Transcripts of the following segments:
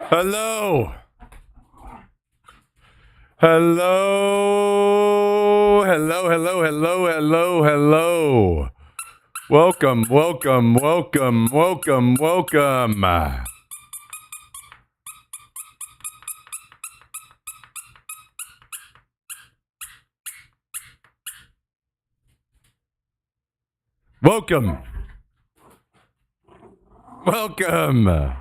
Hello. Hello. Hello, hello, hello, hello, hello. Welcome, welcome, welcome, welcome, welcome. Welcome. Welcome.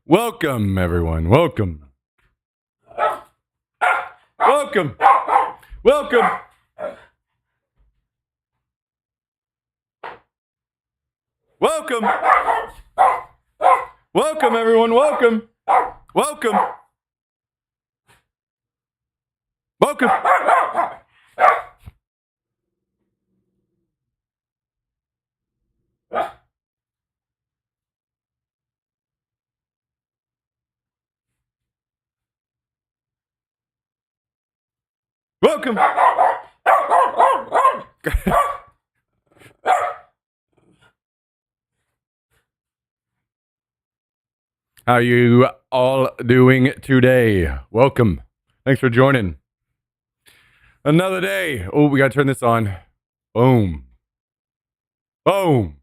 Welcome, everyone. Welcome. Welcome. Welcome. Welcome. Welcome, everyone. Welcome. Welcome. Welcome. Welcome. How are you all doing today? Welcome. Thanks for joining. Another day. Oh, we got to turn this on. Boom. Boom.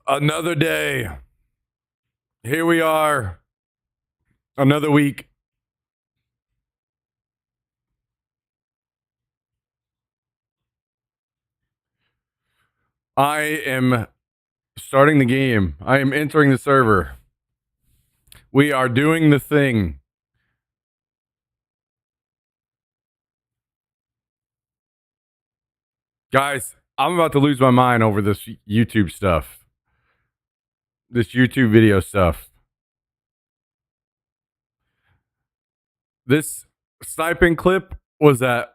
Another day. Here we are. Another week. I am starting the game. I am entering the server. We are doing the thing. Guys, I'm about to lose my mind over this YouTube stuff. This YouTube video stuff. This sniping clip was at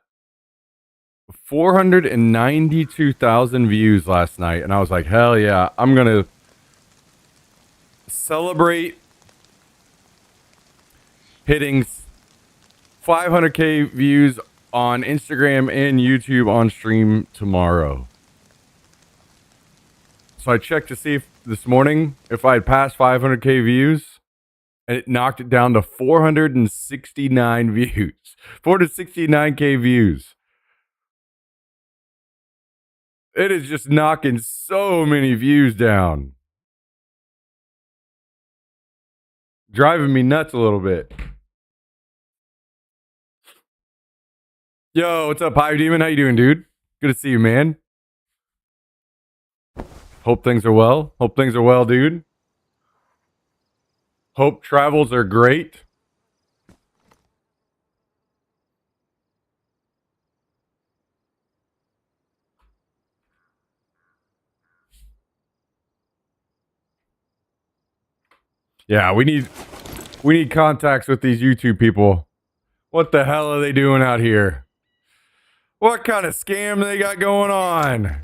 492,000 views last night, and I was like, hell yeah, I'm going to celebrate hitting 500K views on Instagram and YouTube on stream tomorrow. So I checked to see if this morning if I had passed 500K views, and it knocked it down to 469 views. 469K views. It is just knocking so many views down. Driving me nuts a little bit. Yo, what's up, Hive Demon? How you doing, dude? Good to see you, man. Hope things are well. Hope things are well, dude. Hope travels are great. Yeah, we need contacts with these YouTube people. What the hell are they doing out here? What kind of scam they got going on?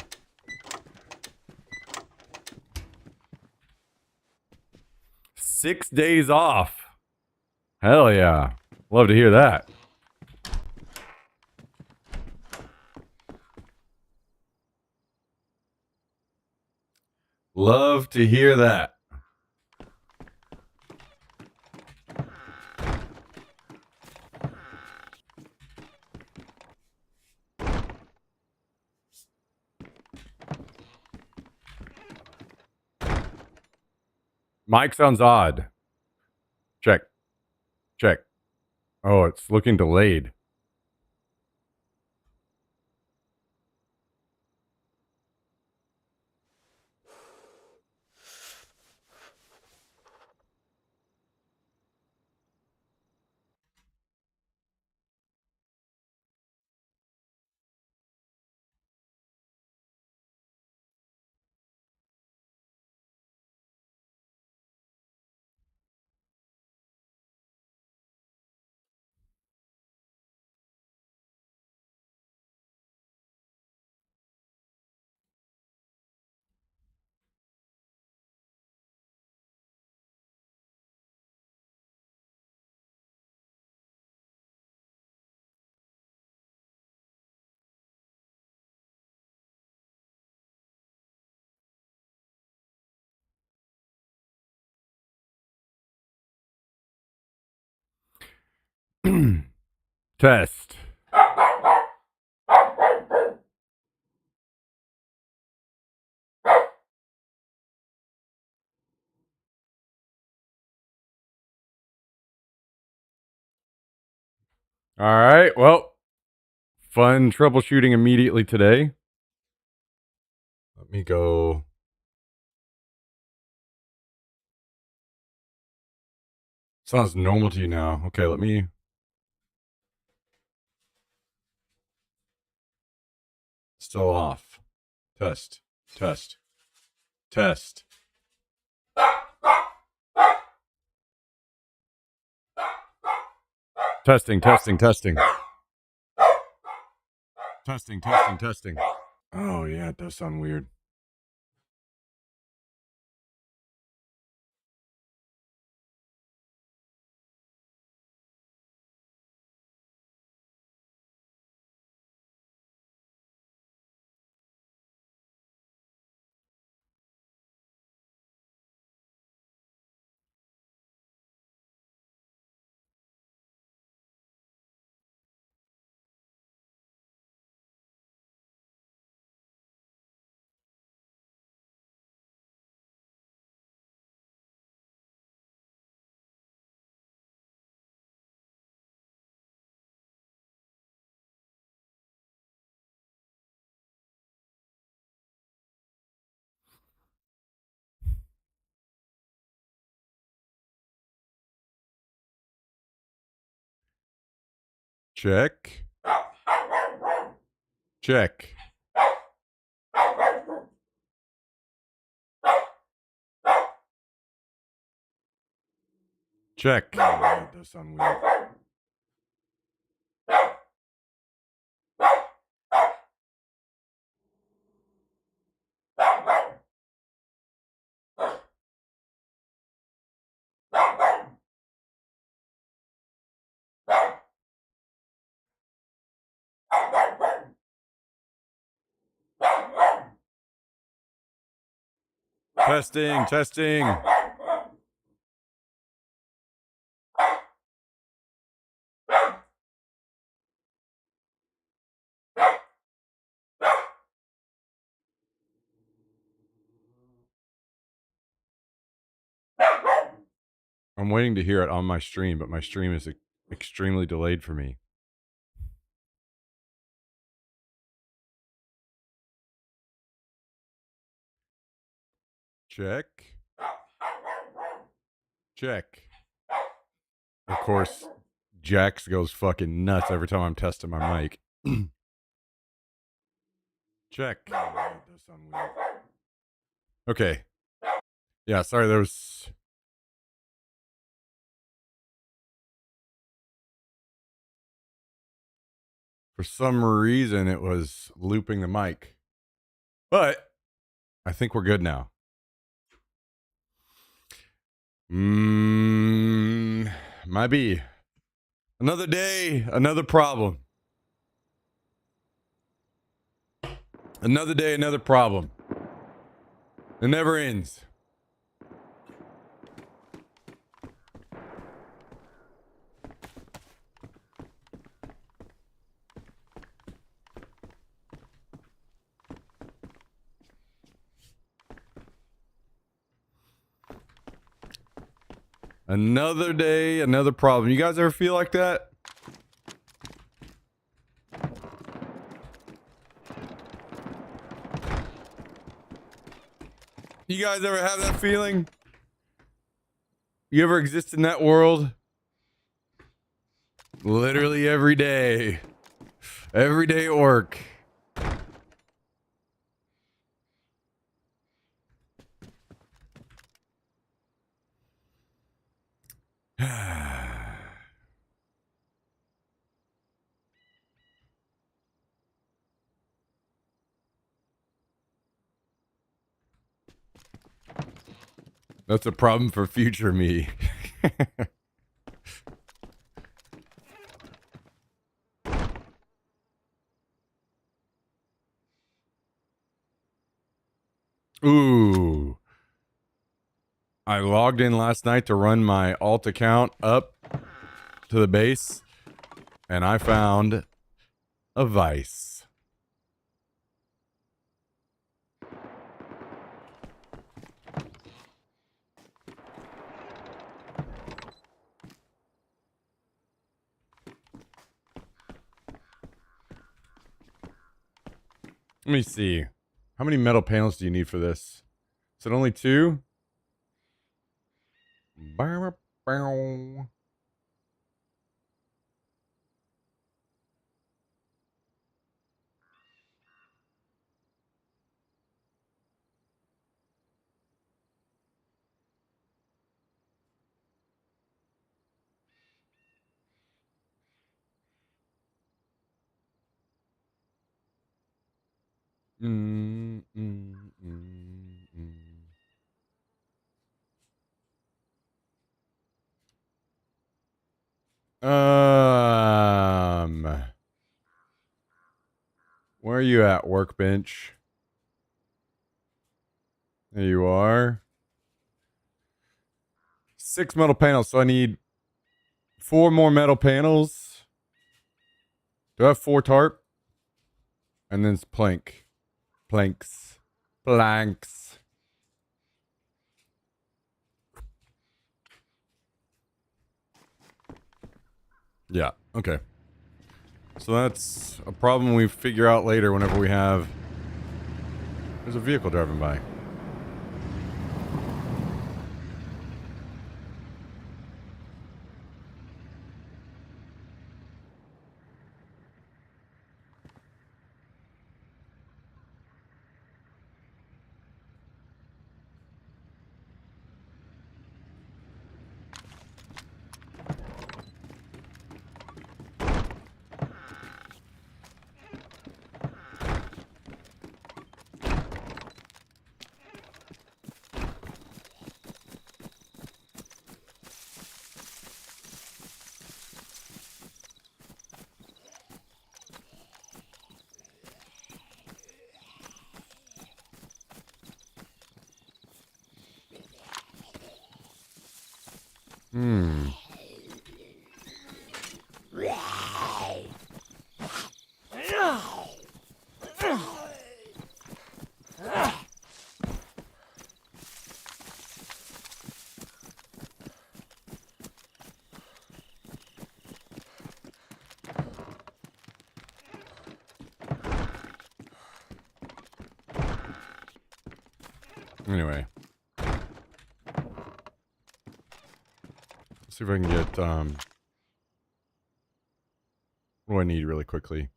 Six days off. Hell yeah. Love to hear that. Love to hear that. Mic sounds odd. Check. Check. Oh, it's looking delayed. Test. All right. Well, fun troubleshooting immediately today. Let me go. Sounds normal to you now. Okay, let me. Still off. Test. Test. Test. Testing, testing, testing. Testing, testing, testing. Oh, yeah, it does sound weird. Check. Check. Check. Oh, yeah, it does sound weird. Testing, testing. I'm waiting to hear it on my stream, but my stream is extremely delayed for me. Check. Check. Of course, Jax goes fucking nuts every time I'm testing my mic. Check. Oh, yeah, it does sound weird. Okay. Yeah, sorry, there was... For some reason, it was looping the mic. But I think we're good now. Might be. Another day, another problem. Another day, another problem. It never ends. Another day, another problem. You guys ever feel like that? You guys ever have that feeling? You ever exist in that world? Literally every day. Every day at work. That's a problem for future me. Ooh. I logged in last night to run my alt account up to the base, And I found a vice. Let me see. How many metal panels do you need for this? Is it only 2? Mm, mm, mm, mm. Where are you at, workbench? There you are. 6 metal panels, so I need 4 more metal panels. Do I have 4 tarp? And then it's planks. Planks. Yeah, okay. So that's a problem we figure out later whenever we have... There's a vehicle driving by. Anyway. Let's see if I can get, what do I need really quickly?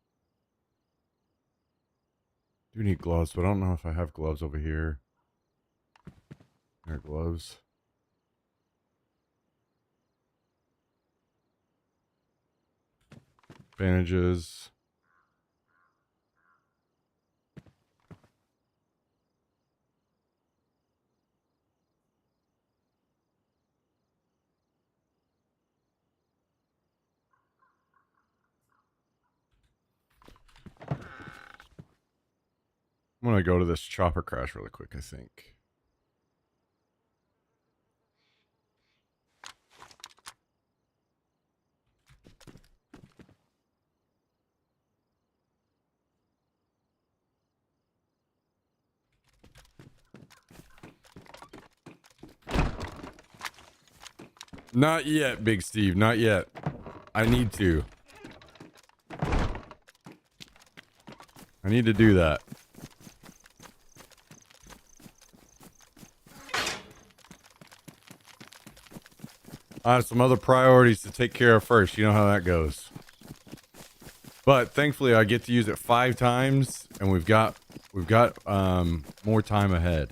I do need gloves, but I don't know if I have gloves over here. There are gloves. Bandages. I'm gonna go to this chopper crash really quick, I think. Not yet, Big Steve, not yet. I need to. I need to do that. I have some other priorities to take care of first. You know how that goes. But thankfully, I get to use it 5 times, and we've got more time ahead.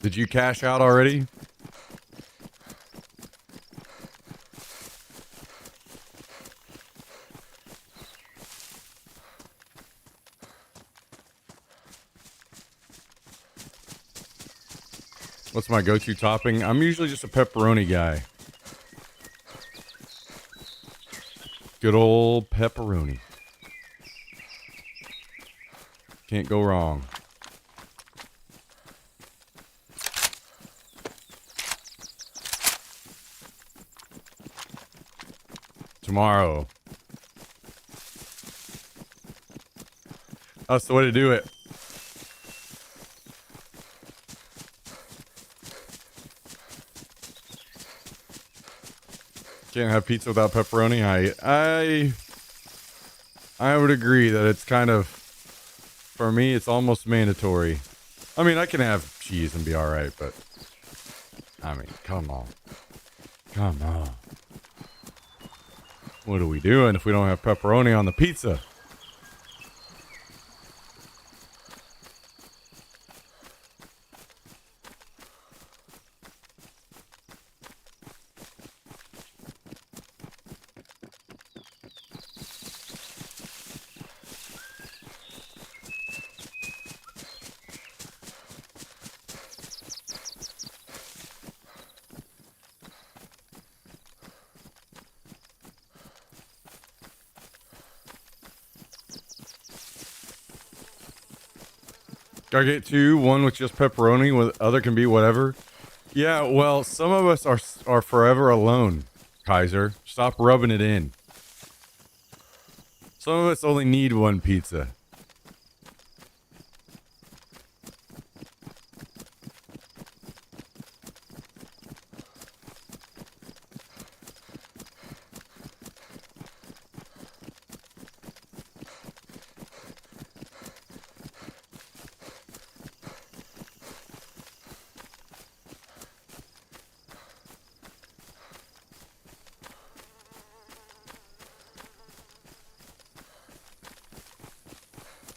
Did you cash out already? What's my go-to topping? I'm usually just a pepperoni guy. Good old pepperoni. Can't go wrong. tomorrow. That's the way to do it. Can't have pizza without pepperoni. I would agree that it's kind of, for me, it's almost mandatory. I mean, I can have cheese and be all right, but I mean, come on. Come on. What are we doing if we don't have pepperoni on the pizza? I get two, one with just pepperoni, with other can be whatever. Yeah, well, some of us are forever alone, Kaiser. Stop rubbing it in. Some of us only need one pizza.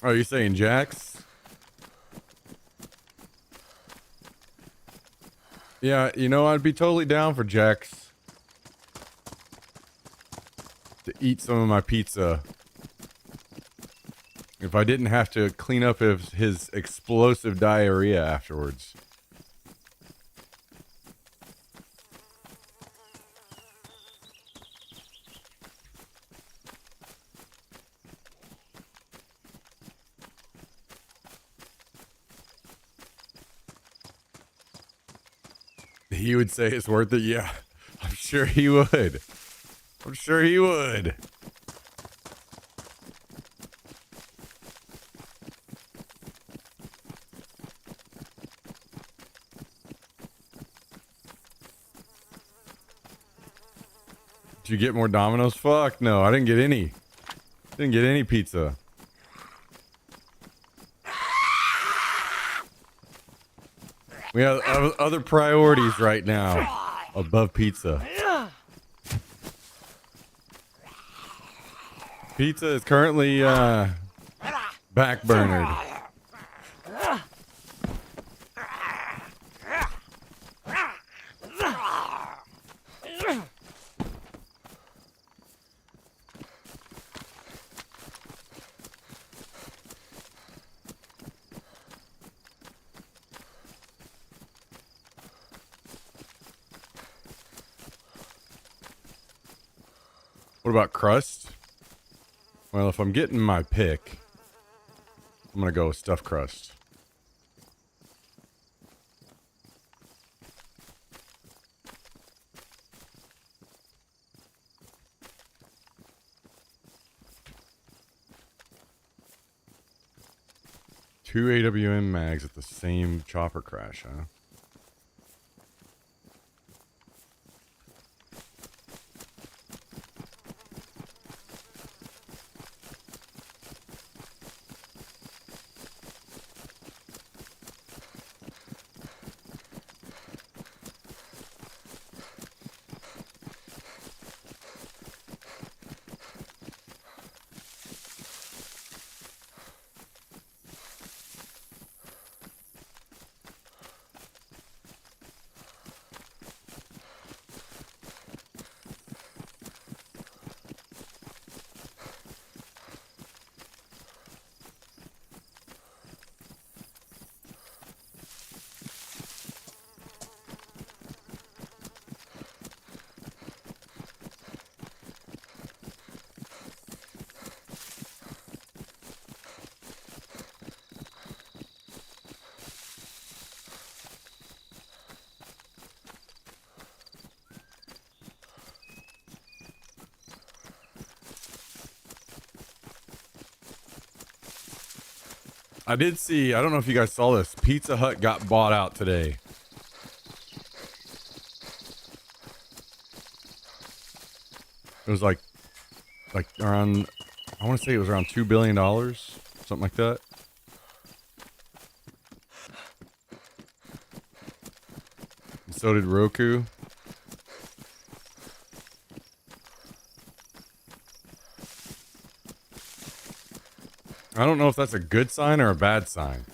Are you saying Jax? Yeah, you know, I'd be totally down for Jax to eat some of my pizza if I didn't have to clean up his explosive diarrhea afterwards. He would say it's worth it. Yeah, I'm sure he would. I'm sure he would. Did you get more Domino's? Fuck no, I didn't get any. Didn't get any pizza. We have other priorities right now above pizza. Pizza is currently backburnered. What about crust? Well, if I'm getting my pick, I'm gonna go with stuffed crust. Two AWM mags at the same chopper crash, huh? I did see, I don't know if you guys saw this. Pizza Hut got bought out today. It was like around, I want to say it was around $2 billion, something like that. And so did Roku. I don't know if that's a good sign or a bad sign.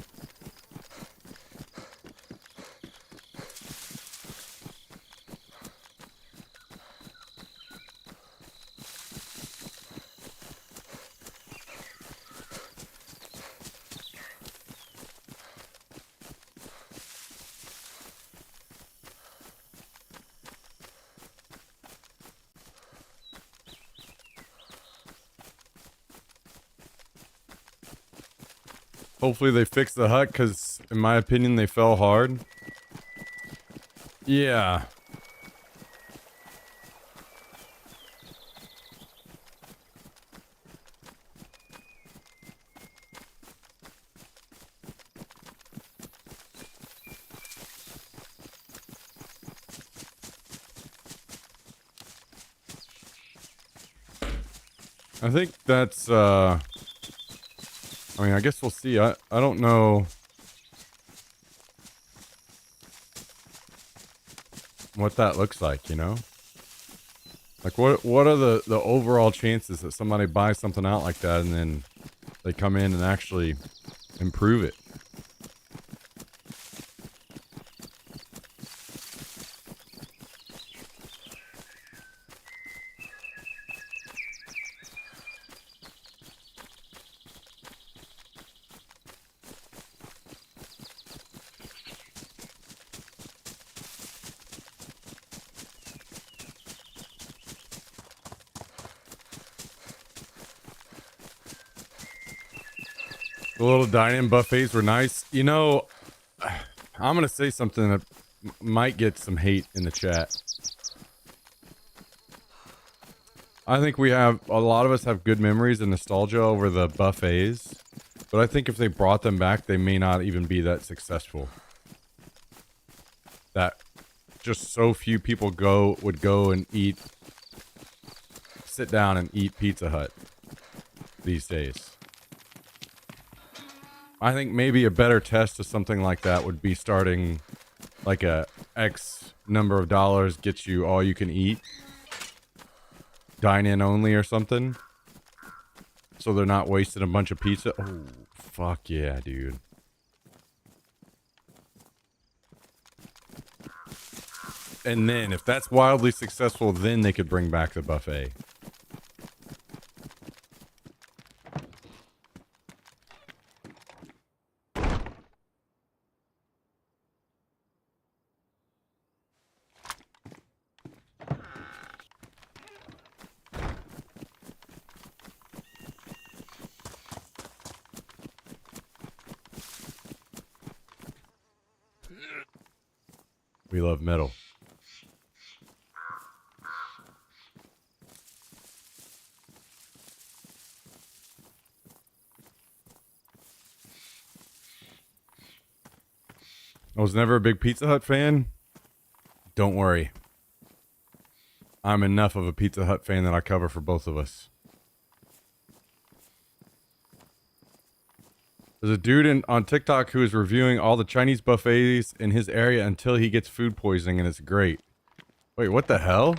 Hopefully they fix the hut, because in my opinion they fell hard. Yeah. I think that's, I mean, I guess we'll see. I don't know what that looks like, you know? Like, what are the overall chances that somebody buys something out like that and then they come in and actually improve it? The little dine-in buffets were nice. You know, I'm gonna say something that might get some hate in the chat. I think a lot of us have good memories and nostalgia over the buffets, but I think if they brought them back, they may not even be that successful. That just so few people would go and sit down and eat Pizza Hut these days. I think maybe a better test of something like that would be starting like a X number of dollars gets you all you can eat. Dine in only or something. So they're not wasting a bunch of pizza. Oh, fuck yeah, dude. And then if that's wildly successful, then they could bring back the buffet. We love metal. I was never a big Pizza Hut fan. Don't worry. I'm enough of a Pizza Hut fan that I cover for both of us. There's a dude on TikTok who is reviewing all the Chinese buffets in his area until he gets food poisoning, and it's great. Wait, what the hell?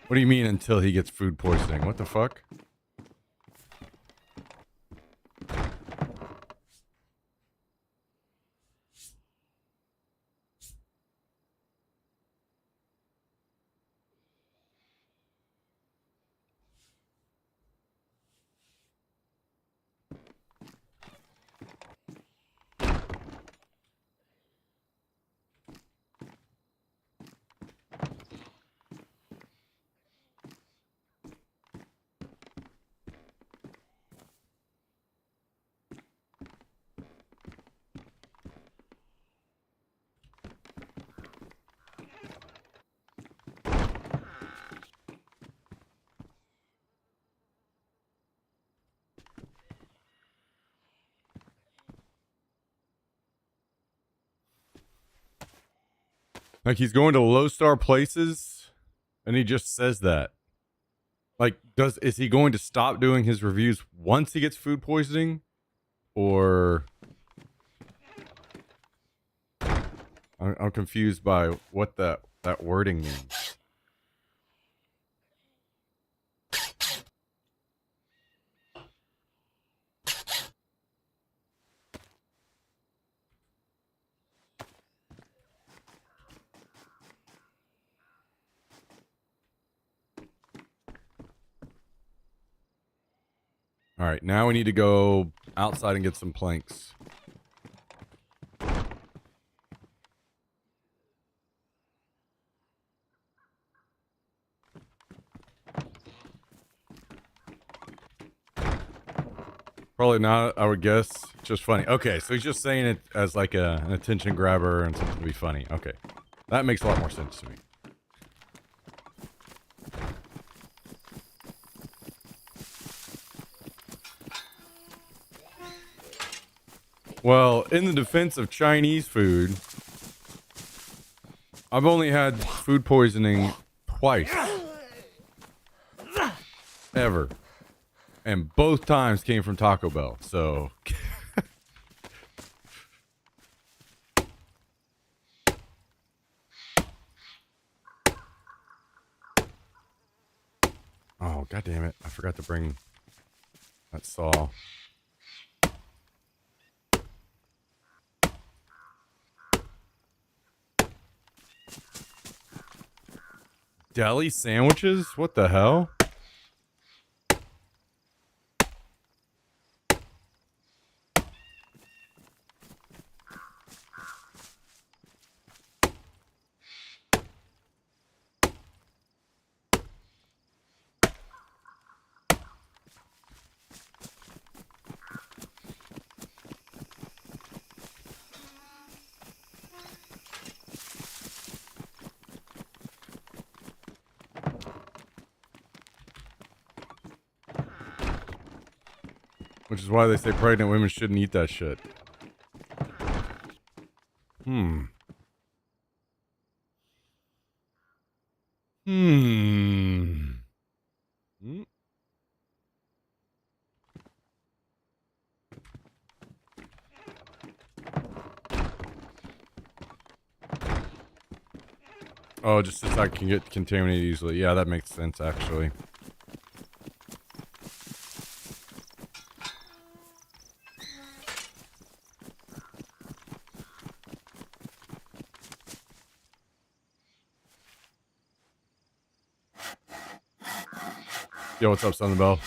What do you mean until he gets food poisoning? What the fuck? Like he's going to low star places and he just says that. Like, is he going to stop doing his reviews once he gets food poisoning? Or I'm confused by what that wording means. All right, now we need to go outside and get some planks. Probably not, I would guess. Just funny. Okay, so he's just saying it as like an attention grabber and something to be funny. Okay. That makes a lot more sense to me. Well, in the defense of Chinese food, I've only had food poisoning twice. Ever. And both times came from Taco Bell, so... Oh, god damn it. I forgot to bring that saw. Deli sandwiches? What the hell? Which is why they say pregnant women shouldn't eat that shit. Hmm. Oh, just since I can get contaminated easily. Yeah, that makes sense, actually. Yo, what's up, Son of the Bell?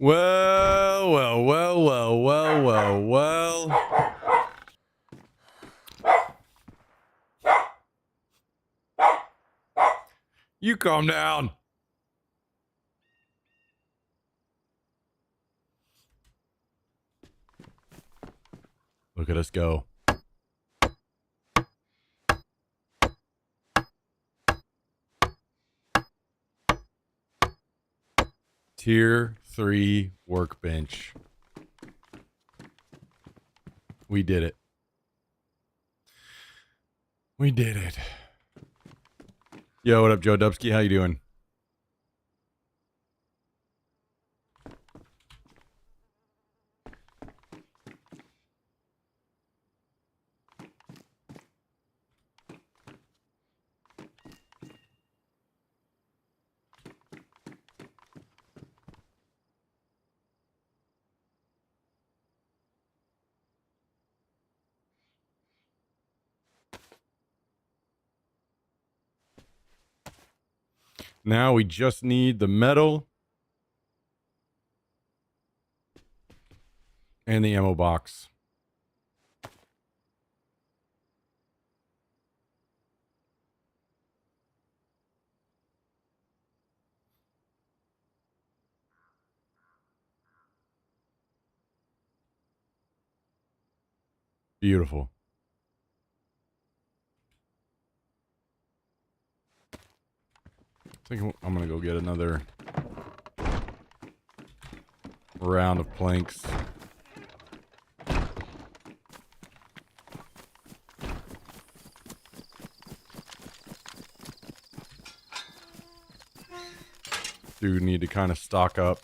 Well. You calm down. Look at us go. Tier 3 workbench. We did it. We did it. Yo, what up, Joe Dubsky? How you doing? Now we just need the metal and the ammo box. Beautiful. I think I'm gonna go get another round of planks. Do need to kind of stock up.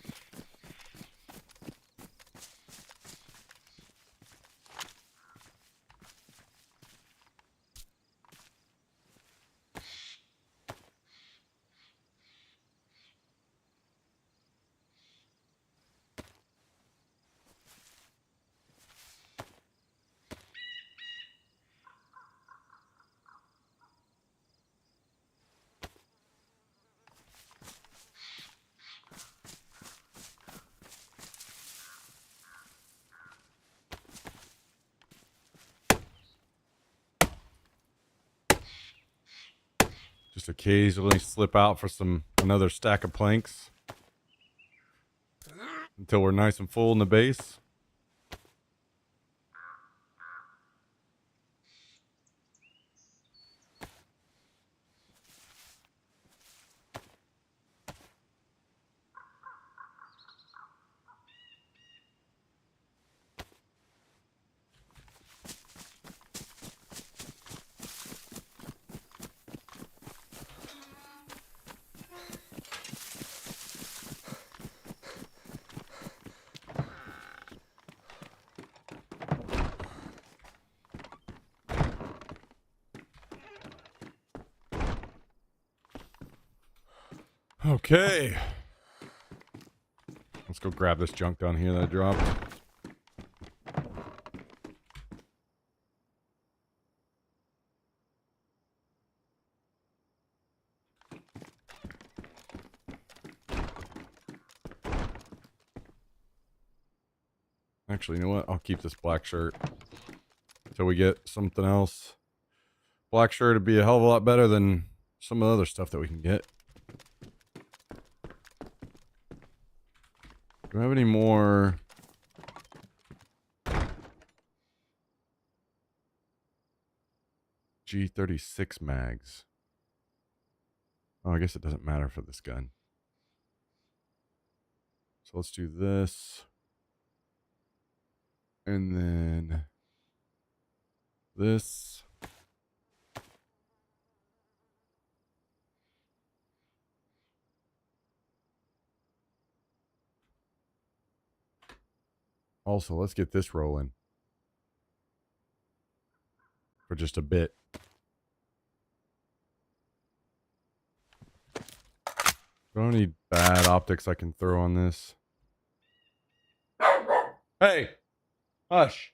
Just occasionally slip out for another stack of planks until we're nice and full in the base. Okay. Let's go grab this junk down here that I dropped. Actually, you know what? I'll keep this black shirt until we get something else. Black shirt would be a hell of a lot better than some of the other stuff that we can get. Do I have any more? G36 mags. Oh, I guess it doesn't matter for this gun. So let's do this. And then this. Also, let's get this rolling for just a bit. Do I have any bad optics I can throw on this? Hey! Hush!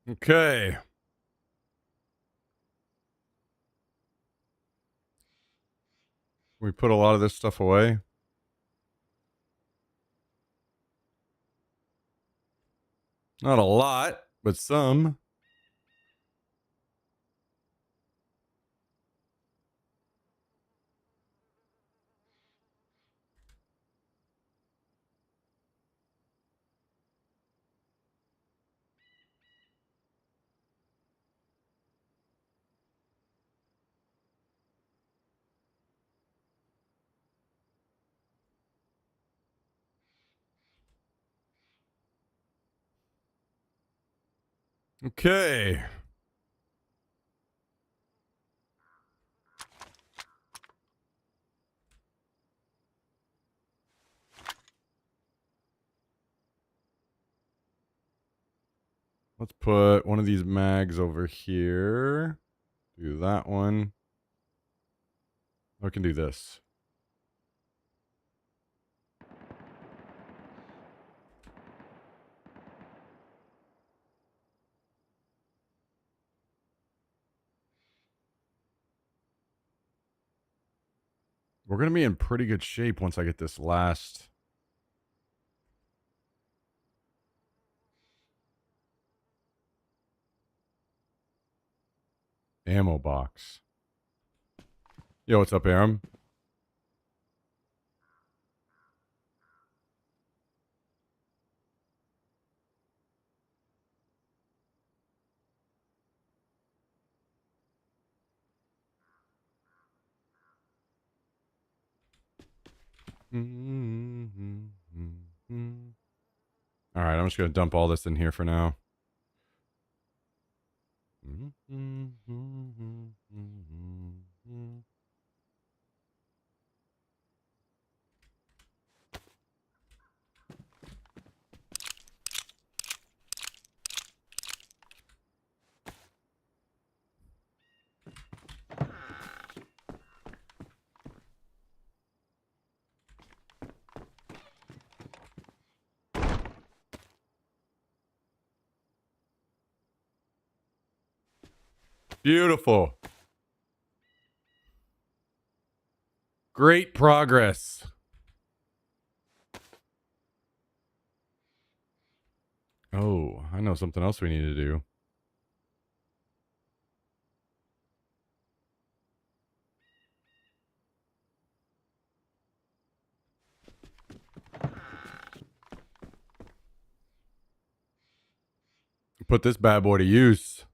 Okay. Can we put a lot of this stuff away? Not a lot, but some. Okay. Let's put one of these mags over here. Do that one. I can do this. We're going to be in pretty good shape once I get this last ammo box. Yo, what's up, Aram? All right, I'm just going to dump all this in here for now. Beautiful. Great progress. Oh, I know something else we need to do. Put this bad boy to use.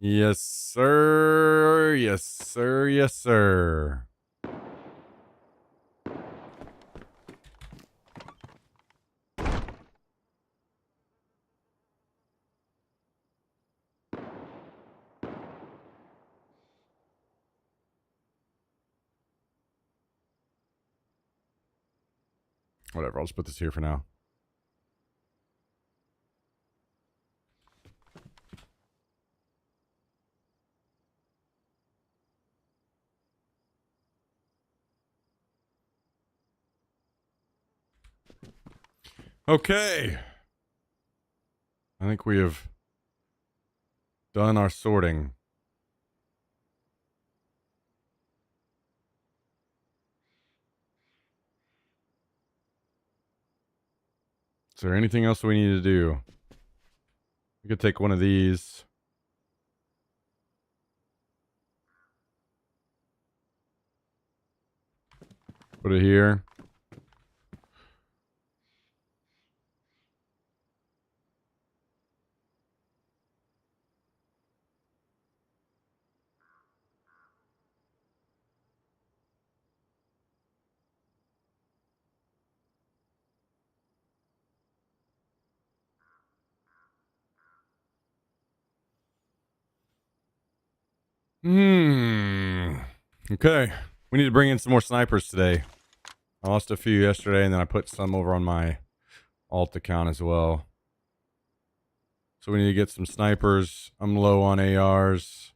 Yes, sir. Yes, sir. Yes, sir. Whatever, I'll just put this here for now. Okay. I think we have done our sorting. Is there anything else we need to do? We could take one of these. Put it here. Okay. We need to bring in some more snipers today. I lost a few yesterday, and then I put some over on my alt account as well. So we need to get some snipers. I'm low on ARs.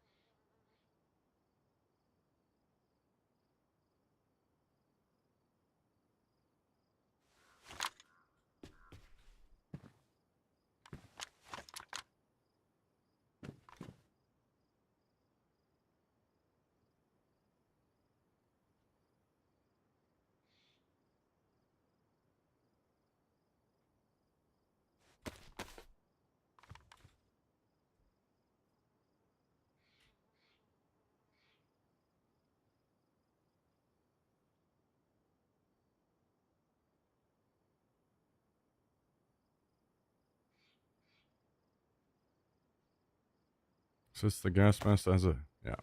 Is this the gas mask? Has a yeah.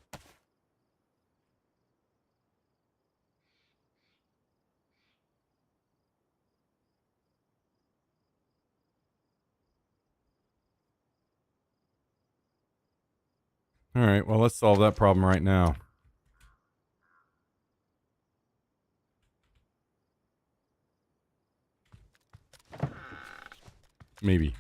All right. Well, let's solve that problem right now. Maybe.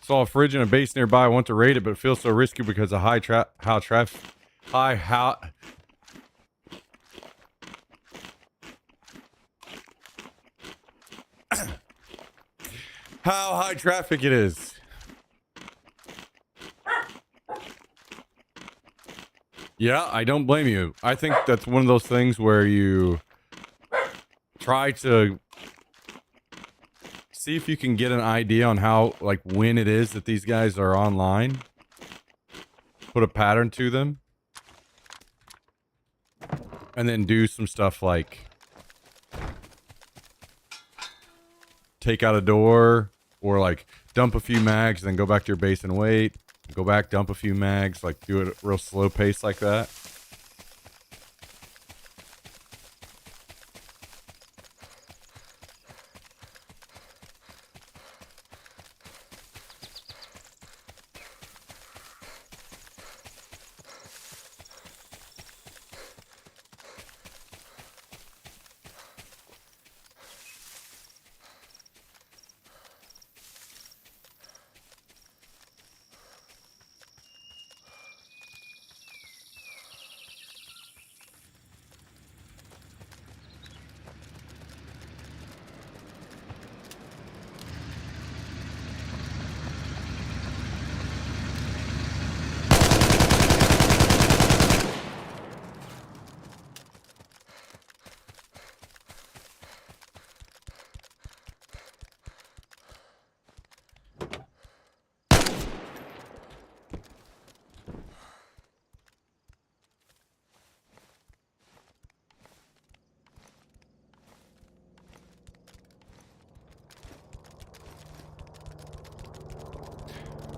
Saw a fridge and a base nearby. I want to raid it, but it feels so risky because of how high traffic it is. Yeah, I don't blame you. I think that's one of those things where you try to see if you can get an idea on how, like, when it is that these guys are online. Put a pattern to them. And then do some stuff like take out a door or like dump a few mags and then go back to your base and wait. Go back, dump a few mags, like do it at a real slow pace like that.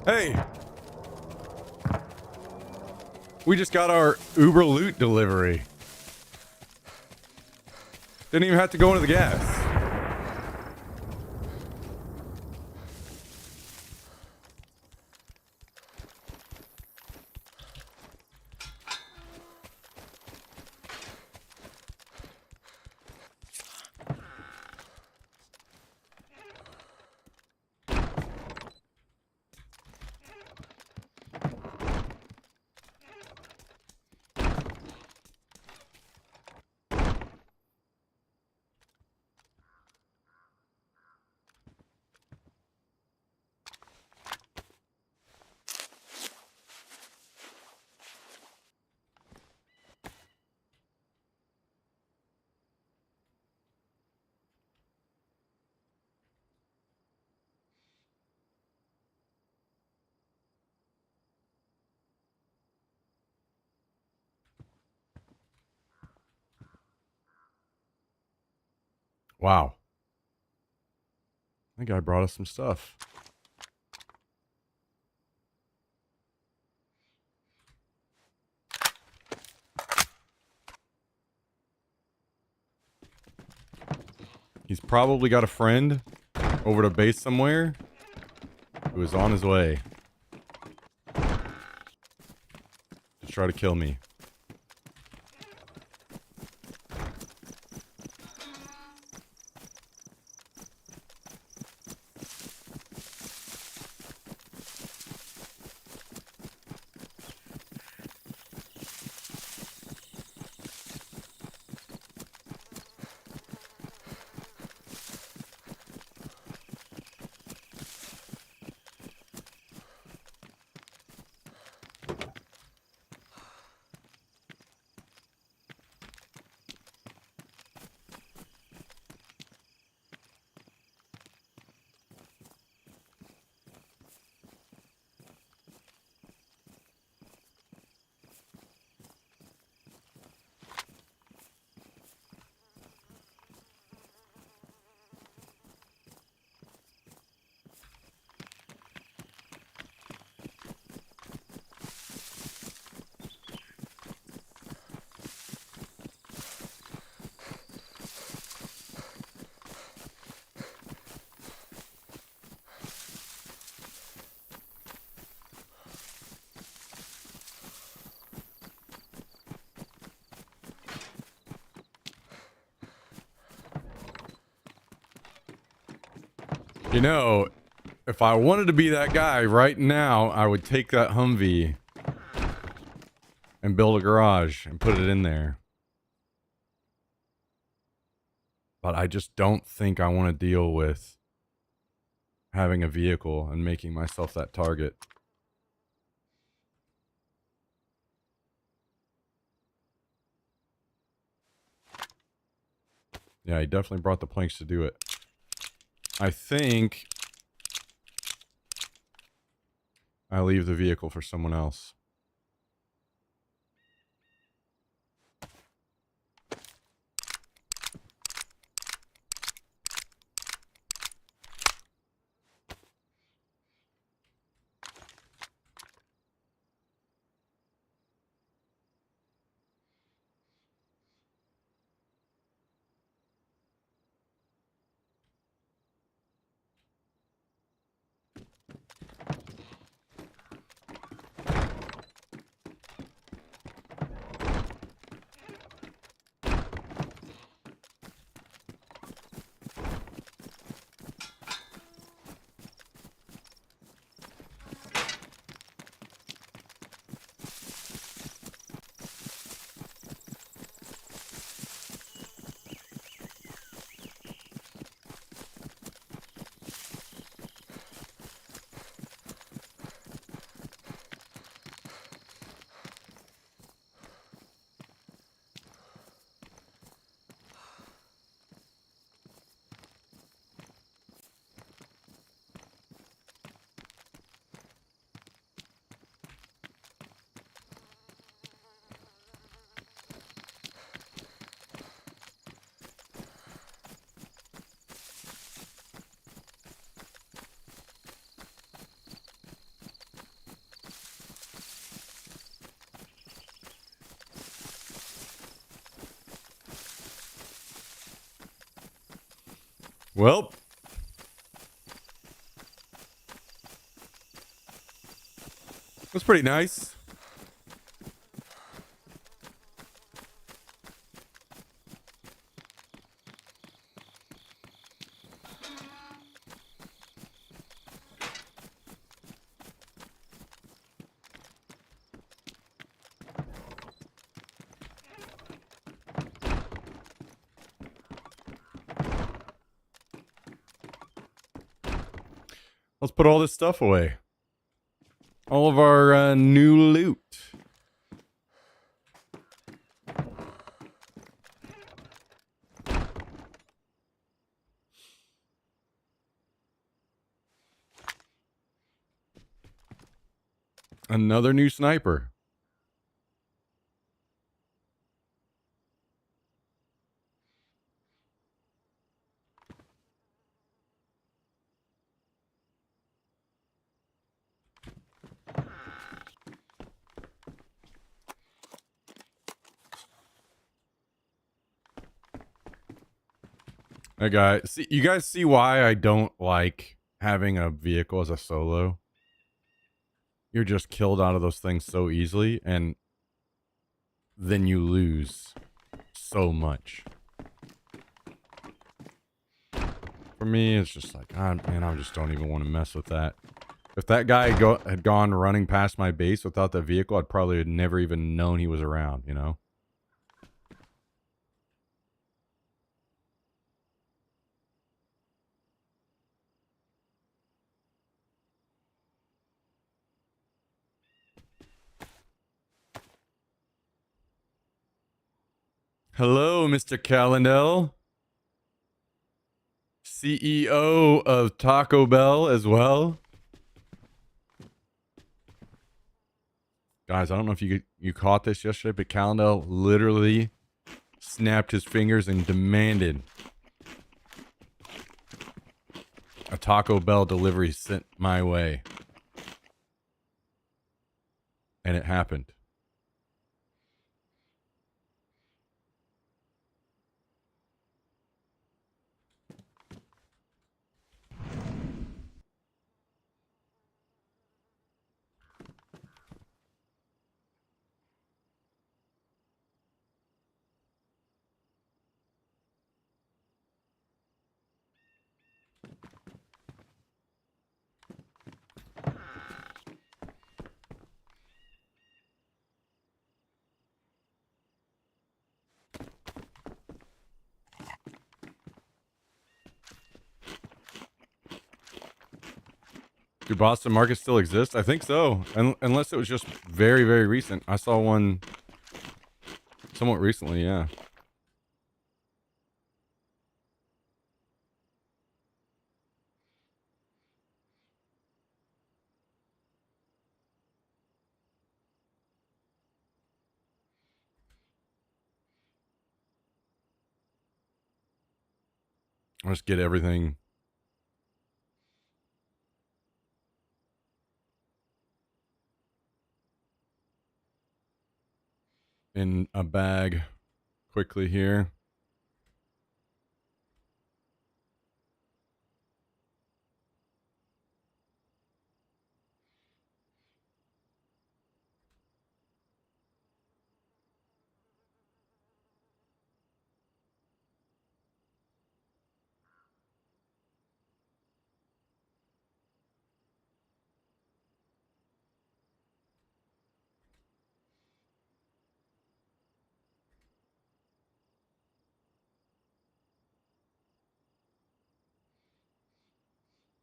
Hey! We just got our Uber loot delivery. Didn't even have to go into the gas. Wow. That guy brought us some stuff. He's probably got a friend over to base somewhere who is on his way to try to kill me. You know, if I wanted to be that guy right now, I would take that Humvee and build a garage and put it in there. But I just don't think I want to deal with having a vehicle and making myself that target. Yeah, he definitely brought the planks to do it. I think I leave the vehicle for someone else. Well, that's pretty nice. Let's put all this stuff away. All of our new loot. Another new sniper. Hey guys, see, you guys see why I don't like having a vehicle as a solo? You're just killed out of those things so easily, and then you lose so much. For me, it's just like, man, I just don't even want to mess with that. If that guy had gone running past my base without the vehicle, I'd probably have never even known he was around, you know? Hello, Mr. Callendel. CEO of Taco Bell as well. Guys, I don't know if you caught this yesterday, but Callendel literally snapped his fingers and demanded a Taco Bell delivery sent my way. And it happened. Do Boston markets still exist? I think so. Unless it was just very, very recent. I saw one somewhat recently, yeah. I'll just get everything in a bag quickly here.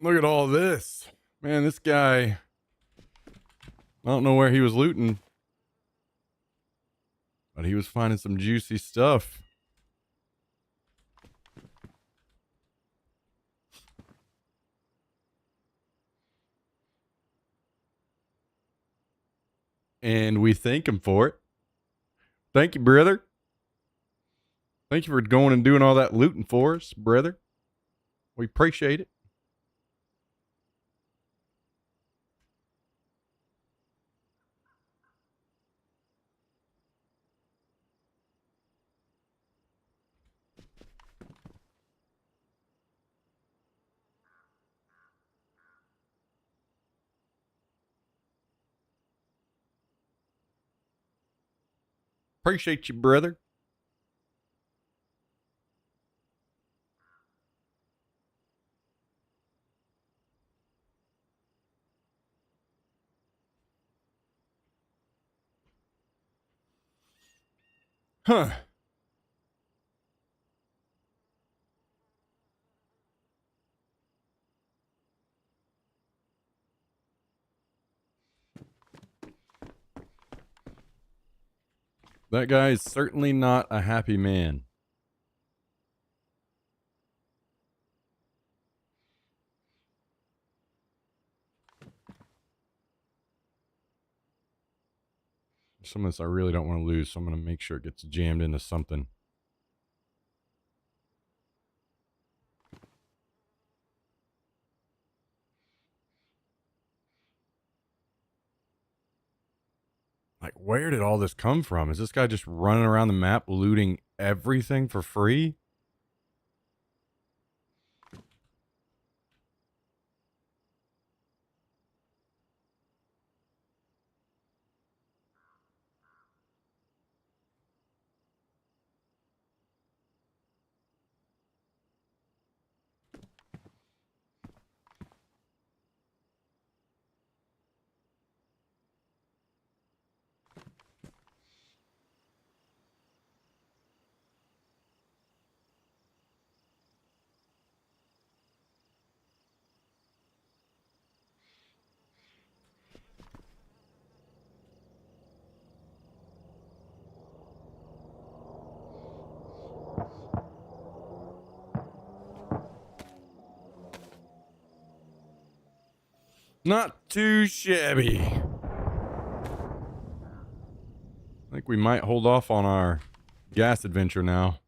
Look at all this. Man, this guy, I don't know where he was looting, but he was finding some juicy stuff. And we thank him for it. Thank you, brother. Thank you for going and doing all that looting for us, brother. We appreciate it. Appreciate you, brother. Huh. That guy is certainly not a happy man. Some of this I really don't want to lose, so I'm going to make sure it gets jammed into something. Like, where did all this come from? Is this guy just running around the map looting everything for free? Not too shabby. I think we might hold off on our gas adventure now.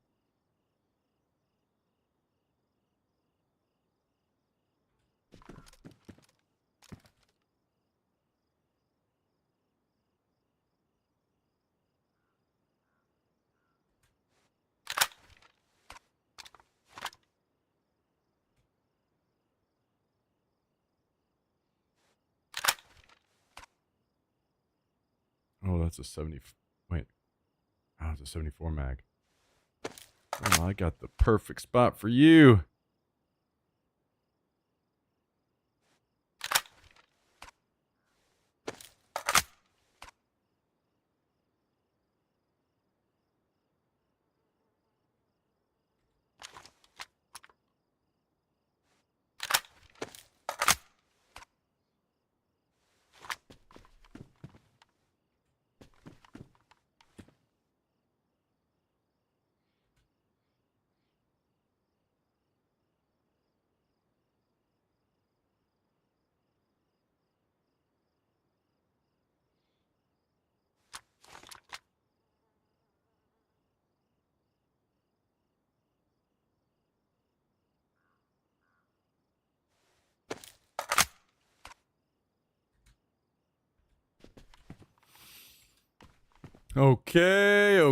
Oh, that's a 70. Wait. Oh, it's a 74 mag. Oh, I got the perfect spot for you. Okay.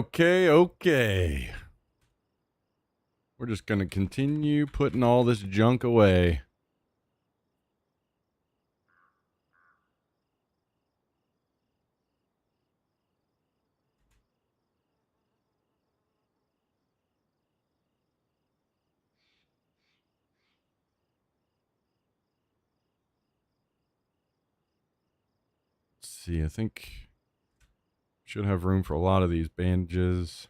We're just going to continue putting all this junk away. Let's see, I think should have room for a lot of these bandages.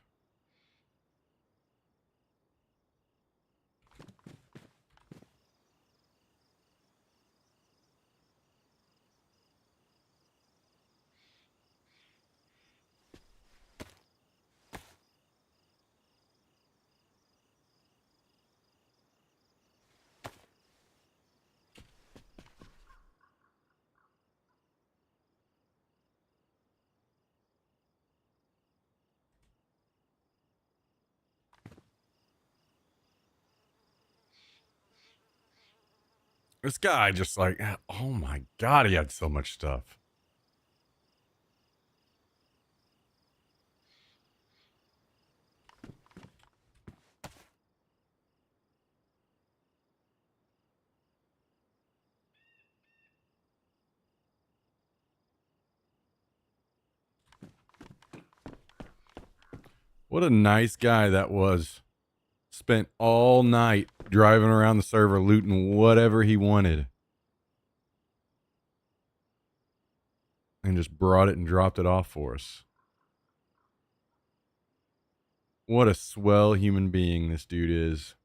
This guy just like, oh my God, he had so much stuff. What a nice guy that was. Spent all night driving around the server looting whatever he wanted. And just brought it and dropped it off for us. What a swell human being this dude is.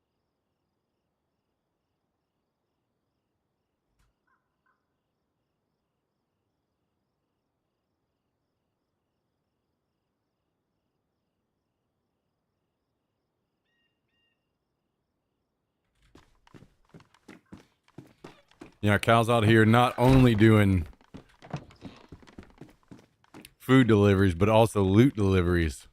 Yeah, Cal's out here not only doing food deliveries, but also loot deliveries.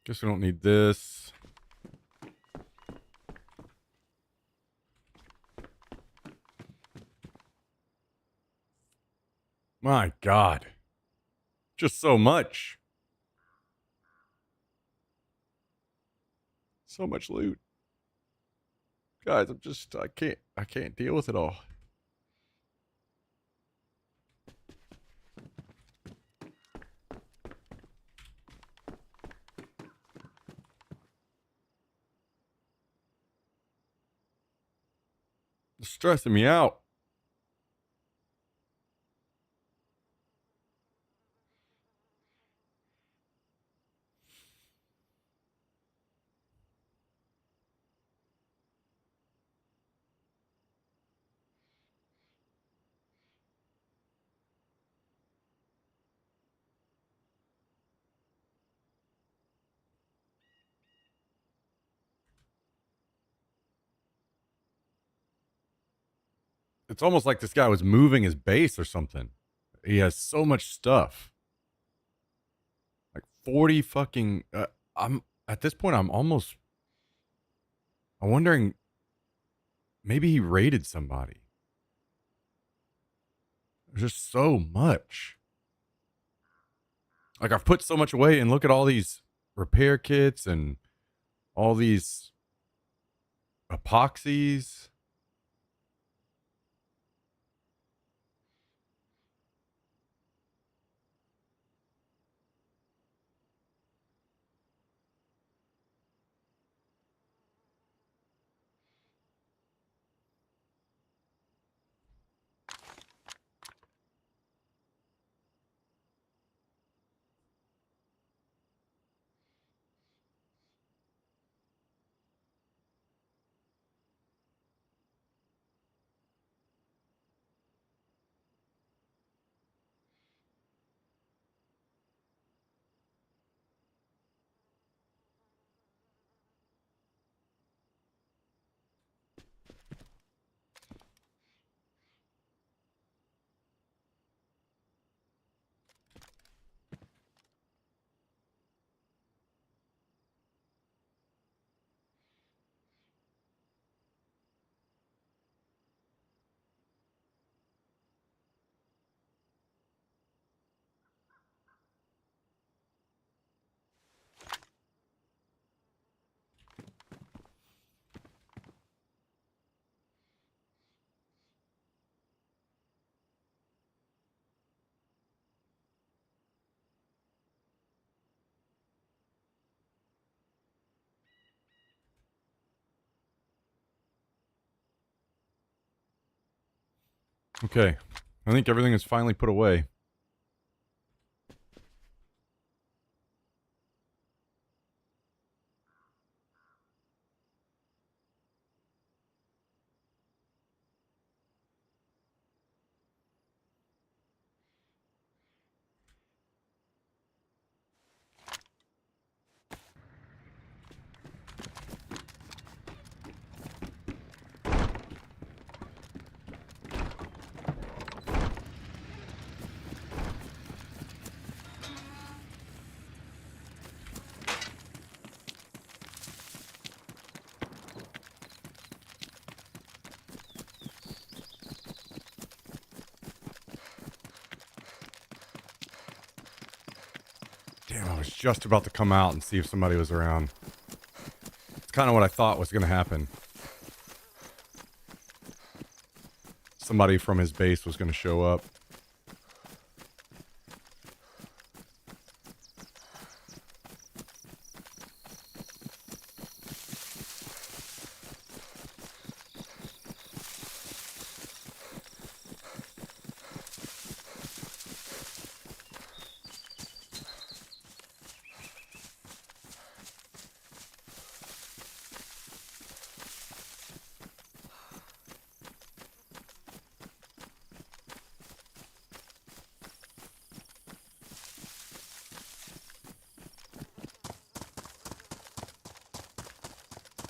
Guess we don't need this. My God. Just so much. So much loot. Guys, I can't deal with it all. It's stressing me out. It's almost like this guy was moving his base or something. He has so much stuff. Like 40 fucking I'm at this point I'm wondering maybe he raided somebody. There's just so much. Like I've put so much away and look at all these repair kits and all these epoxies. Okay. I think everything is finally put away. Damn, I was just about to come out and see if somebody was around. It's kind of what I thought was going to happen. Somebody from his base was going to show up.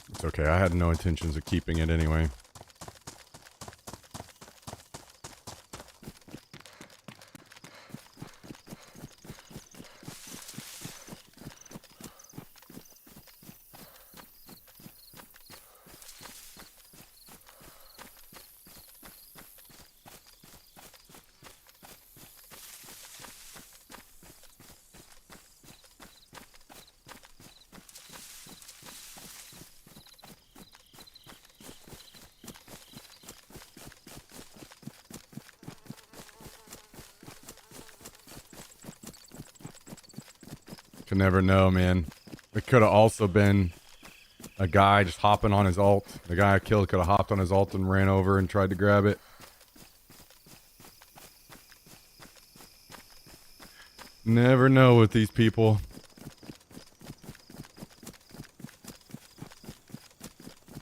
It's okay. I had no intentions of keeping it anyway. Can never know, man. It could have also been a guy just hopping on his ult. The guy I killed could have hopped on his ult and ran over and tried to grab it. Never know with these people.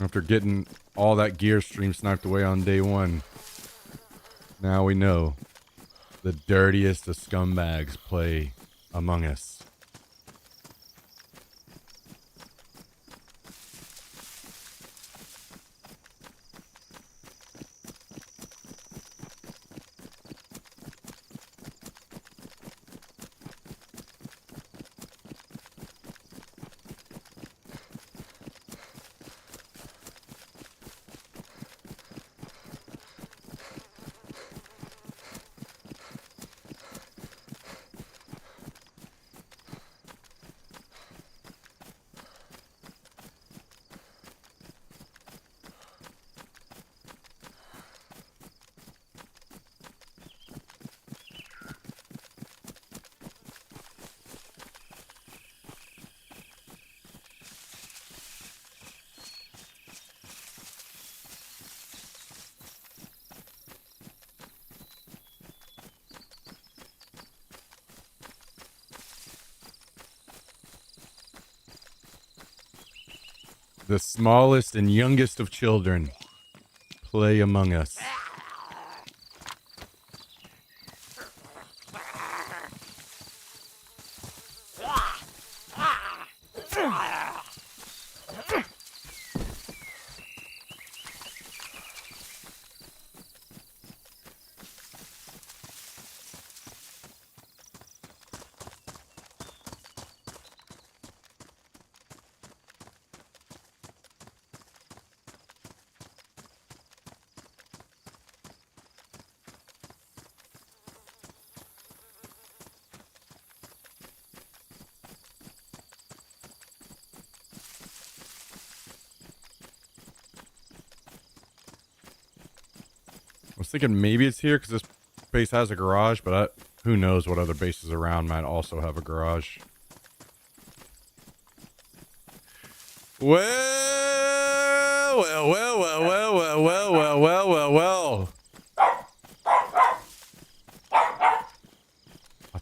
After getting all that gear stream sniped away on day one, now we know the dirtiest of scumbags play Among Us. The smallest and youngest of children play Among Us. I was thinking maybe it's here because this base has a garage, but who knows what other bases around might also have a garage. Well, well, well, well, well, well, well, well, well, well.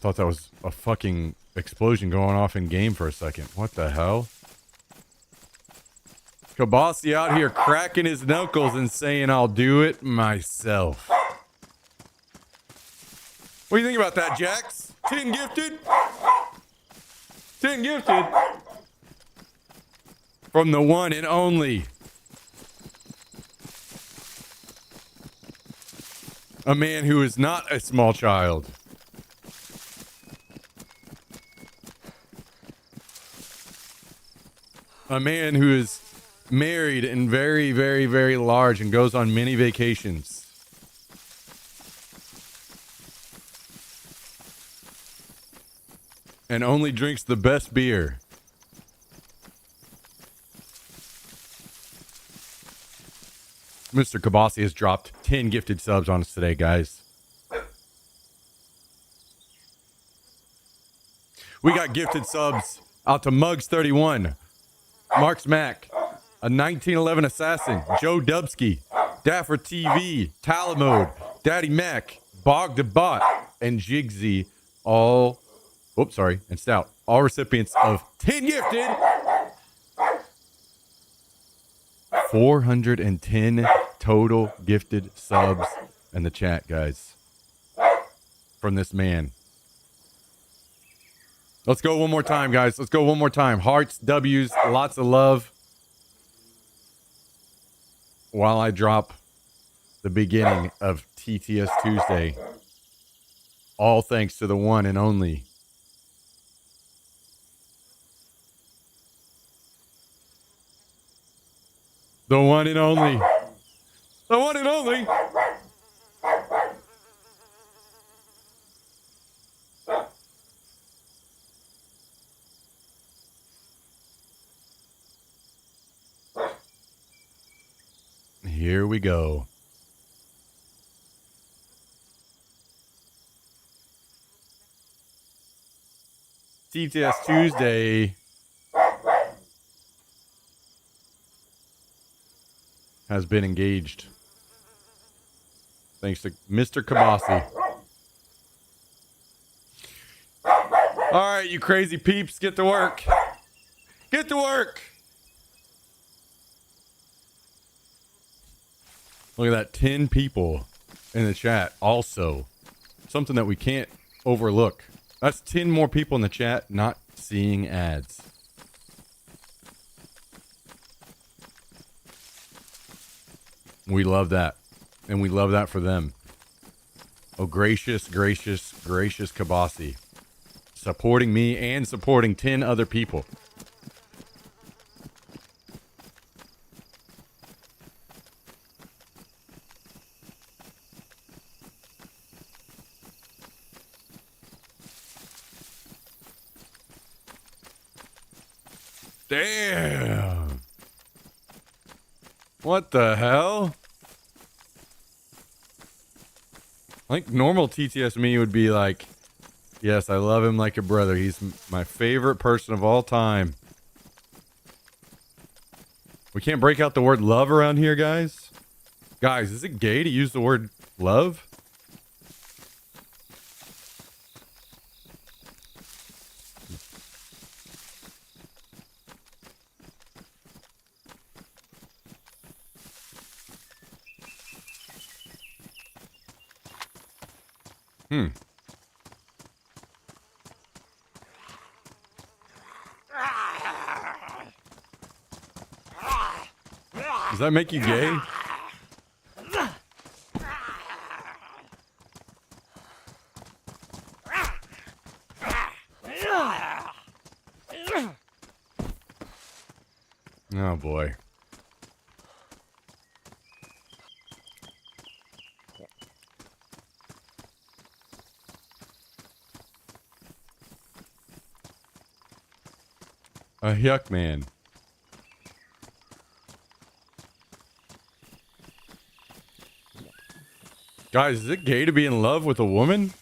thought that was a fucking explosion going off in game for a second. What the hell? Kabasi out here cracking his knuckles and saying, I'll do it myself. What do you think about that, Jax? 10 gifted? 10 gifted? From the one and only. A man who is not a small child. A man who is married and very, very, very large and goes on many vacations. And only drinks the best beer. Mr. Kabasi has dropped 10 gifted subs on us today, guys. We got gifted subs out to Mugs31, Marks Mac, a 1911 Assassin, Joe Dubsky, Daffer TV, Talamode, Daddy Mac, Bog the Bot, and Jigsy, and Stout. All recipients of 10 gifted. 410 total gifted subs in the chat, guys. From this man. Let's go one more time, guys. Let's go one more time. Hearts, W's, lots of love. While I drop the beginning of TTS Tuesday. All thanks to the one and only. The one and only. The one and only. Here we go. TTS Tuesday has been engaged. Thanks to Mr. Kabasi. All right, you crazy peeps, get to work. Get to work. Look at that, 10 people in the chat also. Something that we can't overlook. That's 10 more people in the chat not seeing ads. We love that. And we love that for them. Oh, gracious, gracious, gracious Kabasi. Supporting me and supporting 10 other people. Damn. What the hell? I think normal TTS me would be like, yes, I love him like a brother. He's my favorite person of all time. We can't break out the word love around here, guys. Guys, is it gay to use the word love? Does that make you gay? Oh boy. A yuck man. Guys, is it gay to be in love with a woman?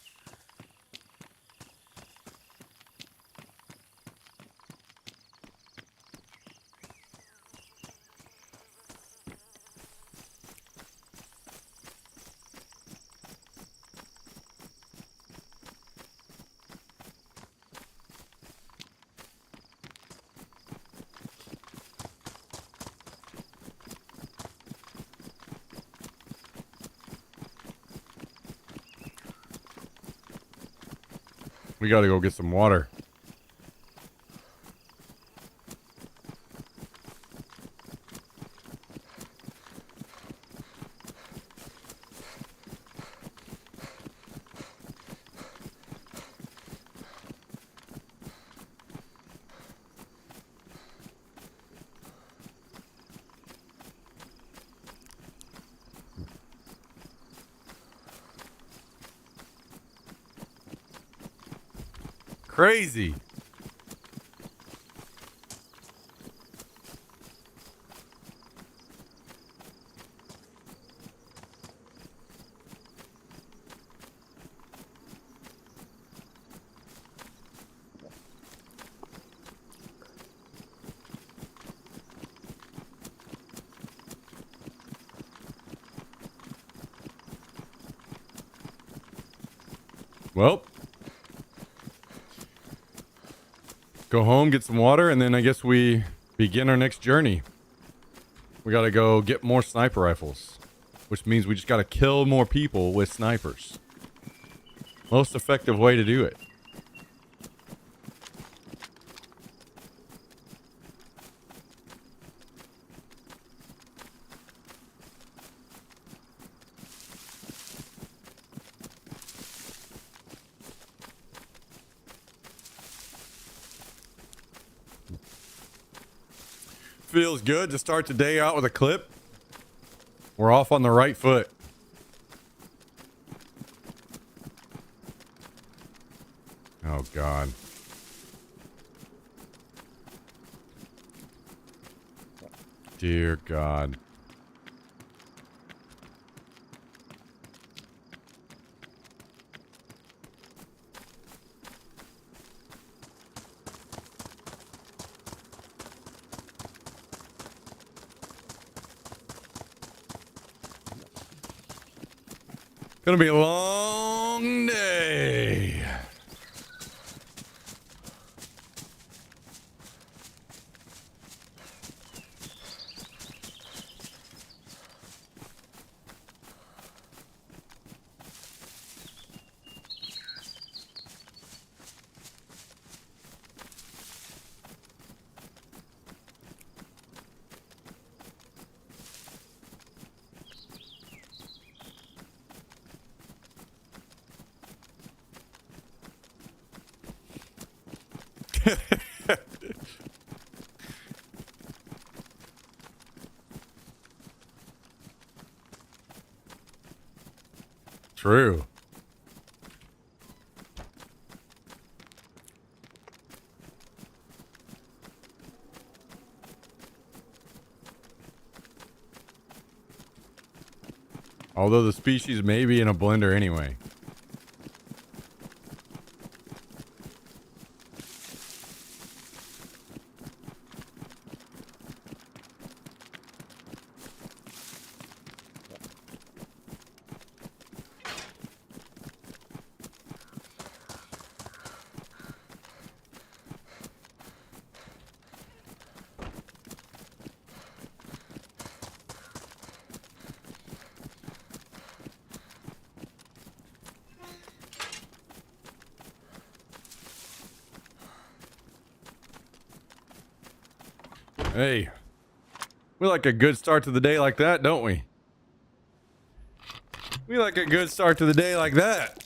We gotta go get some water. Crazy. Well, go home, get some water, and then I guess we begin our next journey. We gotta go get more sniper rifles, which means we just gotta kill more people with snipers. Most effective way to do it. Feels good to start the day out with a clip. We're off on the right foot. Oh, God. Dear God. Gonna be a long day. True. Although the species may be in a blender anyway. Hey, we like a good start to the day like that, don't we? We like a good start to the day like that.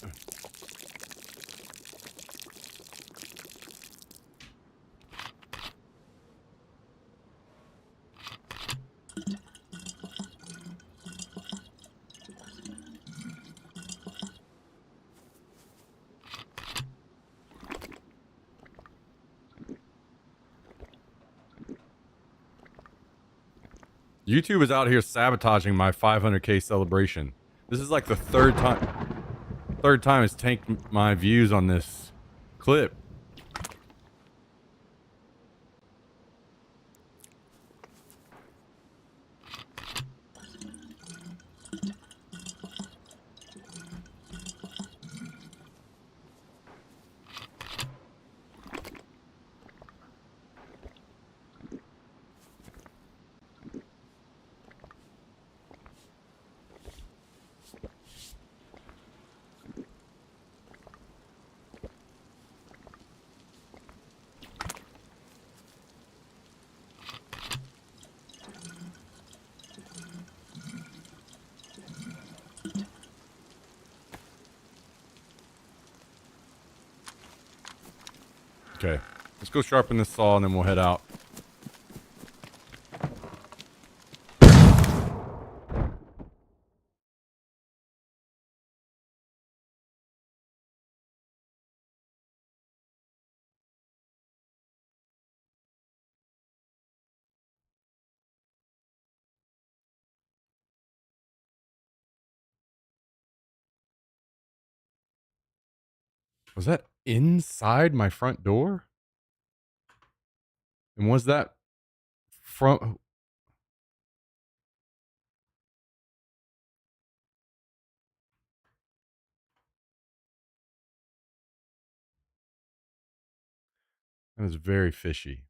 YouTube is out here sabotaging my 500k celebration. This is like the third time it's tanked my views on this clip. Let's go sharpen this saw and then we'll head out. Was that inside my front door? And was that from... That was very fishy.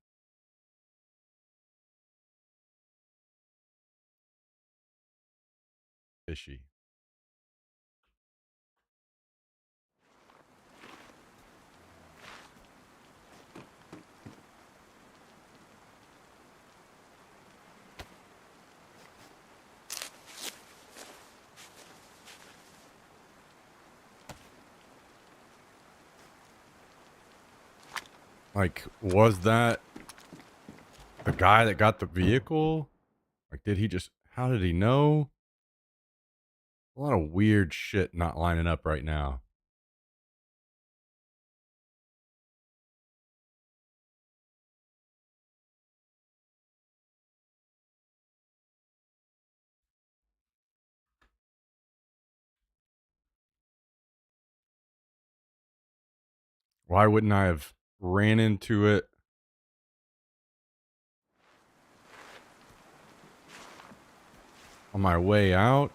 Fishy. Like, was that the guy that got the vehicle? Like, did he just... How did he know? A lot of weird shit not lining up right now. Why wouldn't I have ran into it on my way out?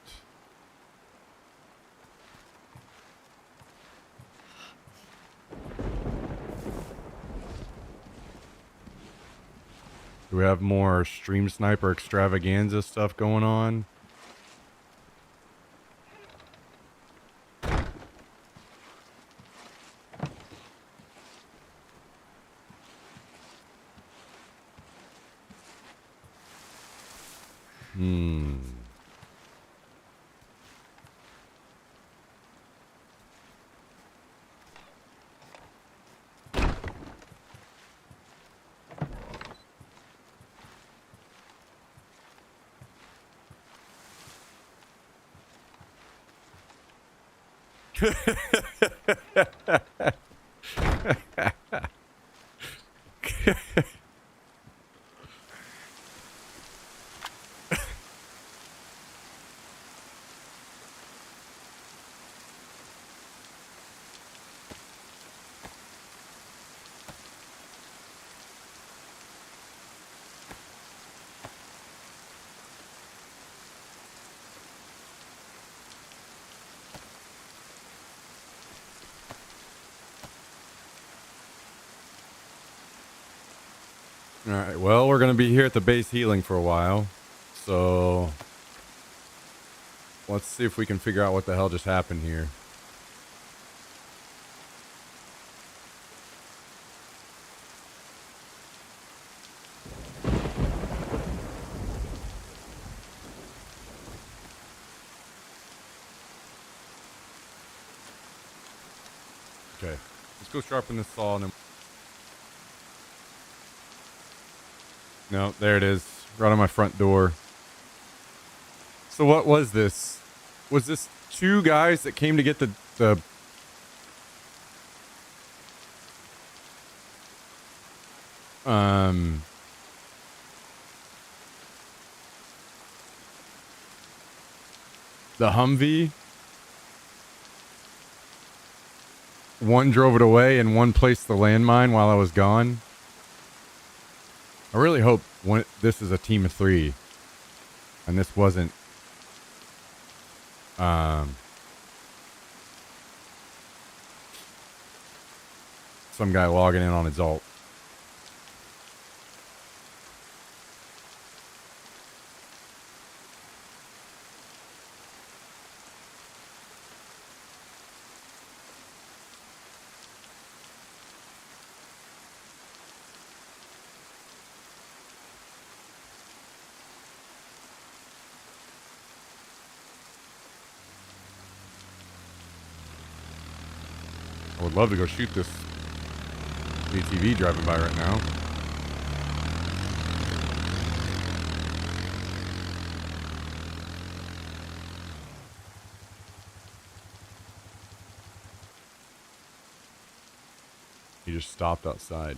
Do we have more Stream Sniper extravaganza stuff going on? Alright, well, we're going to be here at the base healing for a while. So, let's see if we can figure out what the hell just happened here. Okay, let's go sharpen this saw and then... No, there it is. Right on my front door. So what was this? Was this two guys that came to get the Humvee? One drove it away and one placed the landmine while I was gone. I really hope this is a team of 3 and this wasn't some guy logging in on his alt. I would love to go shoot this ATV driving by right now. He just stopped outside.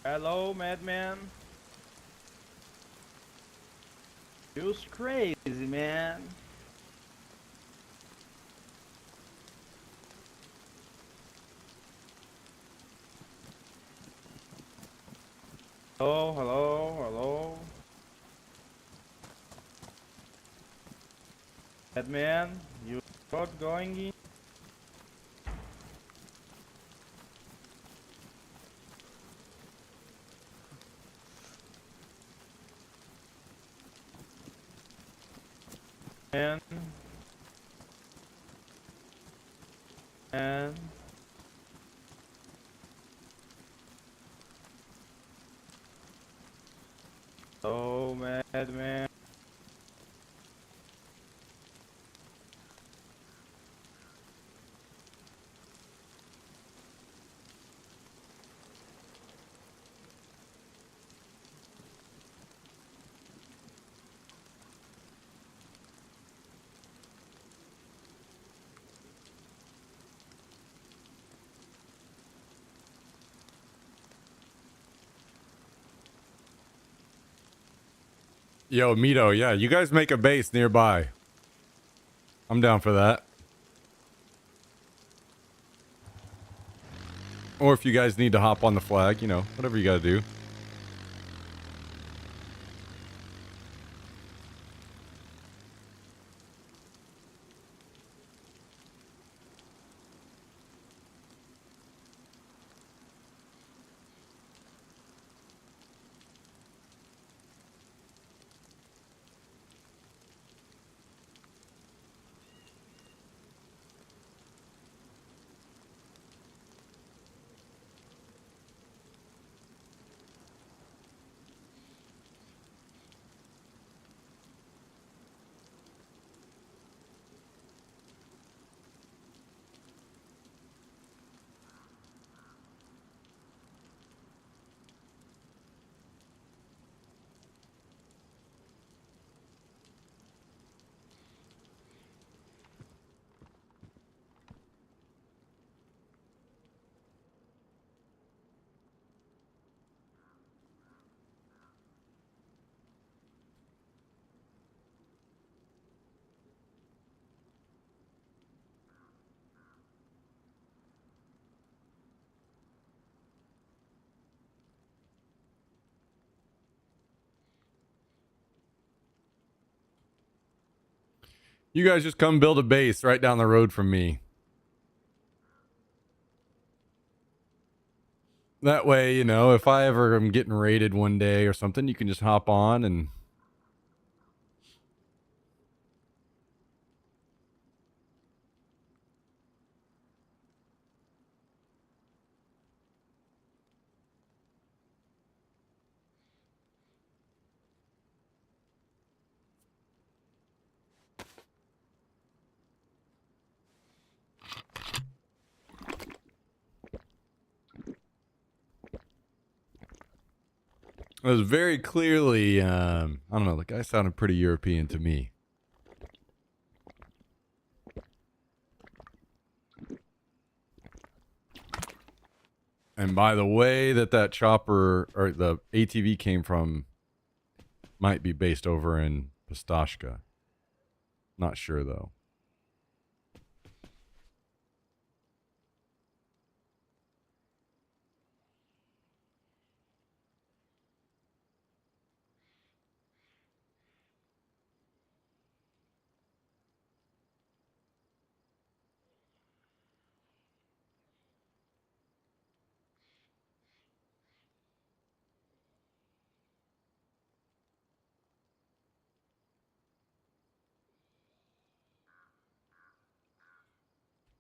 Hello, madman. You're crazy, man. Hello, hello, hello. Madman, you not going in? Man, man. Oh, madman. Yo, Mito, yeah, you guys make a base nearby. I'm down for that. Or if you guys need to hop on the flag, you know, whatever you gotta do. You guys just come build a base right down the road from me. That way, you know, if I ever am getting raided one day or something, you can just hop on and... It was very clearly, I don't know, the guy sounded pretty European to me. And by the way that chopper, or the ATV came from, might be based over in Pistashka. Not sure, though.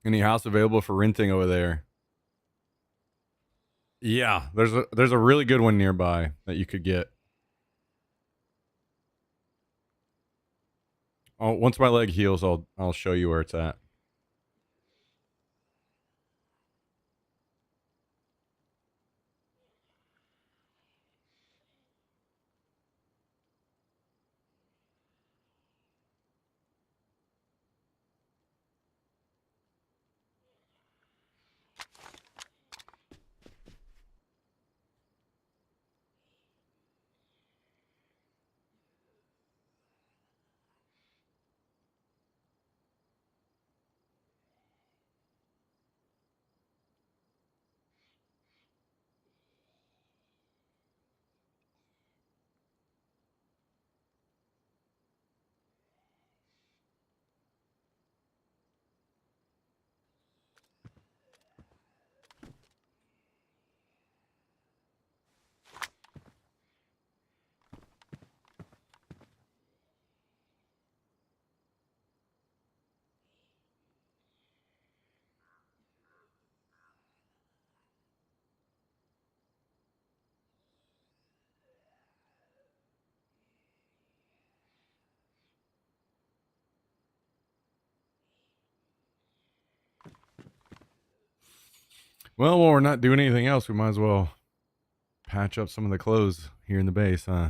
Any house available for renting over there? Yeah, there's a really good one nearby that you could get. Oh, once my leg heals, I'll show you where it's at. Well, while we're not doing anything else, we might as well patch up some of the clothes here in the base, huh?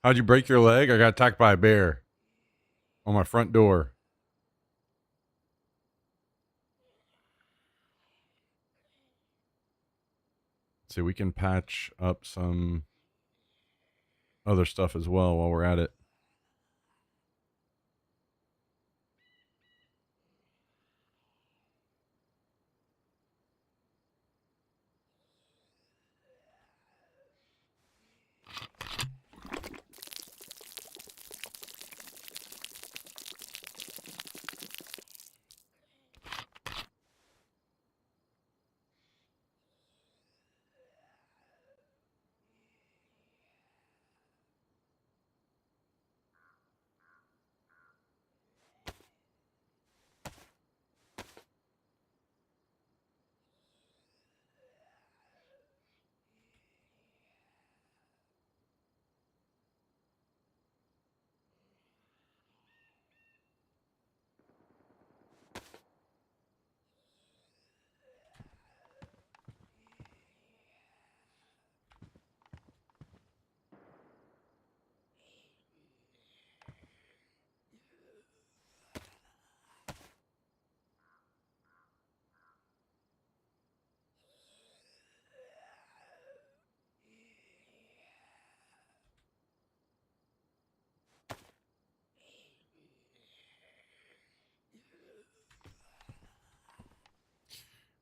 How'd you break your leg? I got attacked by a bear on my front door. See, we can patch up some other stuff as well while we're at it.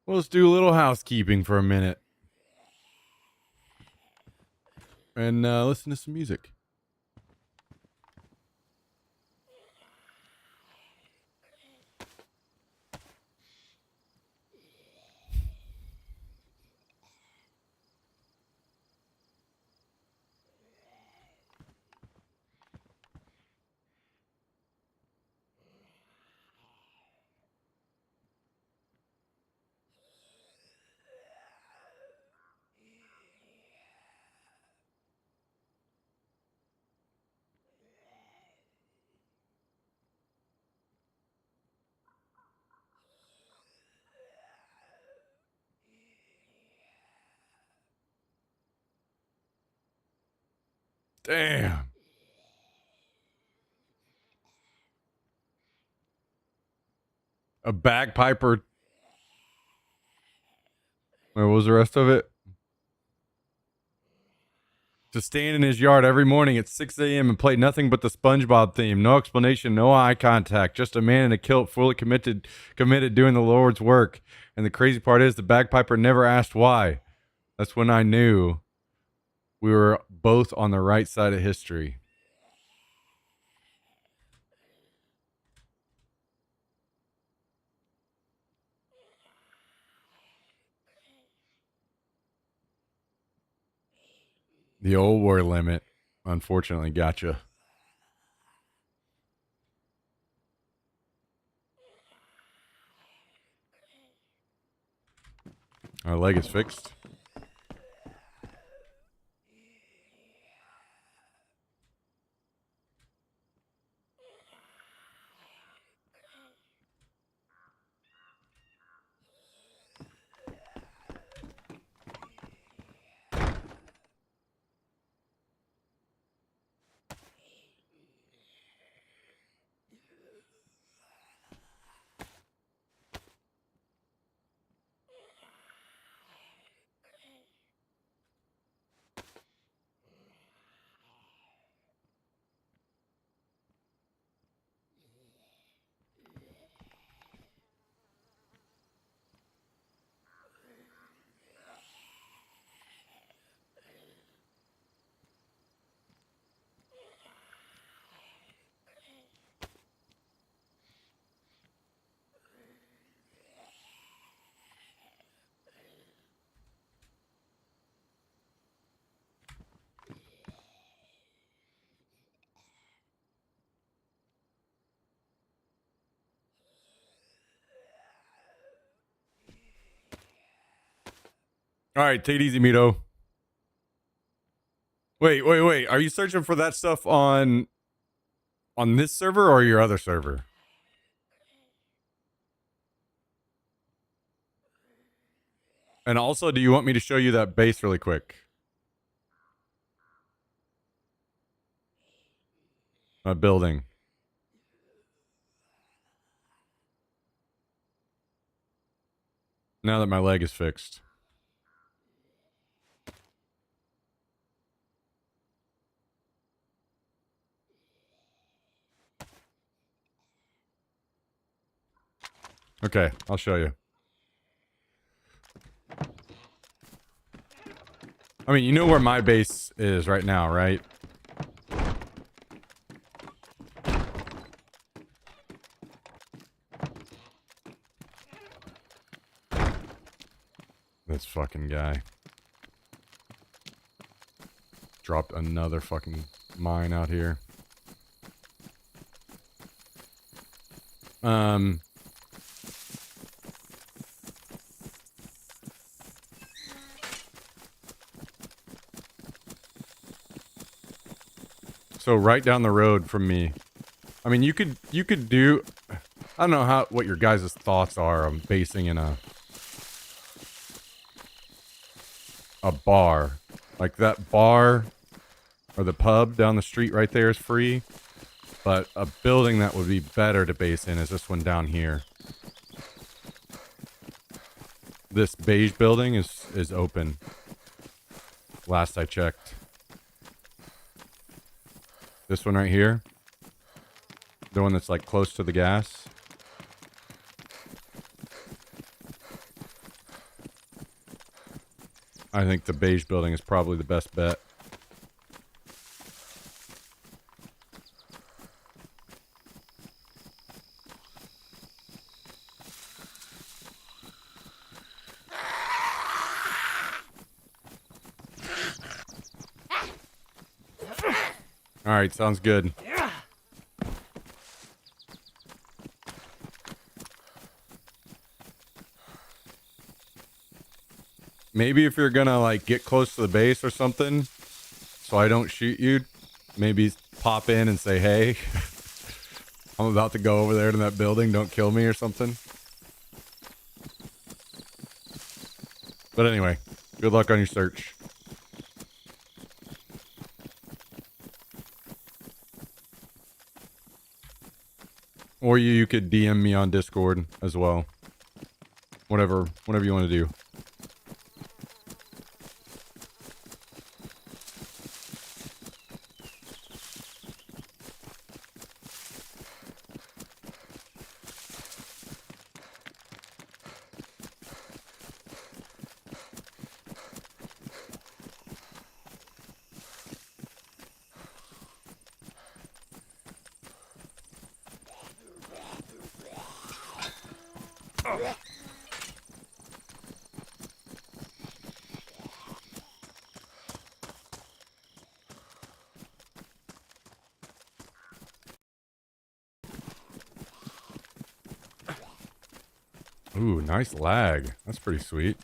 Well, let's do a little housekeeping for a minute and listen to some music. Damn. A bagpiper. Where was the rest of it? to stand in his yard every morning at 6 a.m. and play nothing but the SpongeBob theme. No explanation, no eye contact, just a man in a kilt fully committed doing the Lord's work. And the crazy part is the bagpiper never asked why. That's when I knew we were both on the right side of history. The old war limit, unfortunately, gotcha. Our leg is fixed. All right, take it easy, Mito. Wait. Are you searching for that stuff on this server or your other server? And also, do you want me to show you that base really quick? A building. Now that my leg is fixed. Okay, I'll show you. I mean, you know where my base is right now, right? This fucking guy. Dropped another fucking mine out here. So right down the road from me. I mean, you could do, I don't know what your guys' thoughts are on basing in a bar. Like that bar or the pub down the street right there is free. But a building that would be better to base in is this one down here. This beige building is open. Last I checked. This one right here. The one that's like close to the gas. I think the beige building is probably the best bet. All right, sounds good. Maybe if you're gonna like get close to the base or something, so I don't shoot you, maybe pop in and say, hey, I'm about to go over there to that building, don't kill me or something. But anyway, good luck on your search. Or you could DM me on Discord as well. Whatever you want to do. Ooh, nice lag. That's pretty sweet.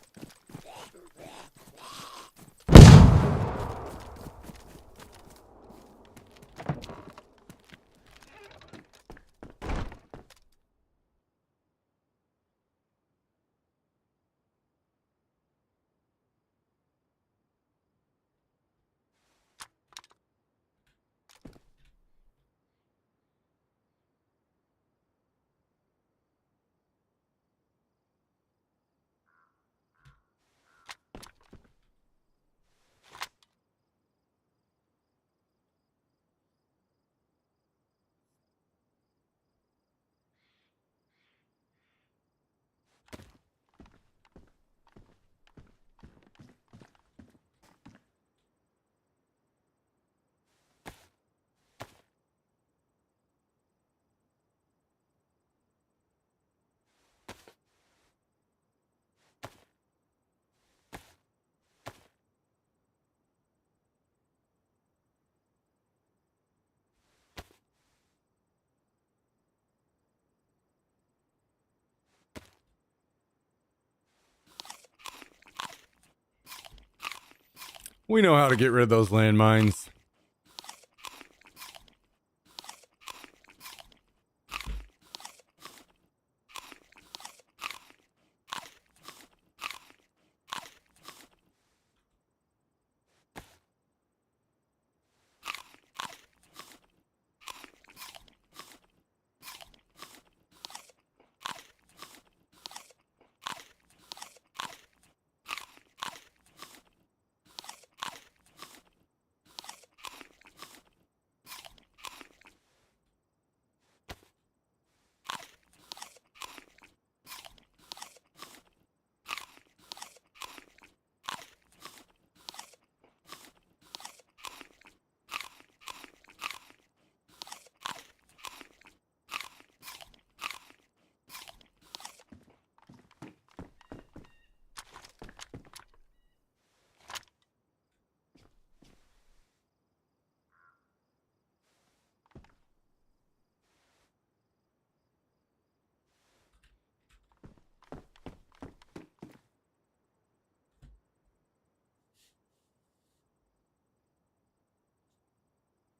We know how to get rid of those landmines.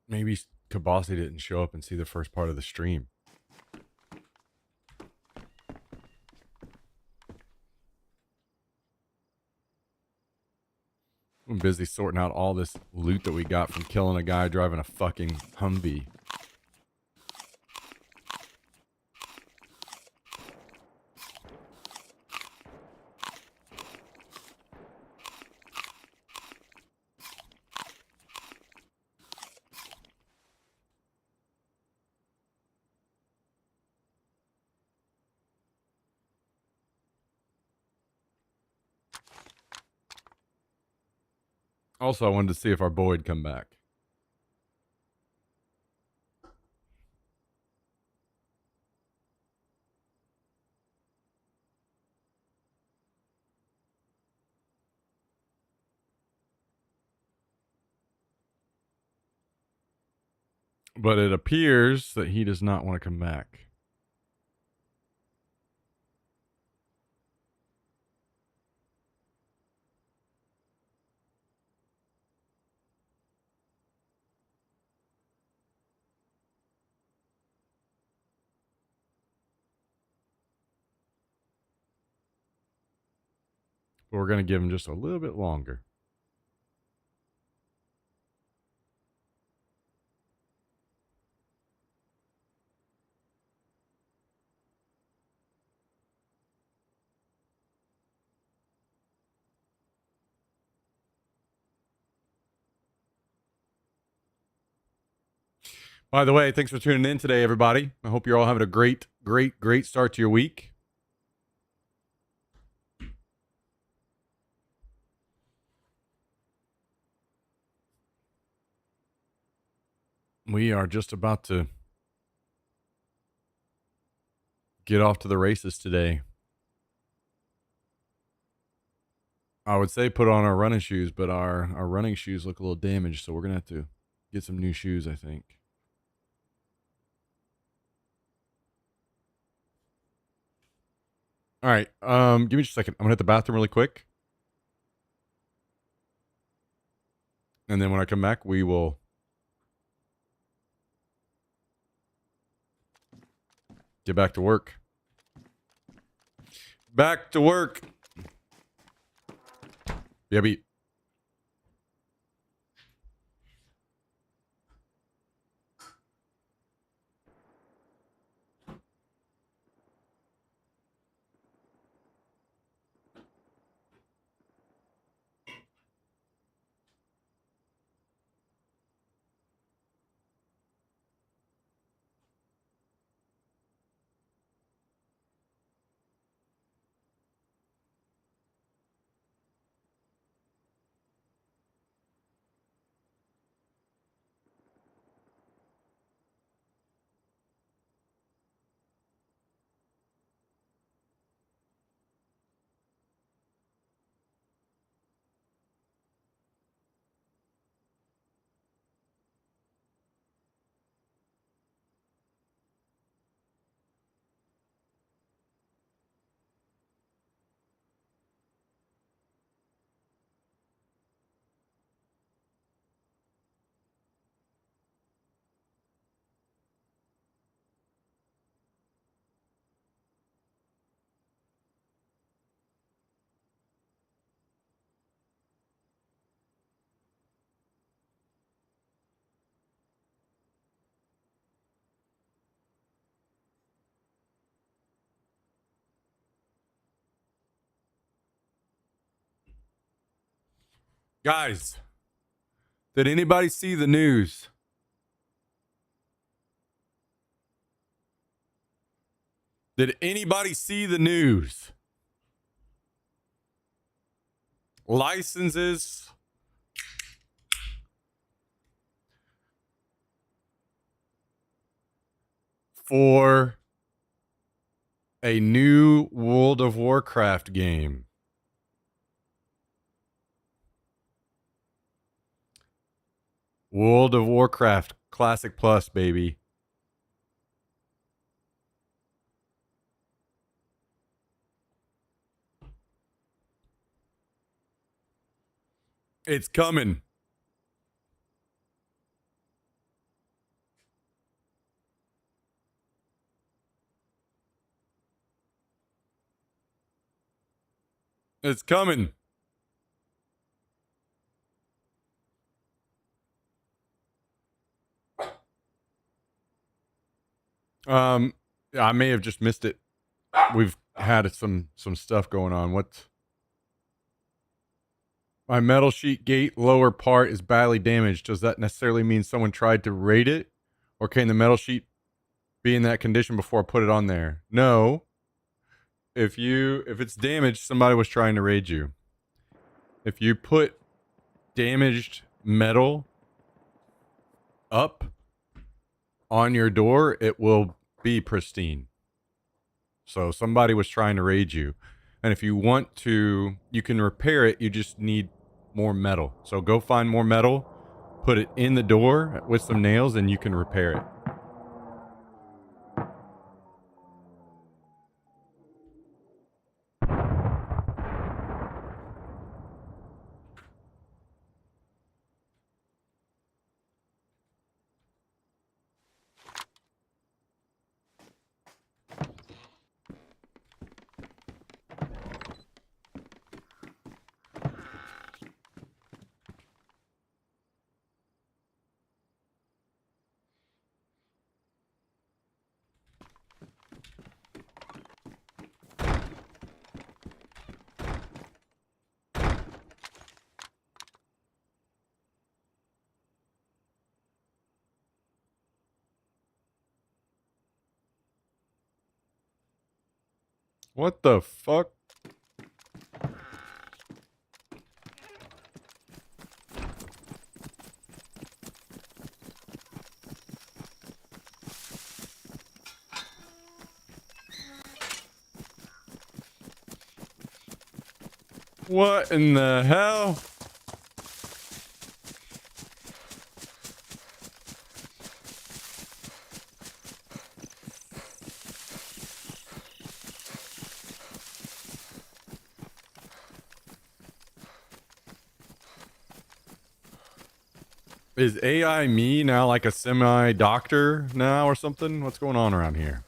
Maybe Kabasi didn't show up and see the first part of the stream. I'm busy sorting out all this loot that we got from killing a guy driving a fucking Humvee. Also, I wanted to see if our boy would come back. But it appears that he does not want to come back. But we're going to give him just a little bit longer. By the way, thanks for tuning in today, everybody. I hope you're all having a great start to your week. We are just about to get off to the races today. I would say put on our running shoes, but our running shoes look a little damaged, so we're gonna have to get some new shoes, I think. All right, give me just a second. I'm gonna hit the bathroom really quick, and then when I come back, we will get back to work. Back to work. Yeah, beat. Guys, did anybody see the news? Did anybody see the news? Licenses for a new World of Warcraft game. World of Warcraft Classic Plus, baby. It's coming. It's coming. I may have just missed it. We've had some stuff going on. What? My metal sheet gate lower part is badly damaged. Does that necessarily mean someone tried to raid it? Or can the metal sheet be in that condition before I put it on there? No. If it's damaged, somebody was trying to raid you. If you put damaged metal up on your door, it will be pristine. So somebody was trying to raid you. And if you want to, you can repair it. You just need more metal. So go find more metal, put it in the door with some nails, and you can repair it. What the fuck? What in the hell? Is AI me now like a semi-doctor now or something? What's going on around here?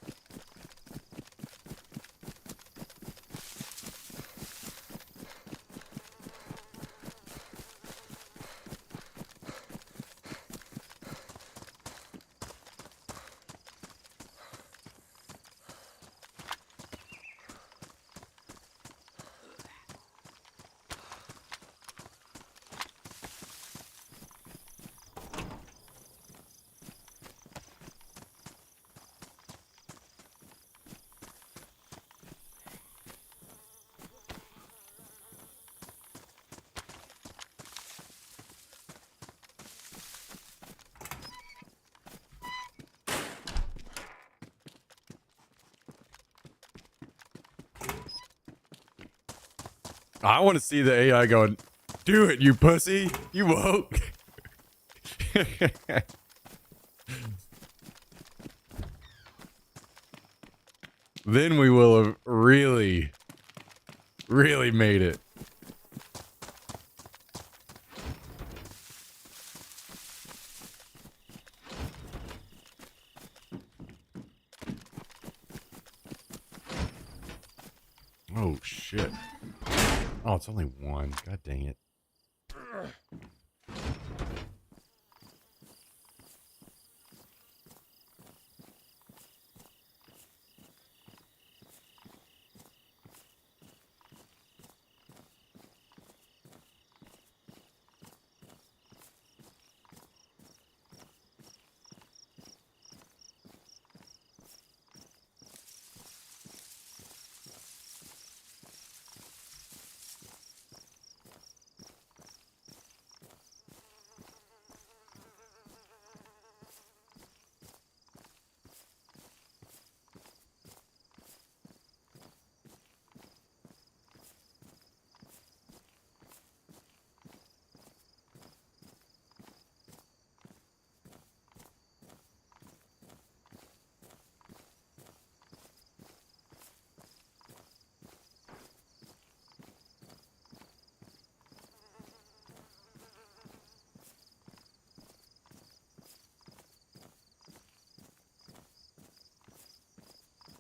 I want to see the AI going, do it, you pussy. You woke. Then we will have really, really made it. Oh, shit. Oh, it's only one. God dang it.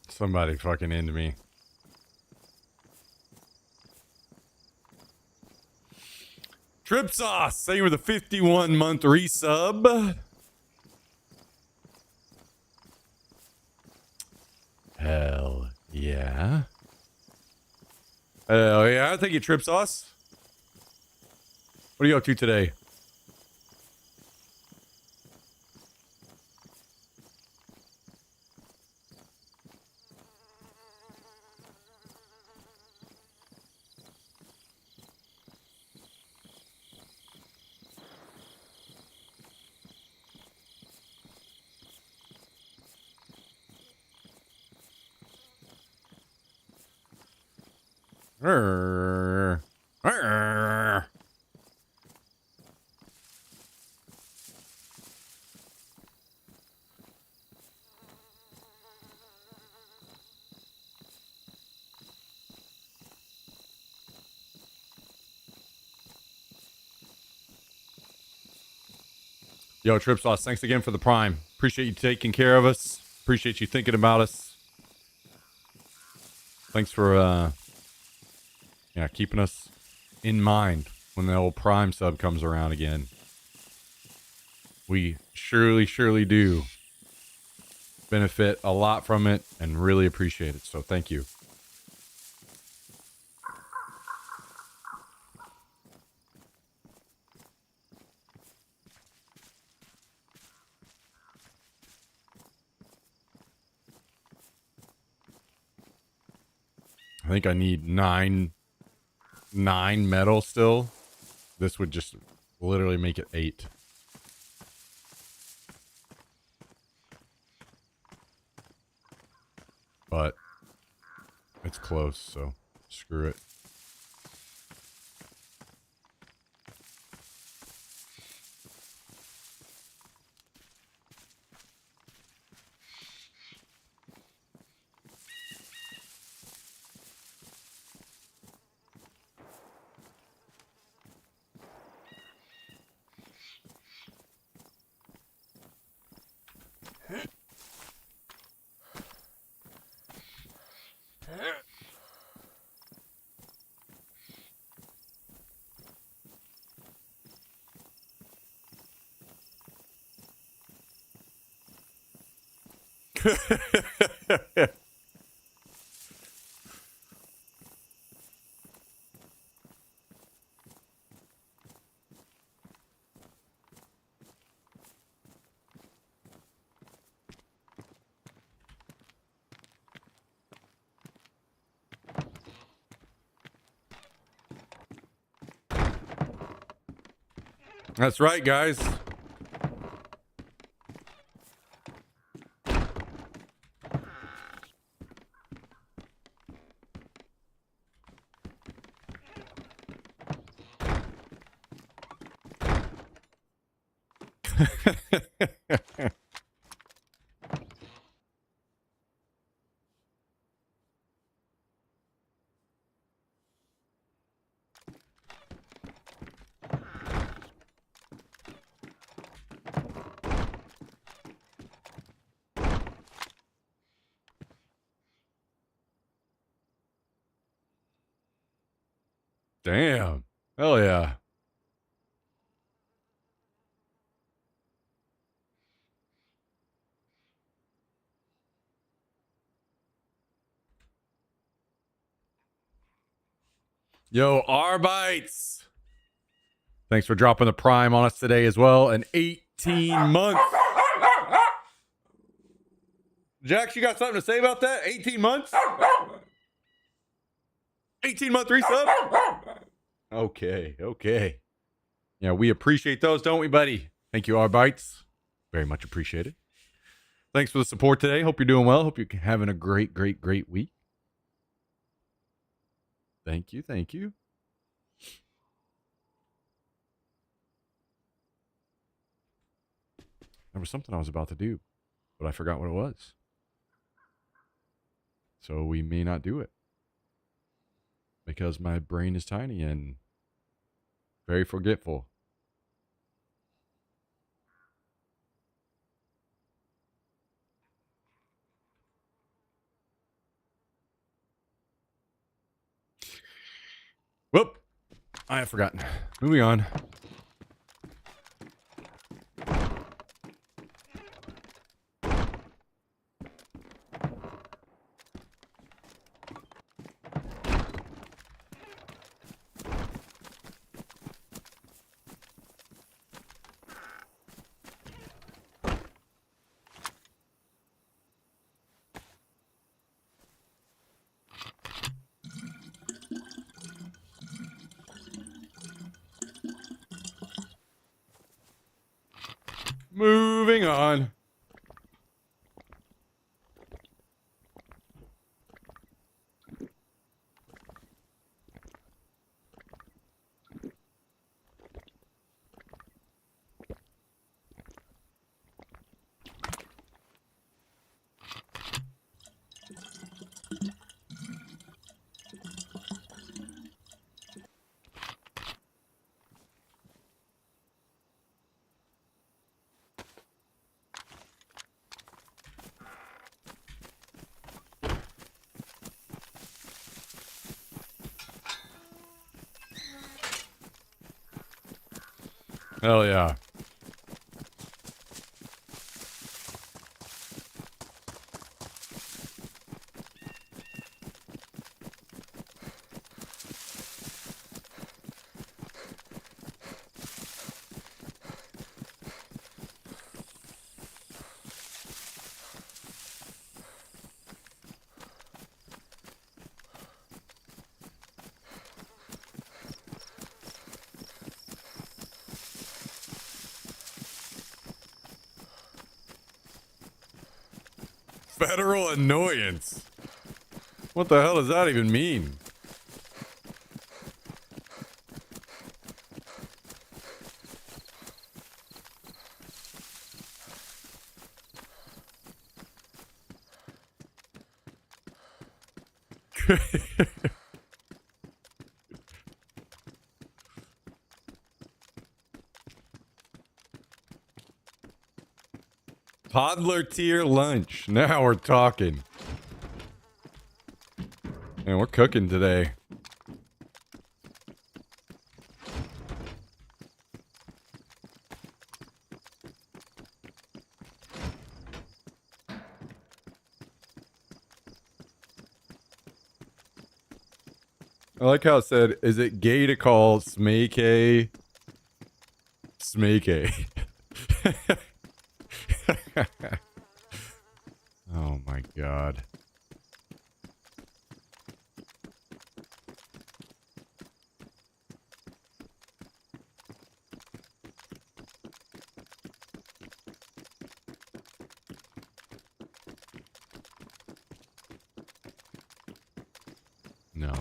Somebody fucking into me. Trip Sauce, say you were the 51-month resub. Hell yeah. Hell yeah. Thank you, Trip Sauce. What are you up to today? Arr. Arr. Yo, Trip Sauce, thanks again for the Prime. Appreciate you taking care of us. Appreciate you thinking about us. Thanks for keeping us in mind when the old Prime sub comes around again. We surely do benefit a lot from it and really appreciate it. So thank you. I think I need nine metal still. This would just literally make it 8. But it's close, so screw it. That's right, guys. Damn. Hell yeah. Yo, Arbites. Thanks for dropping the prime on us today as well. And 18 months. Jax, you got something to say about that? 18 months? 18-month resub? Okay, okay. Yeah, we appreciate those, don't we, buddy? Thank you, Arbites. Very much appreciated. Thanks for the support today. Hope you're doing well. Hope you're having a great, great, great week. Thank you, thank you. There was something I was about to do, but I forgot what it was. So we may not do it. Because my brain is tiny and very forgetful. Whoop. I have forgotten. Moving on. Moving on. Hell yeah. Federal annoyance. What the hell does that even mean? Toddler tier lunch. Now we're talking. Man, we're cooking today. I like how it said, is it gay to call Smake Smake? Oh my god. No.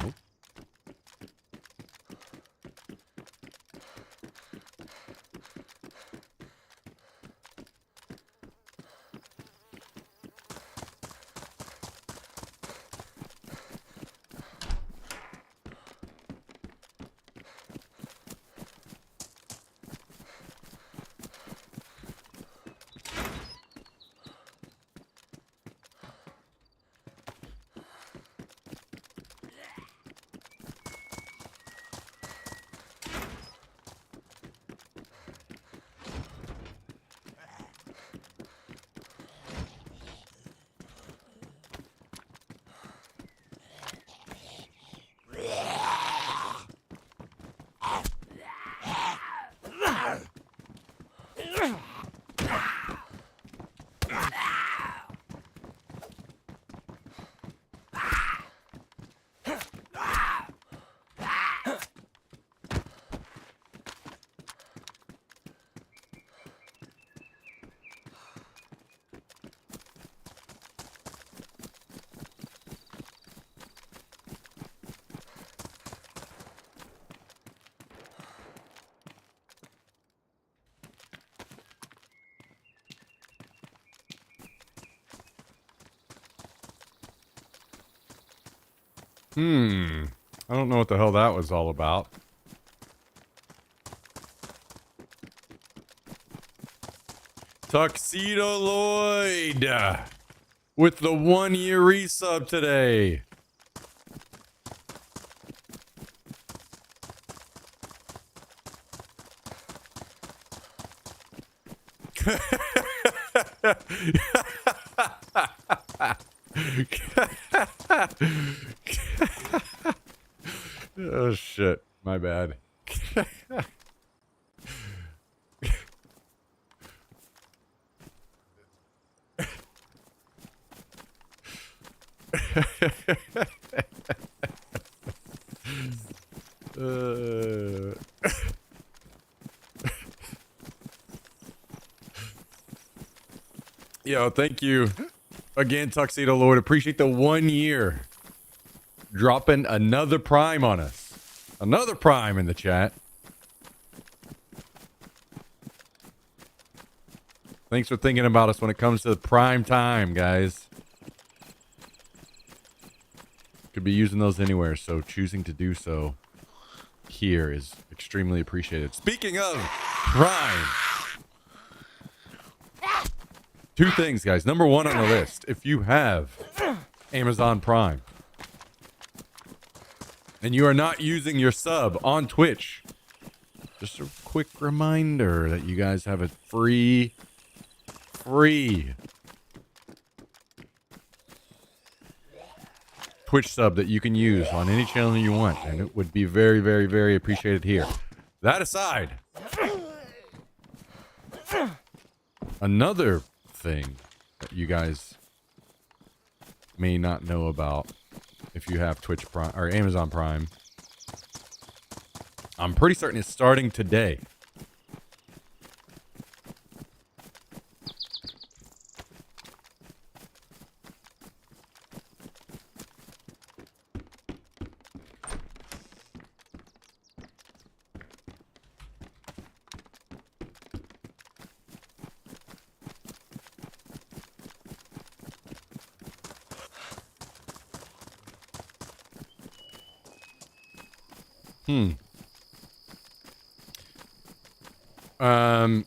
I don't know what the hell that was all about. Tuxedo Lloyd with the 1-year resub today. Oh shit, my bad. Yo, thank you again, Tuxedo Lord. Appreciate the 1 year. Dropping another prime on us. Another prime in the chat. Thanks for thinking about us when it comes to the prime time, guys. Could be using those anywhere, so choosing to do so here is extremely appreciated. Speaking of prime, 2 things, guys. Number 1 on the list, if you have Amazon Prime and you are not using your sub on Twitch, just a quick reminder that you guys have a free Twitch sub that you can use on any channel you want, and it would be very, very, very appreciated here. That aside, another thing that you guys may not know about if you have Twitch Prime or Amazon Prime, I'm pretty certain it's starting today. Um,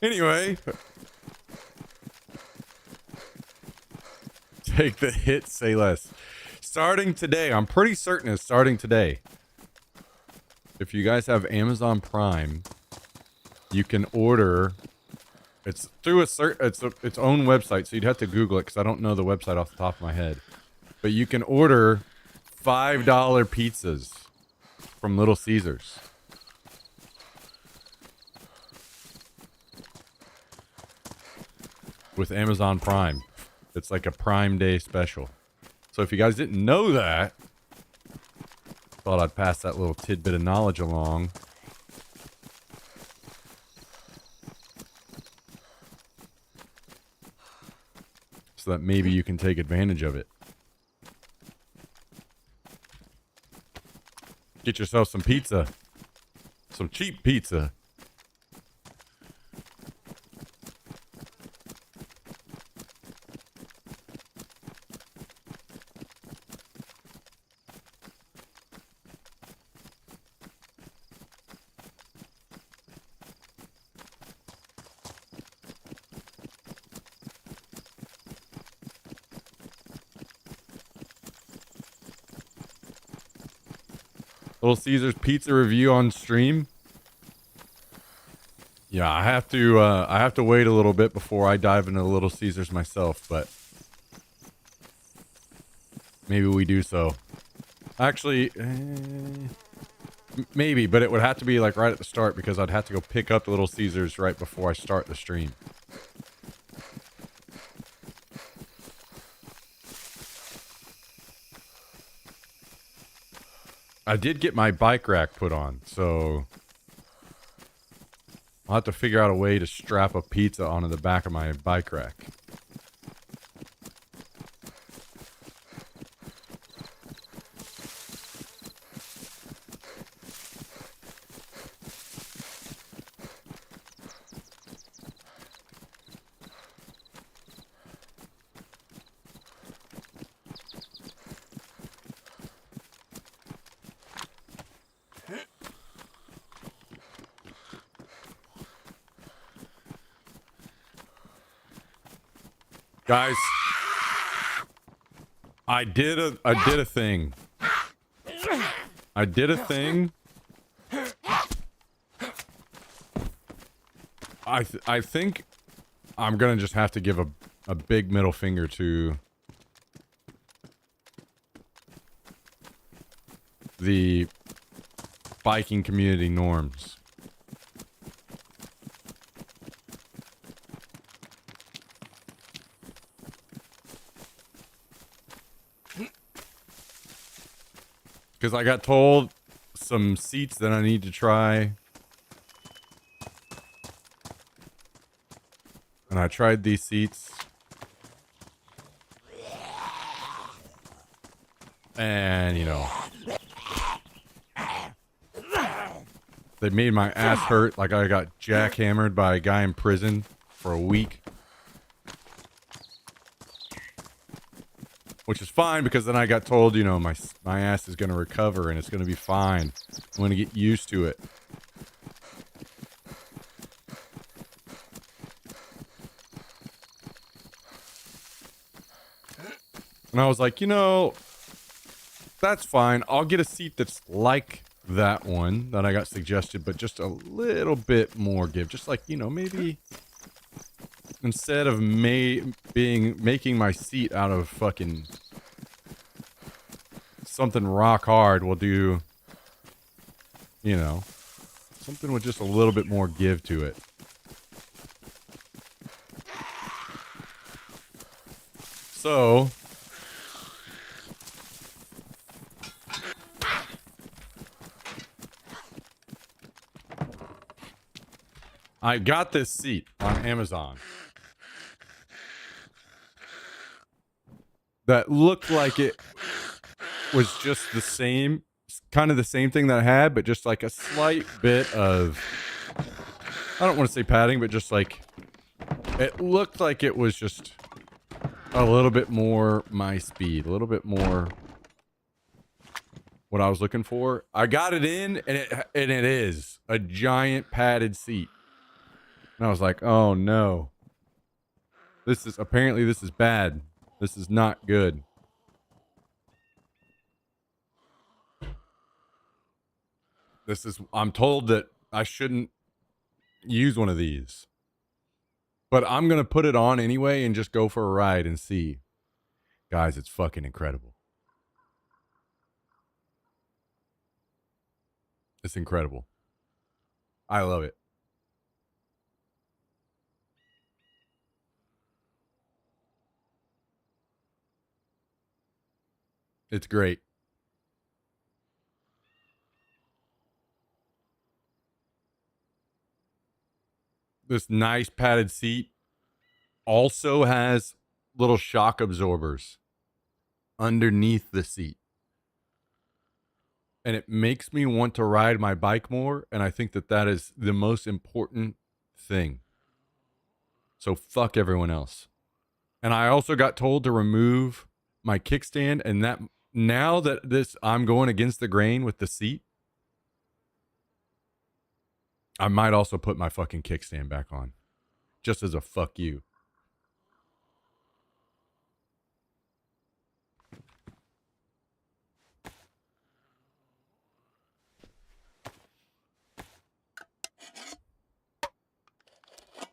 Anyway, take the hit, say less. Starting today, I'm pretty certain it's starting today. If you guys have Amazon Prime, you can order. It's through its own website, so you'd have to Google it because I don't know the website off the top of my head. But you can order $5 pizzas from Little Caesars. With Amazon Prime. It's like a Prime Day special. So if you guys didn't know that, thought I'd pass that little tidbit of knowledge along. So that maybe you can take advantage of it. Get yourself some pizza. Some cheap pizza. Little Caesars pizza review on stream. Yeah, I have to wait a little bit before I dive into Little Caesars myself, but maybe we do so. Actually, maybe, but it would have to be like right at the start because I'd have to go pick up the Little Caesars right before I start the stream. I did get my bike rack put on, so I'll have to figure out a way to strap a pizza onto the back of my bike rack. Guys, I did a thing. I did a thing. I think I'm gonna just have to give a big middle finger to the biking community norms. Because I got told some seats that I need to try. And I tried these seats. And, you know, they made my ass hurt like I got jackhammered by a guy in prison for a week. Which is fine because then I got told, you know, my ass is going to recover and it's going to be fine. I'm going to get used to it. And I was like, you know, that's fine. I'll get a seat that's like that one that I got suggested, but just a little bit more give. Just like, you know, maybe instead of making my seat out of fucking something rock hard, we'll do, you know, something with just a little bit more give to it. So I got this seat on Amazon that looked like it was just the same kind of the same thing that I had, but just like a slight bit of, I don't want to say padding, but just like, it looked like it was just a little bit more my speed, a little bit more what I was looking for. I got it in, and it is a giant padded seat. And I was like, oh no. This is bad. This is not good. I'm told that I shouldn't use one of these. But I'm going to put it on anyway and just go for a ride and see. Guys, it's fucking incredible. It's incredible. I love it. It's great. This nice padded seat also has little shock absorbers underneath the seat. And it makes me want to ride my bike more. And I think that is the most important thing. So fuck everyone else. And I also got told to remove my kickstand. And that now that I'm going against the grain with the seat, I might also put my fucking kickstand back on. Just as a fuck you.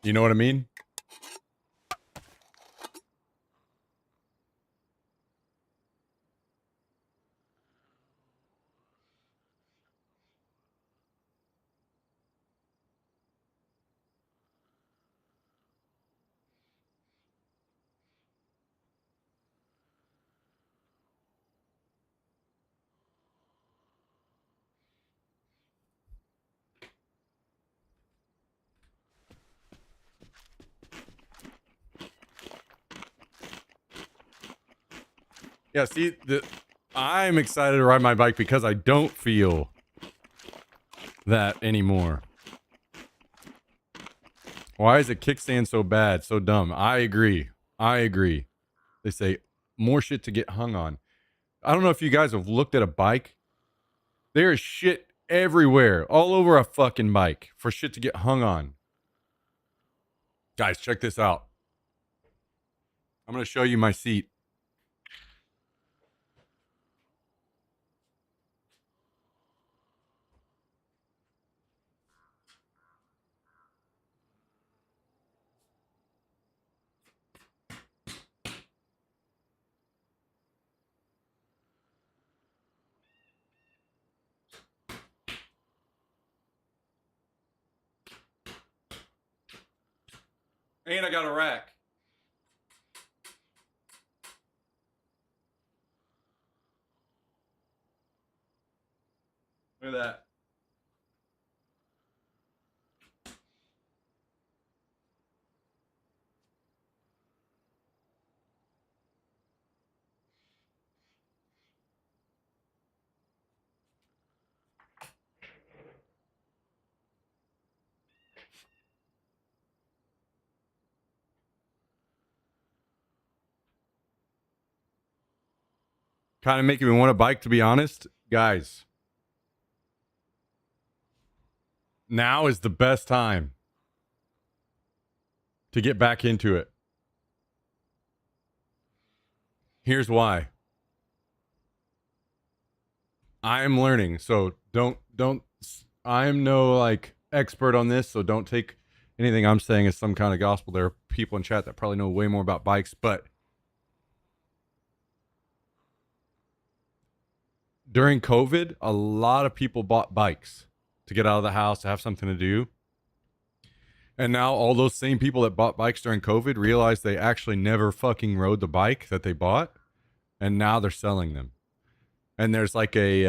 You know what I mean? Yeah, see, I'm excited to ride my bike because I don't feel that anymore. Why is a kickstand so bad, so dumb? I agree. They say more shit to get hung on. I don't know if you guys have looked at a bike. There is shit everywhere, all over a fucking bike for shit to get hung on. Guys, check this out. I'm going to show you my seat. And I got a rack. Look at that. Kind of making me want a bike, to be honest. Guys, now is the best time to get back into it. Here's why. I am learning, so don't I'm no like expert on this, so don't take anything I'm saying as some kind of gospel. There are people in chat that probably know way more about bikes, but during COVID, a lot of people bought bikes to get out of the house, to have something to do. And now all those same people that bought bikes during COVID realize they actually never fucking rode the bike that they bought, and now they're selling them. And there's like a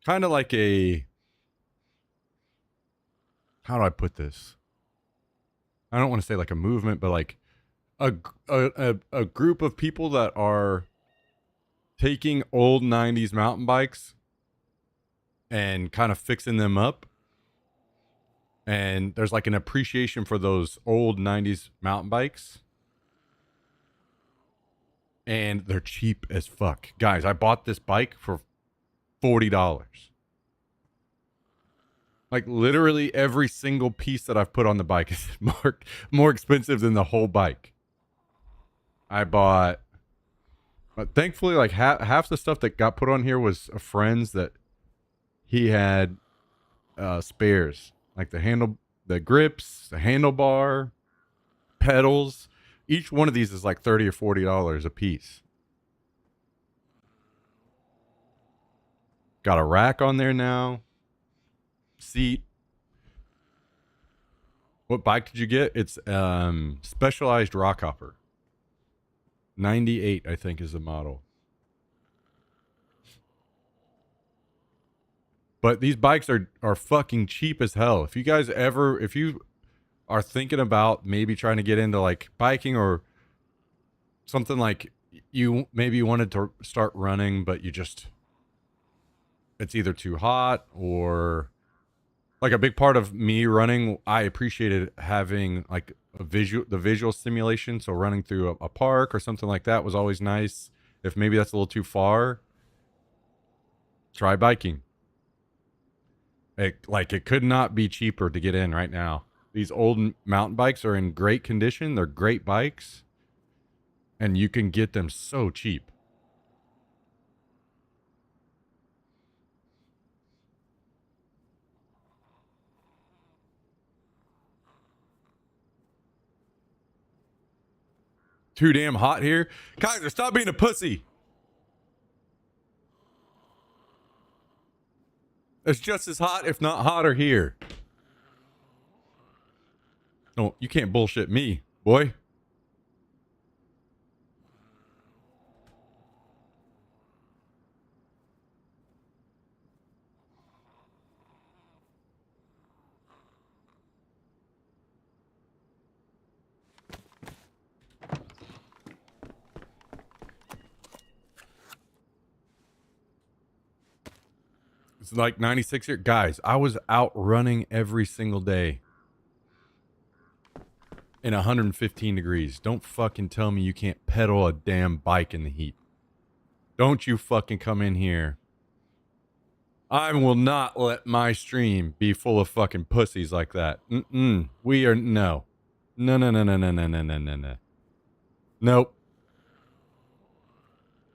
kind of like a, how do I put this? I don't want to say like a movement, but like a group of people that are taking old 90s mountain bikes and kind of fixing them up. And there's like an appreciation for those old 90s mountain bikes. And they're cheap as fuck. Guys, I bought this bike for $40. Like literally every single piece that I've put on the bike is more expensive than the whole bike. I bought, but thankfully, like half the stuff that got put on here was a friend's that he had spares, like the grips, the handlebar, pedals. Each one of these is like $30 or $40 a piece. Got a rack on there now. Seat. What bike did you get? It's Specialized Rockhopper. 98, I think, is the model. But these bikes are fucking cheap as hell. If you guys if you are thinking about maybe trying to get into like biking or something, like you maybe wanted to start running, but it's either too hot or like a big part of me running, I appreciated having like the visual stimulation. So running through a park or something like that was always nice. If maybe that's a little too far, try biking. It could not be cheaper to get in right now. These old mountain bikes are in great condition. They're great bikes. And you can get them so cheap. Too damn hot here. Kaiser, stop being a pussy. It's just as hot, if not hotter here. No, you can't bullshit me, boy. It's like 96 here. Guys, I was out running every single day in 115 degrees. Don't fucking tell me you can't pedal a damn bike in the heat. Don't you fucking come in here. I will not let my stream be full of fucking pussies like that. We are, no. No. Nope.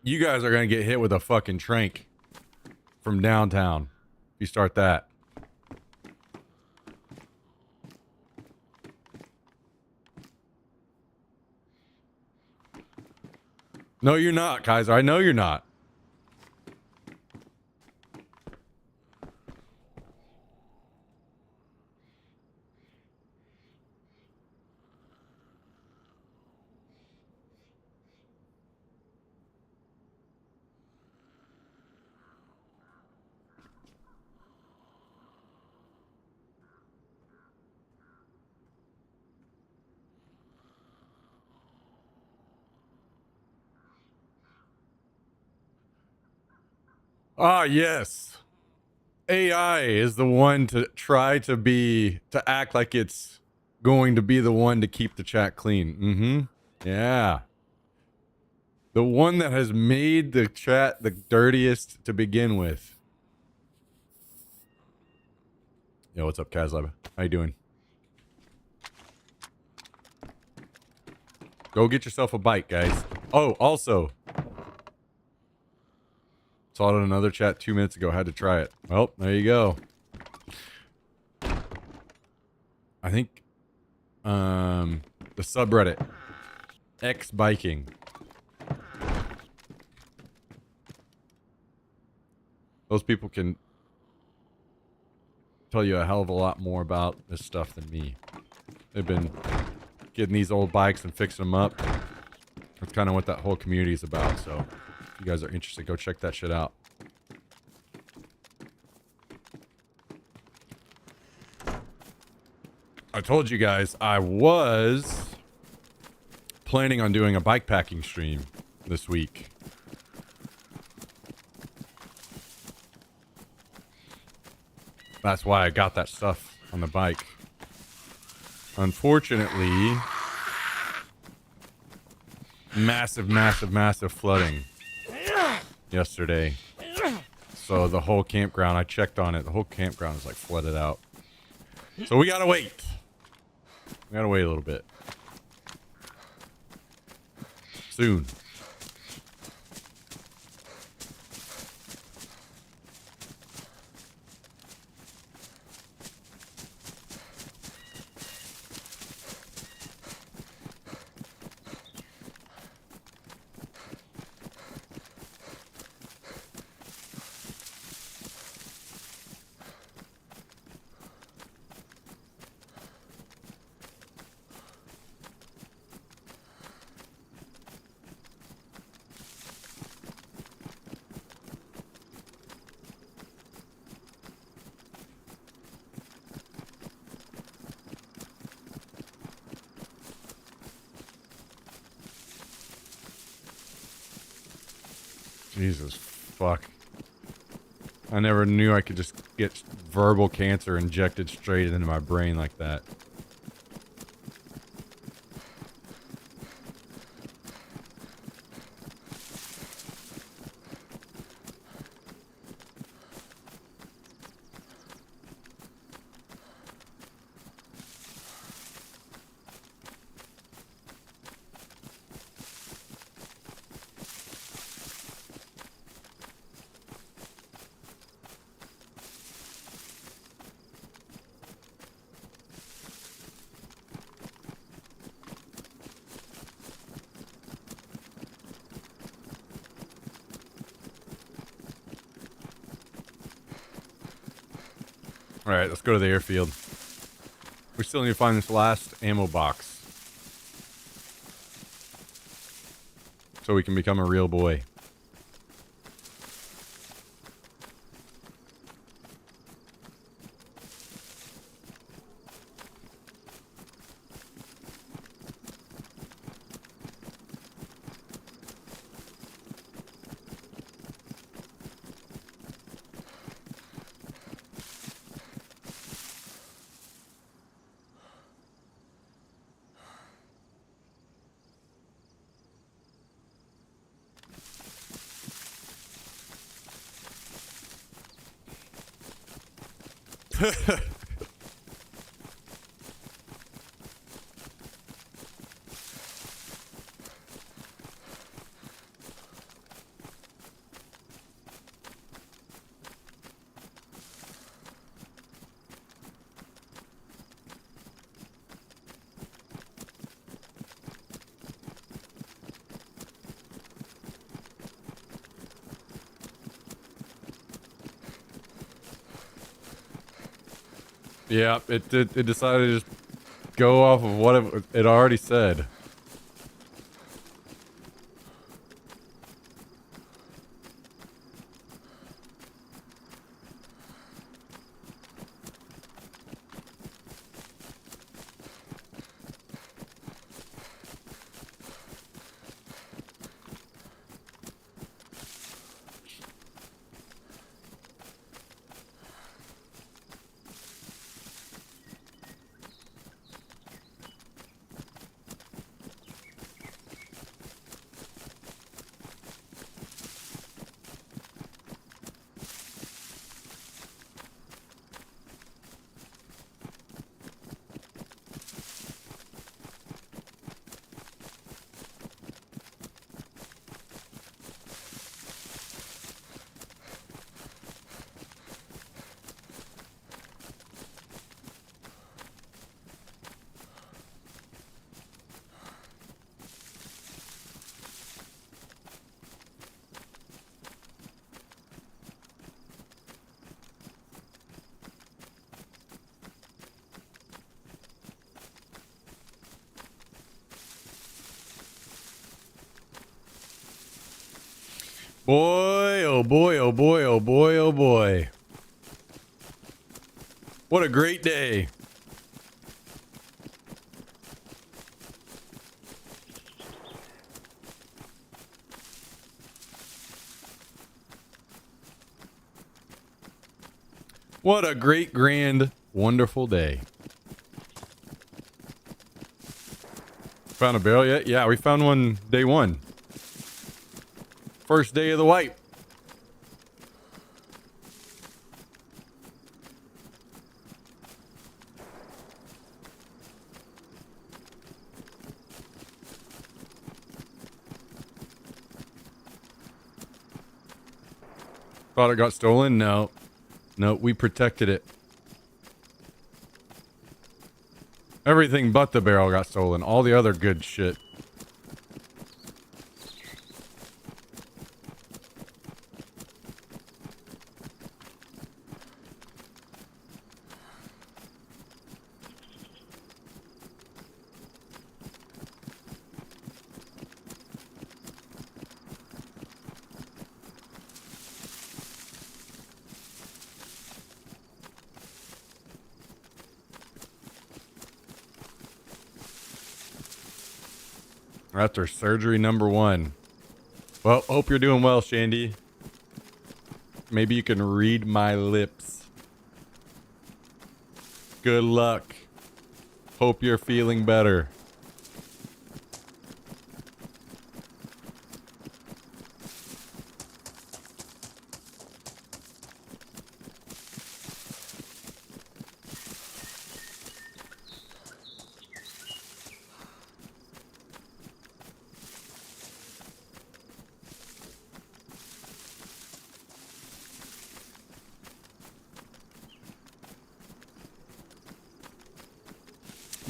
You guys are going to get hit with a fucking trank from downtown if you start that. No, you're not, Kaiser. I know you're not. Ah, yes. AI is the one to try to act like it's going to be the one to keep the chat clean. Yeah. The one that has made the chat the dirtiest to begin with. Yo, what's up, Kazlab? How you doing? Go get yourself a bike, guys. Oh, also, saw it in another chat 2 minutes ago. Had to try it. Well, there you go. I think the subreddit X biking. Those people can tell you a hell of a lot more about this stuff than me. They've been getting these old bikes and fixing them up. That's kind of what that whole community is about. So if you guys are interested, go check that shit out. I told you guys I was planning on doing a bike packing stream this week. That's why I got that stuff on the bike. Unfortunately, massive flooding yesterday. So the whole campground, I checked on it, the whole campground is like flooded out. So we gotta wait. We gotta wait a little bit. Soon. Jesus fuck. I never knew I could just get verbal cancer injected straight into my brain like that. Alright, let's go to the airfield. We still need to find this last ammo box. So we can become a real boy. Yeah, it decided to just go off of what it already said. Boy, oh boy, oh boy, oh boy, oh boy. What a great day. What a great, grand, wonderful day. Found a barrel yet? Yeah, we found one day one. First day of the wipe. Thought it got stolen? No. No, we protected it. Everything but the barrel got stolen. All the other good shit. After surgery number 1. Well, hope you're doing well, Shandy. Maybe you can read my lips. Good luck. Hope you're feeling better.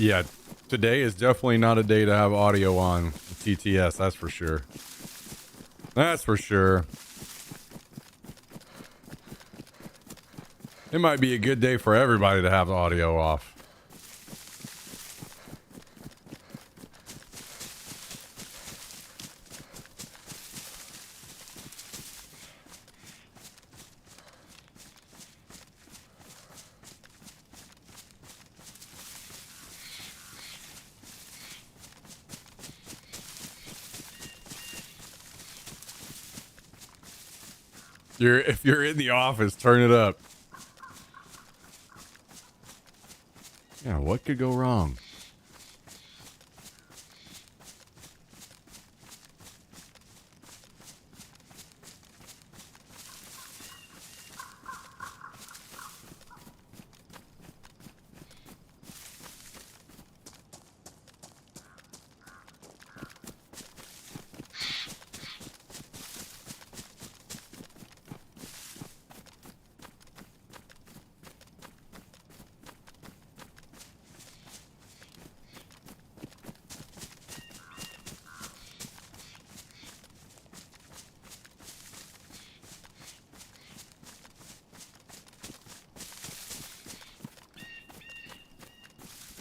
Yeah, today is definitely not a day to have audio on TTS, that's for sure. That's for sure. It might be a good day for everybody to have the audio off. If you're in the office, turn it up. Yeah, what could go wrong?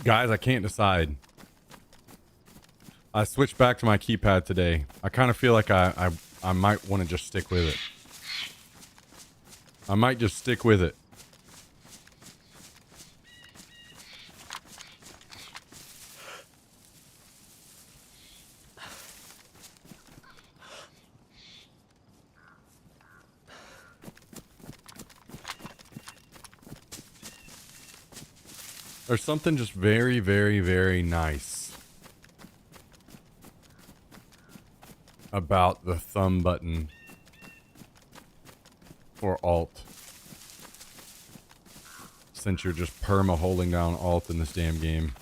Guys, I can't decide. I switched back to my keypad today. I kind of feel like I might want to just stick with it. I might just stick with it. There's something just very, very, very nice about the thumb button for Alt. Since you're just perma holding down Alt in this damn game.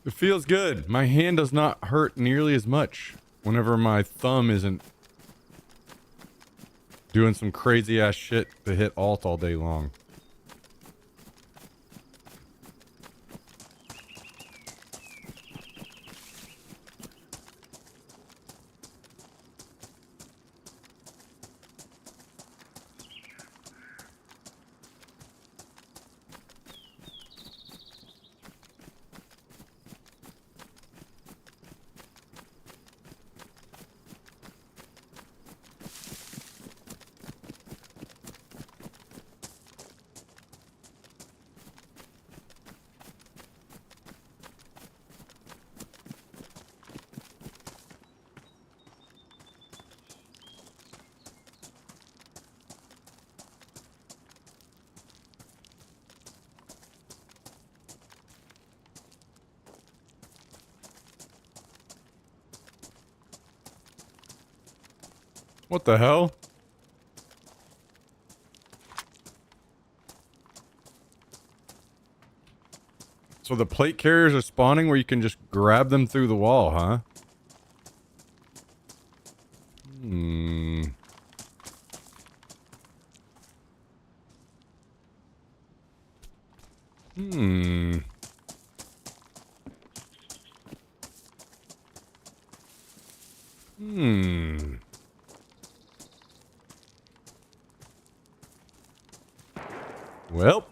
It feels good. My hand does not hurt nearly as much whenever my thumb isn't doing some crazy ass shit to hit alt all day long. What the hell? So the plate carriers are spawning where you can just grab them through the wall, huh? Hmm. Hmm. Hmm. Well.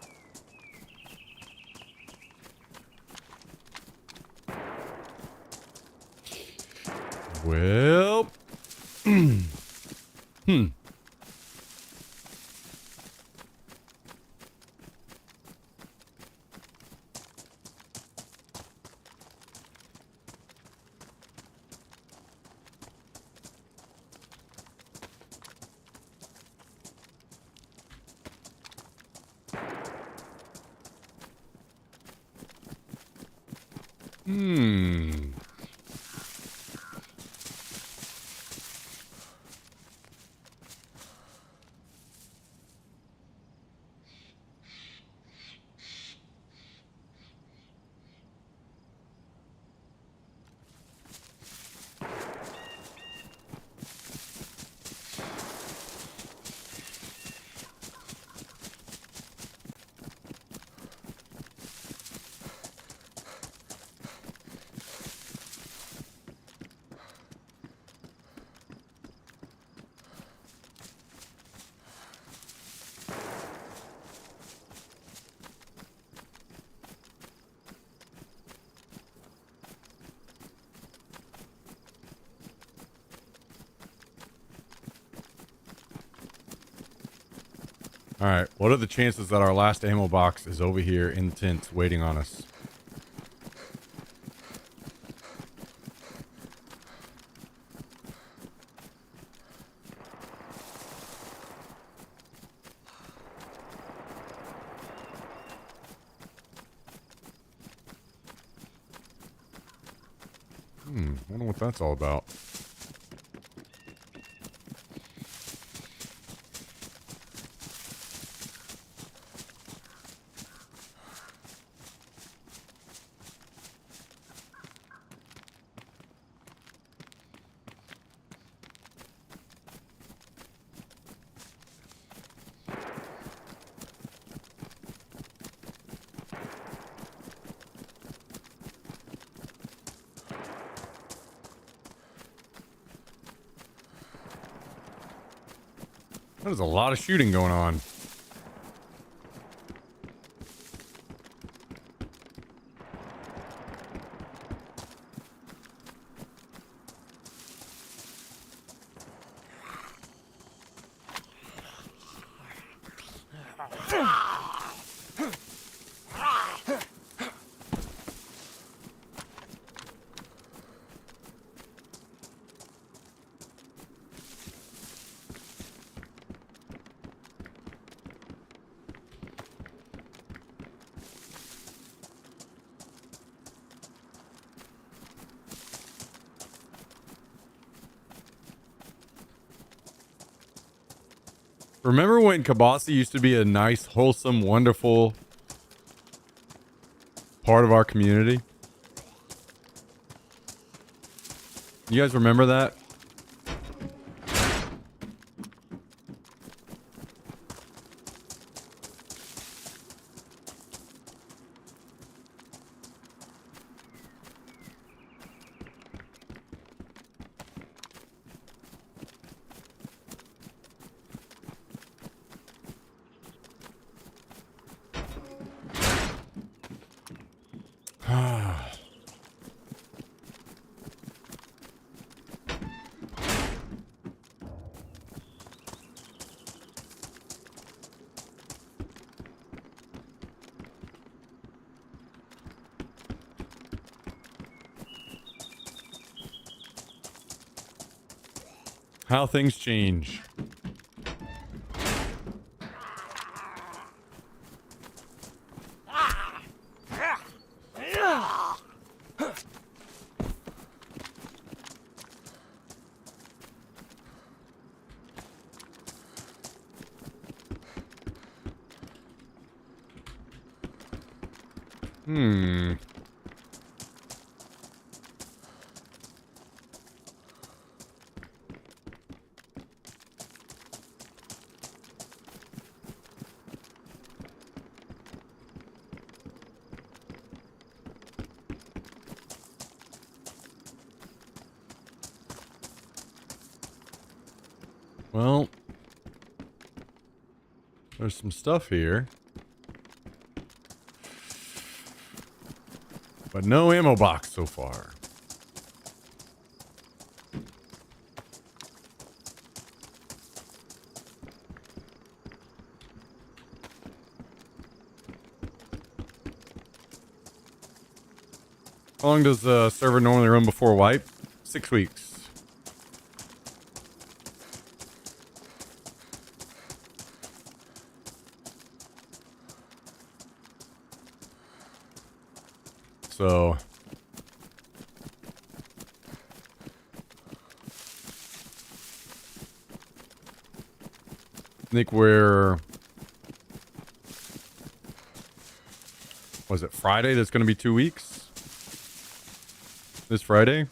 Well. Hmm. Hmm. Alright, what are the chances that our last ammo box is over here in the tent waiting on us? Wonder what that's all about. There's a lot of shooting going on. Remember when Kabasi used to be a nice, wholesome, wonderful part of our community? You guys remember that? How things change. Hmm. Well, there's some stuff here. But no ammo box so far. How long does the server normally run before wipe? 6 weeks. So I think we're, was it Friday? That's going to be 2 weeks. This Friday.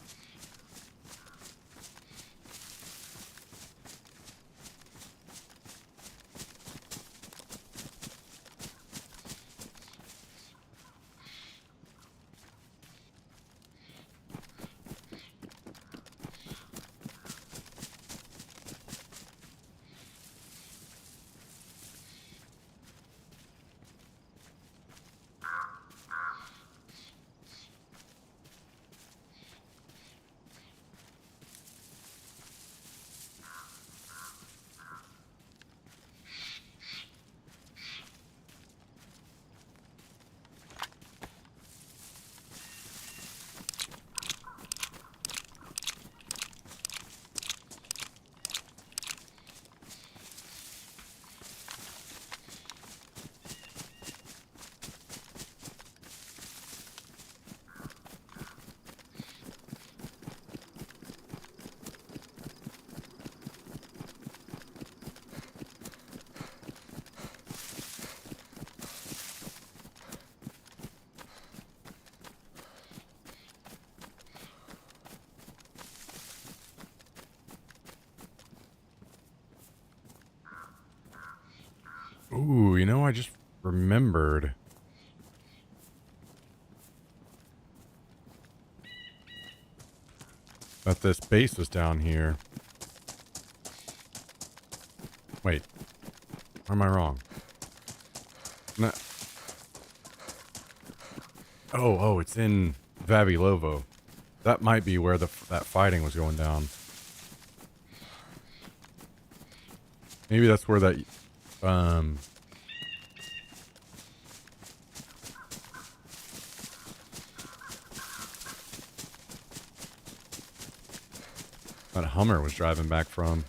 Ooh, you know, I just remembered. That this base was down here. Wait. Or am I wrong? No. Oh, it's in Vavilovo. That might be where that fighting was going down. Maybe that's where that that Hummer was driving back from.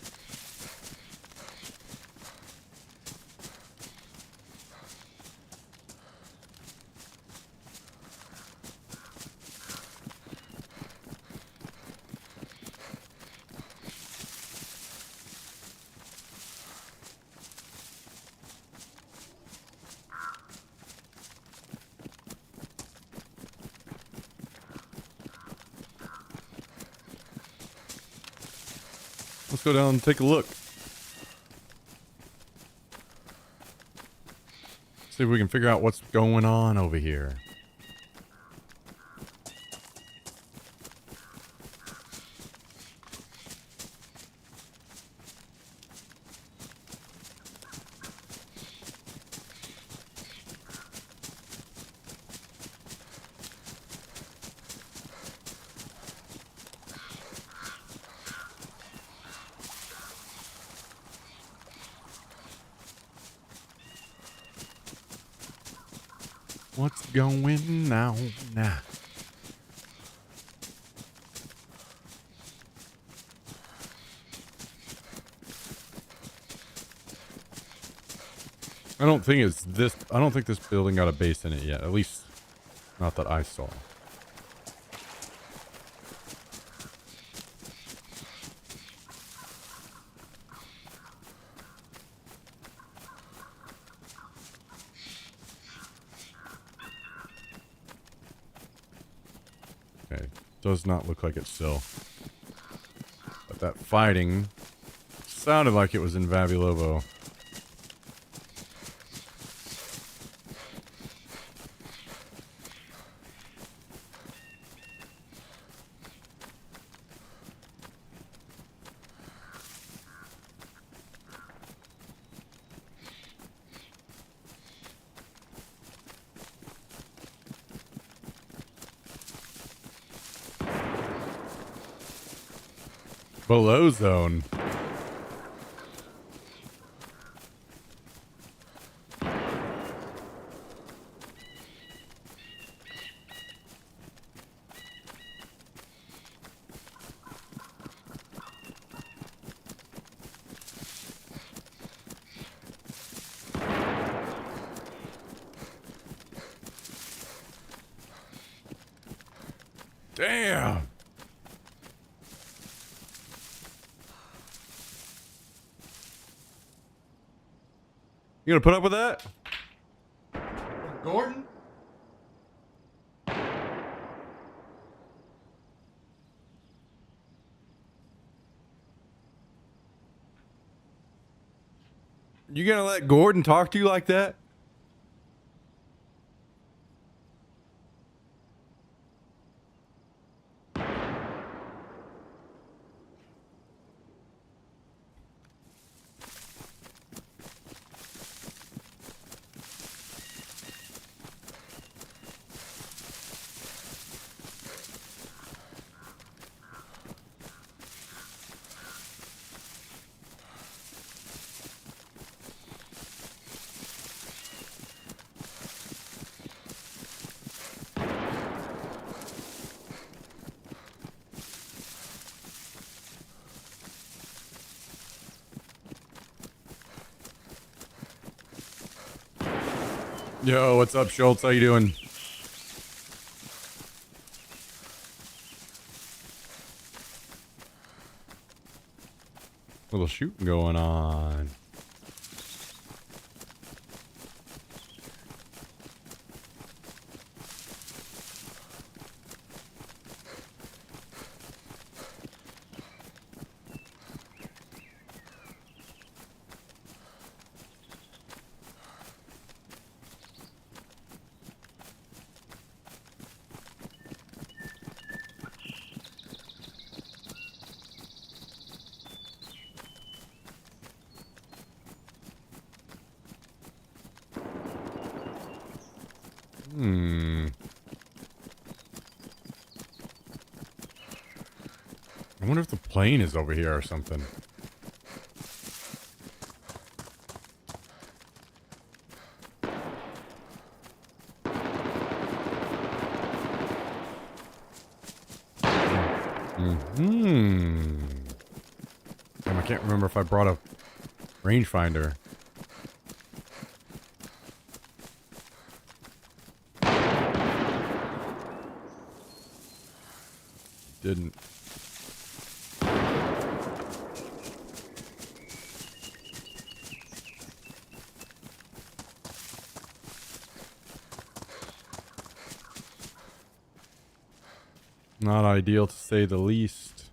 go down and take a look. See if we can figure out what's going on over here. What's going on now? I don't think it's this. I don't think this building got a base in it yet. At least, not that I saw. Okay, does not look like it still. But that fighting sounded like it was in Vavilovo. Below zone. Damn. You gonna put up with that? Gordon? You gonna let Gordon talk to you like that? Yo, what's up, Schultz? How you doing? Little shooting going on. I wonder if the plane is over here or something. Damn, I can't remember if I brought a rangefinder. Didn't. Not ideal to say the least.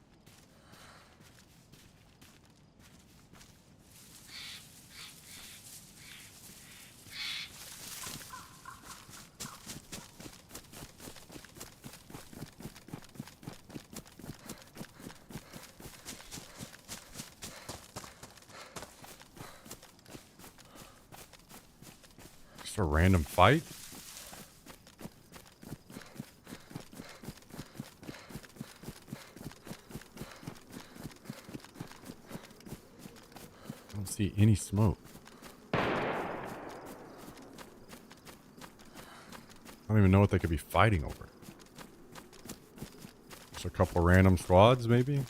Just a random fight? I don't see any smoke. I don't even know what they could be fighting over. Just a couple random squads, maybe?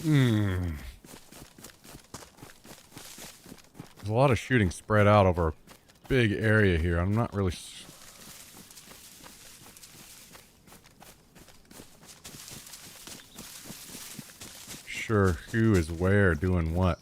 There's a lot of shooting spread out over a big area here. I'm not really sure who is where doing what.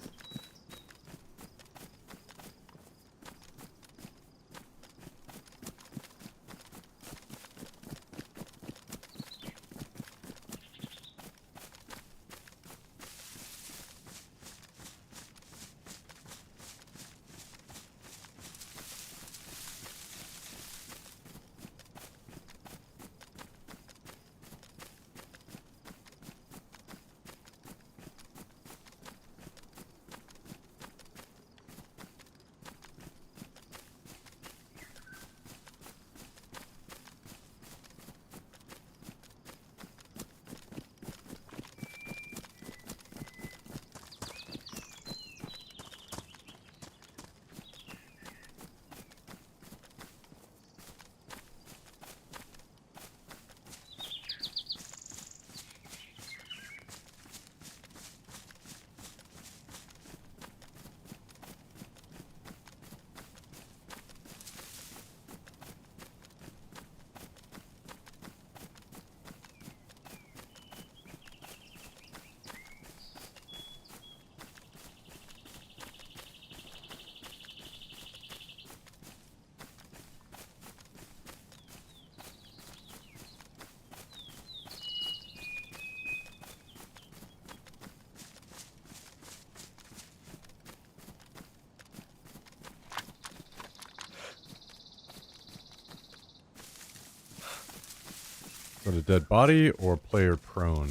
Got a dead body or player prone?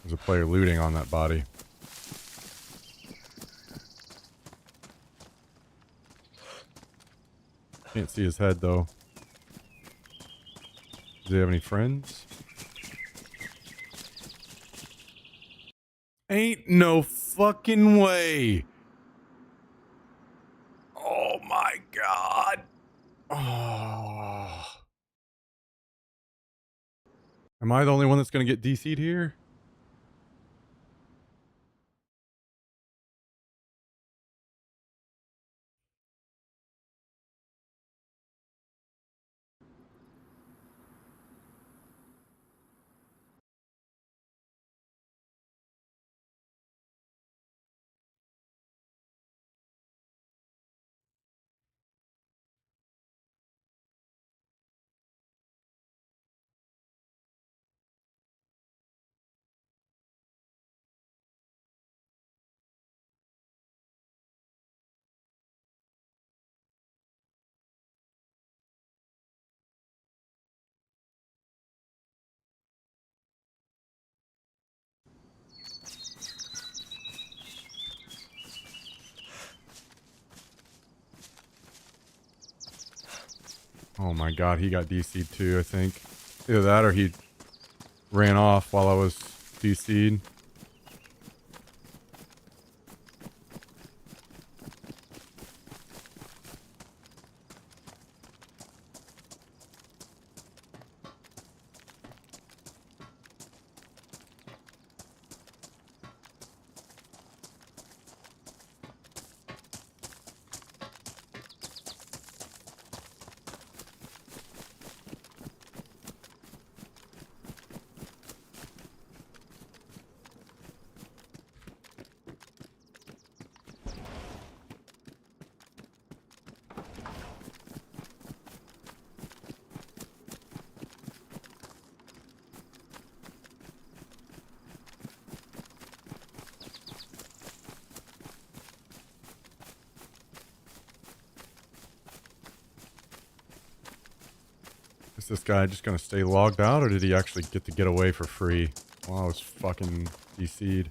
There's a player looting on that body. Can't see his head though. Does he have any friends? Ain't no fucking way. Oh my god. Oh. Am I the only one that's gonna get DC'd here? Oh my god, he got DC'd too, I think. Either that or he ran off while I was DC'd. Is this guy just gonna stay logged out, or did he actually get away for free while I was fucking DC'd?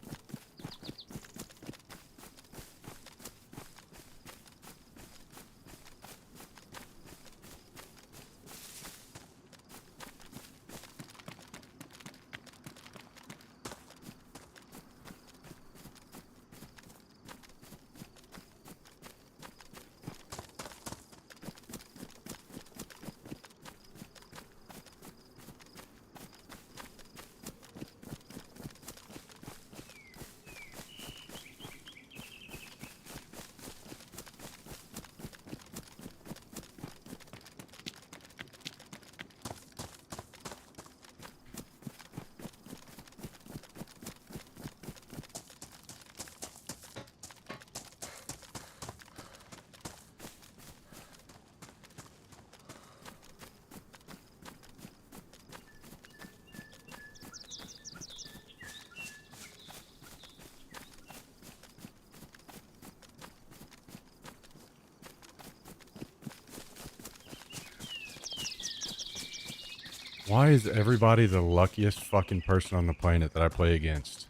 Why is everybody the luckiest fucking person on the planet that I play against?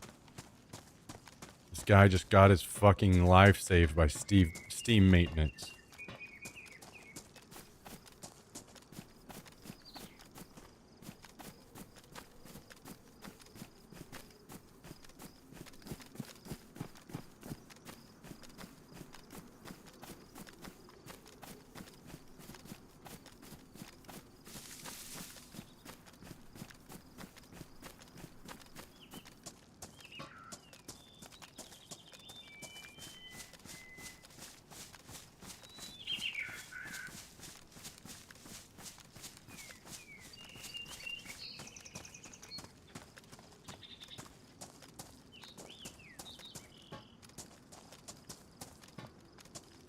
This guy just got his fucking life saved by Steam maintenance.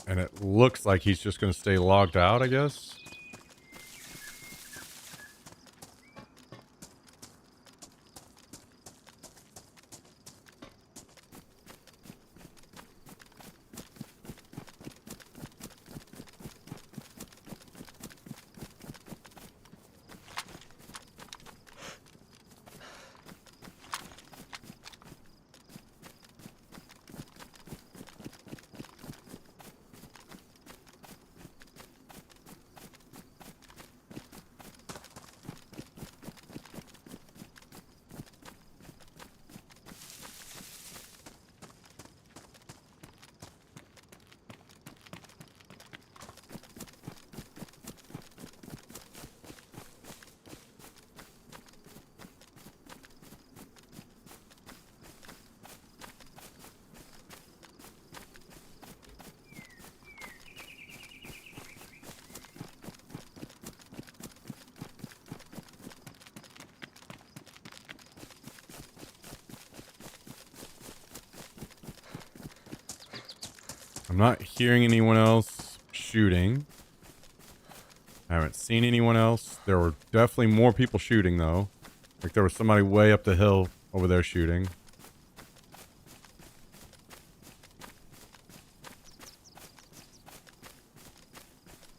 And it looks like he's just going to stay logged out, I guess. I'm not hearing anyone else shooting. I haven't seen anyone else. There were definitely more people shooting, though. Like there was somebody way up the hill over there shooting.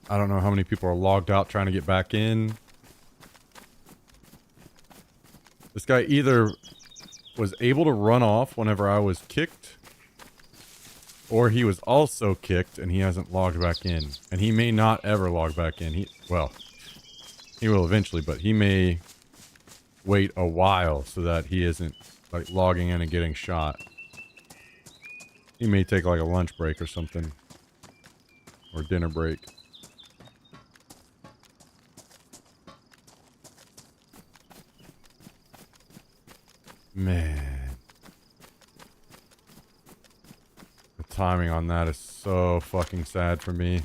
I don't know how many people are logged out trying to get back in. This guy either was able to run off whenever I was kicked, or he was also kicked and he hasn't logged back in. And he may not ever log back in. Well, He will eventually, but he may wait a while so that he isn't like logging in and getting shot. He may take like a lunch break or something. Or dinner break. Man. The timing on that is so fucking sad for me.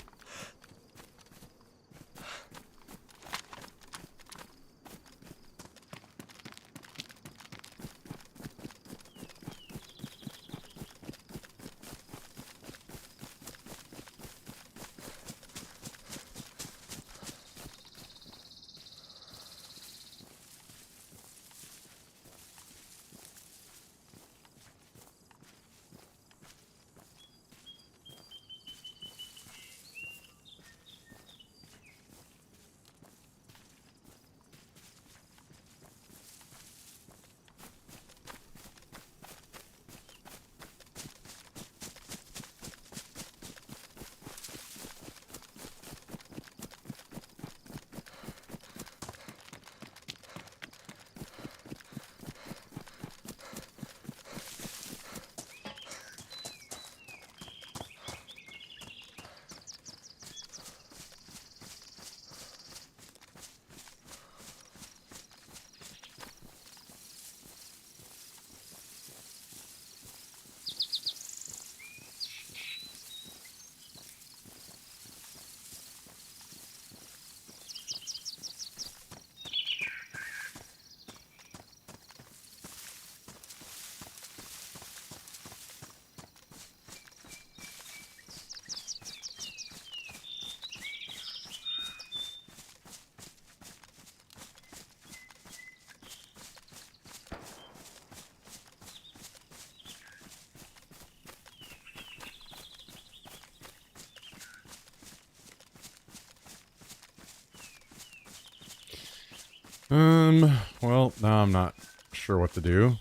Well, now I'm not sure what to do.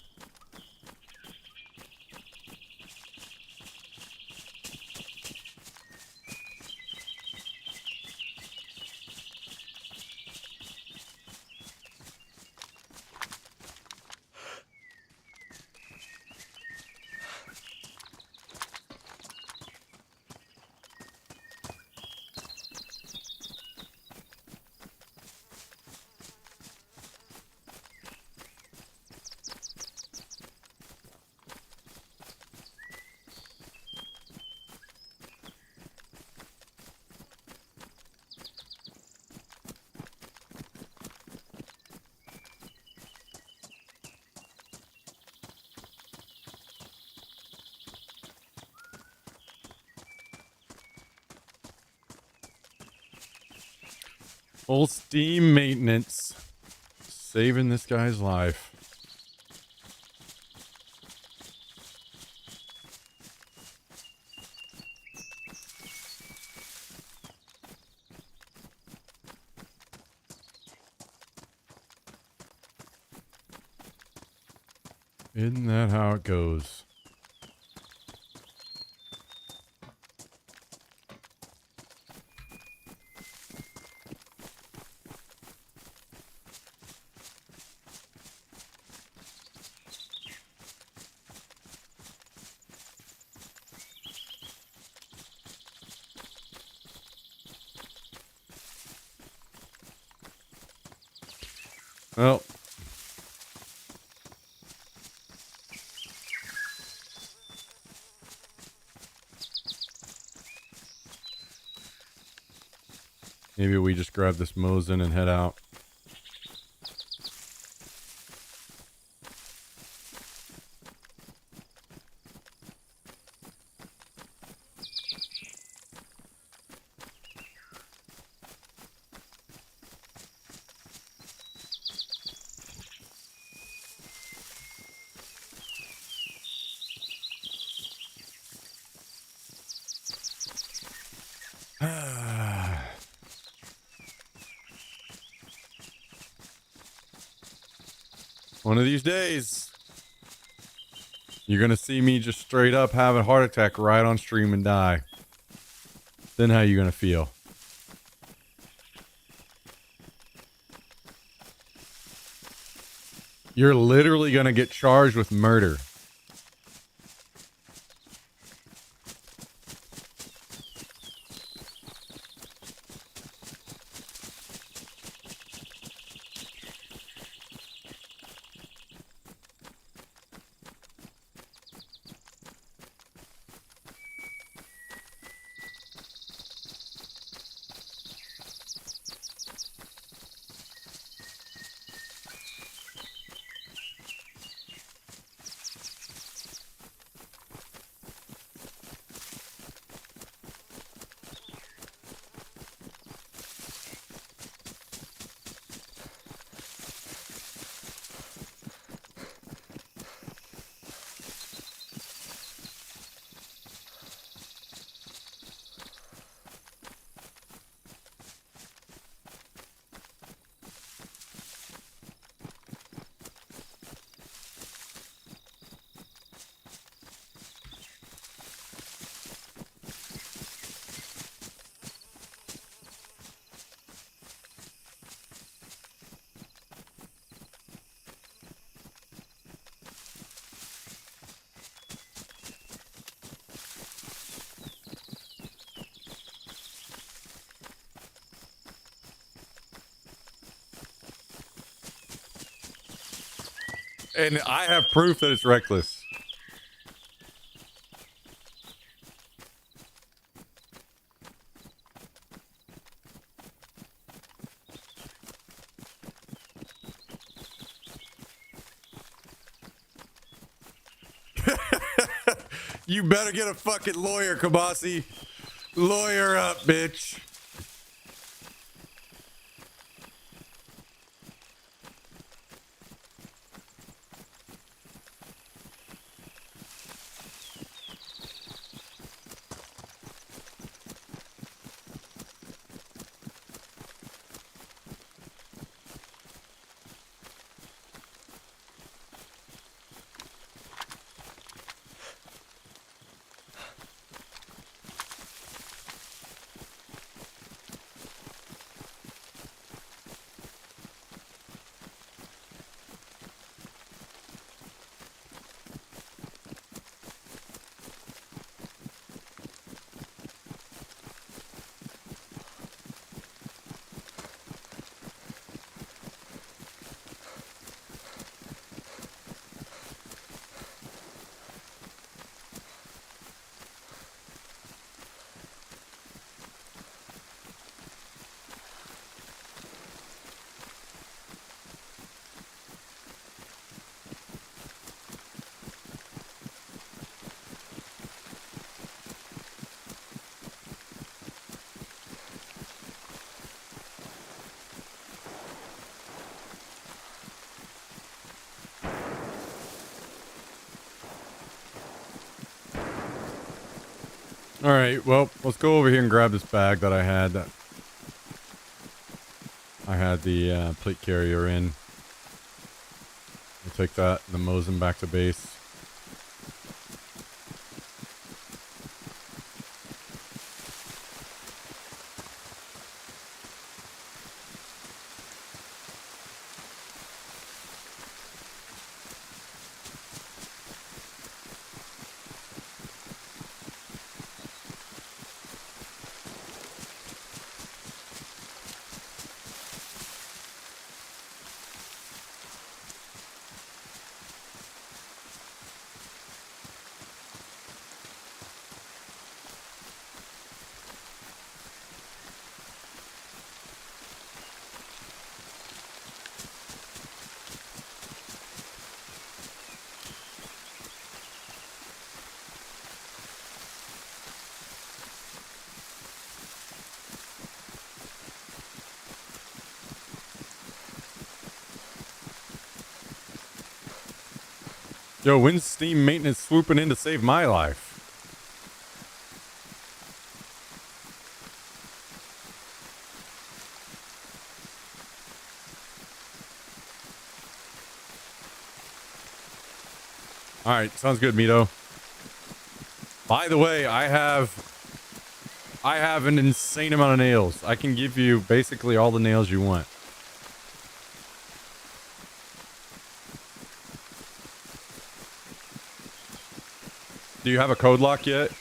Full steam maintenance. Saving this guy's life. Isn't that how it goes? Well, maybe we just grab this Mosin and head out. One of these days, you're going to see me just straight up have a heart attack right on stream and die. Then how you going to feel? You're literally gonna get charged with murder. And I have proof that it's reckless. You better get a fucking lawyer, Kabasi. Lawyer up, bitch. All right, well, let's go over here and grab this bag that I had. I had the plate carrier in. We'll take that and the Mosin back to base. Yo, when's Steam Maintenance swooping in to save my life? All right, sounds good, Mito. By the way, I have an insane amount of nails. I can give you basically all the nails you want. Do you have a code lock yet?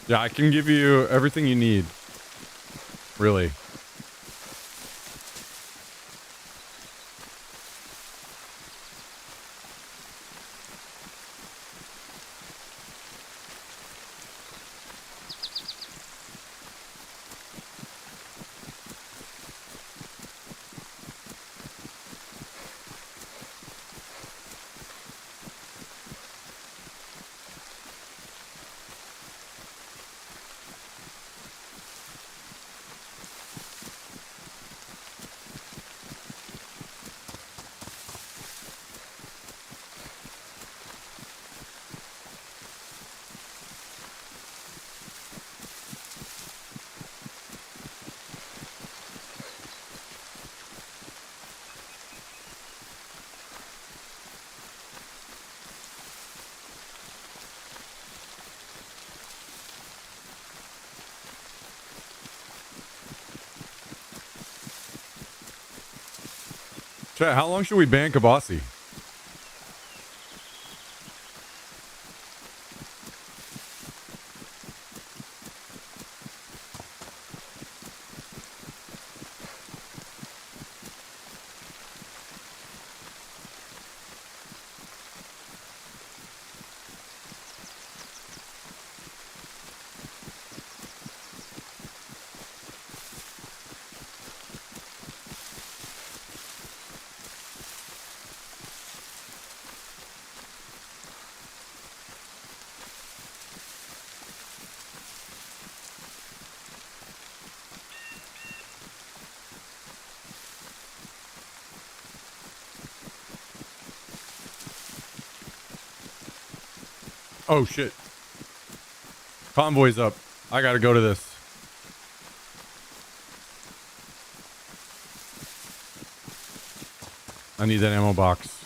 Yeah, I can give you everything you need. Really. Chat, how long should we ban Kabasi? Oh shit. Convoy's up. I gotta go to this. I need that ammo box.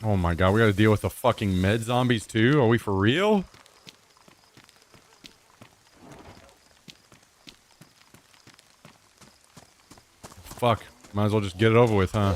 Oh my god, we gotta deal with the fucking med zombies too? Are we for real? Fuck. Might as well just get it over with, huh?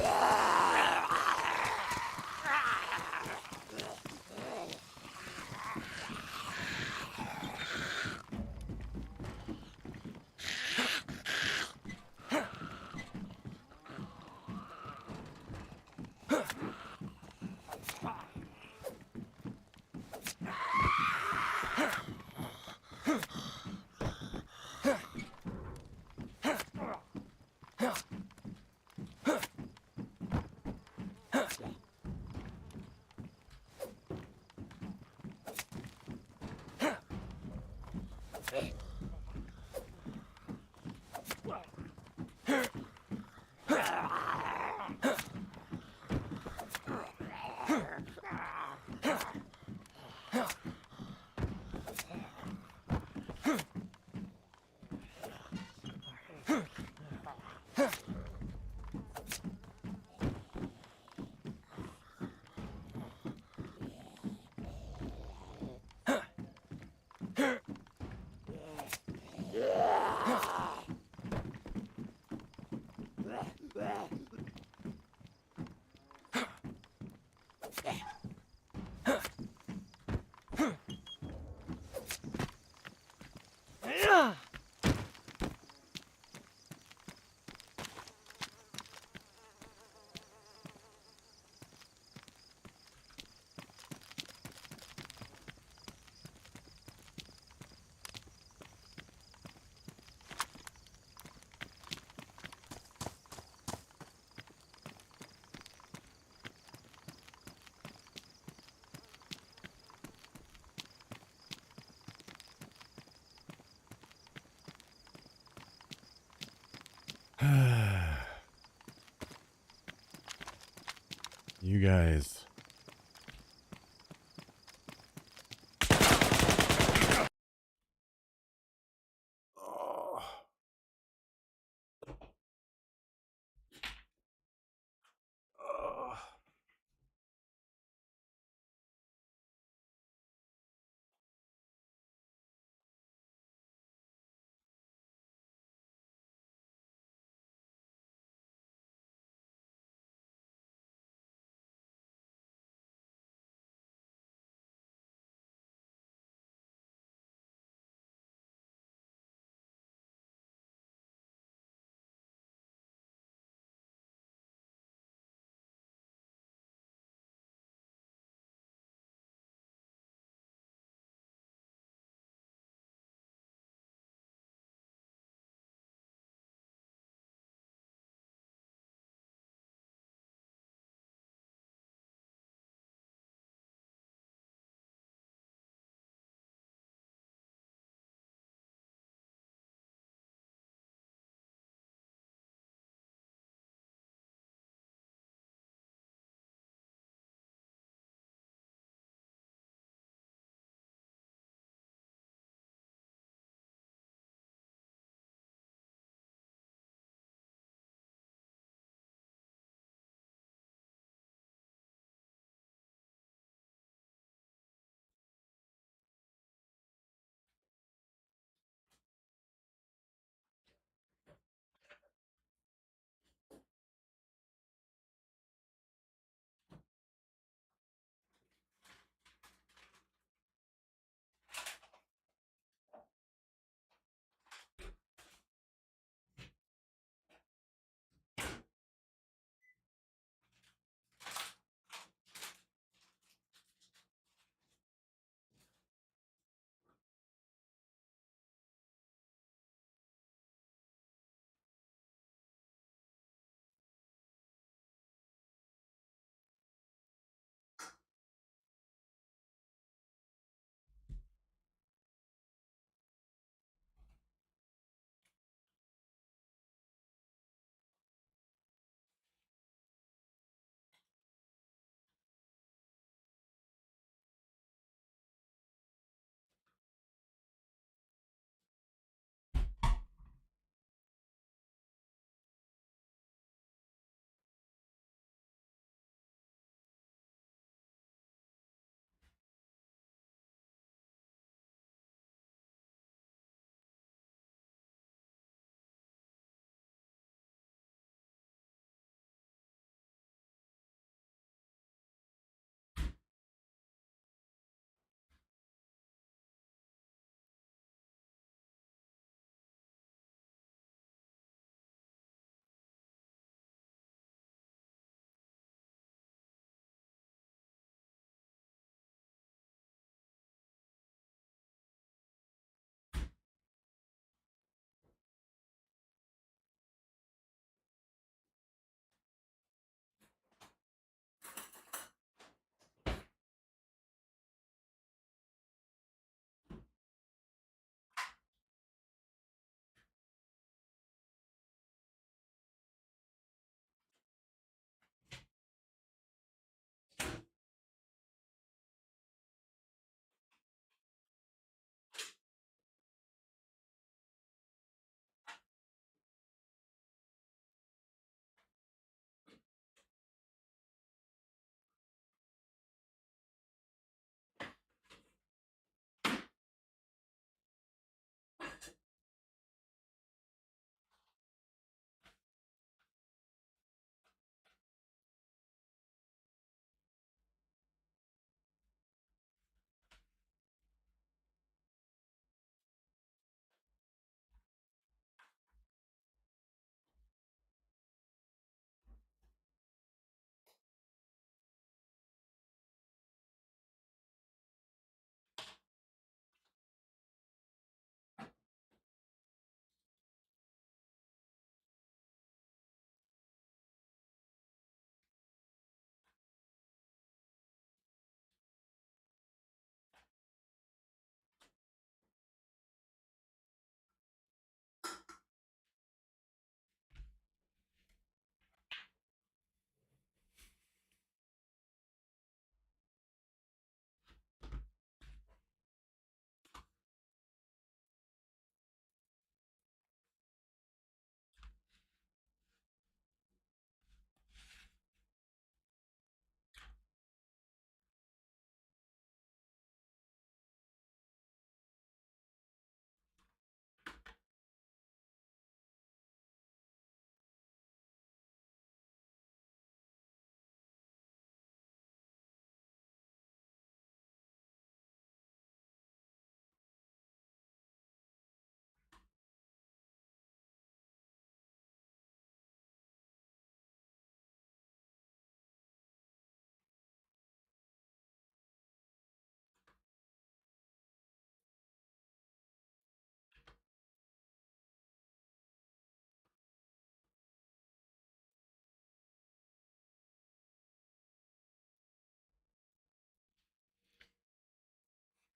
You guys.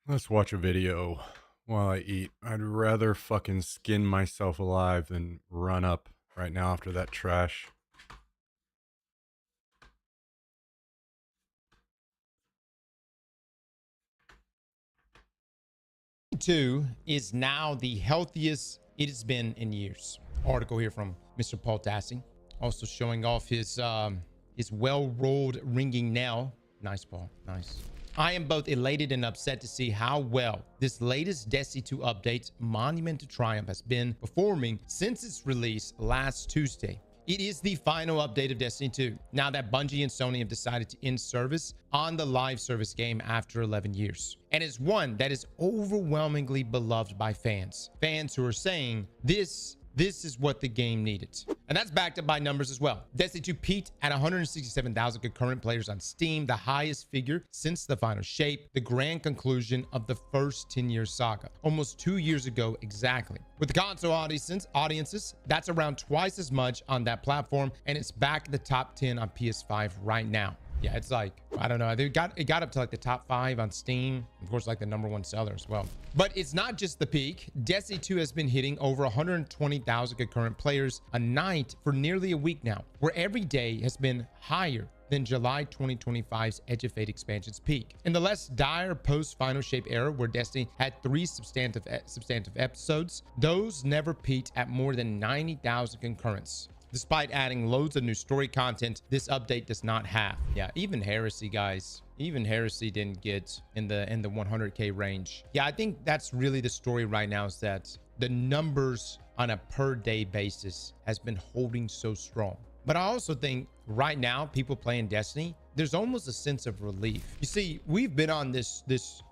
Let's watch a video while I eat. I'd rather fucking skin myself alive than run up right now after that trash. Two is now the healthiest it has been in years. Article here from Mr. Paul Tassi, also showing off his well-rolled ringing nail. Nice, Paul. Nice. I am both elated and upset to see how well this latest Destiny 2 update, Monument to Triumph, has been performing since its release last Tuesday. It is the final update of Destiny 2, now that Bungie and Sony have decided to end service on the live service game after 11 years. And it's one that is overwhelmingly beloved by fans. Fans who are saying this is what the game needed. And that's backed up by numbers as well. Destiny 2 peaked at 167,000 concurrent players on Steam, the highest figure since the final shape, the grand conclusion of the first 10-year saga, almost 2 years ago exactly. With the console audiences, that's around twice as much on that platform, and it's back in the top 10 on PS5 right now. Yeah, it's like, I don't know. It got up to like the top 5 on Steam. Of course, like the #1 seller as well. But it's not just the peak. Destiny 2 has been hitting over 120,000 concurrent players a night for nearly a week now, where every day has been higher than July 2025's Edge of Fate expansion's peak. In the less dire post-Final Shape era, where Destiny had 3 substantive episodes, those never peaked at more than 90,000 concurrents. Despite adding loads of new story content, this update does not have. Yeah, even Heresy, guys. Even Heresy didn't get in the 100K range. Yeah, I think that's really the story right now, is that the numbers on a per day basis has been holding so strong. But I also think right now, people playing Destiny, there's almost a sense of relief. You see, we've been on this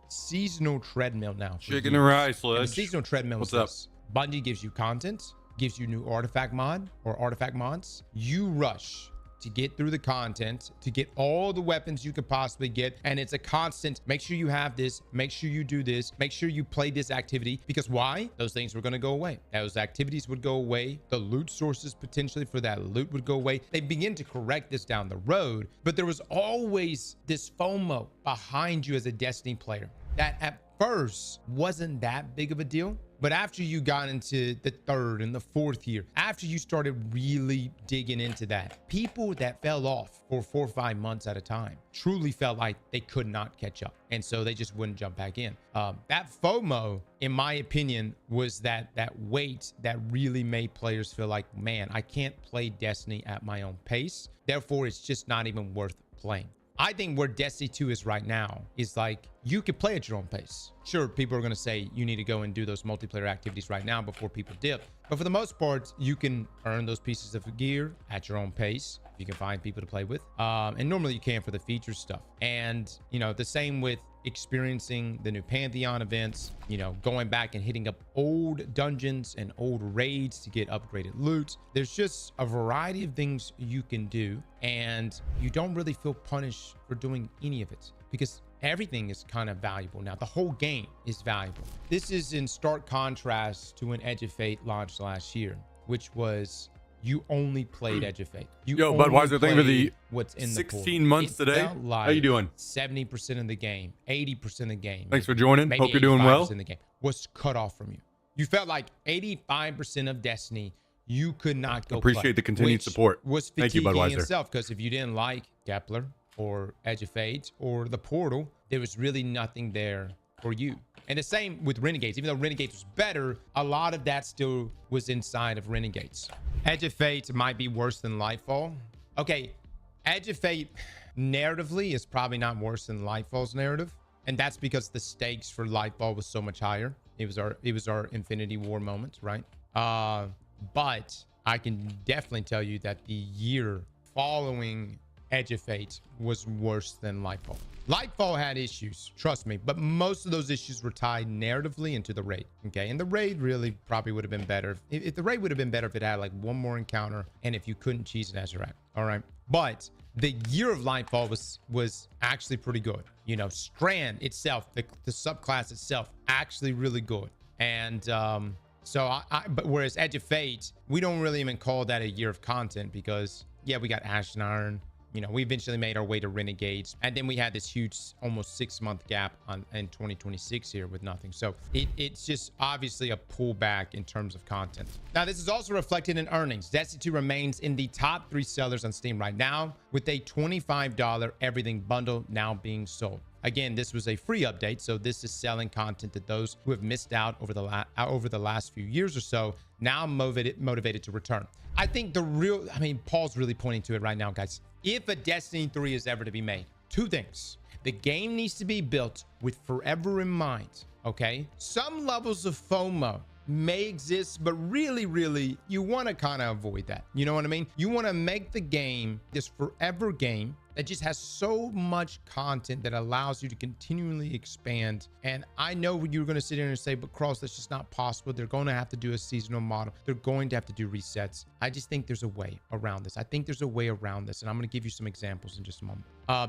seasonal treadmill now. Chicken and rice, the seasonal treadmill. What's up? Bungie gives you content, gives you new artifact mod or artifact mods. You rush to get through the content, to get all the weapons you could possibly get, and it's a constant. Make sure you have this, make sure you do this, make sure you play this activity, because why? Those things were going to go away. Those activities would go away. The loot sources potentially for that loot would go away. They begin to correct this down the road, but there was always this FOMO behind you as a Destiny player that at first wasn't that big of a deal. But after you got into the 3rd and the 4th year, after you started really digging into that, people that fell off for 4 or 5 months at a time truly felt like they could not catch up. And so they just wouldn't jump back in. That FOMO, in my opinion, was that weight that really made players feel like, man, I can't play Destiny at my own pace. Therefore, it's just not even worth playing. I think where Destiny 2 is right now is like, you could play at your own pace. Sure, people are going to say you need to go and do those multiplayer activities right now before people dip. But for the most part, you can earn those pieces of gear at your own pace. You can find people to play with. And normally you can for the feature stuff. And, you know, the same with experiencing the new Pantheon events, you know, going back and hitting up old dungeons and old raids to get upgraded loot. There's just a variety of things you can do, and you don't really feel punished for doing any of it, because everything is kind of valuable now. The whole game is valuable. This is in stark contrast to an Edge of Fate launch last year, which was you only played Edge of Fate. Yo, Budweiser, thank you for the what's in 16 months today. Like how you doing? 70% of the game, 80% of the game. Thanks for joining. Hope you're doing well. In the game was cut off from you. You felt like 85% of Destiny you could not go. Appreciate the continued support. Was thank you, Budweiser. Itself, because if you didn't like Kepler or Edge of Fate or the Portal, there was really nothing there for you. And the same with Renegades. Even though Renegades was better, a lot of that still was inside of Renegades. Edge of Fate might be worse than Lightfall. Okay, Edge of Fate narratively is probably not worse than Lightfall's narrative, and that's because the stakes for Lightfall was so much higher. It was our Infinity War moment, right? But I can definitely tell you that the year following Edge of Fate was worse than Lightfall. Lightfall had issues, trust me, but most of those issues were tied narratively into the raid. Okay, and the raid really probably would have been better if the raid would have been better if it had like one more encounter and if you couldn't cheese it as Azurac. All right, but the year of Lightfall was actually pretty good. You know, Strand itself, the subclass itself, actually really good. And but whereas Edge of Fate, we don't really even call that a year of content, because yeah, we got Ashen Iron, you know, we eventually made our way to Renegades, and then we had this huge almost 6-month gap in 2026 here with nothing. So it's just obviously a pullback in terms of content. Now, this is also reflected in earnings. Destiny 2 remains in the top 3 sellers on Steam right now, with a $25 everything bundle now being sold. Again, this was a free update, so this is selling content that those who have missed out over the last few years or so now motivated to return. I think Paul's really pointing to it right now, guys. If a Destiny 3 is ever to be made, 2 things. The game needs to be built with forever in mind, okay? Some levels of FOMO may exist, but really, you want to kind of avoid that. You know what I mean? You want to make the game this forever game that just has so much content that allows you to continually expand. And I know you're going to sit here and say, but Cross, that's just not possible. They're going to have to do a seasonal model. They're going to have to do resets. I just think there's a way around this. I think there's a way around this. And I'm going to give you some examples in just a moment.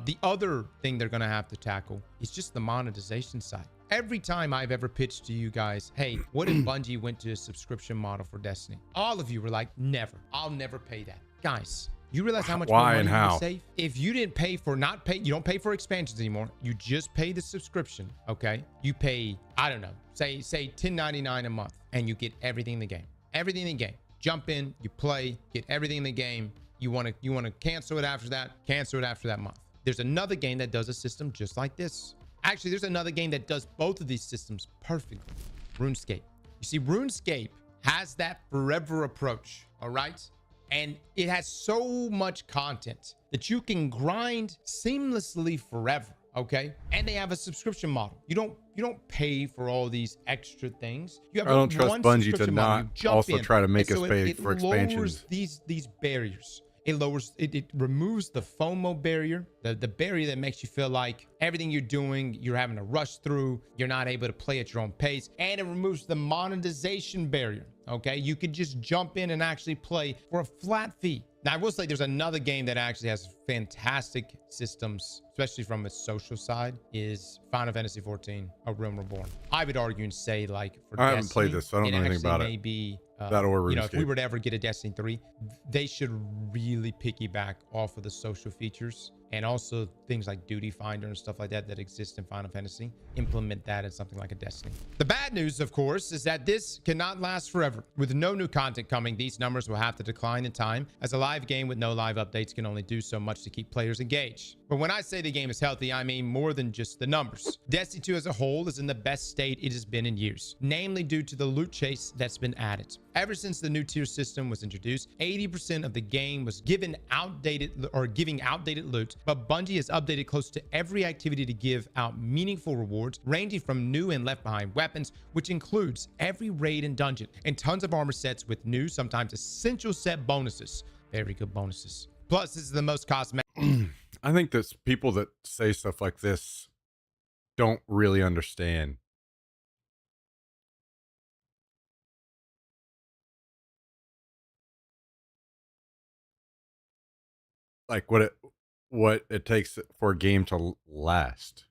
The other thing they're going to have to tackle is just the monetization side. Every time I've ever pitched to you guys, hey, what if Bungie went to a subscription model for Destiny? All of you were like, never. I'll never pay that. Guys, you realize how much more money you would save? If you didn't pay for, you don't pay for expansions anymore. You just pay the subscription, okay? You pay, I don't know, say $10.99 a month, and you get everything in the game. Everything in the game. Jump in, you play, get everything in the game. You want to cancel it after that, cancel it after that month. There's another game that does a system just like this. Actually, there's another game that does both of these systems perfectly. RuneScape. You see, RuneScape has that forever approach, all right? And it has so much content that you can grind seamlessly forever, okay? And they have a subscription model. You don't pay for all these extra things. You have I don't trust Bungie to not also try to make us pay for expansions. It lowers these barriers. It removes the FOMO barrier, the barrier that makes you feel like everything you're doing, you're having to rush through, you're not able to play at your own pace, and it removes the monetization barrier, okay? You could just jump in and actually play for a flat fee. Now, I will say there's another game that actually has fantastic systems, especially from its social side, is Final Fantasy XIV, A Realm Reborn. I would argue and say, like, for I haven't played this, so I don't know anything about it. Maybe that or you know, if we were to ever get a Destiny 3, they should really piggyback off of the social features and also things like Duty Finder and stuff like that that exist in Final Fantasy. Implement that in something like a Destiny. The bad news, of course, is that this cannot last forever. With no new content coming, these numbers will have to decline in time, as a live game with no live updates can only do so much to keep players engaged. But when I say the game is healthy, I mean more than just the numbers. Destiny 2 as a whole is in the best state it has been in years, namely due to the loot chase that's been added. Ever since the new tier system was introduced, 80% of the game was giving outdated loot, but Bungie has updated close to every activity to give out meaningful rewards, ranging from new and left behind weapons, which includes every raid and dungeon, and tons of armor sets with new, sometimes essential set bonuses. Very good bonuses. Plus, this is the most cosmetic. I think that people that say stuff like this don't really understand. Like what it takes for a game to last.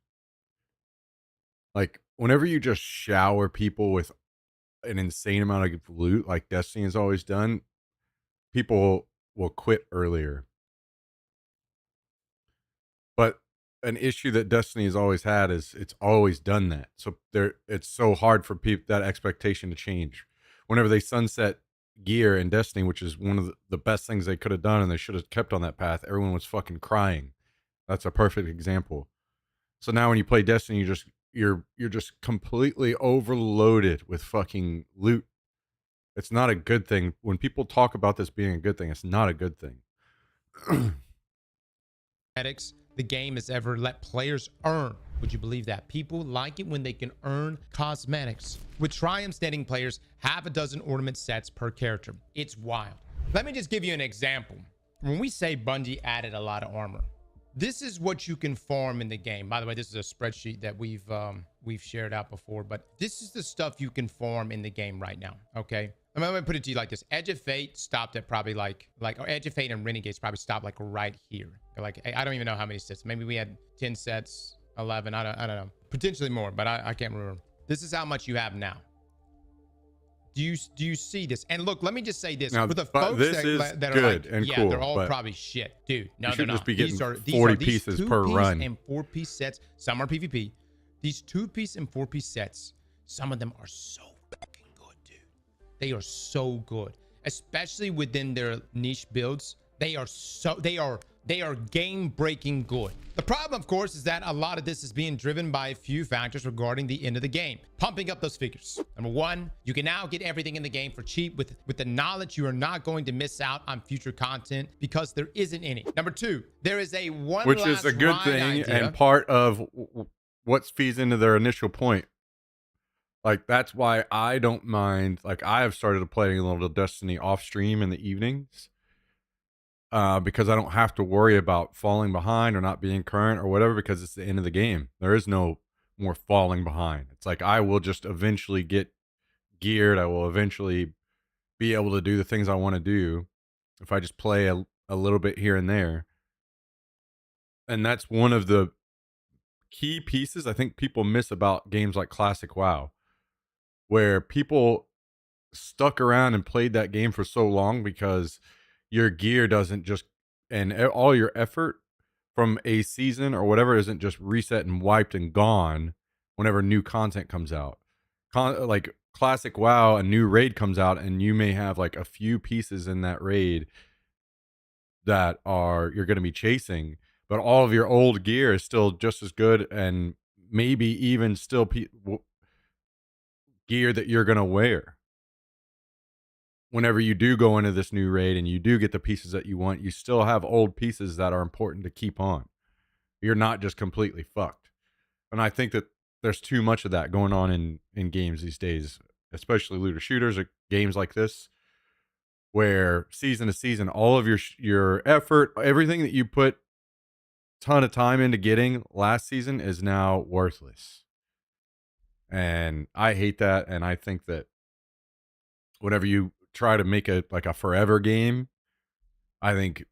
Like whenever you just shower people with an insane amount of loot, like Destiny has always done, people will quit earlier. But an issue that Destiny has always had is it's always done that. So it's so hard for people, that expectation to change. Whenever they sunset gear in Destiny, which is one of the best things they could have done, and they should have kept on that path, everyone was fucking crying. That's a perfect example. So now when you play Destiny, you're just completely overloaded with fucking loot. It's not a good thing. When people talk about this being a good thing, it's not a good thing. The game has ever let players earn. Would you believe that? People like it when they can earn cosmetics. With Triumph's netting players half a dozen ornament sets per character. It's wild. Let me just give you an example. When we say Bungie added a lot of armor, this is what you can farm in the game. By the way, this is a spreadsheet that we've shared out before, but this is the stuff you can farm in the game right now, okay? I'm gonna put it to you like this. Edge of Fate stopped at probably like or Edge of Fate and Renegades probably stopped like right here. Like, I don't even know how many sets. Maybe we had 10 sets, 11, I don't know. Potentially more, but I can't remember. This is how much you have now. Do you see this? And look, let me just say this Now, for the but folks this that, is that are good like, and yeah, cool, they're all but probably shit, dude. No, you should no, just be getting these are 40 these pieces per two-piece run. and 4-piece sets. Some are PvP. These 2-piece and 4-piece sets, some of them are so fucking good, dude. They are so good, especially within their niche builds. They are game-breaking good. The problem, of course, is that a lot of this is being driven by a few factors regarding the end of the game, pumping up those figures. Number one, you can now get everything in the game for cheap with the knowledge you are not going to miss out on future content because there isn't any. Number two, there is a one which last is a good ride thing idea. and part of what feeds into their initial point. Like, that's why I don't mind. Like, I have started playing a little Destiny off stream in the evenings. Because I don't have to worry about falling behind or not being current or whatever, because it's the end of the game. There is no more falling behind. It's like I will just eventually get geared. I will eventually be able to do the things I want to do if I just play a little bit here and there. And that's one of the key pieces I think people miss about games like Classic WoW, where people stuck around and played that game for so long because your gear doesn't just, and all your effort from a season or whatever isn't just reset and wiped and gone whenever new content comes out. Like Classic WoW, a new raid comes out and you may have like a few pieces in that raid that you're going to be chasing, but all of your old gear is still just as good and maybe even still gear that you're going to wear. Whenever you do go into this new raid and you do get the pieces that you want, you still have old pieces that are important to keep on. You're not just completely fucked. And I think that there's too much of that going on in games these days, especially looter shooters or games like this, where season to season, all of your effort, everything that you put ton of time into getting last season is now worthless. And I hate that. And I think that whenever you try to make a forever game, I think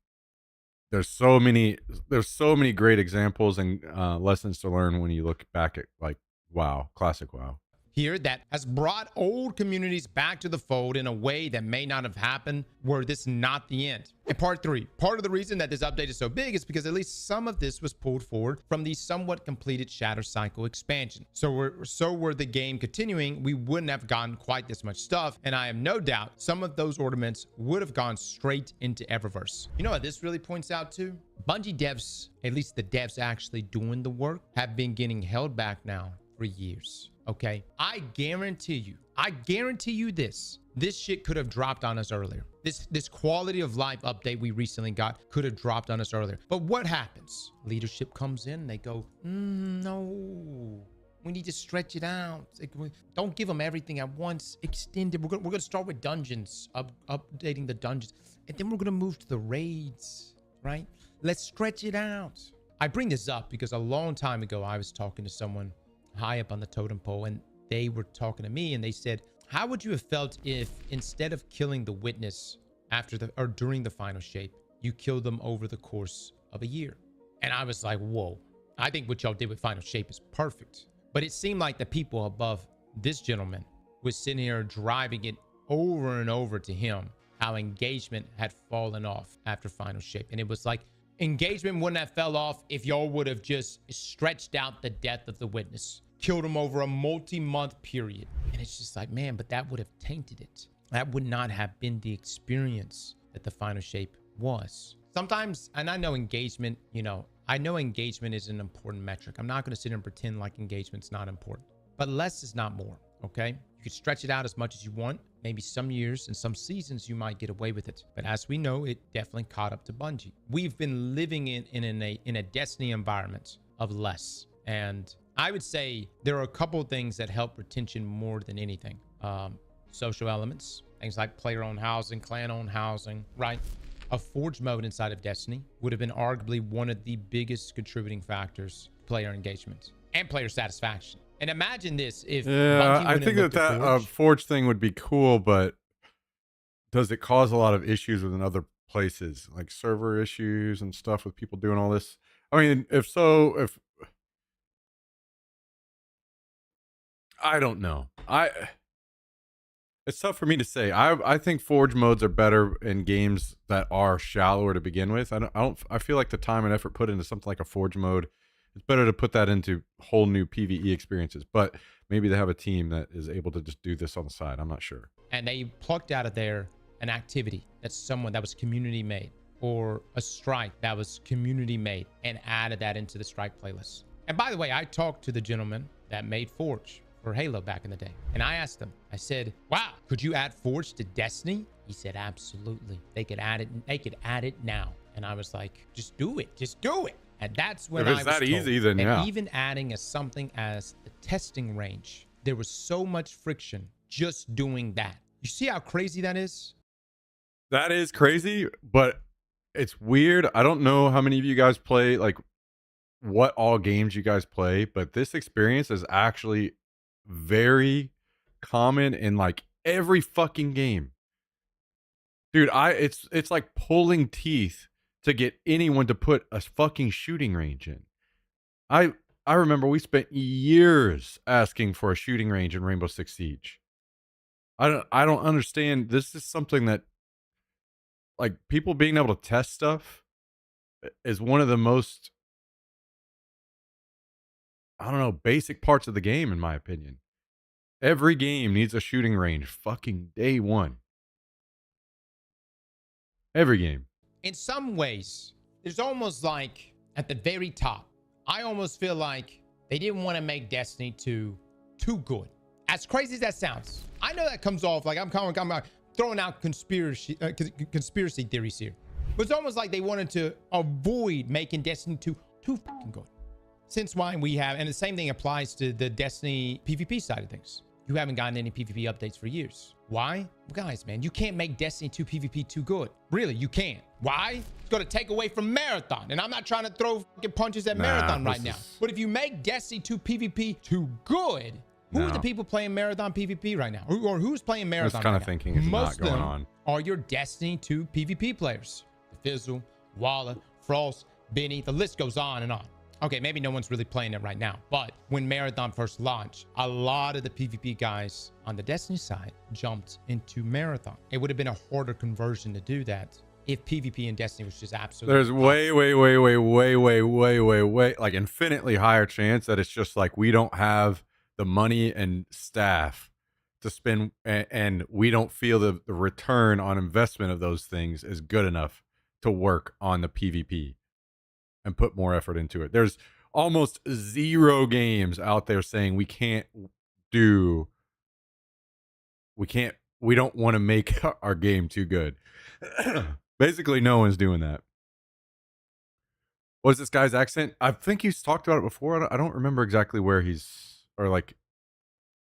there's so many great examples and lessons to learn when you look back at like WoW, Classic WoW. Here that has brought old communities back to the fold in a way that may not have happened were this not the end. And part 3, part of the reason that this update is so big is because at least some of this was pulled forward from the somewhat completed Shatter Cycle expansion. So were the game continuing, we wouldn't have gotten quite this much stuff, and I have no doubt some of those ornaments would have gone straight into Eververse. You know what this really points out to? Bungie devs, at least the devs actually doing the work, have been getting held back now for years. Okay, I guarantee you this shit could have dropped on us earlier. This quality of life update we recently got could have dropped on us earlier. But what happens? Leadership comes in, they go, no, we need to stretch it out. Don't give them everything at once. Extend it. We're gonna start with dungeons, updating the dungeons, and then we're gonna move to the raids, right? Let's stretch it out. I bring this up because a long time ago I was talking to someone high up on the totem pole, and they were talking to me, and they said, how would you have felt if instead of killing the witness during the final shape, you killed them over the course of a year? And I was like, whoa, I think what y'all did with final shape is perfect. But it seemed like the people above this gentleman was sitting here driving it over and over to him, how engagement had fallen off after final shape. And it was like, engagement wouldn't have fell off if y'all would have just stretched out the death of the witness, killed him over a multi-month period. And it's just like, man, but that would have tainted it. That would not have been the experience that the final shape was. Sometimes, and I know engagement, I know engagement is an important metric. I'm not going to sit here and pretend like engagement's not important, but less is not more. Okay, you could stretch it out as much as you want. Maybe some years and some seasons you might get away with it, but as we know, it definitely caught up to Bungie. We've been living in a Destiny environment of less, and I would say there are a couple of things that help retention more than anything. Social elements, things like player-owned housing, clan-owned housing, right? A forge mode inside of Destiny would have been arguably one of the biggest contributing factors to player engagement and player satisfaction. And imagine this, if I think that forge thing would be cool, but does it cause a lot of issues within other places, like server issues and stuff with people doing all this? I mean, if I don't know, It's tough for me to say. I think forge modes are better in games that are shallower to begin with. I feel like the time and effort put into something like a forge mode, it's better to put that into whole new PvE experiences. But maybe they have a team that is able to just do this on the side. I'm not sure. And they plucked out of there an activity that's someone that was community made, or a strike that was community made, and added that into the strike playlist. And by the way, I talked to the gentleman that made Forge for Halo back in the day, and I asked him, I said, wow, could you add Forge to Destiny? He said, absolutely. They could add it now. And I was like, just do it. And that's when If it's that easy, then yeah. Even adding something as the testing range, there was so much friction just doing that. You see how crazy that is? That is crazy, but it's weird. I don't know how many of you guys play, like what all games you guys play, but this experience is actually very common in like every fucking game. Dude, it's like pulling teeth to get anyone to put a fucking shooting range in. I remember we spent years asking for a shooting range in Rainbow Six Siege. I don't understand. This is something that, like, people being able to test stuff is one of the most, I don't know, basic parts of the game, in my opinion. Every game needs a shooting range fucking day one. Every game. In some ways, there's almost like at the very top, I almost feel like they didn't want to make Destiny 2 too good. As crazy as that sounds, I know that comes off like I'm throwing out conspiracy theories here, but it's almost like they wanted to avoid making Destiny 2 too fucking good. Since why we have, and the same thing applies to the Destiny PvP side of things. You haven't gotten any PvP updates for years. Why? Well, guys, man, you can't make Destiny 2 PvP too good. Really, you can't. Why? It's going to take away from Marathon. And I'm not trying to throw fucking punches at Marathon right now. But if you make Destiny 2 PvP too good, who are the people playing Marathon PvP right now? Or who's playing Marathon This kind right of thinking is now? not going on. Are your Destiny 2 PvP players. The Fizzle, Walla, Frost, Benny, the list goes on and on. Okay, maybe no one's really playing it right now, but when Marathon first launched, a lot of the PvP guys on the Destiny side jumped into Marathon. It would have been a harder conversion to do that if PvP and Destiny was just absolutely. There's way, like infinitely higher chance that it's just like we don't have the money and staff to spend, and we don't feel the return on investment of those things is good enough to work on the PvP and put more effort into it. There's almost zero games out there saying we don't want to make our game too good. Basically, no one's doing that. What's this guy's accent? I think he's talked about it before. I don't remember exactly where he's, or like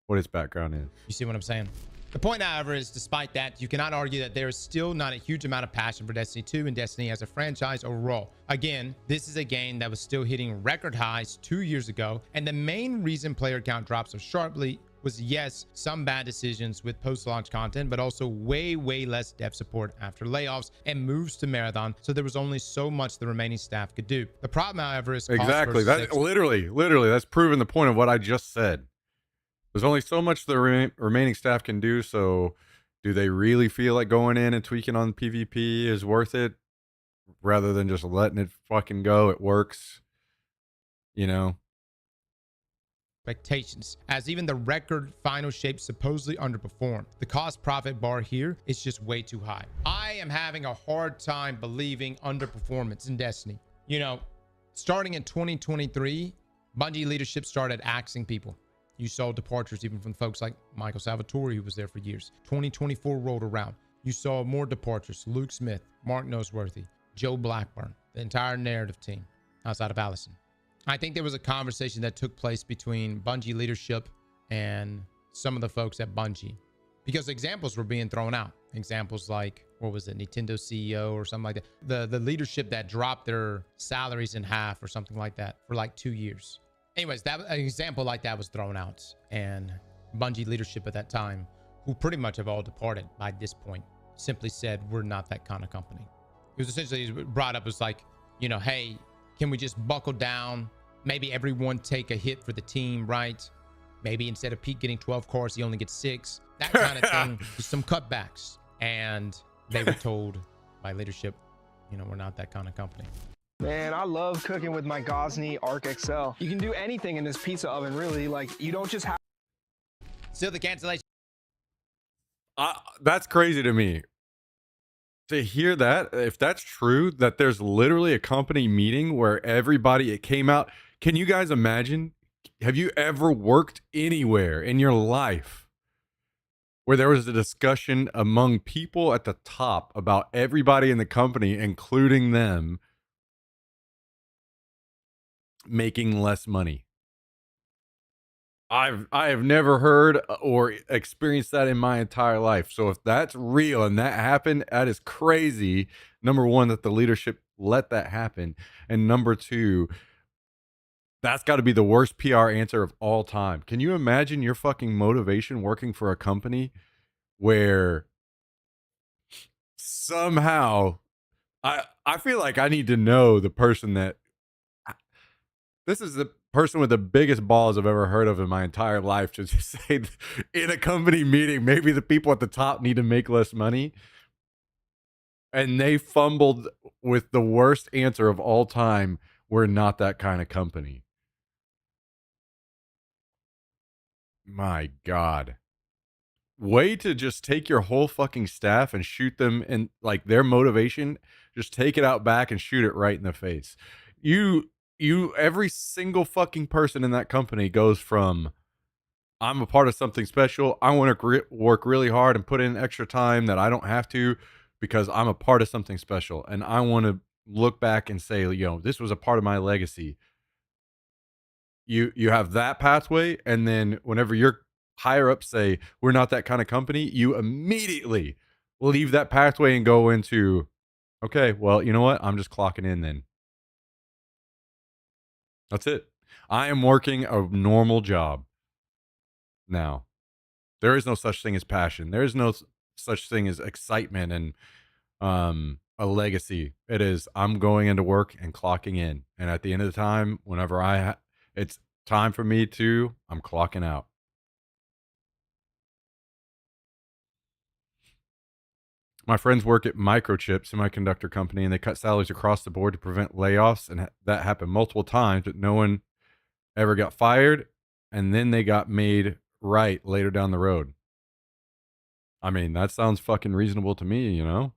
what his background is. You see what I'm saying? The point, however, is despite that, you cannot argue that there is still not a huge amount of passion for Destiny 2 and Destiny as a franchise overall. Again, this is a game that was still hitting record highs 2 years ago, and the main reason player count dropped so sharply was, yes, some bad decisions with post-launch content, but also way less dev support after layoffs and moves to Marathon, so there was only so much the remaining staff could do. The problem, however, is exactly that. Literally, that's proven the point of what I just said. There's only so much the remaining staff can do, so do they really feel like going in and tweaking on PvP is worth it rather than just letting it fucking go? It works, you know? Expectations, as even the record final shape supposedly underperformed. The cost profit bar here is just way too high. I am having a hard time believing underperformance in Destiny. You know, starting in 2023, Bungie leadership started axing people. You saw departures even from folks like Michael Salvatore, who was there for years. 2024 rolled around. You saw more departures. Luke Smith, Mark Noseworthy, Joe Blackburn, the entire narrative team outside of Allison. I think there was a conversation that took place between Bungie leadership and some of the folks at Bungie, because examples were being thrown out. Examples like, what was it, Nintendo CEO or something like that. The leadership that dropped their salaries in half or something like that for like 2 years. Anyways, that an example like that was thrown out, and Bungie leadership at that time, who pretty much have all departed by this point, simply said, we're not that kind of company. It was essentially brought up as like, you know, hey, can we just buckle down? Maybe everyone take a hit for the team, right? Maybe instead of Pete getting 12 cars, he only gets 6. That kind of thing. Just some cutbacks. And they were told by leadership, you know, we're not that kind of company. Man, I love cooking with my Gosney Arc XL. You can do anything in this pizza oven, really. Like, you don't just have. Still the cancellation. That's crazy to me. To hear that, if that's true, that there's literally a company meeting where everybody, it came out. Can you guys imagine? Have you ever worked anywhere in your life where there was a discussion among people at the top about everybody in the company, including them, making less money? I have never heard or experienced that in my entire life. So if that's real and that happened, that is crazy. Number one, that the leadership let that happen. And number two, that's got to be the worst PR answer of all time. Can you imagine your fucking motivation working for a company where somehow I feel like I need to know the person that this is the person with the biggest balls I've ever heard of in my entire life to just say in a company meeting, maybe the people at the top need to make less money. And they fumbled with the worst answer of all time. We're not that kind of company. My God. Way to just take your whole fucking staff and shoot them in like their motivation. Just take it out back and shoot it right in the face. Every single fucking person in that company goes from, I'm a part of something special. I want to work really hard and put in extra time that I don't have to because I'm a part of something special. And I want to look back and say, you know, this was a part of my legacy. You have that pathway. And then whenever your higher ups say, we're not that kind of company, you immediately leave that pathway and go into, okay, well, you know what? I'm just clocking in then. That's it. I am working a normal job now. There is no such thing as passion. There is no such thing as excitement and a legacy. It is, I'm going into work and clocking in. And at the end of the time, whenever it's time for me to, I'm clocking out. My friends work at Microchip Semiconductor Company, and they cut salaries across the board to prevent layoffs, and that happened multiple times, but no one ever got fired, and then they got made right later down the road. I mean, that sounds fucking reasonable to me, you know?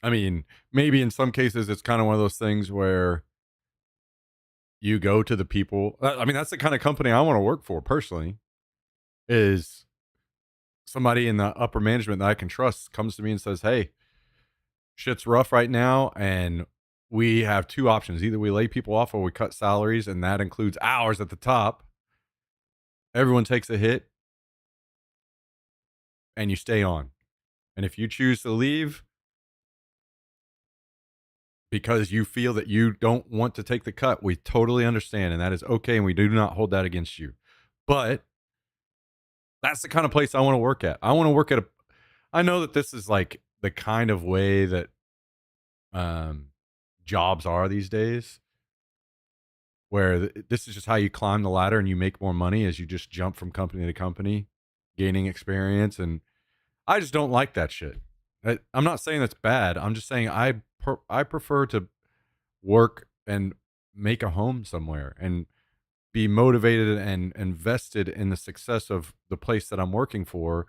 I mean, maybe in some cases it's kind of one of those things where you go to the people. I mean, that's the kind of company I want to work for personally, is somebody in the upper management that I can trust comes to me and says, hey, shit's rough right now, and we have two options. Either we lay people off or we cut salaries, and that includes hours at the top. Everyone takes a hit, and you stay on. And if you choose to leave because you feel that you don't want to take the cut, we totally understand, and that is okay, and we do not hold that against you. But that's the kind of place I want to work at. I want to work at I know that this is like the kind of way that jobs are these days, where this is just how you climb the ladder and you make more money as you just jump from company to company, gaining experience. And I just don't like that shit. I'm not saying that's bad. I'm just saying I prefer to work and make a home somewhere and be motivated and invested in the success of the place that I'm working for,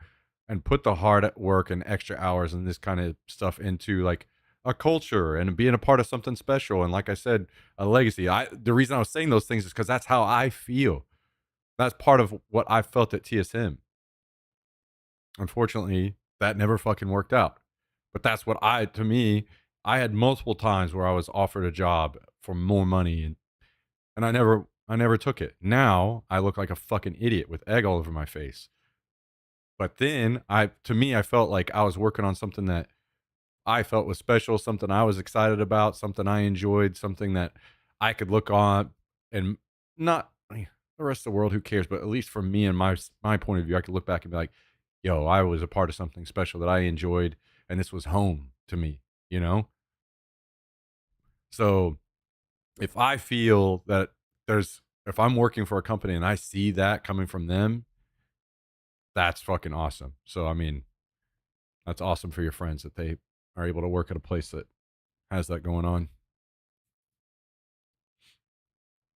and put the hard work and extra hours and this kind of stuff into like a culture and being a part of something special. And like I said, a legacy. The reason I was saying those things is because that's how I feel. That's part of what I felt at TSM. Unfortunately, that never fucking worked out. But that's what to me, I had multiple times where I was offered a job for more money, and I never took it. Now I look like a fucking idiot with egg all over my face. But then I felt like I was working on something that I felt was special, something I was excited about, something I enjoyed, something that I could look on, and not the rest of the world, who cares? But at least from me and my point of view, I could look back and be like, yo, I was a part of something special that I enjoyed, and this was home to me, you know? So if I feel that if I'm working for a company and I see that coming from them, that's fucking awesome. So, I mean, that's awesome for your friends that they are able to work at a place that has that going on.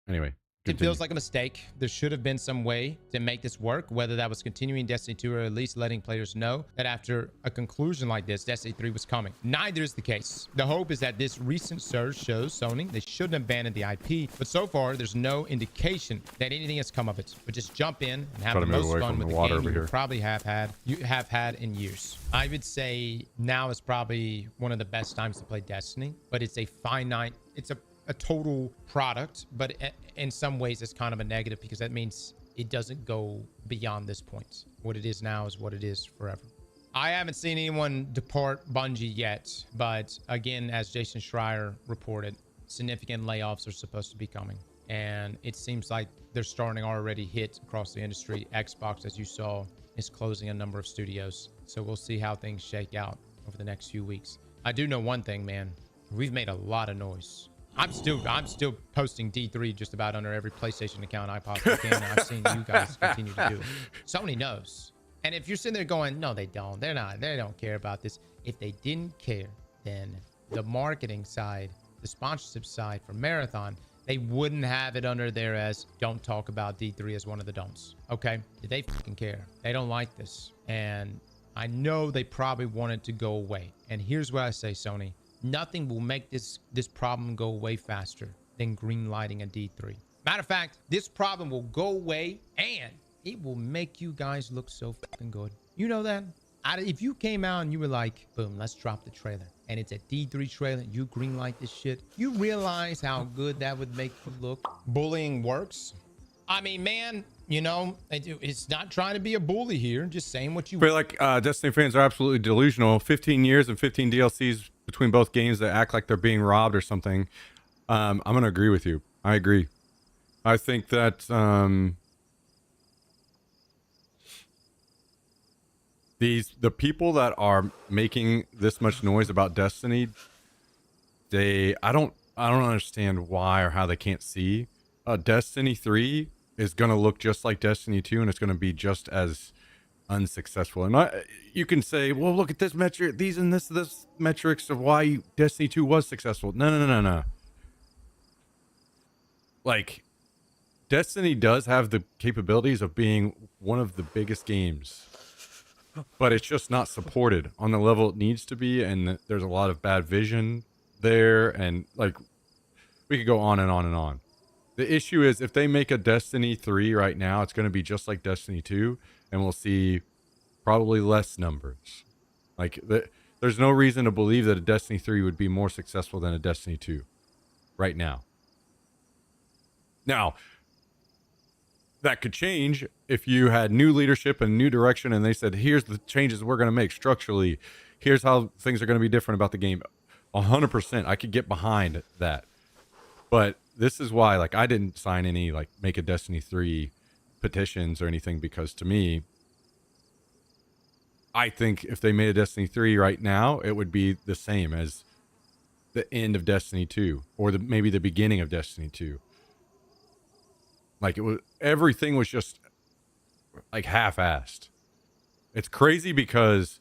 Anyway. It feels like a mistake. There should have been some way to make this work, whether that was continuing Destiny 2 or at least letting players know that after a conclusion like this, Destiny 3 was coming. Neither is the case. The hope is that this recent surge shows Sony they shouldn't abandon the IP, but so far there's no indication that anything has come of it. But just jump in and have the most fun with the game you probably have had in years. I would say now is probably one of the best times to play Destiny, but it's a finite, it's a total product, but in some ways it's kind of a negative because that means it doesn't go beyond this point. What it is now is what it is forever. I haven't seen anyone depart Bungie yet, but again, as Jason Schreier reported, significant layoffs are supposed to be coming, and it seems like they're starting already hit across the industry. Xbox, as you saw, is closing a number of studios, so we'll see how things shake out over the next few weeks. I do know one thing, man. We've made a lot of noise. I'm still posting D3 just about under every PlayStation account I possibly can. And I've seen you guys continue to do it. Sony knows. And if you're sitting there going, no, they don't. They don't care about this. If they didn't care, then the marketing side, the sponsorship side for Marathon, they wouldn't have it under there as don't talk about D3 as one of the don'ts. Okay? They fucking care. They don't like this. And I know they probably want it to go away. And here's what I say, Sony. Nothing will make this problem go away faster than green lighting a D3. Matter of fact, this problem will go away and it will make you guys look so fucking good. You know that? If you came out and you were like, boom, let's drop the trailer, and it's a D3 trailer, you green light this shit, you realize how good that would make you look? Bullying works. I mean, man, you know, it's not trying to be a bully here, just saying what you I feel like Destiny fans are absolutely delusional. 15 years and 15 DLCs between both games that act like they're being robbed or something. I'm going to agree with you. I agree. I think that the people that are making this much noise about Destiny, I don't understand why or how they can't see. Destiny 3 is going to look just like Destiny 2, and it's going to be just as unsuccessful. And you can say, well, look at this metric, these and this metrics of why Destiny 2 was successful. No. Like, Destiny does have the capabilities of being one of the biggest games, but it's just not supported on the level it needs to be, and there's a lot of bad vision there, and like, we could go on and on and on. The issue is if they make a Destiny 3 right now, it's going to be just like Destiny 2, and we'll see probably less numbers. Like, there's no reason to believe that a Destiny 3 would be more successful than a Destiny 2 right now. Now, that could change if you had new leadership and new direction, and they said, here's the changes we're going to make structurally. Here's how things are going to be different about the game. 100%. I could get behind that. But this is why, like, I didn't sign any, like, make a Destiny 3 petitions or anything, because to me, I think if they made a Destiny 3 right now, it would be the same as the end of Destiny 2 or maybe the beginning of Destiny 2. Like, everything was just like half-assed. It's crazy because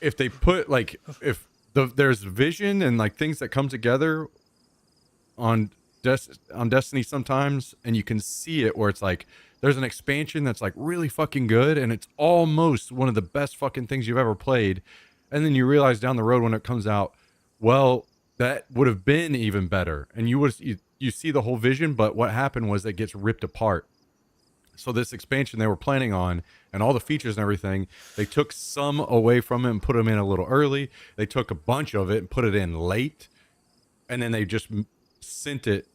if they put, like, if there's vision and like things that come together on Destiny sometimes, and you can see it where it's like there's an expansion that's like really fucking good and it's almost one of the best fucking things you've ever played, and then you realize down the road when it comes out, well, that would have been even better, and you see the whole vision, but what happened was it gets ripped apart. So this expansion they were planning on and all the features and everything, they took some away from it and put them in a little early. They took a bunch of it and put it in late, and then they just sent it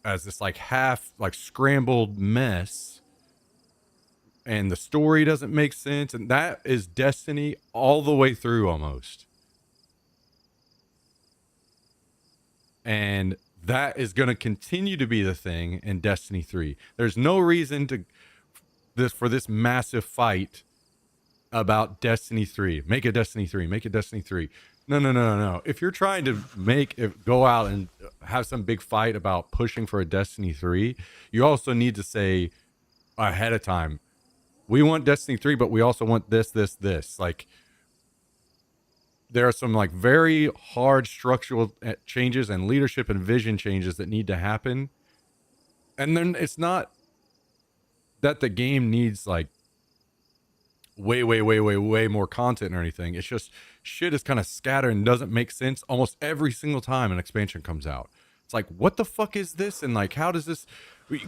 as this like half like scrambled mess, and the story doesn't make sense, and that is Destiny all the way through almost. And that is going to continue to be the thing in Destiny 3. There's no reason for this massive fight about Destiny 3. Make a Destiny 3. Make a Destiny 3. No. If you're trying to go out and have some big fight about pushing for a Destiny 3, you also need to say ahead of time, we want Destiny 3, but we also want this. Like, there are some like very hard structural changes and leadership and vision changes that need to happen. And then it's not that the game needs like way more content or anything. It's just shit is kind of scattered and doesn't make sense almost every single time an expansion comes out. It's like, what the fuck is this? And like, how does this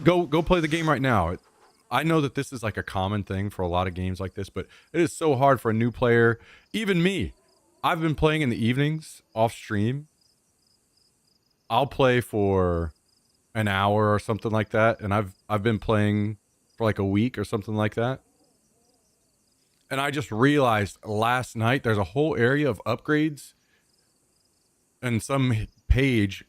go play the game right now? I know that this is like a common thing for a lot of games like this, but it is so hard for a new player. Even me, I've been playing in the evenings off stream. I'll play for an hour or something like that. And I've been playing for like a week or something like that. And I just realized last night there's a whole area of upgrades and some page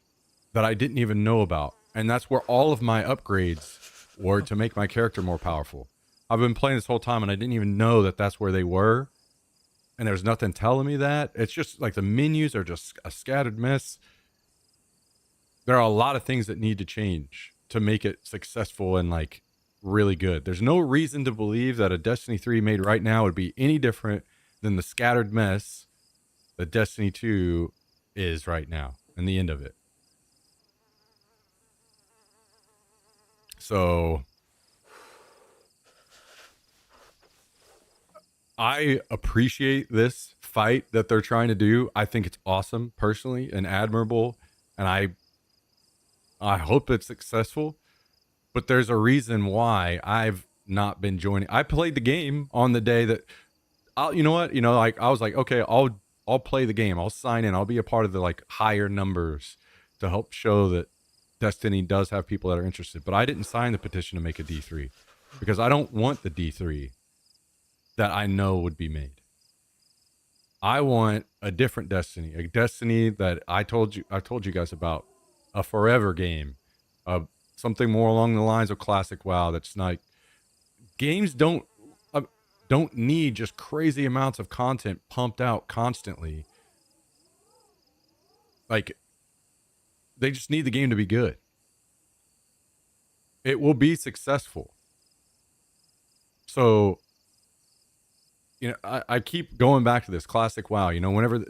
that I didn't even know about. And that's where all of my upgrades were to make my character more powerful. I've been playing this whole time and I didn't even know that that's where they were. And there's nothing telling me that. It's just like the menus are just a scattered mess. There are a lot of things that need to change to make it successful and like really good. There's no reason to believe that a Destiny 3 made right now would be any different than the scattered mess that Destiny 2 is right now and the end of it. So I appreciate this fight that they're trying to do. I think it's awesome personally and admirable, and I hope it's successful. But there's a reason why I've not been joining. I played the game on the day that you know what? Like I was like, okay, I'll play the game. I'll sign in. I'll be a part of the like higher numbers to help show that Destiny does have people that are interested. But I didn't sign the petition to make a D3 because I don't want the D3 that I know would be made. I want a different Destiny, a Destiny that I told you guys about, a forever game, something more along the lines of classic WoW. That's not, games don't need just crazy amounts of content pumped out constantly. Like, they just need the game to be good. It will be successful. So, I keep going back to this classic WoW. Whenever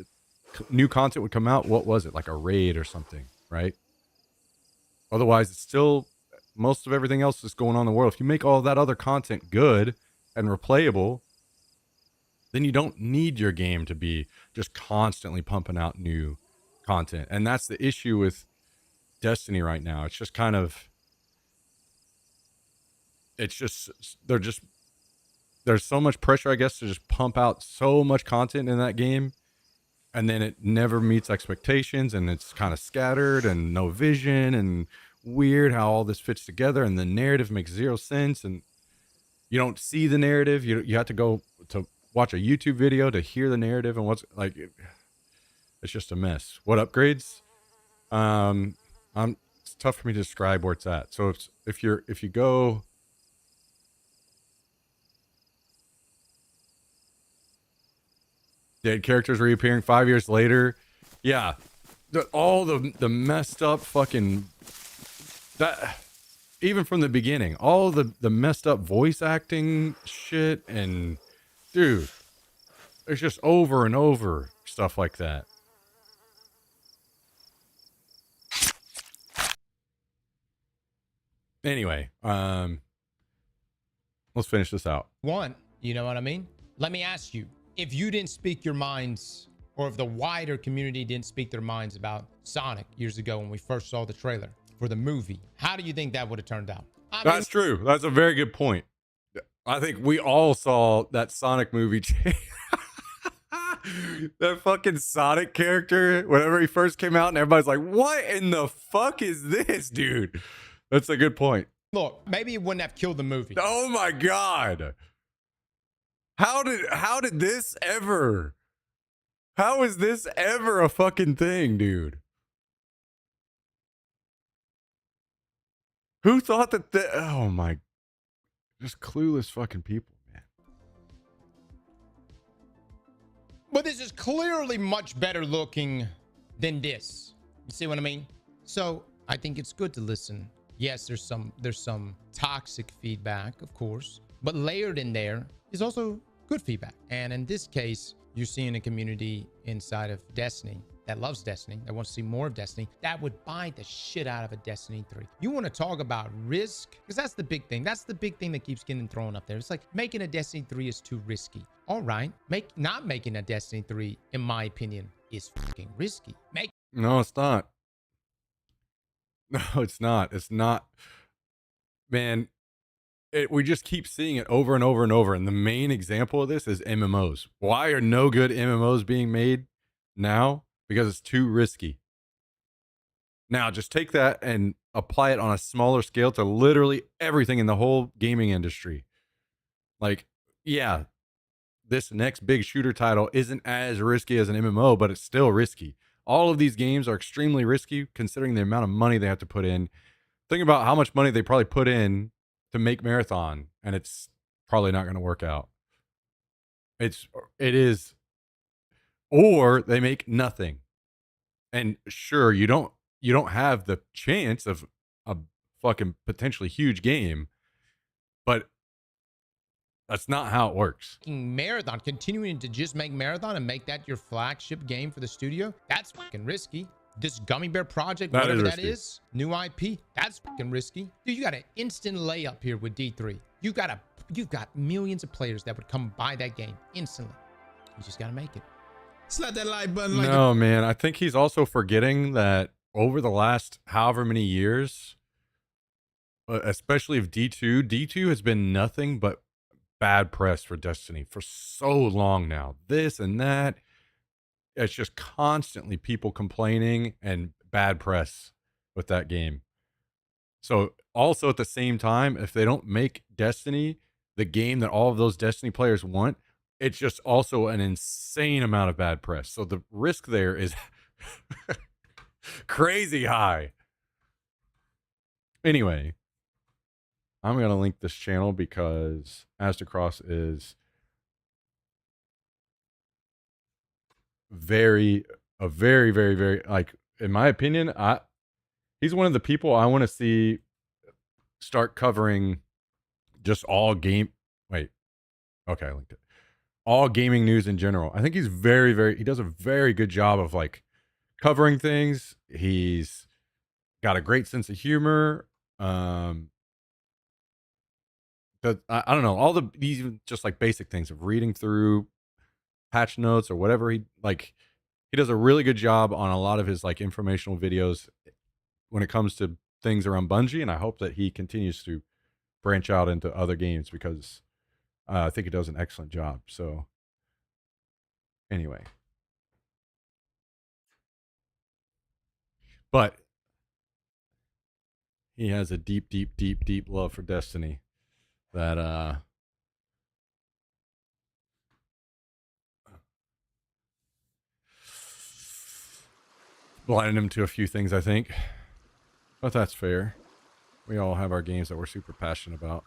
new content would come out, what was it? Like a raid or something, right? Otherwise, it's still most of everything else that's going on in the world. If you make all that other content good and replayable, then you don't need your game to be just constantly pumping out new content. And that's the issue with Destiny right now. It's just kind of, there's so much pressure, I guess, to just pump out so much content in that game. And then it never meets expectations, and it's kind of scattered and no vision and weird how all this fits together, and the narrative makes zero sense, and you don't see the narrative. You have to go to watch a YouTube video to hear the narrative, and what's like, it's just a mess. What upgrades? It's tough for me to describe where it's at. So if you go, dead characters reappearing 5 years later. Yeah. All the messed up fucking, that, even from the beginning, all the messed up voice acting shit, and dude, there's just over and over stuff like that. Anyway, let's finish this out. One, you know what I mean? Let me ask you, if you didn't speak your minds, or if the wider community didn't speak their minds about Sonic years ago when we first saw the trailer for the movie, how do you think that would have turned out? That's true. That's a very good point. I think we all saw that Sonic movie. That fucking Sonic character, whenever he first came out, and everybody's like, what in the fuck is this, dude? That's a good point. Look, maybe it wouldn't have killed the movie. Oh my God. How did this ever? How is this ever a fucking thing, dude? Who thought oh my, just clueless fucking people, man. But this is clearly much better looking than this. You see what I mean? So I think it's good to listen. Yes, there's some toxic feedback, of course, but layered in there is also good feedback. And in this case, you're seeing a community inside of Destiny that loves Destiny, that wants to see more of Destiny, that would buy the shit out of a Destiny 3. You want to talk about risk? Because that's the big thing. That's the big thing that keeps getting thrown up there. It's like making a Destiny 3 is too risky. All right. Not making a Destiny 3, in my opinion, is fucking risky. No, it's not. No, it's not. It's not. Man, we just keep seeing it over and over and over. And the main example of this is MMOs. Why are no good MMOs being made now? Because it's too risky. Now, just take that and apply it on a smaller scale to literally everything in the whole gaming industry. Like, yeah, this next big shooter title isn't as risky as an MMO, but it's still risky. All of these games are extremely risky considering the amount of money they have to put in. Think about how much money they probably put in to make Marathon, and it's probably not going to work out. It is, or they make nothing. And sure, you don't have the chance of a fucking potentially huge game, but that's not how it works. Marathon, continuing to just make Marathon and make that your flagship game for the studio, that's fucking risky. This Gummy Bear project, That whatever is that risky. is, new IP, that's fucking risky. Dude, you got an instant layup here with D3. You've got millions of players that would come buy that game instantly. You just gotta make it. Slap that like button like No, man. I think he's also forgetting that over the last however many years, especially of D2 has been nothing but bad press for Destiny for so long now. This and that. It's just constantly people complaining and bad press with that game. So also at the same time, if they don't make Destiny the game that all of those Destiny players want, it's just also an insane amount of bad press. So the risk there is crazy high. Anyway, I'm going to link this channel because Astacross is very, very, like, in my opinion, he's one of the people I want to see start covering just all game. Wait, okay, I linked it. All gaming news in general. I think he's he does a very good job of like covering things. He's got a great sense of humor. But I don't know, all these just like basic things of reading through patch notes or whatever. He does a really good job on a lot of his like informational videos when it comes to things around Bungie, and I hope that he continues to branch out into other games because I think he does an excellent job. So anyway, but he has a deep love for Destiny that blinded him to a few things, I think. But that's fair. We all have our games that we're super passionate about.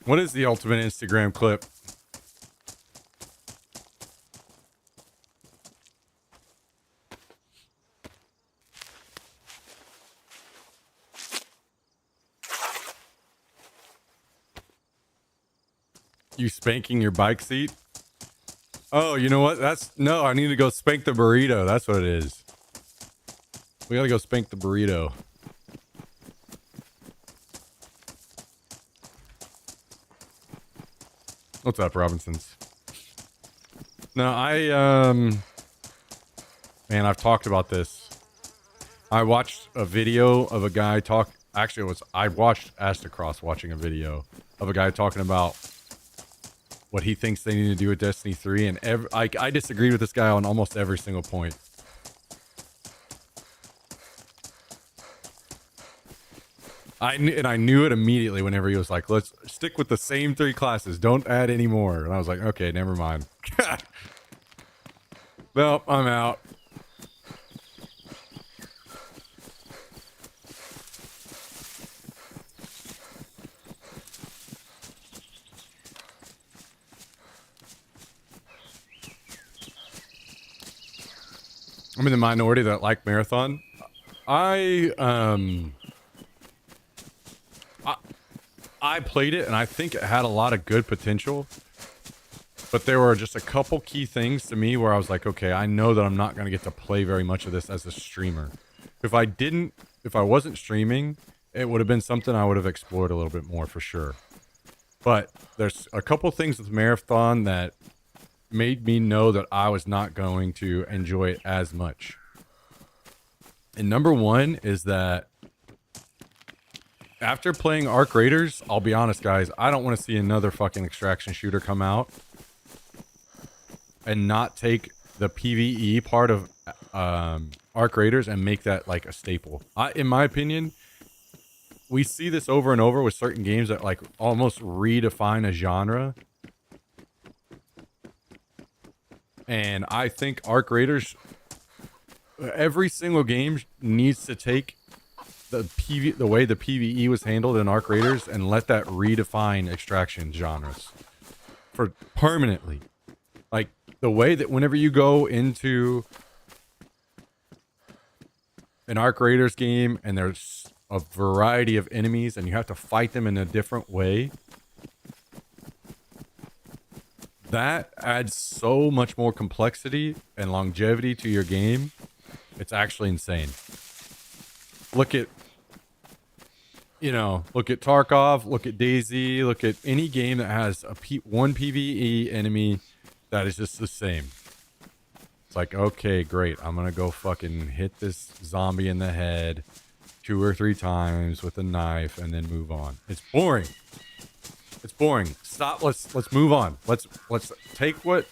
What is the ultimate Instagram clip? You spanking your bike seat? Oh, you know what? No, I need to go spank the burrito. That's what it is. We gotta go spank the burrito. What's up, Robinsons? No, man, I've talked about this. I watched a video of a guy talk. Actually, I watched Astacross watching a video of a guy talking about what he thinks they need to do with Destiny 3, and I disagreed with this guy on almost every single point. I knew it immediately whenever he was like, let's stick with the same 3 classes. Don't add any more. And I was like, okay, never mind. Well, I'm out. I'm in the minority that like Marathon. I played it and I think it had a lot of good potential, but there were just a couple key things to me where I was like, okay, I know that I'm not going to get to play very much of this as a streamer. If I wasn't streaming, it would have been something I would have explored a little bit more for sure. But there's a couple things with Marathon that made me know that I was not going to enjoy it as much. And number one is that after playing Arc Raiders, I'll be honest, guys, I don't want to see another fucking extraction shooter come out and not take the PvE part of Arc Raiders and make that like a staple. In my opinion, we see this over and over with certain games that like almost redefine a genre. And I think Arc Raiders, every single game needs to take the way the PvE was handled in Arc Raiders and let that redefine extraction genres for permanently. Like the way that whenever you go into an Arc Raiders game and there's a variety of enemies and you have to fight them in a different way, that adds so much more complexity and longevity to your game. It's actually insane. Look at Tarkov, look at DayZ, look at any game that has one PvE enemy that is just the same. It's like, okay, great. I'm going to go fucking hit this zombie in the head 2 or 3 times with a knife and then move on. It's boring. It's boring. Stop. Let's move on. Let's take what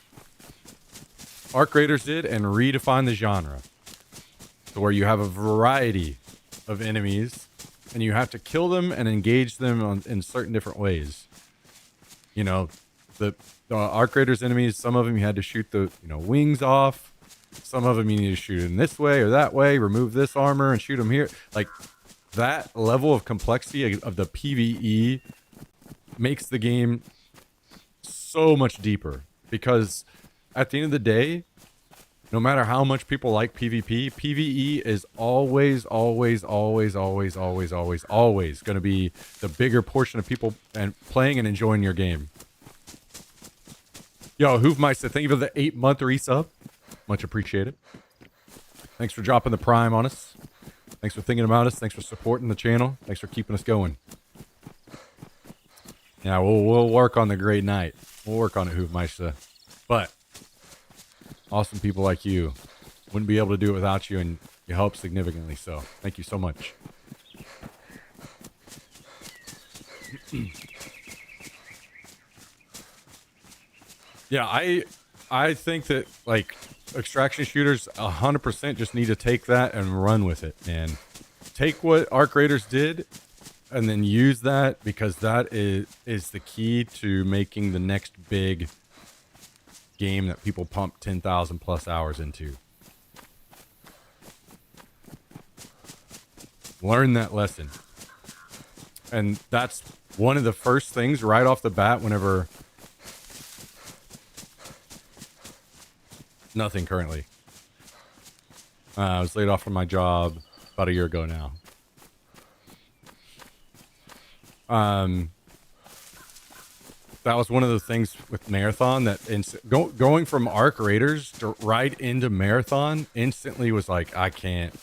Arc Raiders did and redefine the genre to where you have a variety of enemies and you have to kill them and engage them in certain different ways. You know, the Arc Raiders enemies, some of them you had to shoot the wings off. Some of them you need to shoot in this way or that way, remove this armor and shoot them here. Like that level of complexity of the PvE makes the game so much deeper, because at the end of the day, no matter how much people like PvP, PvE is always going to be the bigger portion of people and playing and enjoying your game. Yo, Hoofmeister, thank you for the 8-month resub. Much appreciated. Thanks for dropping the prime on us. Thanks for thinking about us. Thanks for supporting the channel. Thanks for keeping us going. Yeah, we'll work on the great night. We'll work on it, Hoofmeister. But awesome people like you wouldn't be able to do it without you, and you help significantly. So thank you so much. Yeah, I think that like extraction shooters 100% just need to take that and run with it, man. Take what Arc Raiders did and then use that, because that is the key to making the next big game that people pump 10,000 plus hours into. Learn that lesson. And that's one of the first things right off the bat whenever... Nothing currently. I was laid off from my job about a year ago now. that was one of the things with Marathon that going from Arc Raiders to right into Marathon instantly was like, I can't.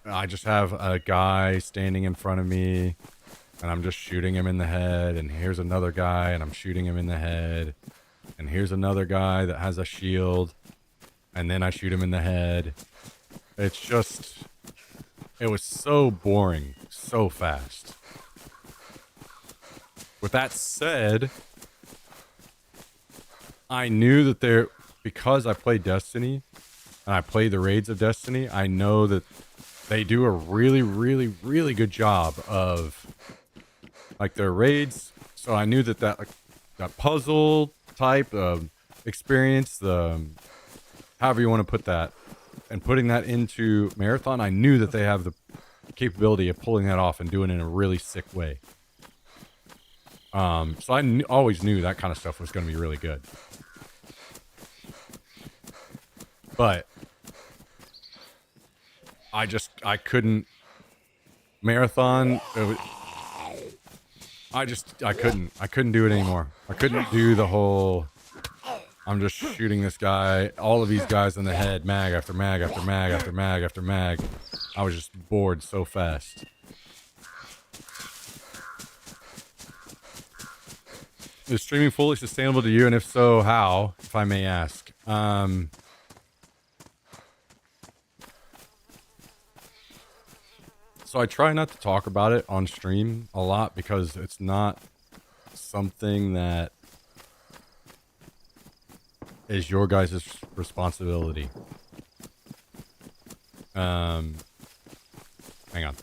I just have a guy standing in front of me and I'm just shooting him in the head. And here's another guy and I'm shooting him in the head. And here's another guy that has a shield. And then I shoot him in the head. It's just, it was so boring, so fast. With that said, I knew that because I play Destiny and I play the raids of Destiny, I know that they do a really, really, really good job of like their raids. So I knew that that puzzle type of experience, however you want to put that, and putting that into Marathon, I knew that they have the capability of pulling that off and doing it in a really sick way. So I always knew that kind of stuff was going to be really good. But I couldn't Marathon. I couldn't do it anymore. I couldn't do the whole, I'm just shooting this guy, all of these guys in the head, mag after mag after mag after mag after mag. I was just bored so fast. Is streaming fully sustainable to you? And if so, how, if I may ask? So I try not to talk about it on stream a lot because it's not something that is your guys' responsibility. Hang on.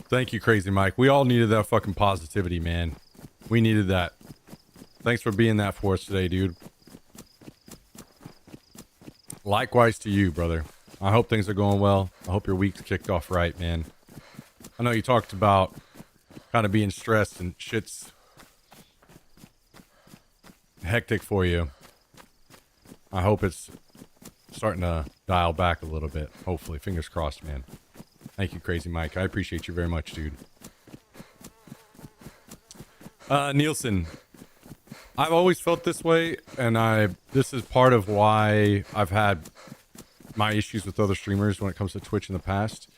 Thank you, Crazy Mike. We all needed that fucking positivity, man. We needed that. Thanks for being that for us today, dude. Likewise to you, brother. I hope things are going well. I hope your week's kicked off right, man. I know you talked about kind of being stressed and shit's hectic for you. I hope it's starting to dial back a little bit. Hopefully. Fingers crossed, man. Thank you, Crazy Mike. I appreciate you very much, dude. Nielsen. I've always felt this way, and this is part of why I've had my issues with other streamers when it comes to Twitch in the past.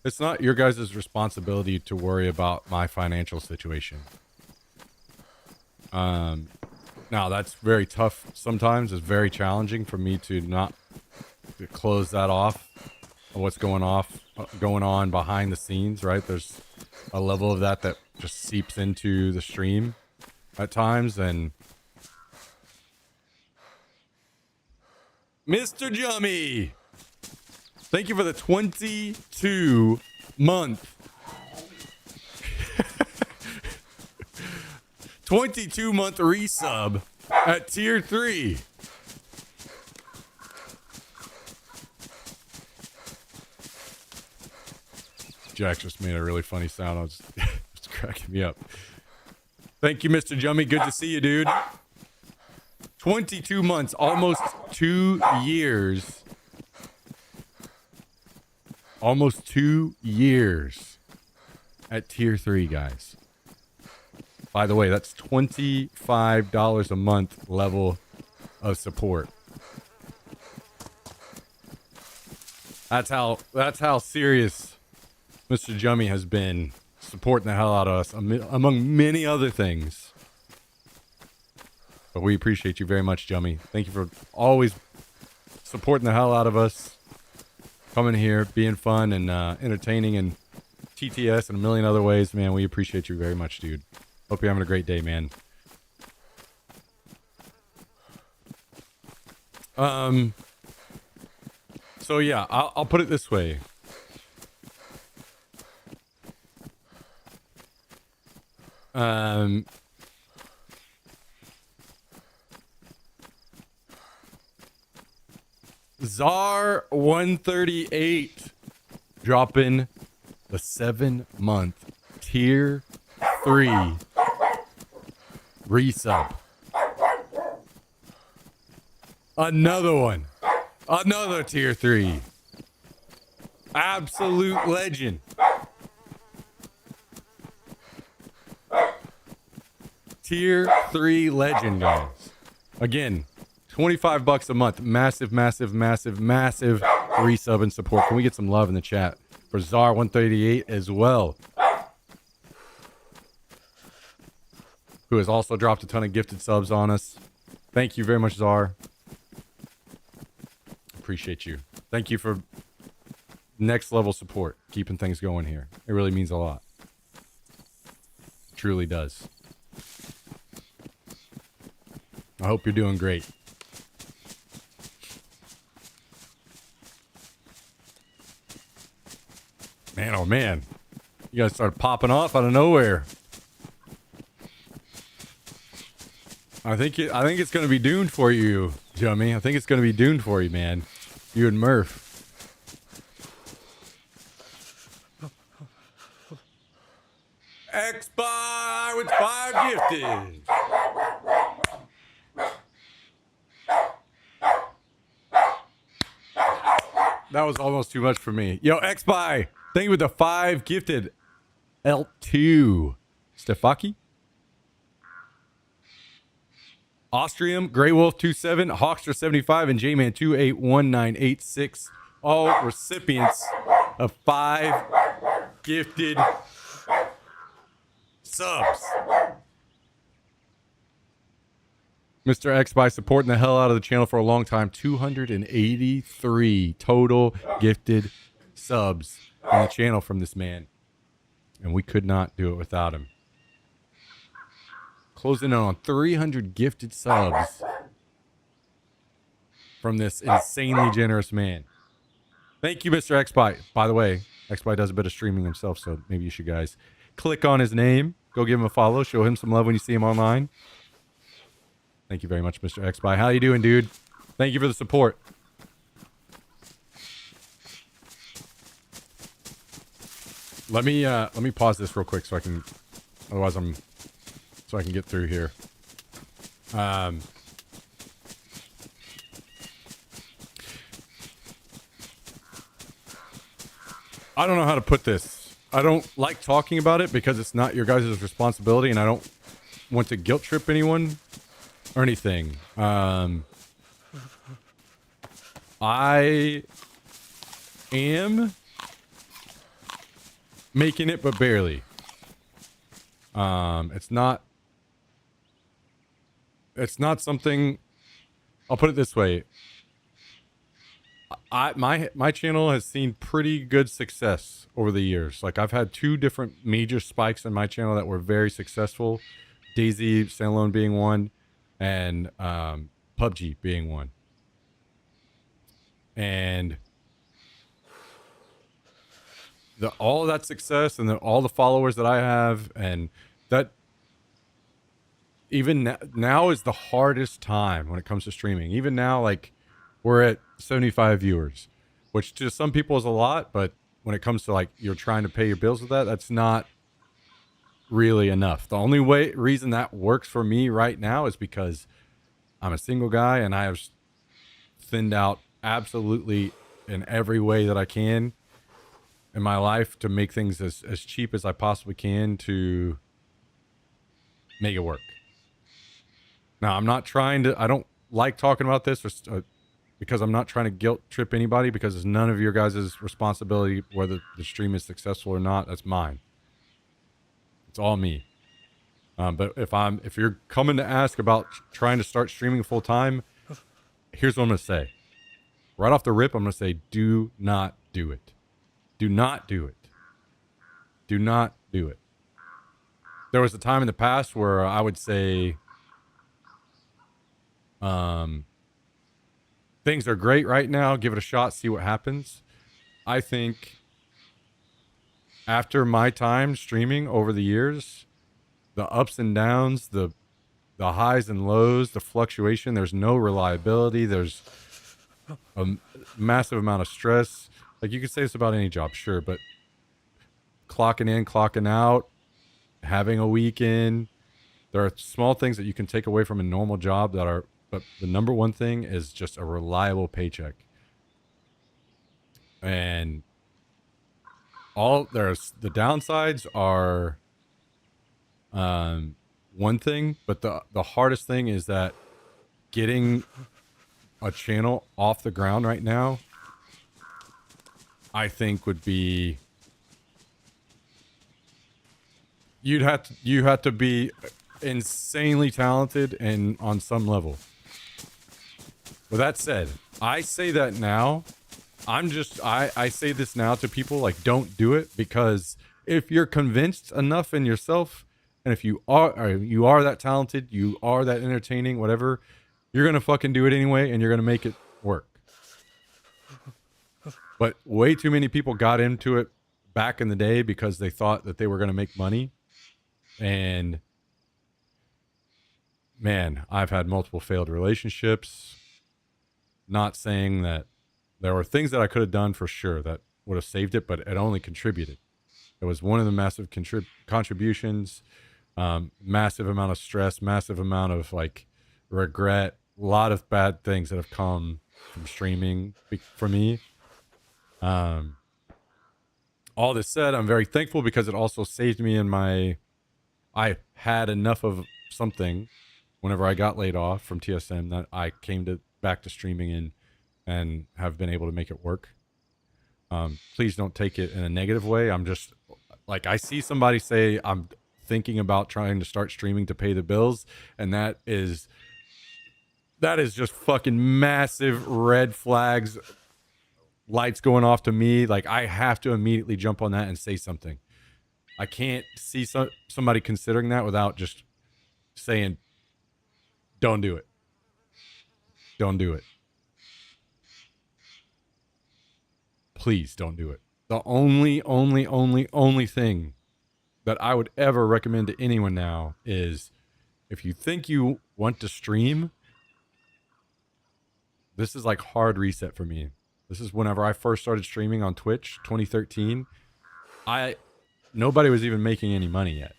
It's not your guys' responsibility to worry about my financial situation. Now, that's very tough sometimes. It's very challenging for me to close that off of what's going on behind the scenes, right? There's a level of that just seeps into the stream at times, and Mr. Jummy, thank you for the 22-month 22-month resub at tier 3. Jack just made a really funny sound. I was it's cracking me up. Thank you, Mr. Jummy. Good to see you, dude. 22 months, almost 2 years. Almost 2 years at tier 3, guys. By the way, that's $25 a month level of support. That's how serious Mr. Jummy has been supporting the hell out of us, among many other things. But we appreciate you very much, Jummy. Thank you for always supporting the hell out of us, coming here, being fun and entertaining, and TTS and a million other ways, man. We appreciate you very much, dude. Hope you're having a great day, man. So yeah, I'll put it this way. Czar 138 dropping the 7-month tier 3 resub. Another one. Another tier 3. Absolute legend. Tier 3 legend, guys. Again, $25 a month. Massive, massive, massive, massive resub and support. Can we get some love in the chat for Czar138 as well, who has also dropped a ton of gifted subs on us. Thank you very much, Czar. Appreciate you. Thank you for next level support, keeping things going here. It really means a lot. It truly does. I hope you're doing great. Man, oh man. You guys started popping off out of nowhere. I think it's gonna be doomed for you, Jummy. I think it's gonna be doomed for you, man. You and Murph. X-Bar with 5 gifted. That was almost too much for me. Yo, X-Bar, thank you with the 5 gifted. L2. Stefaki. Austrium, Grey Wolf 27, Hawkster 75, and J-Man 281986. All recipients of 5 gifted subs. Mr. X by supporting the hell out of the channel for a long time. 283 total gifted subs on the channel from this man. And we could not do it without him. Closing in on 300 gifted subs from this insanely generous man. Thank you, Mr. X-By. By the way, X-By does a bit of streaming himself, so maybe you should guys click on his name. Go give him a follow. Show him some love when you see him online. Thank you very much, Mr. X-By. How you doing, dude? Thank you for the support. Let me pause this real quick so I can, otherwise so I can get through here. I don't know how to put this. I don't like talking about it because it's not your guys' responsibility, and I don't want to guilt trip anyone or anything. I am making it, but barely. It's not something. I'll put it this way. My channel has seen pretty good success over the years. Like, I've had 2 different major spikes in my channel that were very successful. DayZ standalone being one, and PUBG being one. And all of that success and all the followers that I have, and that even now is the hardest time when it comes to streaming. Even now, like, we're at 75 viewers, which to some people is a lot, but when it comes to, like, you're trying to pay your bills with that, that's not really enough. The only reason that works for me right now is because I'm a single guy and I have thinned out absolutely in every way that I can in my life to make things as cheap as I possibly can to make it work. Now, I'm not trying to, I don't like talking about this because I'm not trying to guilt trip anybody, because it's none of your guys' responsibility whether the stream is successful or not. That's mine. It's all me. But if you're coming to ask about trying to start streaming full time, here's what I'm going to say. Right off the rip, I'm going to say, do not do it. Do not do it. Do not do it. There was a time in the past where I would say, things are great right now. Give it a shot. See what happens. I think after my time streaming over the years, the ups and downs, the highs and lows, the fluctuation, there's no reliability. There's a massive amount of stress. Like, you could say this about any job, sure, but clocking in, clocking out, having a weekend. There are small things that you can take away from a normal job but the number one thing is just a reliable paycheck. And there's the downsides are one thing, but the hardest thing is that getting a channel off the ground right now, I think would be you have to be insanely talented and on some level. With that said, I say that now. I say this now to people, like, don't do it, because if you're convinced enough in yourself, and if you are that talented, you are that entertaining, whatever, you're gonna fucking do it anyway, and you're gonna make it work. But way too many people got into it back in the day because they thought that they were gonna make money. And man, I've had multiple failed relationships. Not saying that there were things that I could have done for sure that would have saved it, but it only contributed. It was one of the massive contributions, massive amount of stress, massive amount of like regret, a lot of bad things that have come from streaming for me. All this said, I'm very thankful because it also saved me I had enough of something whenever I got laid off from TSM that I came back to streaming and have been able to make it work. Please don't take it in a negative way. I'm just like, I see somebody say I'm thinking about trying to start streaming to pay the bills, and that is just fucking massive red flags, lights going off to me. Like, I have to immediately jump on that and say something. I can't see somebody considering that without just saying, don't do it. Don't do it. Please don't do it. The only thing that I would ever recommend to anyone now is, if you think you want to stream, this is like hard reset for me. This is whenever I first started streaming on Twitch, 2013. Nobody was even making any money yet.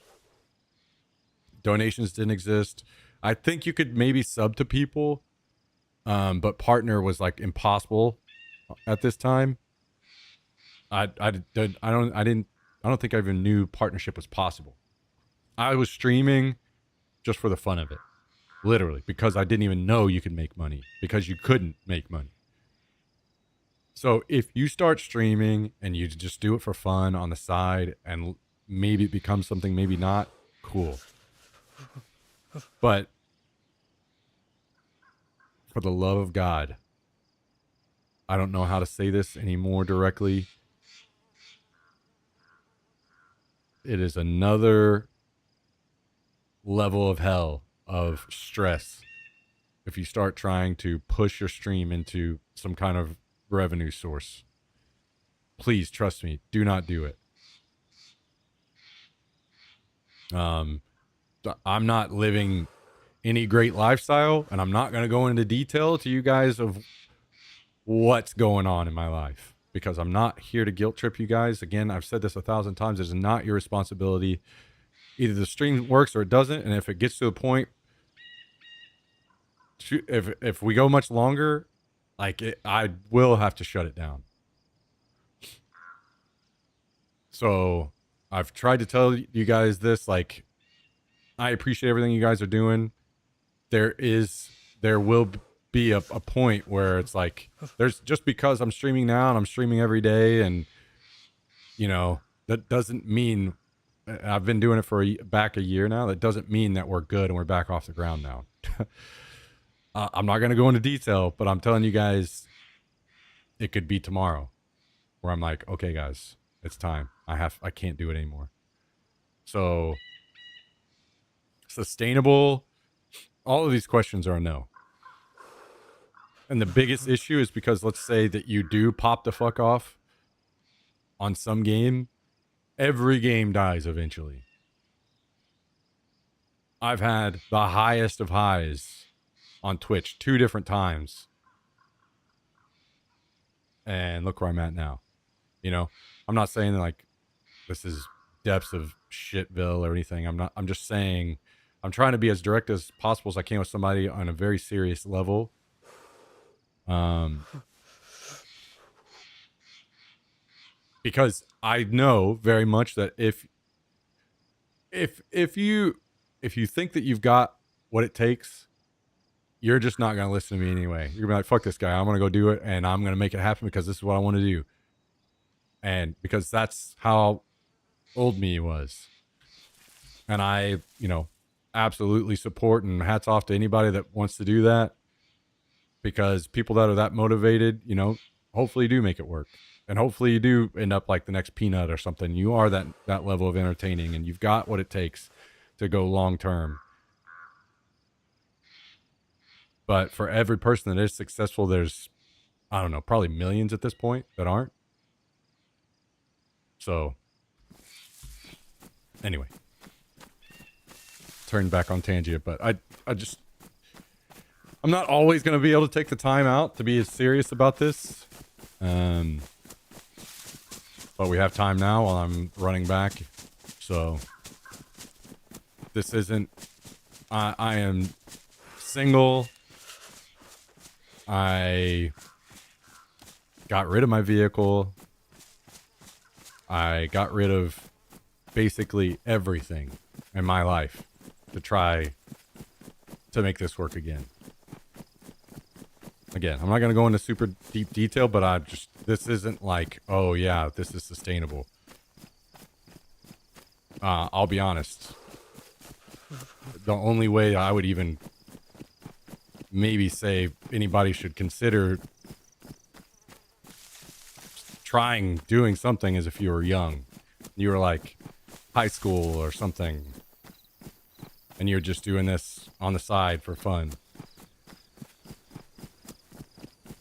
Donations didn't exist. I think you could maybe sub to people, but partner was like impossible at this time. I don't think I even knew partnership was possible. I was streaming just for the fun of it, literally, because I didn't even know you could make money, because you couldn't make money. So if you start streaming and you just do it for fun on the side, and maybe it becomes something, maybe not, cool. But for the love of God, I don't know how to say this any more directly. It is another level of hell of stress if you start trying to push your stream into some kind of revenue source. Please trust me, do not do it. I'm not living any great lifestyle, and I'm not going to go into detail to you guys of what's going on in my life, because I'm not here to guilt trip you guys. Again, I've said this 1,000 times. It's not your responsibility. Either the stream works or it doesn't. And if it gets to a point, if we go much longer, I will have to shut it down. So I've tried to tell you guys this, like, I appreciate everything you guys are doing. There will be a point where it's like, there's, just because I'm streaming now and I'm streaming every day, and that doesn't mean, I've been doing it for back a year now, that doesn't mean that we're good and we're back off the ground now. I'm not going to go into detail, but I'm telling you guys, it could be tomorrow where I'm like, okay guys, it's time. I can't do it anymore. So sustainable, all of these questions are a no. And the biggest issue is because, let's say that you do pop the fuck off on some game, every game dies eventually. I've had the highest of highs on Twitch 2 different times, and look where I'm at now. I'm not saying that like this is depths of shitville or anything. I'm just saying, I'm trying to be as direct as possible as I can with somebody on a very serious level. Because I know very much that if you think that you've got what it takes, you're just not going to listen to me anyway. You're going to be like, fuck this guy. I'm going to go do it, and I'm going to make it happen because this is what I want to do. And because that's how old me was. And I, absolutely support, and hats off to anybody that wants to do that, because people that are that motivated, hopefully do make it work. And hopefully you do end up like the next Peanut or something. You are that level of entertaining, and you've got what it takes to go long term. But for every person that is successful, there's, I don't know, probably millions at this point that aren't. So, anyway, turn back on tangent, but I'm not always going to be able to take the time out to be as serious about this. But we have time now while I'm running back. So this isn't, I am single. I got rid of my vehicle. I got rid of basically everything in my life to try to make this work again. Again, I'm not going to go into super deep detail, but this isn't like, oh yeah, this is sustainable. I'll be honest. The only way I would even maybe say anybody should consider doing something is if you were young. You were like high school or something, and you're just doing this on the side for fun.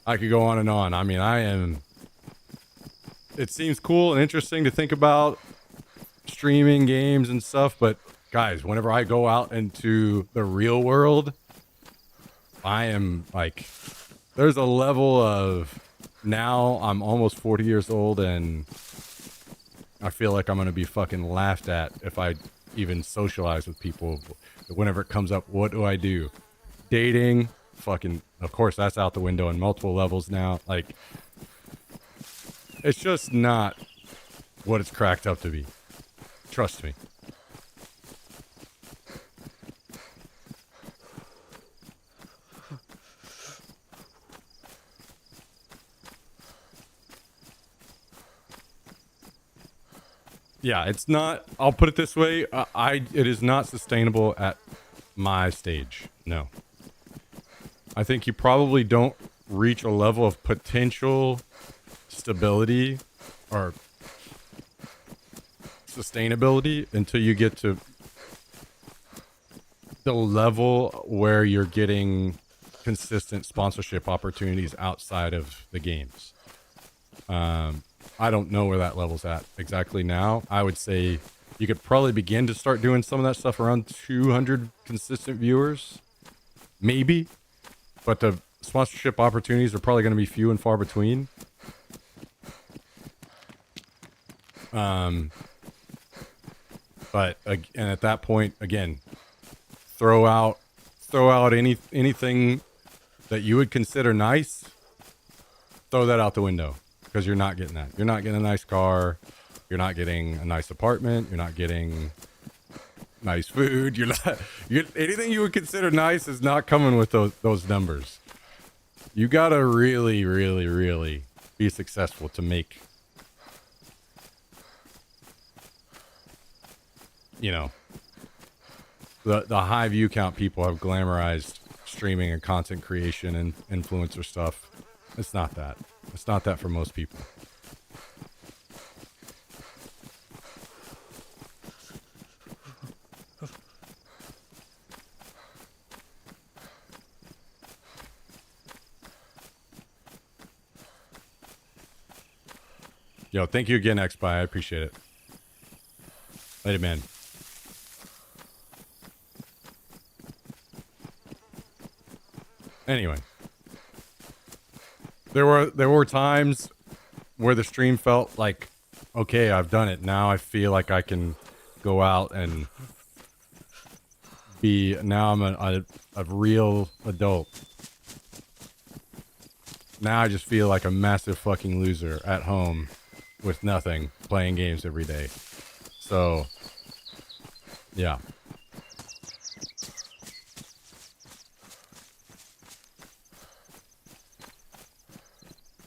I could go on and on. I mean, it seems cool and interesting to think about streaming games and stuff, but guys, whenever I go out into the real world, I am like, there's a level of, now I'm almost 40 years old and I feel like I'm going to be fucking laughed at if I even socialize with people. Whenever it comes up, what do I do? Dating, fucking, of course, that's out the window in multiple levels now. Like, it's just not what it's cracked up to be. Trust me. Yeah, it's not, I'll put it this way, it is not sustainable at my stage. No. I think you probably don't reach a level of potential stability or sustainability until you get to the level where you're getting consistent sponsorship opportunities outside of the games. I don't know where that level's at exactly now. I would say you could probably begin to start doing some of that stuff around 200 consistent viewers. Maybe. But the sponsorship opportunities are probably going to be few and far between. But and at that point, again, throw out anything that you would consider nice. Throw that out the window. Because you're not getting that. You're not getting a nice car. You're not getting a nice apartment. You're not getting nice food. Anything you would consider nice is not coming with those numbers. You gotta really, really, really be successful to make, the high view count people have glamorized streaming and content creation and influencer stuff. It's not that. It's not that for most people. Yo, thank you again, XBI. I appreciate it. Later, man. Anyway. There were times where the stream felt like okay, I've done it. Now I feel like I can go out and now I'm a real adult. Now I just feel like a massive fucking loser at home with nothing, playing games every day. So, yeah.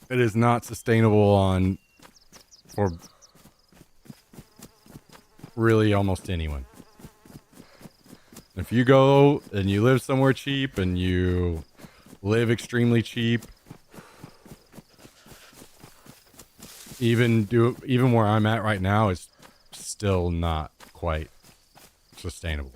It is not sustainable for really almost anyone. If you go and you live somewhere cheap and you live extremely cheap, even where I'm at right now is still not quite sustainable.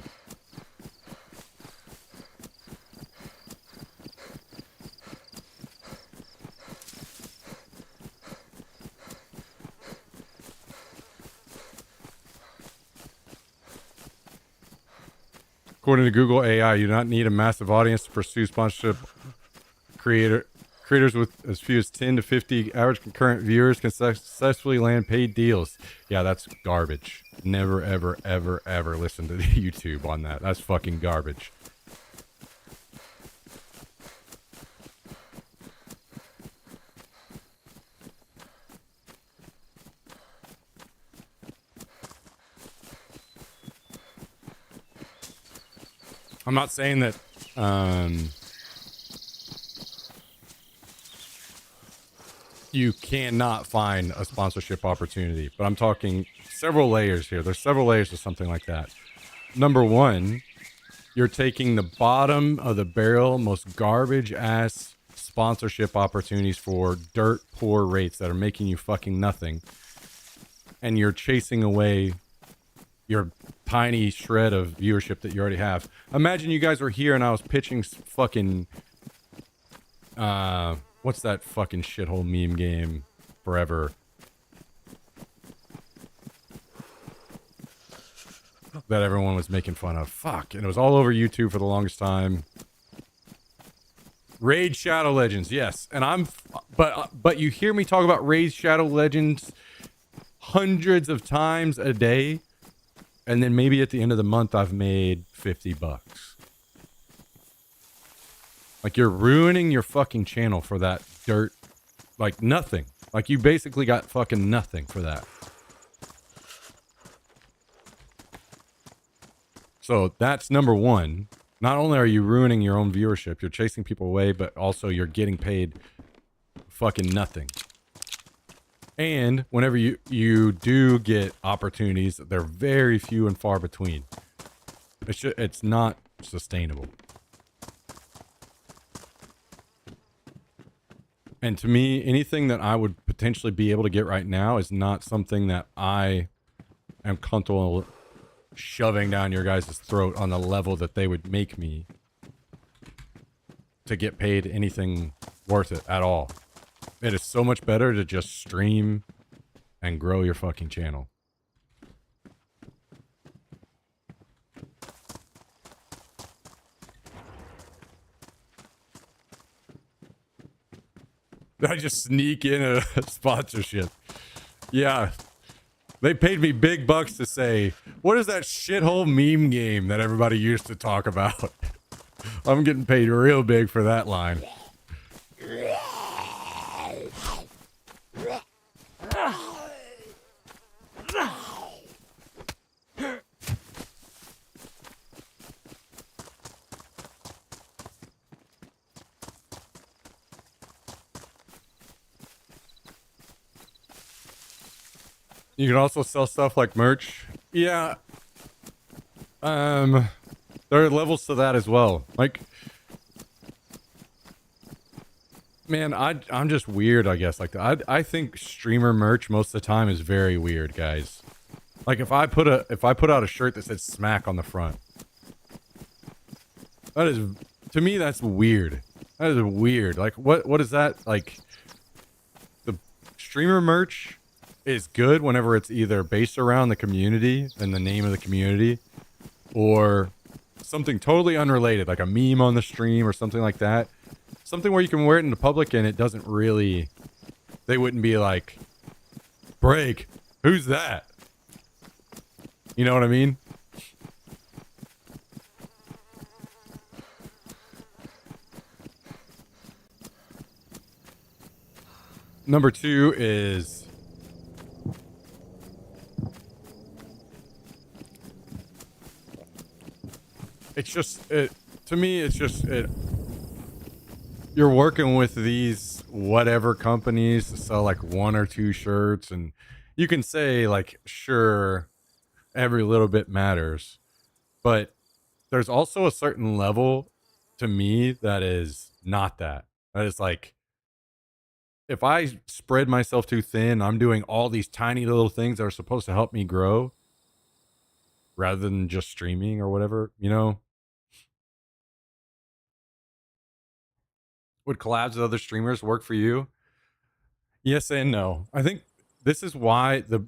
According to Google AI, you do not need a massive audience to pursue sponsorship. Creators with as few as 10 to 50 average concurrent viewers can successfully land paid deals. Yeah, that's garbage. Never, ever, ever, ever listen to YouTube on that. That's fucking garbage. I'm not saying that you cannot find a sponsorship opportunity, but I'm talking several layers here. There's several layers to something like that. Number one, you're taking the bottom of the barrel, most garbage ass sponsorship opportunities for dirt poor rates that are making you fucking nothing, and you're chasing away your tiny shred of viewership that you already have. Imagine you guys were here and I was pitching fucking what's that fucking shithole meme game forever that everyone was making fun of. Fuck, and it was all over YouTube for the longest time. Raid Shadow Legends, yes. And but you hear me talk about Raid Shadow Legends hundreds of times a day. And then maybe at the end of the month, I've made $50. Like, you're ruining your fucking channel for that dirt. Like, nothing. Like, you basically got fucking nothing for that. So that's number one. Not only are you ruining your own viewership, you're chasing people away, but also you're getting paid fucking nothing. And whenever you do get opportunities, they're very few and far between. It's not sustainable. And to me, anything that I would potentially be able to get right now is not something that I am comfortable shoving down your guys' throat on the level that they would make me to get paid anything worth it at all. It is so much better to just stream and grow your fucking channel. I just sneak in a sponsorship. Yeah. They paid me big bucks to say, what is that shithole meme game that everybody used to talk about? I'm getting paid real big for that line. You can also sell stuff like merch. Yeah. There are levels to that as well. Like, man, I'm just weird, I guess. Like, I think streamer merch most of the time is very weird, guys. Like, if I put out a shirt that says smack on the front, that is, to me, that's weird. That is weird. Like, what is that? Like, the streamer merch is good whenever it's either based around the community and the name of the community, or something totally unrelated, like a meme on the stream or something like that. Something where you can wear it in the public and it doesn't really, they wouldn't be like, break, Who's that? You know what I mean? Number 2 is it's just to me it's just you're working with these whatever companies to sell like 1 or 2 shirts, and you can say like, sure, every little bit matters, but there's also a certain level to me that is not that. That is like, if I spread myself too thin, I'm doing all these tiny little things that are supposed to help me grow rather than just streaming or whatever, you know? Would collabs with other streamers work for you? Yes and no. I think this is why the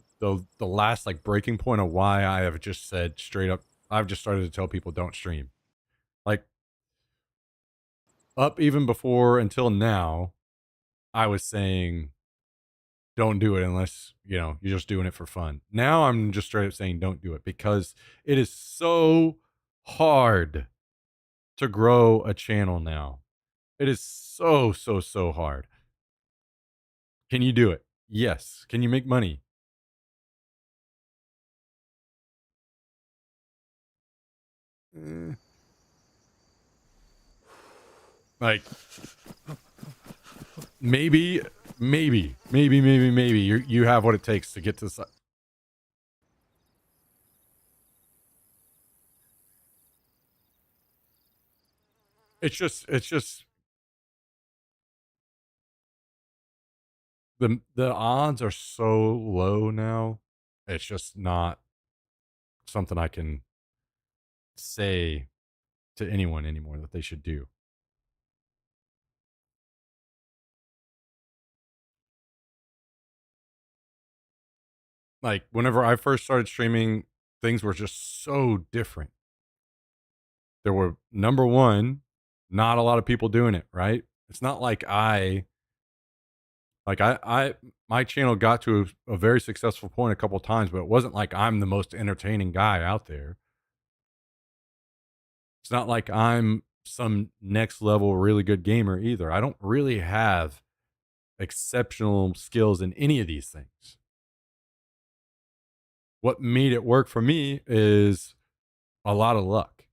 last like breaking point of why I have just said straight up, I've just started to tell people don't stream. Like, up even before until now, I was saying don't do it unless, you know, you're just doing it for fun. Now I'm just straight up saying don't do it because it is so hard to grow a channel now. It is so hard. Can you do it? Yes. Can you make money? Like, maybe you have what it takes to get to the it's just the odds are so low now. It's just not something I can say to anyone anymore that they should do. Like, whenever I first started streaming, things were just so different. There were, number one, not a lot of people doing it, right? It's not like my channel got to a very successful point a couple times, but it wasn't like I'm the most entertaining guy out there. It's not like I'm some next level really good gamer either. I don't really have exceptional skills in any of these things. What made it work for me is a lot of luck.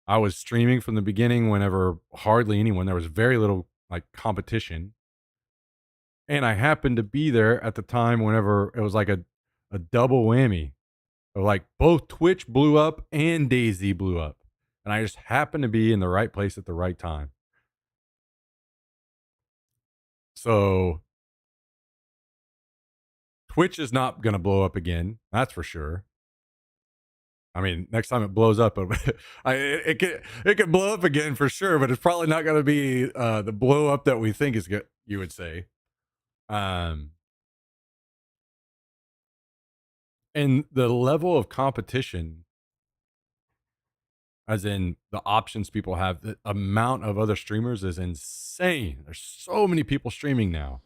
I was streaming from the beginning whenever hardly anyone, there was very little like competition. And I happened to be there at the time whenever it was like a double whammy. So like both Twitch blew up and DayZ blew up. And I just happened to be in the right place at the right time. So Twitch is not going to blow up again. That's for sure. I mean, next time it blows up, it could blow up again for sure, but it's probably not going to be the blow up that we think is good, you would say. And the level of competition, as in the options people have, the amount of other streamers is insane. There's so many people streaming now.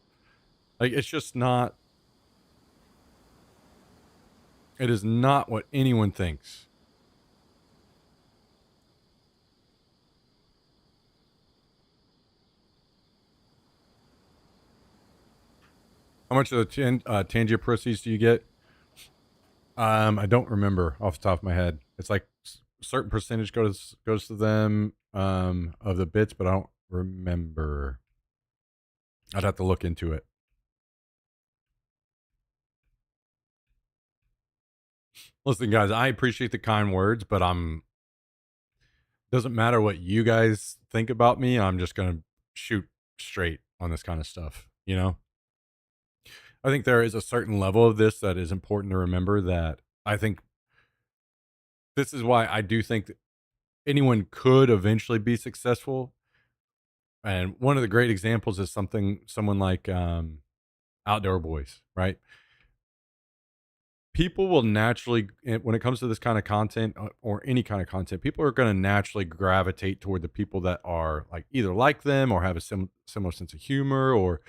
Like, it's just not, it is not what anyone thinks. How much of the Tangia proceeds do you get? I don't remember off the top of my head. It's like a certain percentage goes to them of the bits, but I don't remember. I'd have to look into it. Listen, guys, I appreciate the kind words, but doesn't matter what you guys think about me. I'm just gonna shoot straight on this kind of stuff, you know? I think there is a certain level of this that is important to remember, that I think this is why I do think that anyone could eventually be successful. And one of the great examples is someone like Outdoor Boys, right? People will naturally, when it comes to this kind of content or any kind of content, people are going to naturally gravitate toward the people that are like either like them or have a similar sense of humor or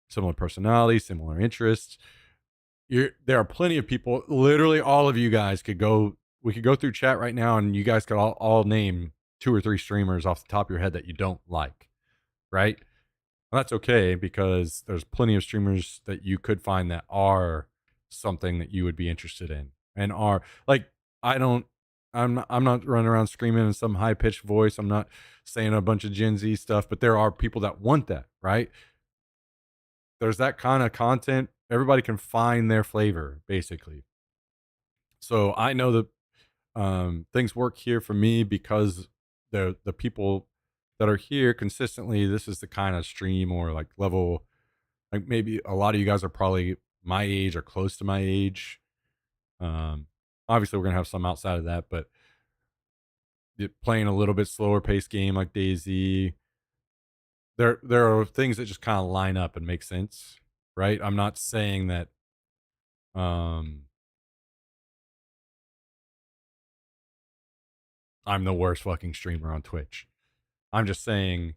similar personality, similar interests. there are plenty of people, literally all of you guys we could go through chat right now and you guys could all name 2 or 3 streamers off the top of your head that you don't like, right? Well, that's okay, because there's plenty of streamers that you could find that are something that you would be interested in, and are like, I'm not running around screaming in some high pitched voice. I'm not saying a bunch of Gen Z stuff, but there are people that want that, right? There's that kind of content. Everybody can find their flavor, basically. So I know that things work here for me because the people that are here consistently, this is the kind of stream or like level, like maybe a lot of you guys are probably my age or close to my age. Obviously we're gonna have some outside of that, but playing a little bit slower paced game like DayZ, there are things that just kind of line up and make sense, right? I'm not saying that I'm the worst fucking streamer on Twitch. I'm just saying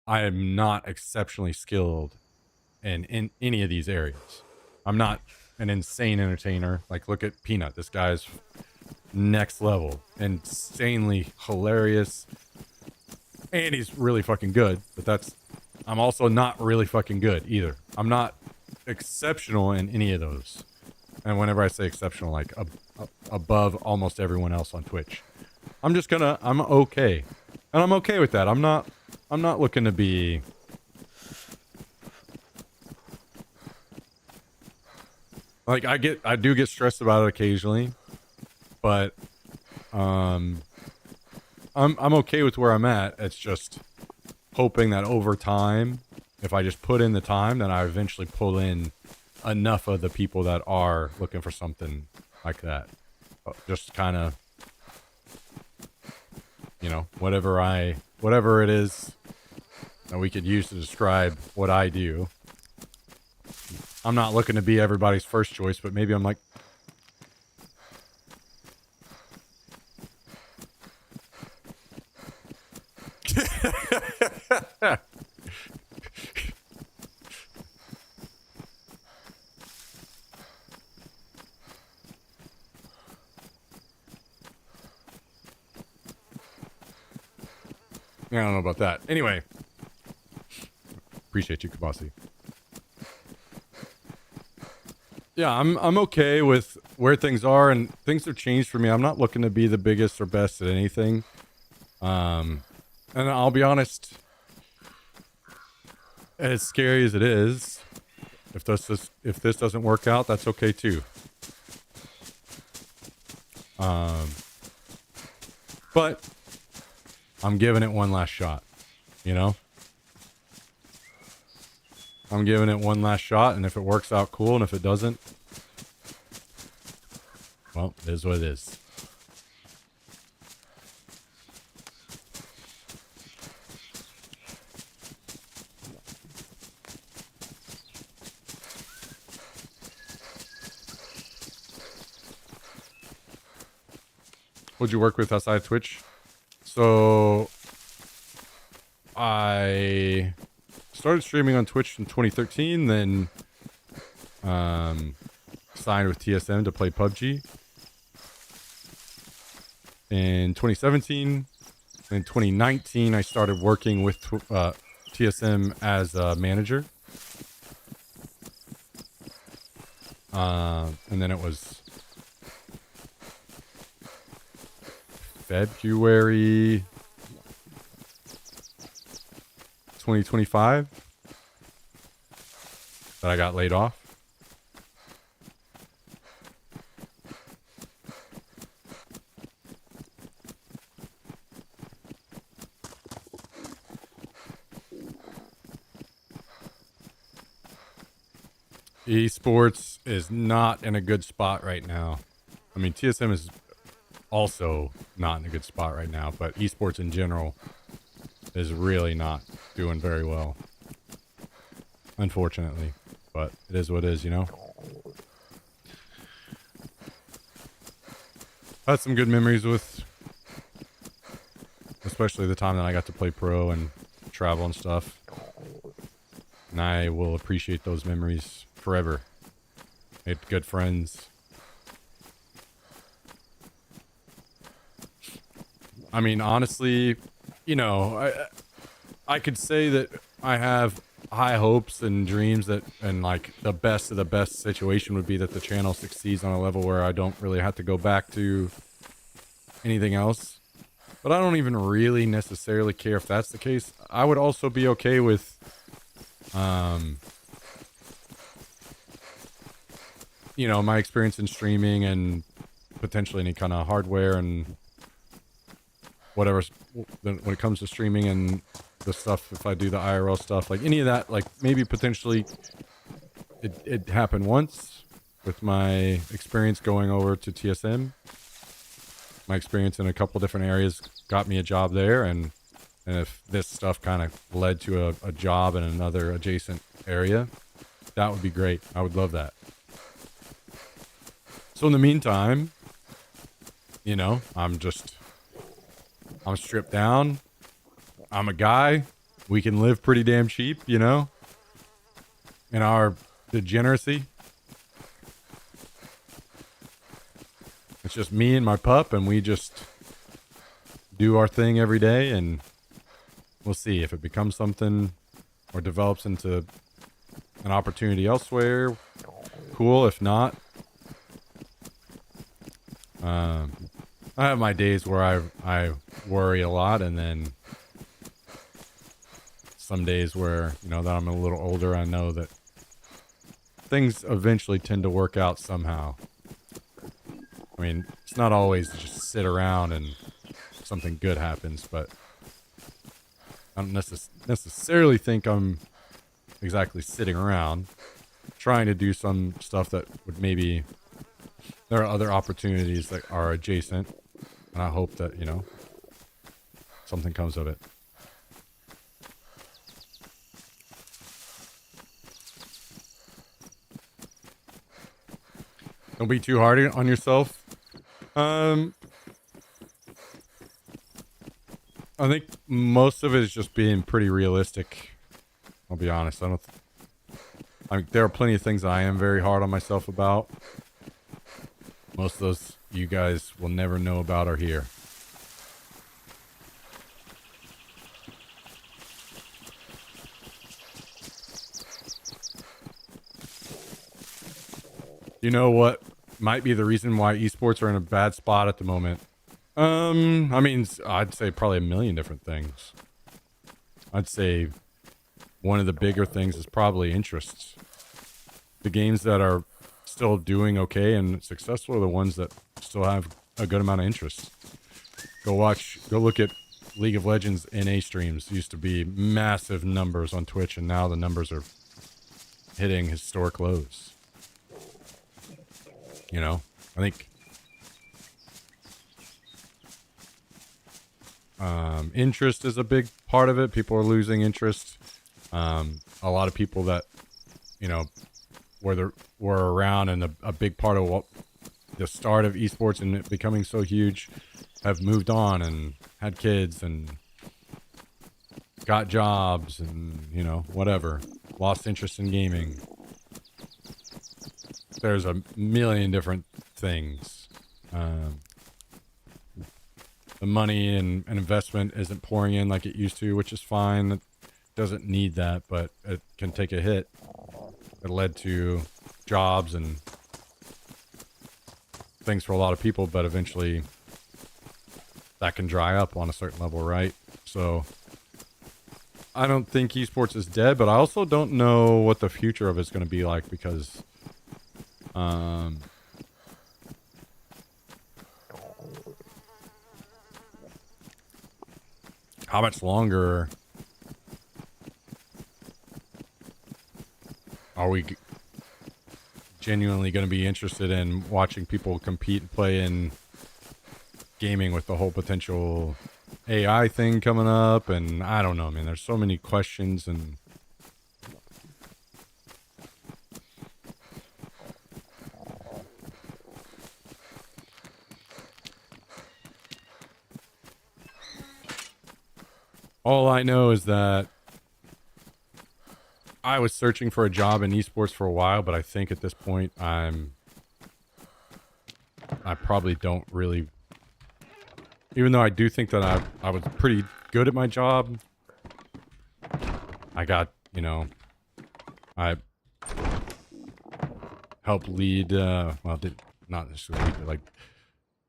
I am not exceptionally skilled in any of these areas. I'm not an insane entertainer. Like, look at Peanut. This guy's next level. Insanely hilarious. And he's really fucking good. But I'm also not really fucking good either. I'm not exceptional in any of those. And whenever I say exceptional, like above almost everyone else on Twitch. I'm okay. And I'm okay with that. I'm not looking to be like, I do get stressed about it occasionally, but I'm okay with where I'm at. It's just hoping that over time, if I just put in the time, then I eventually pull in enough of the people that are looking for something like that. Just kind of, you know, whatever it is that we could use to describe what I do. I'm not looking to be everybody's first choice, but maybe I'm like, I don't know about that. Anyway, appreciate you, Kabasi. Yeah, I'm okay with where things are, and things have changed for me. I'm not looking to be the biggest or best at anything. And I'll be honest, as scary as it is, if this doesn't work out, that's okay too. But I'm giving it one last shot, you know? I'm giving it one last shot, and if it works out, cool, and if it doesn't, well, it is what it is. What'd you work with outside Twitch? So I started streaming on Twitch in 2013, then signed with TSM to play PUBG in 2017. In 2019, I started working with TSM as a manager. And then it was February 2025 that I got laid off. Esports is not in a good spot right now. I mean, TSM is also not in a good spot right now, but esports in general is really not doing very well, unfortunately. But it is what it is, you know. I had some good memories with, especially the time that I got to play pro and travel and stuff. And I will appreciate those memories forever. Made good friends. I mean, honestly, you know, I could say that I have high hopes and dreams that, and like the best of the best situation would be that the channel succeeds on a level where I don't really have to go back to anything else. But I don't even really necessarily care if that's the case. I would also be okay with, you know, my experience in streaming and potentially any kind of hardware and whatever when it comes to streaming and the stuff, if I do the IRL stuff, like any of that, like maybe potentially it happened once with my experience going over to TSM. My experience in a couple different areas got me a job there, and if this stuff kind of led to a job in another adjacent area, that would be great. I would love that. So in the meantime, you know, I'm stripped down. I'm a guy. We can live pretty damn cheap, you know, in our degeneracy. It's just me and my pup, and we just do our thing every day, and we'll see if it becomes something or develops into an opportunity elsewhere. Cool. If not, I have my days where I worry a lot, and then some days where, you know, that I'm a little older, I know that things eventually tend to work out somehow. I mean, it's not always to just sit around and something good happens, but I don't necessarily think I'm exactly sitting around trying to do some stuff that would maybe, there are other opportunities that are adjacent, and I hope that, you know, something comes of it. Don't be too hard on yourself. I think most of it is just being pretty realistic. I'll be honest. I mean, there are plenty of things I am very hard on myself about. Most of those you guys will never know about or hear. You know what might be the reason why esports are in a bad spot at the moment? I mean, I'd say probably a million different things. I'd say one of the bigger things is probably interests. The games that are still doing okay and successful are the ones that still have a good amount of interest. Go look at League of Legends NA streams. Used to be massive numbers on Twitch, and now the numbers are hitting historic lows. You know, I think interest is a big part of it. People are losing interest. A lot of people that, you know, were around and a big part of what the start of esports and it becoming so huge have moved on and had kids and got jobs and, you know, whatever, lost interest in gaming. There's a million different things. The money and investment isn't pouring in like it used to, which is fine. It doesn't need that, but it can take a hit. It led to jobs and things for a lot of people, but eventually that can dry up on a certain level, right? So I don't think esports is dead, but I also don't know what the future of it's going to be like, because how much longer are we genuinely going to be interested in watching people compete and play in gaming with the whole potential AI thing coming up? And I don't know, man, there's so many questions, and all I know is that I was searching for a job in esports for a while, but I think at this point I probably don't really, even though I do think that I was pretty good at my job. I got, you know, I helped lead, well, did not necessarily lead, but like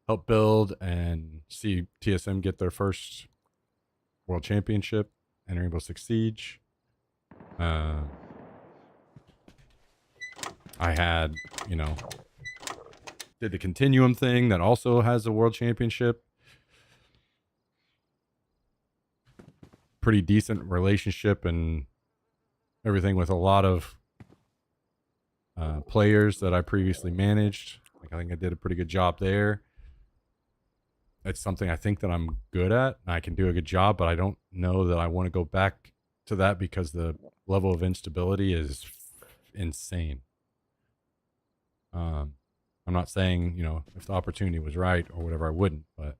help build and see TSM get their first world championship and Rainbow Six Siege. I had, you know, did the Continuum thing that also has a world championship. Pretty decent relationship and everything with a lot of players that I previously managed. Like, I think I did a pretty good job there. It's something I think that I'm good at and I can do a good job, but I don't know that I want to go back to that because the level of instability is insane. I'm not saying, you know, if the opportunity was right or whatever, I wouldn't, but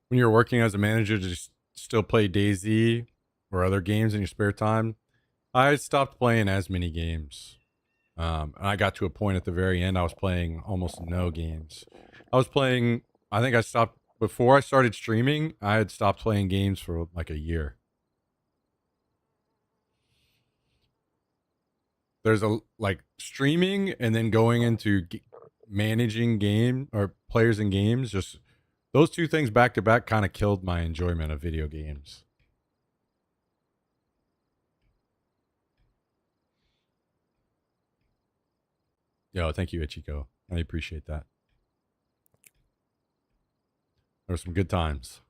when you're working as a manager to still play DayZ or other games in your spare time, I stopped playing as many games. And I got to a point at the very end, I was playing almost no games. I was playing, I think I stopped, before I started streaming, I had stopped playing games for like a year. There's a, like, streaming and then going into managing game or players in games, just those two things back to back kind of killed my enjoyment of video games. Yo, thank you, Ichiko. I appreciate that. There were some good times.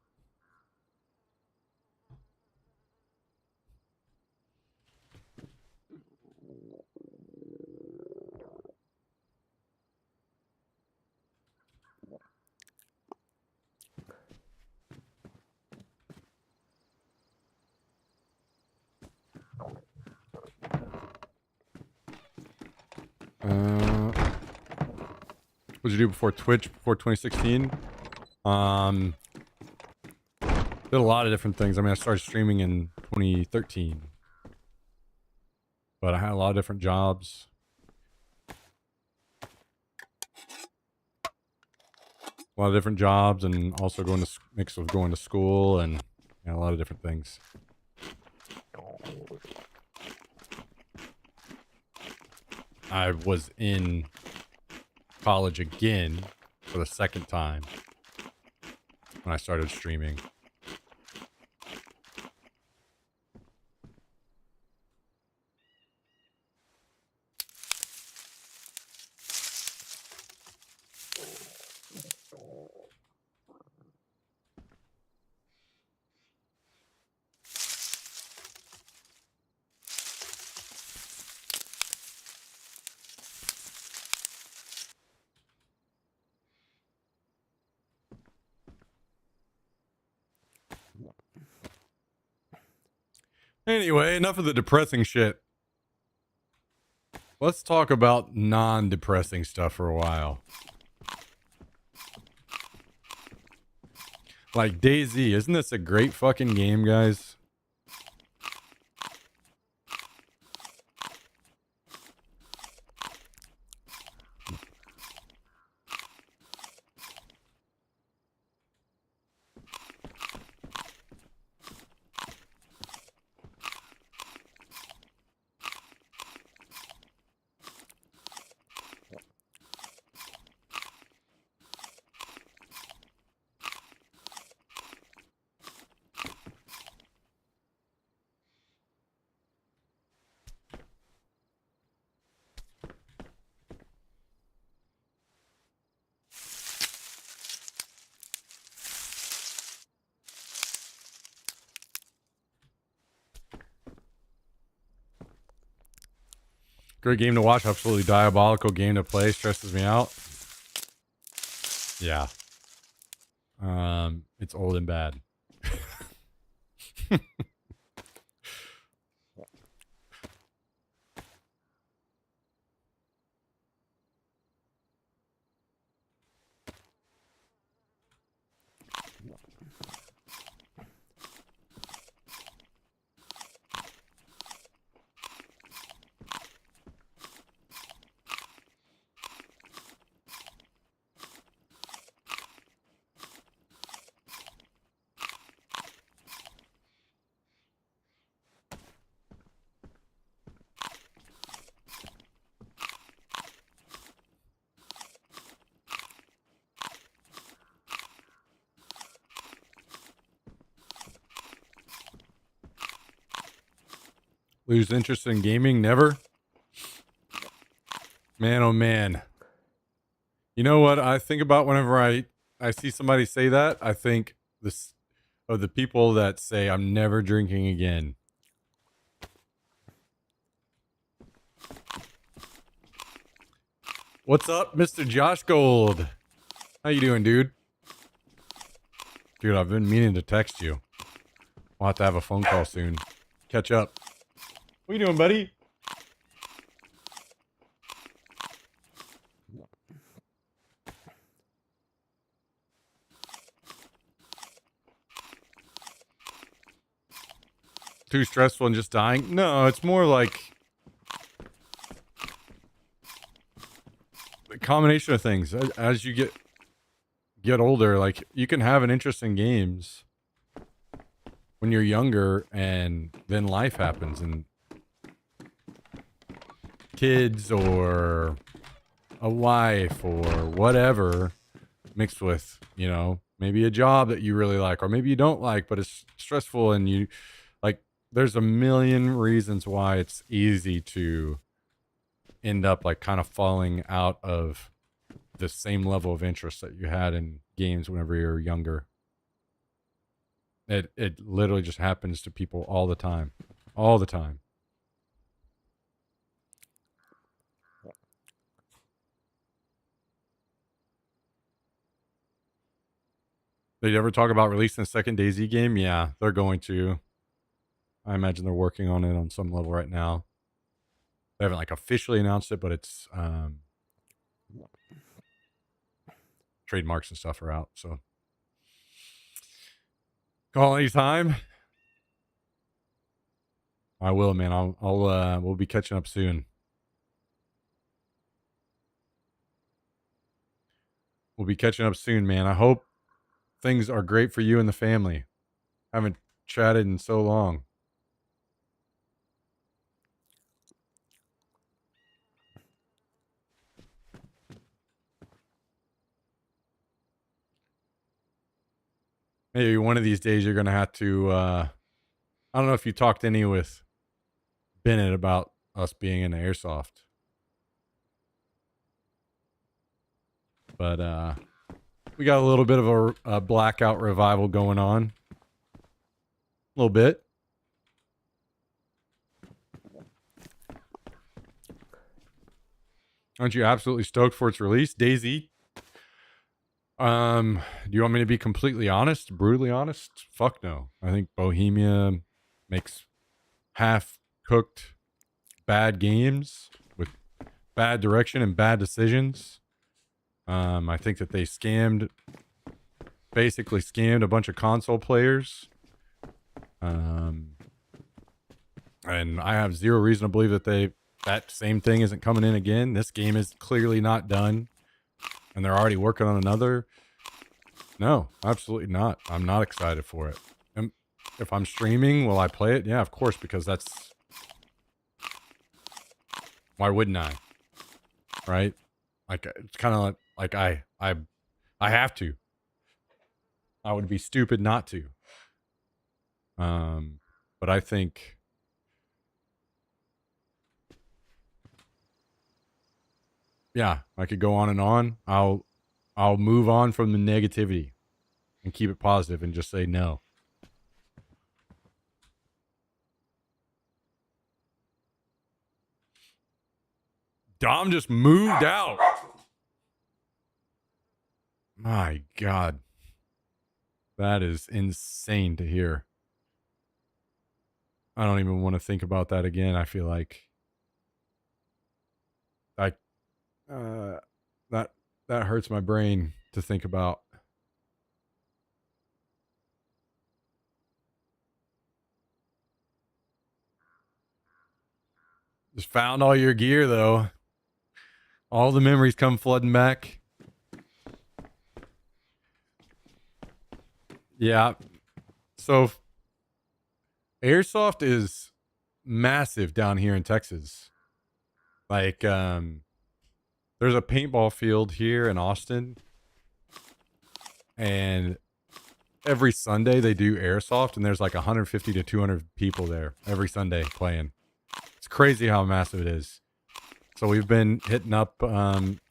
What did you do before Twitch, before 2016? Did a lot of different things. I mean, I started streaming in 2013, but I had a lot of different jobs. A lot of different jobs, and also going to mix of going to school and, you know, a lot of different things. I was in college again for the second time when I started streaming. Anyway, enough of the depressing shit. Let's talk about non-depressing stuff for a while. Like DayZ, isn't this a great fucking game, guys? Great game to watch, absolutely diabolical game to play, stresses me out. Yeah. It's old and bad. Lose interest in gaming? Never? Man, oh man. You know what I think about whenever I see somebody say that? I think this of the people that say I'm never drinking again. What's up, Mr. Josh Gold? How you doing, dude? Dude, I've been meaning to text you. We'll have to have a phone call soon. Catch up. What you doing, buddy? Too stressful and just dying? No, it's more like a combination of things. As you get older, like you can have an interest in games when you're younger, and then life happens, and kids or a wife or whatever mixed with, you know, maybe a job that you really like, or maybe you don't like, but it's stressful, and you like, there's a million reasons why it's easy to end up like kind of falling out of the same level of interest that you had in games whenever you're younger. It literally just happens to people all the time. All the time. Did you ever talk about releasing a second DayZ game? Yeah, they're going to. I imagine they're working on it on some level right now. They haven't like officially announced it, but it's trademarks and stuff are out. So call anytime. I will, man. I'll we'll be catching up soon. We'll be catching up soon, man. I hope things are great for you and the family. Haven't chatted in so long. Maybe one of these days you're gonna have to I don't know if you talked any with Bennett about us being in the airsoft. But we got a little bit of a blackout revival going on. A little bit. Aren't you absolutely stoked for its release? DayZ? Do you want me to be completely honest? Brutally honest? Fuck no. I think Bohemia makes half-cooked bad games with bad direction and bad decisions. I think that they basically scammed a bunch of console players. And I have zero reason to believe that that same thing isn't coming in again. This game is clearly not done, and they're already working on another. No, absolutely not. I'm not excited for it. And if I'm streaming, will I play it? Yeah, of course, because that's... Why wouldn't I? Right? Like, it's kind of like I have to. I would be stupid not to. But I think... Yeah, I could go on and on. I'll move on from the negativity and keep it positive and just say no. Dom just moved out. My God. That is insane to hear. I don't even want to think about that again. I feel like I that hurts my brain to think about. Just found all your gear though. All the memories come flooding back. Yeah. So airsoft is massive down here in Texas. Like there's a paintball field here in Austin, and every Sunday they do airsoft, and there's like 150 to 200 people there every Sunday playing. It's crazy how massive it is. So we've been hitting up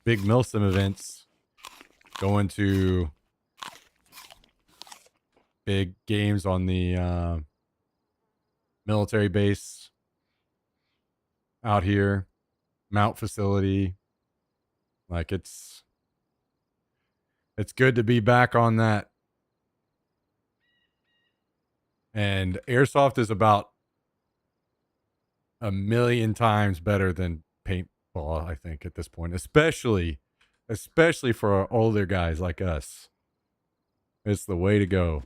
big Milsim events, going to big games on the military base out here, Mount facility. Like it's good to be back on that. And airsoft is about a million times better than paintball, I think, at this point, especially for older guys like us. It's the way to go.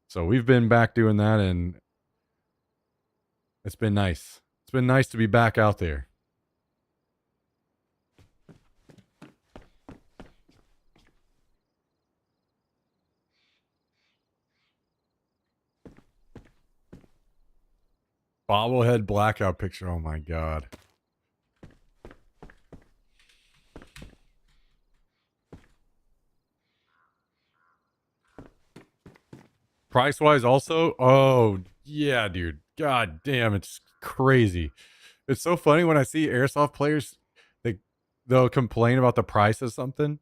So we've been back doing that, and it's been nice. It's been nice to be back out there. Bobblehead blackout picture. Oh my God. Price wise also. Oh yeah, dude. God damn, it's crazy. It's so funny when I see airsoft players, they'll complain about the price of something,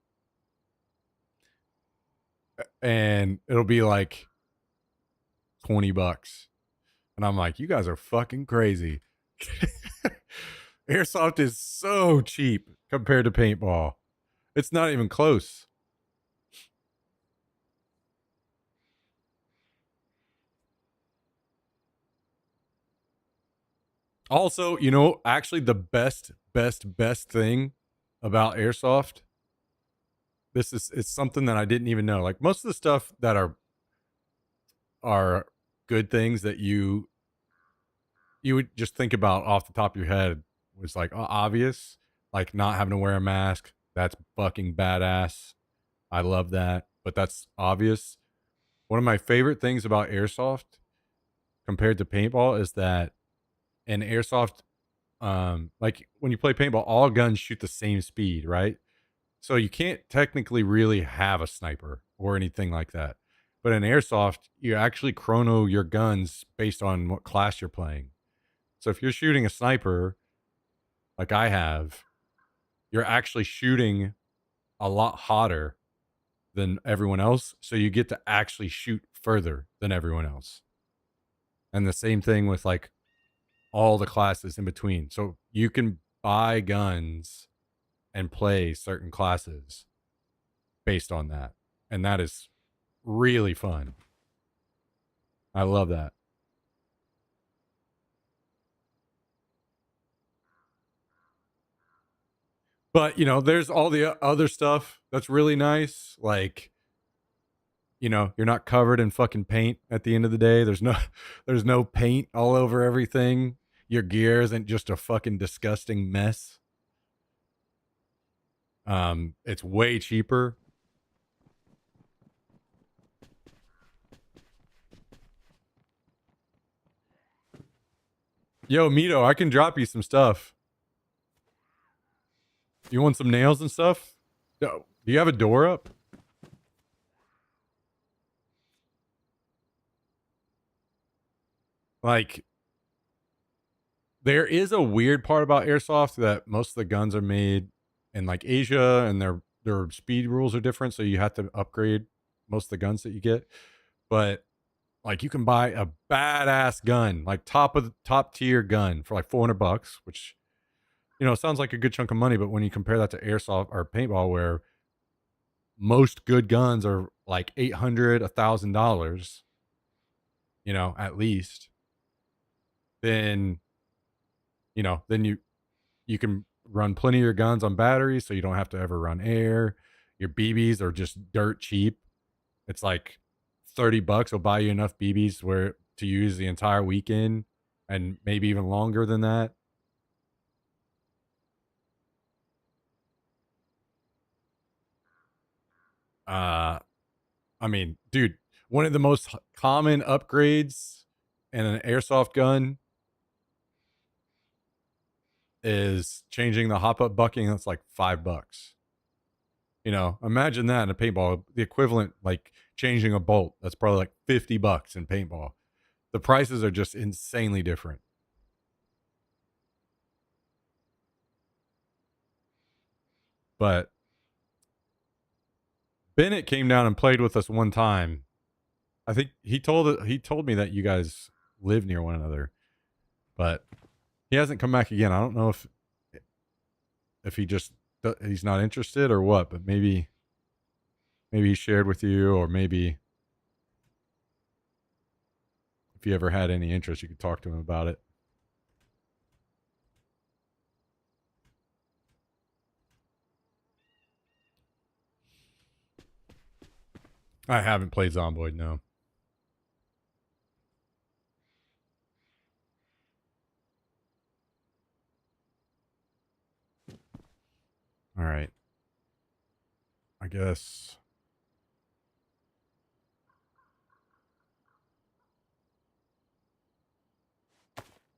and it'll be like $20. And I'm like, you guys are fucking crazy. Airsoft is so cheap compared to paintball. It's not even close. Also, you know, actually the best thing about airsoft, it's something that I didn't even know. Like most of the stuff that are good things that you would just think about off the top of your head was like obvious, like not having to wear a mask. That's fucking badass. I love that, but that's obvious. One of my favorite things about airsoft compared to paintball is that in airsoft, like when you play paintball, all guns shoot the same speed, right? So you can't technically really have a sniper or anything like that. But in airsoft, you actually chrono your guns based on what class you're playing. So if you're shooting a sniper, like I have, you're actually shooting a lot hotter than everyone else. So you get to actually shoot further than everyone else. And the same thing with like all the classes in between. So you can buy guns and play certain classes based on that. And that is really fun. I love that. But, you know, there's all the other stuff that's really nice. Like, you know, you're not covered in fucking paint at the end of the day. There's no paint all over everything. Your gear isn't just a fucking disgusting mess. It's way cheaper. Yo, Mito, I can drop you some stuff. You want some nails and stuff? Do you have a door up? Like, there is a weird part about airsoft that most of the guns are made in like Asia, and their speed rules are different, so you have to upgrade most of the guns that you get. But like, you can buy a badass gun, like top tier gun for like $400, which, you know, sounds like a good chunk of money. But when you compare that to airsoft or paintball, where most good guns are like $800, $1,000, you know, at least, then, you know, then you can run plenty of your guns on batteries, so you don't have to ever run air. Your BBs are just dirt cheap. It's like $30 will buy you enough BBs where to use the entire weekend, and maybe even longer than that. I mean, dude, one of the most common upgrades in an airsoft gun is changing the hop-up bucking. That's like $5. You know, imagine that in a paintball. The equivalent, like changing a bolt, that's probably like $50 in paintball. The prices are just insanely different. But Bennett came down and played with us one time. I think he told me that you guys live near one another, but he hasn't come back again. I don't know if he's not interested or what, but maybe he shared with you, or maybe if you ever had any interest, you could talk to him about it. I haven't played Zomboid, no. All right. I guess.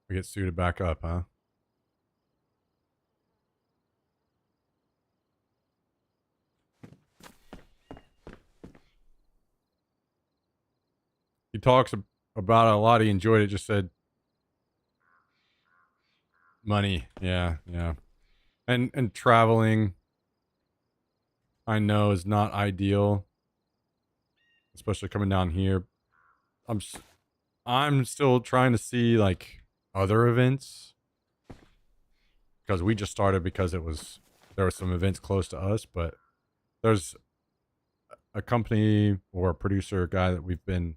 We get suited back up, huh? He talks about it a lot. He enjoyed it. Just said money. Yeah. And traveling, I know, is not ideal, especially coming down here. I'm still trying to see like other events, because we just started because there were some events close to us, but there's a company or a producer guy that we've been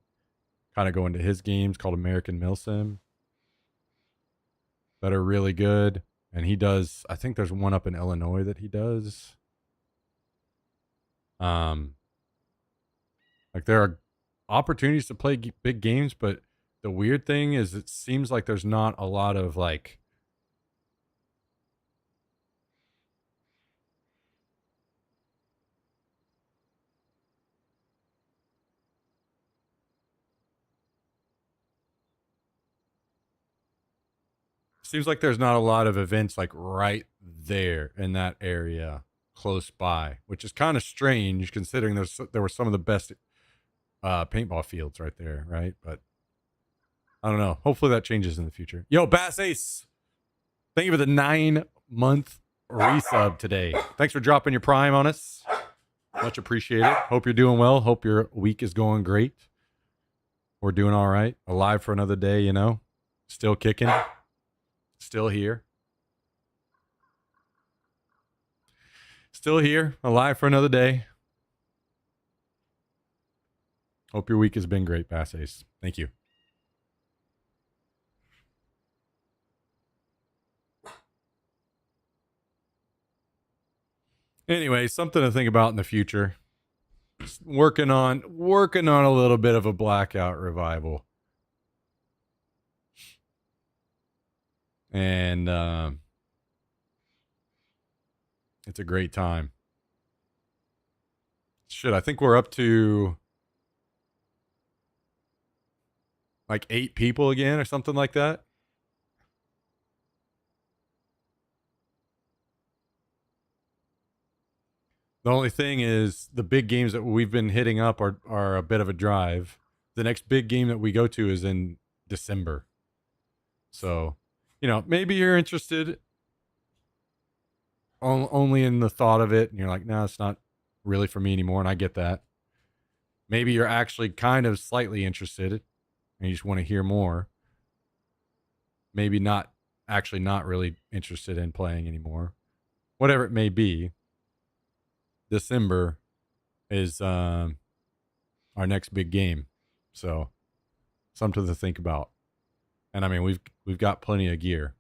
kind of going to his games called American Milsim that are really good. And he does, I think there's one up in Illinois that he does. Like there are opportunities to play big games, but the weird thing is it seems like there's not a lot of like seems like there's not a lot of events like right there in that area close by, which is kind of strange considering there were some of the best paintball fields right there, right? But I don't know. Hopefully that changes in the future. Yo, Bass Ace, thank you for the 9-month resub today. Thanks for dropping your prime on us. Much appreciated. Hope you're doing well. Hope your week is going great. We're doing all right. Alive for another day, you know. Still kicking. Still here. Still here. Alive for another day. Hope your week has been great, Bass Ace. Thank you. Anyway, something to think about in the future. Just working on a little bit of a blackout revival. And it's a great time. Shit, I think we're up to like 8 people again or something like that. The only thing is the big games that we've been hitting up are a bit of a drive. The next big game that we go to is in December. So, you know, maybe you're interested only in the thought of it, and you're like, no, it's not really for me anymore, and I get that. Maybe you're actually kind of slightly interested, and you just want to hear more. Maybe not really interested in playing anymore. Whatever it may be, December is our next big game. So something to think about. And I mean, we've got plenty of gear.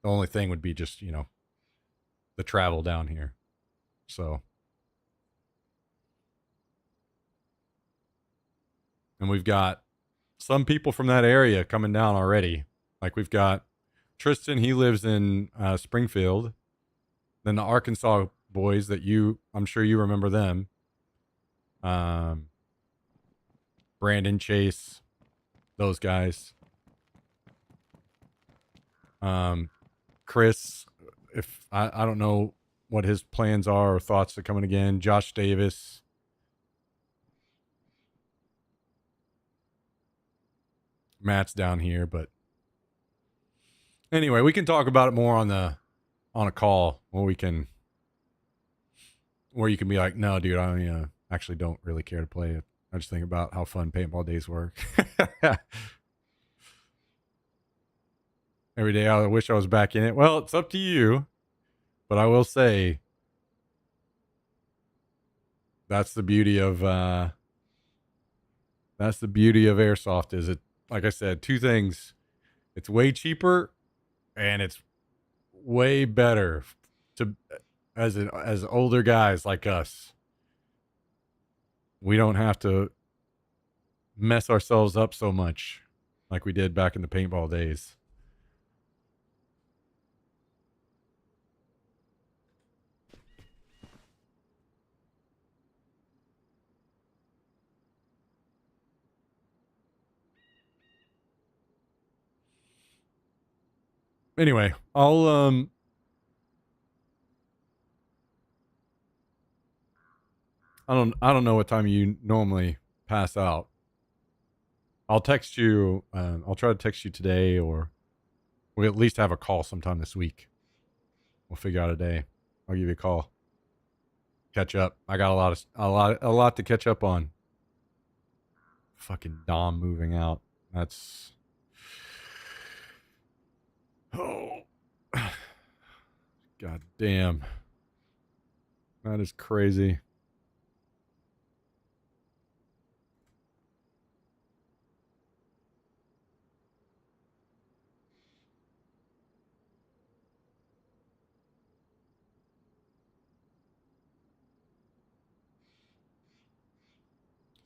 The only thing would be just, you know, the travel down here. So, and we've got some people from that area coming down already. Like we've got Tristan, he lives in Springfield. Then the Arkansas boys that I'm sure you remember them. Brandon, Chase, those guys. Chris, if I don't know what his plans are or thoughts to coming again. Josh Davis. Matt's down here, but anyway, we can talk about it more on a call where you can be like, no, dude, I actually don't really care to play it. I just think about how fun paintball days were. Every day I wish I was back in it. Well, it's up to you, but I will say that's the beauty of airsoft. Is it, like I said, two things. It's way cheaper and it's way better to as older guys like us. We don't have to mess ourselves up so much like we did back in the paintball days. Anyway, I don't know what time you normally pass out. I'll text you. I'll try to text you today, or we'll at least have a call sometime this week. We'll figure out a day. I'll give you a call. Catch up. I got a lot to catch up on. Fucking Dom moving out. That's. Oh. God damn. That is crazy.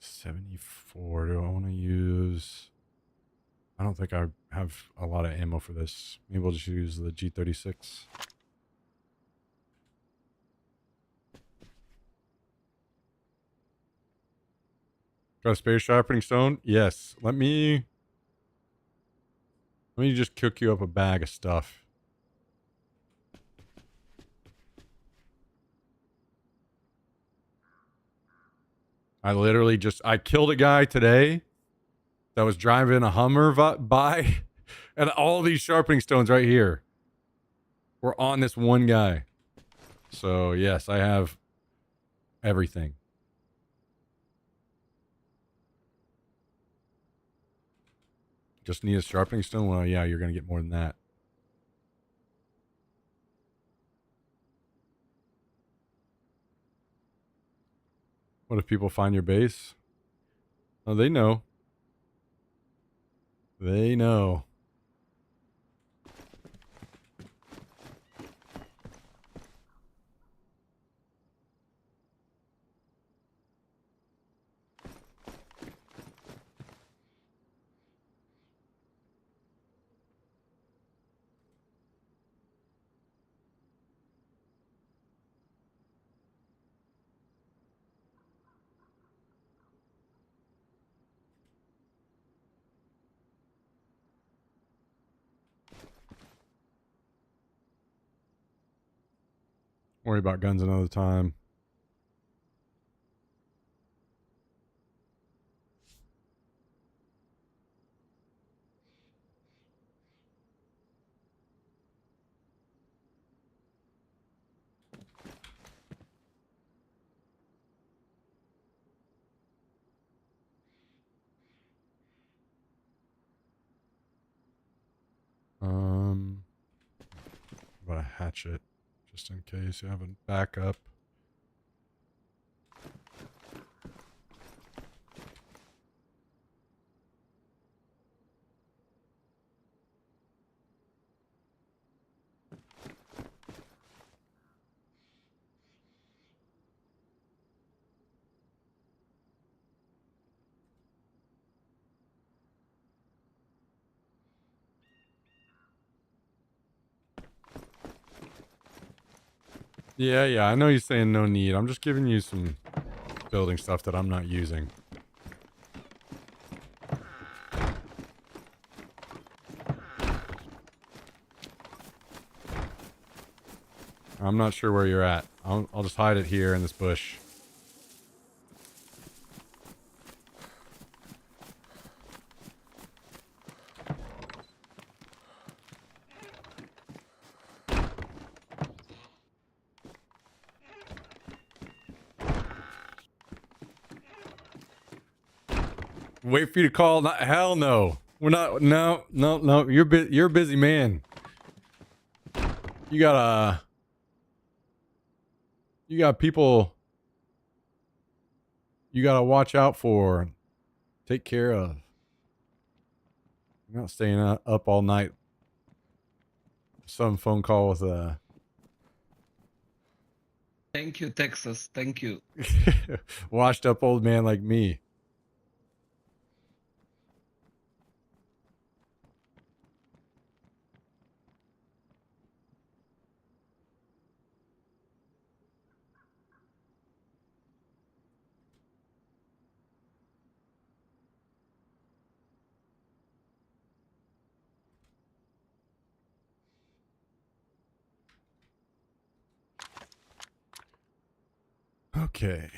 $74. Do I want to use? I don't think I have a lot of ammo for this. Maybe we'll just use the G36. Got a spare sharpening stone? Yes. Let me just cook you up a bag of stuff. I killed a guy today that was driving a Hummer by, and all these sharpening stones right here were on this one guy. So yes, I have everything. Just need a sharpening stone? Well, yeah, you're going to get more than that. What if people find your base? Oh, they know. They know. Worry about guns another time. About a hatchet, just in case you have a backup. Yeah, I know you're saying no need. I'm just giving you some building stuff that I'm not using. I'm not sure where you're at. I'll just hide it here in this bush. Wait for you to call. Not, hell no. We're not. No. You're a busy man. You got people you gotta watch out for, take care of. You're not staying up all night. Some phone call with a Thank you, Texas. Thank you. washed up old man like me. Okay.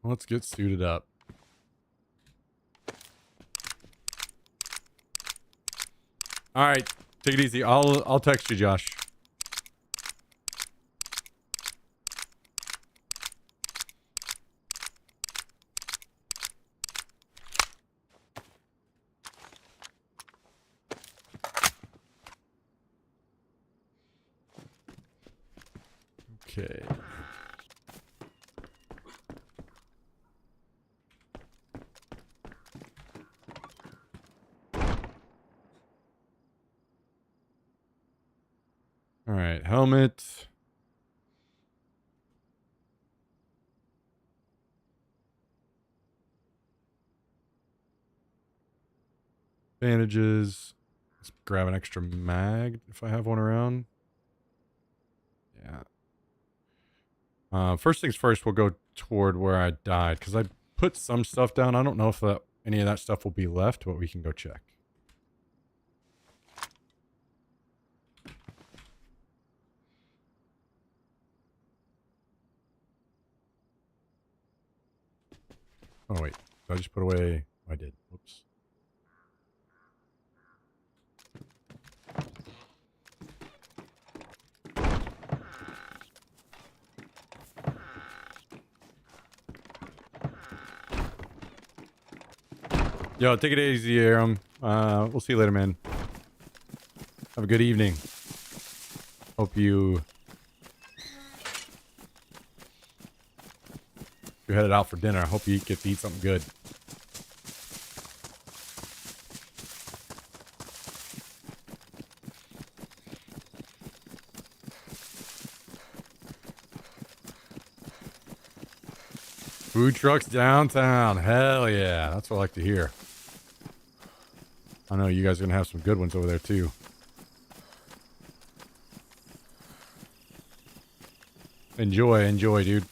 Let's get suited up. All right, take it easy. I'll text you, Josh. Okay. All right, helmet. Bandages. Let's grab an extra mag if I have one around. Yeah. First things first, we'll go toward where I died because I put some stuff down. I don't know if any of that stuff will be left, but we can go check. Oh, wait. Did I just put away? I did. Whoops. Yo, take it easy, Aram. We'll see you later, man. Have a good evening. Hope you're headed out for dinner. I hope you get to eat something good. Food trucks downtown. Hell yeah. That's what I like to hear. I know you guys are going to have some good ones over there too. Enjoy, dude.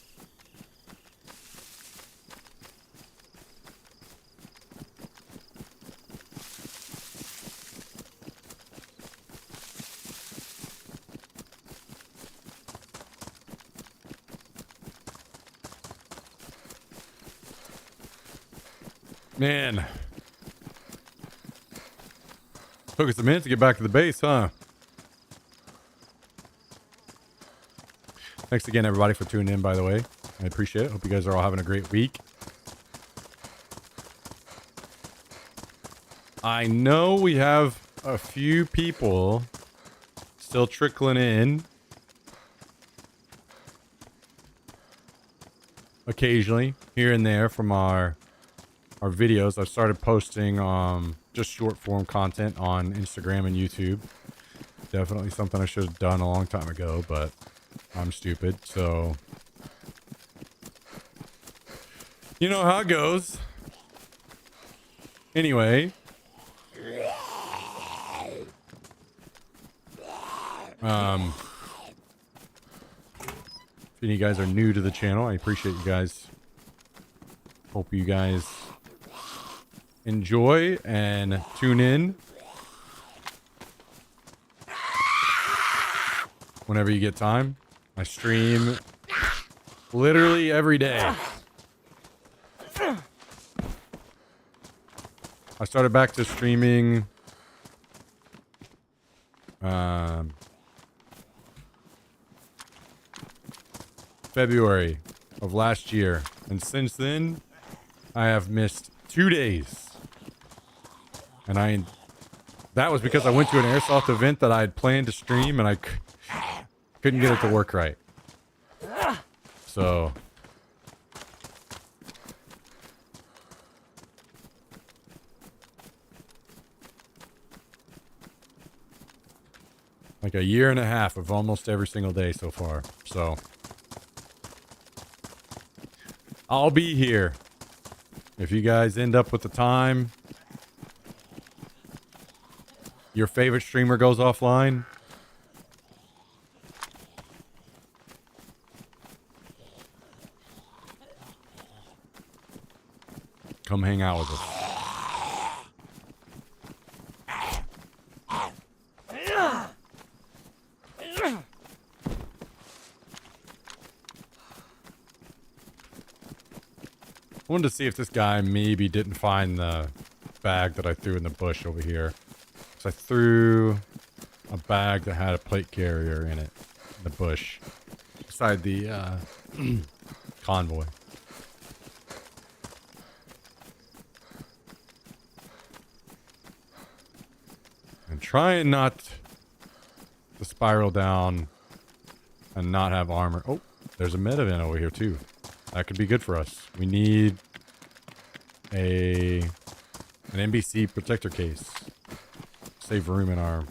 Man. Took us a minute to get back to the base, huh? Thanks again, everybody, for tuning in, by the way. I appreciate it. Hope you guys are all having a great week. I know we have a few people still trickling in occasionally, here and there, from our videos. I've started posting just short form content on Instagram and YouTube. Definitely something I should have done a long time ago, but I'm stupid, so you know how it goes. Anyway, If any of you guys are new to the channel, I appreciate you guys. Hope you guys enjoy and tune in whenever you get time. I stream literally every day. I started back to streaming February of last year, and since then I have missed 2 days, and that was because I went to an airsoft event that I had planned to stream, and I couldn't get it to work right. So like a year and a half of almost every single day so far. So I'll be here. If you guys end up with the time, your favorite streamer goes offline, come hang out with us. I wanted to see if this guy maybe didn't find the bag that I threw in the bush over here. So I threw a bag that had a plate carrier in it in the bush beside the convoy. And trying not to spiral down and not have armor. Oh, there's a med event over here too. That could be good for us. We need an NBC protector case. Save room in our...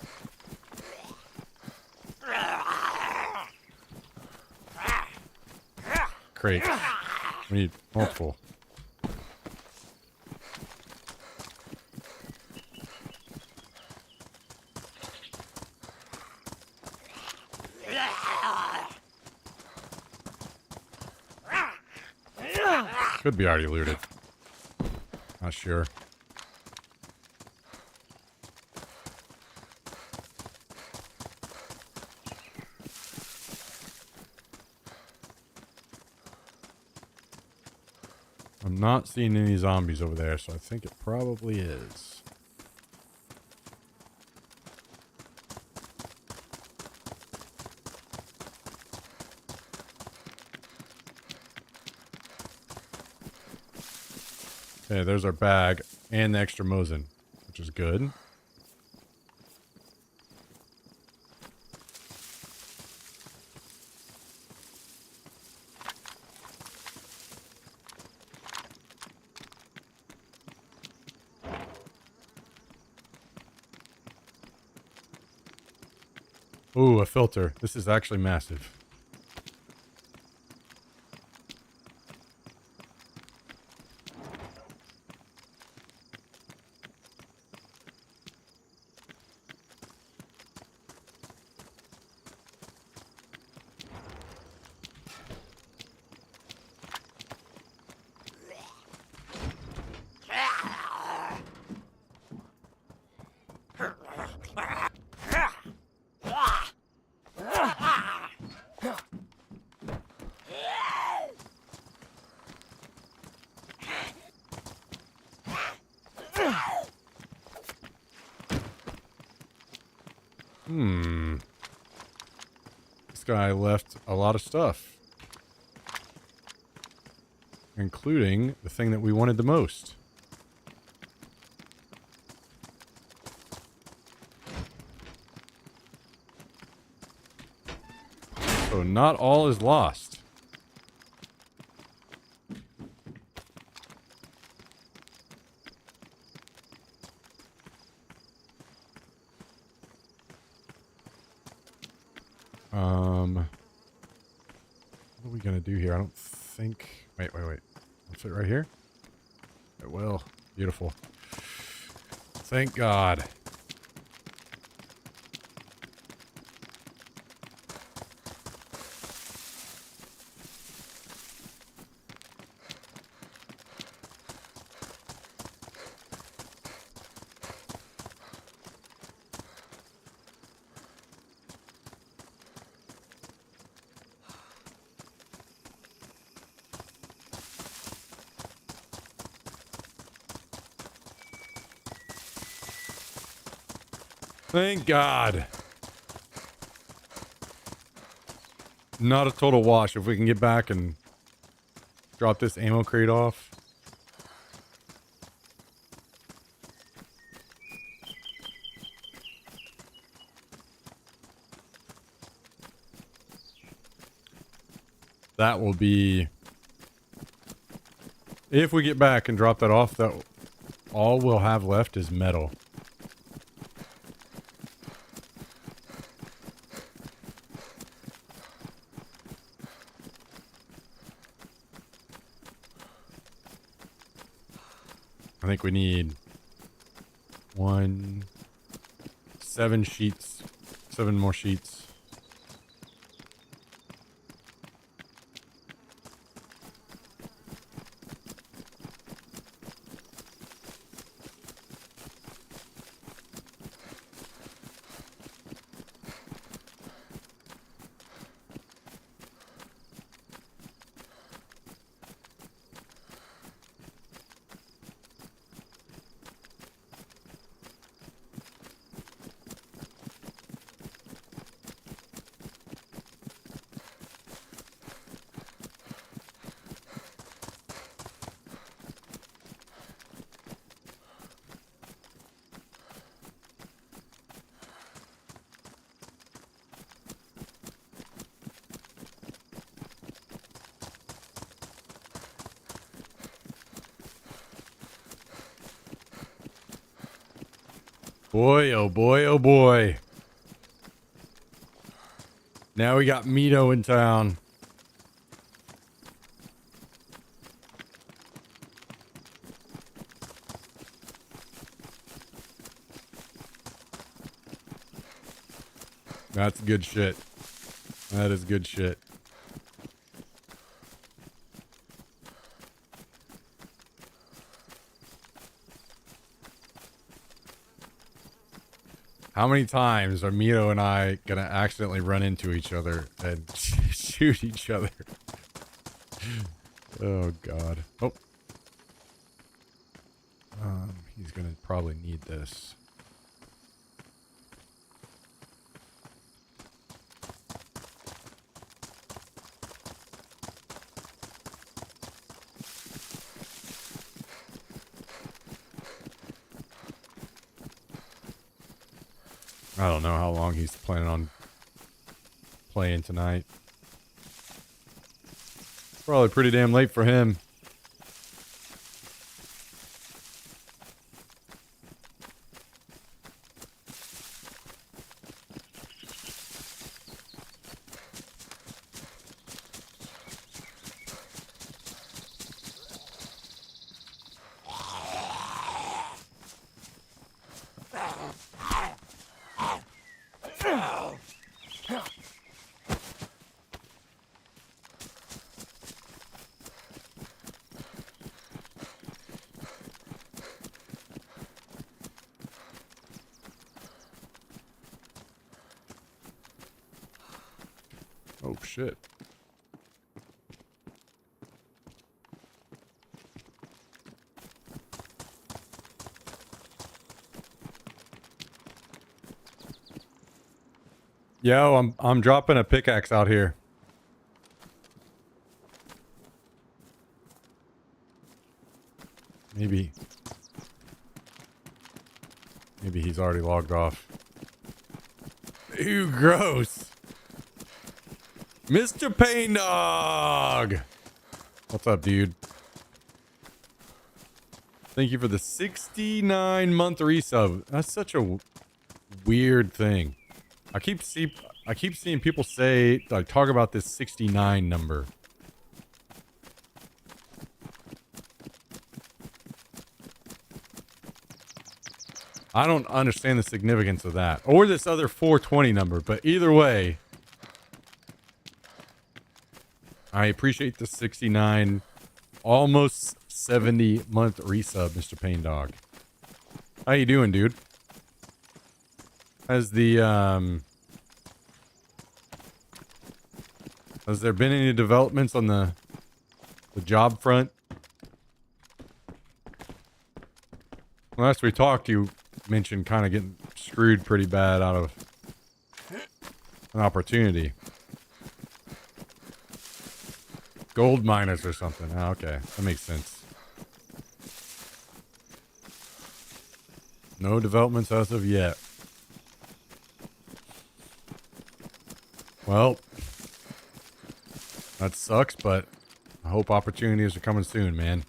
crate. We need multiple. Could be already looted. Not sure. I'm not seeing any zombies over there, so I think it probably is. Okay, there's our bag and the extra Mosin, which is good. Ooh, a filter. This is actually massive. This guy left a lot of stuff, including the thing that we wanted the most. So not all is lost. What are we gonna do here? I don't think... Wait. Will it fit right here? It will. Beautiful. Thank God. Thank God. Not a total wash if we can get back and drop this ammo crate off. That will be... If we get back and drop that off, that all we'll have left is metal. I think we need 7 sheets, 7 more sheets. Boy, oh boy, oh boy. Now we got Mito in town. That's good shit. That is good shit. How many times are Mito and I gonna accidentally run into each other and shoot each other? Oh God. Oh. He's gonna probably need this. I don't know how long he's planning on playing tonight. Probably pretty damn late for him. Oh shit. Yo, I'm dropping a pickaxe out here. Maybe he's already logged off. Ew, gross. Mr. Pain Dog! What's up, dude? Thank you for the 69-month resub. That's such a weird thing. I keep seeing people say, like, talk about this 69 number. I don't understand the significance of that. Or this other 420 number, but either way, I appreciate the 69, almost 70-month resub, Mr. Pain Dog. How you doing, dude? Has there been any developments on the job front? Last we talked, you mentioned kind of getting screwed pretty bad out of an opportunity. Gold miners or something. Oh, okay. That makes sense. No developments as of yet. Well, that sucks, but I hope opportunities are coming soon, man.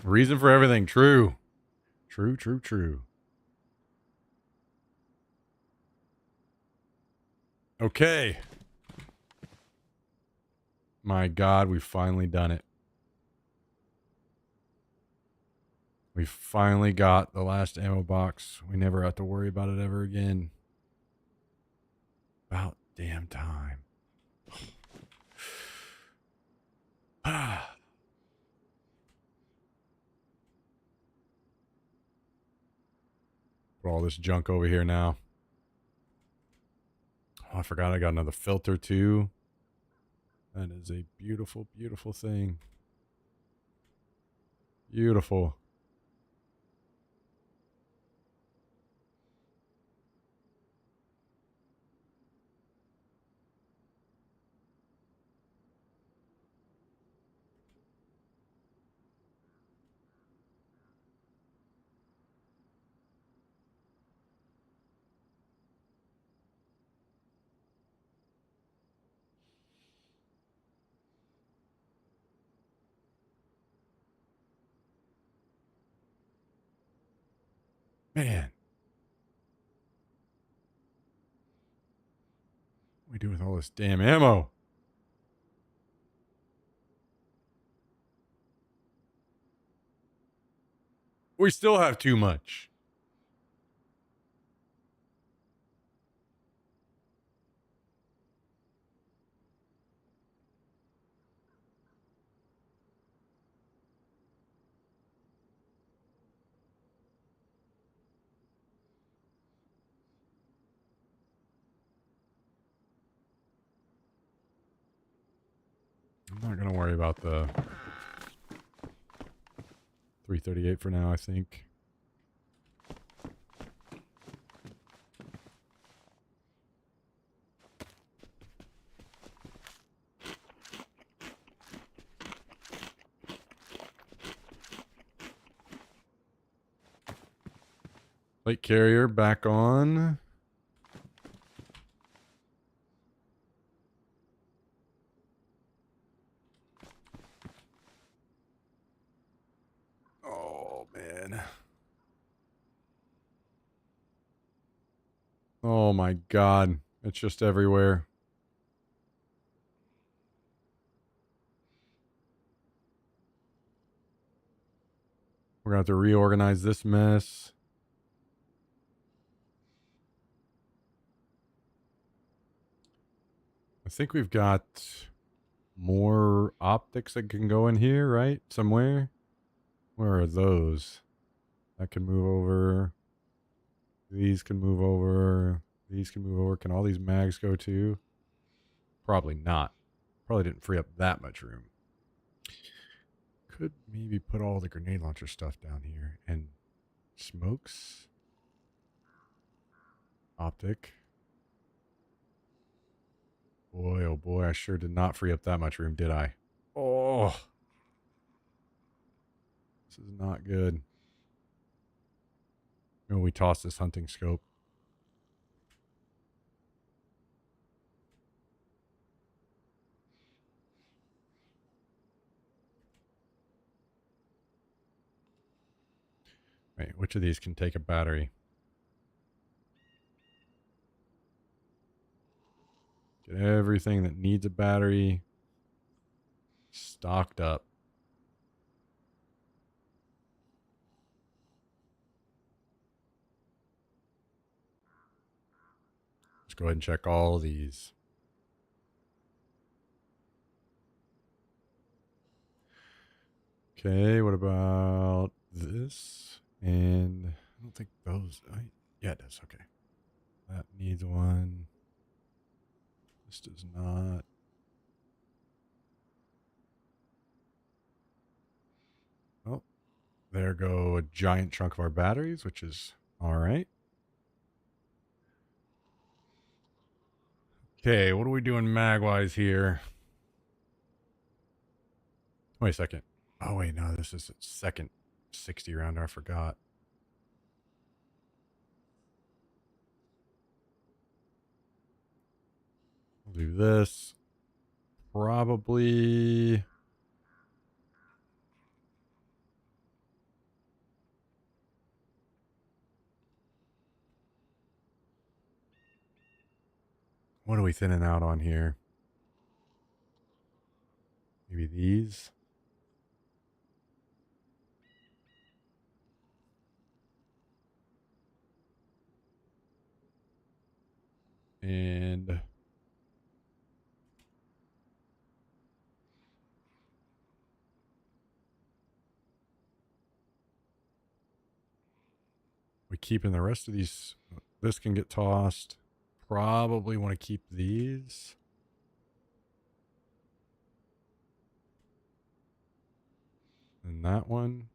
Reason for everything. True. True, true, true. Okay. My God, we've finally done it. We finally got the last ammo box. We never have to worry about it ever again. About damn time. Put all this junk over here now. Oh, I forgot I got another filter too. That is a beautiful, beautiful thing. Beautiful. Man. What do we do with all this damn ammo? We still have too much. I'm not going to worry about the 338 for now, I think. Plate carrier back on. Oh, man. Oh, my God. It's just everywhere. We're going to have to reorganize this mess. I think we've got more optics that can go in here, right? Somewhere. Where are those? That can move over. These can move over. These can move over. Can all these mags go too? Probably not. Probably didn't free up that much room. Could maybe put all the grenade launcher stuff down here. And smokes. Optic. Boy, oh boy, I sure did not free up that much room, did I? Oh. This is not good. Maybe we toss this hunting scope. Wait, which of these can take a battery? Get everything that needs a battery stocked up. Let's go ahead and check all of these. Okay, what about this? And I don't think those. Yeah, it does. Okay. That needs one. This does not. Oh, there go a giant chunk of our batteries, which is all right. Okay, what are we doing mag-wise here? Wait a second. Oh, wait, no, this is a second 60 rounder. I forgot. We'll do this. Probably. What are we thinning out on here? Maybe these. And we keeping the rest of these. This can get tossed. Probably want to keep these. And that one.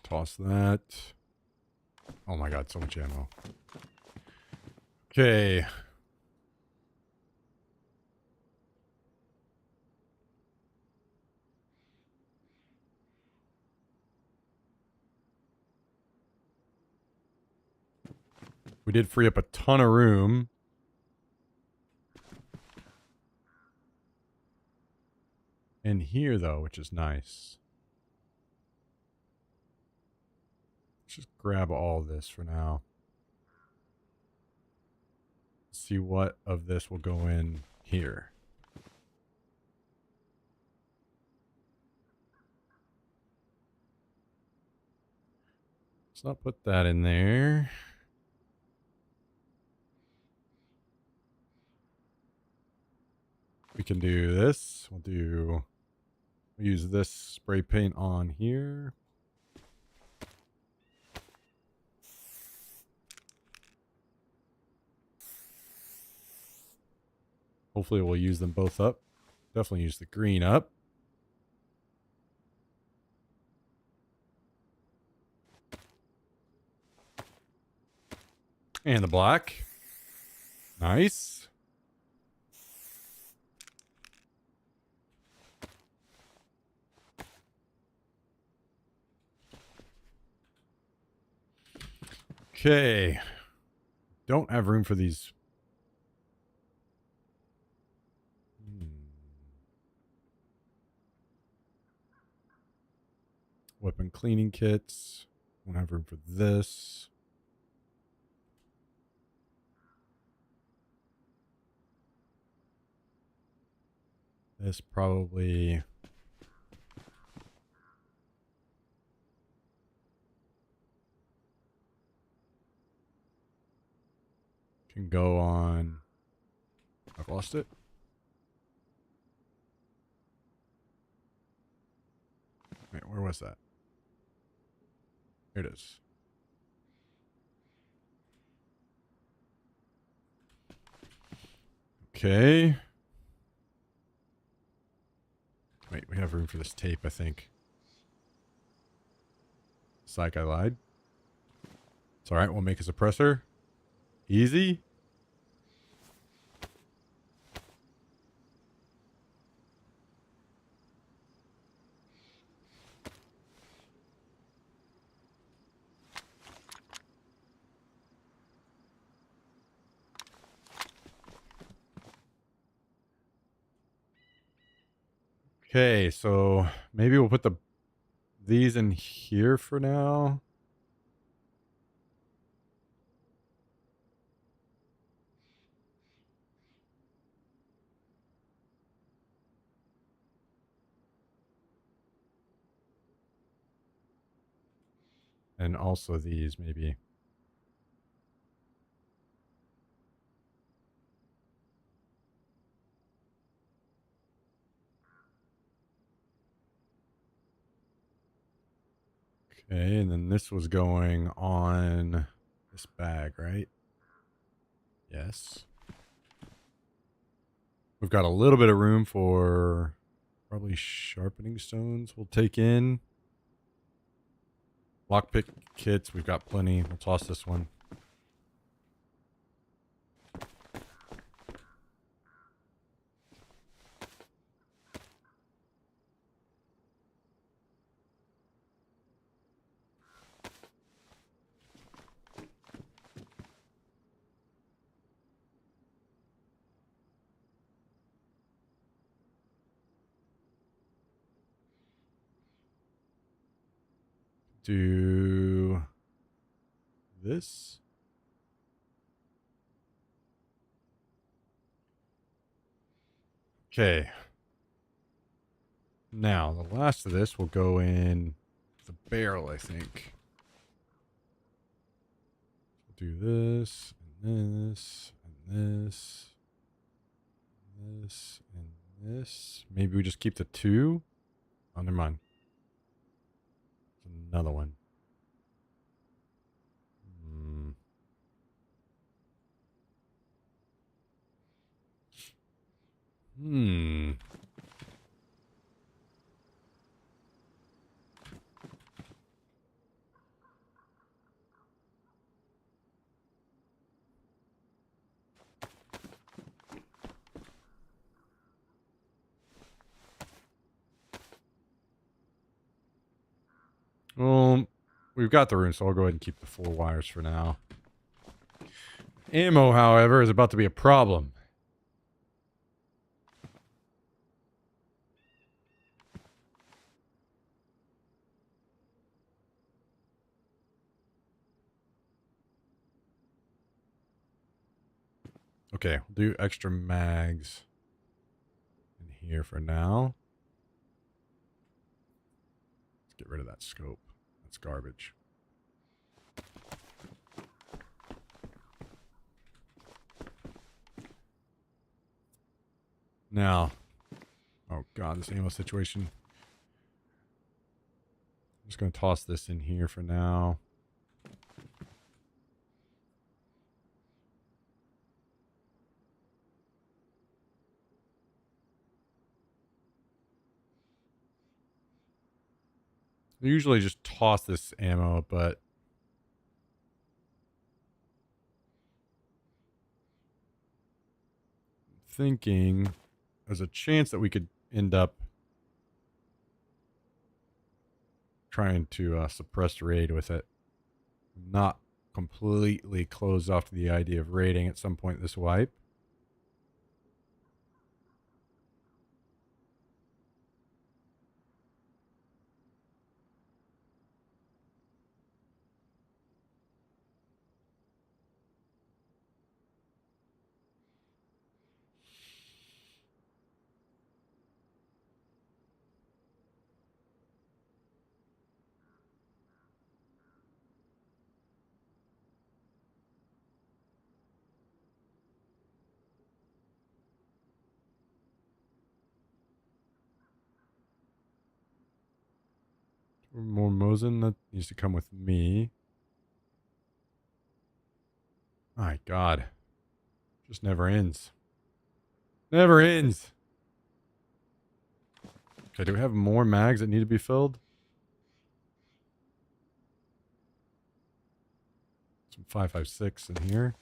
Toss that. Oh my god, so much ammo. Okay. We did free up a ton of room. In here, though, which is nice. Let's just grab all this for now. See what of this will go in here. Let's not put that in there. We can do this. We'll use this spray paint on here. Hopefully we'll use them both up. Definitely use the green up. And the black. Nice. Okay. Don't have room for these. Weapon cleaning kits. Don't have room for this. This probably. Can go on. I've lost it. Wait, where was that? Here it is. Okay. Wait, we have room for this tape, I think. Psych, I lied. It's alright, we'll make a suppressor. Easy. Okay, so maybe we'll put these in here for now. And also these, maybe. Okay, and then this was going on this bag, right? Yes. We've got a little bit of room for probably sharpening stones. We'll take in lockpick kits. We've got plenty. We'll toss this one. Do this. Okay. Now, the last of this will go in the barrel, I think. Do this, and this, and this, and this, and this. Maybe we just keep the two. Oh, never mind. Another one. Hmm. Well, we've got the room, so I'll go ahead and keep the 4 wires for now. Ammo, however, is about to be a problem. Okay, we'll do extra mags in here for now. Let's get rid of that scope. That's garbage. Now, oh god, this ammo situation. I'm just going to toss this in here for now. I usually just toss this ammo, but thinking there's a chance that we could end up trying to suppress raid with it. Not completely closed off to the idea of raiding at some point this wipe. More Mosin, that needs to come with me. My god. Just never ends. Never ends. Okay, do we have more mags that need to be filled? Some 5.56 in here.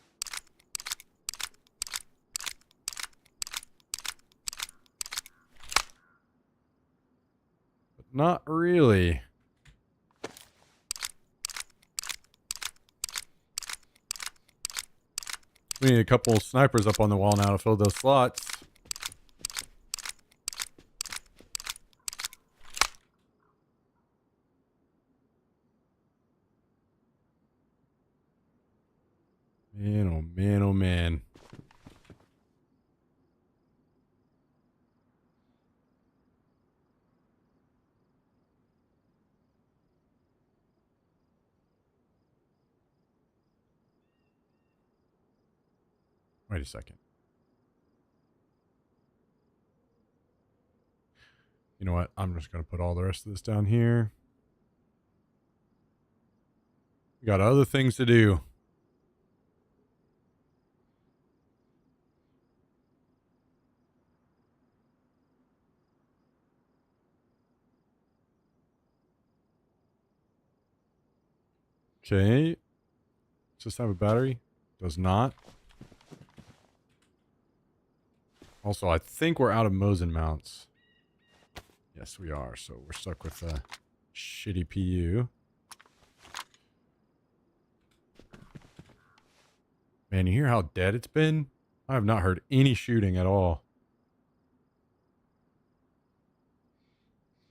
But not really. We need a couple snipers up on the wall now to fill those slots. Man, oh man, oh man. Wait a second. You know what? I'm just going to put all the rest of this down here. We got other things to do. Okay. Does this have a battery? Does not. Also, I think we're out of Mosin mounts. Yes, we are. So we're stuck with a shitty PU. Man, you hear how dead it's been? I have not heard any shooting at all.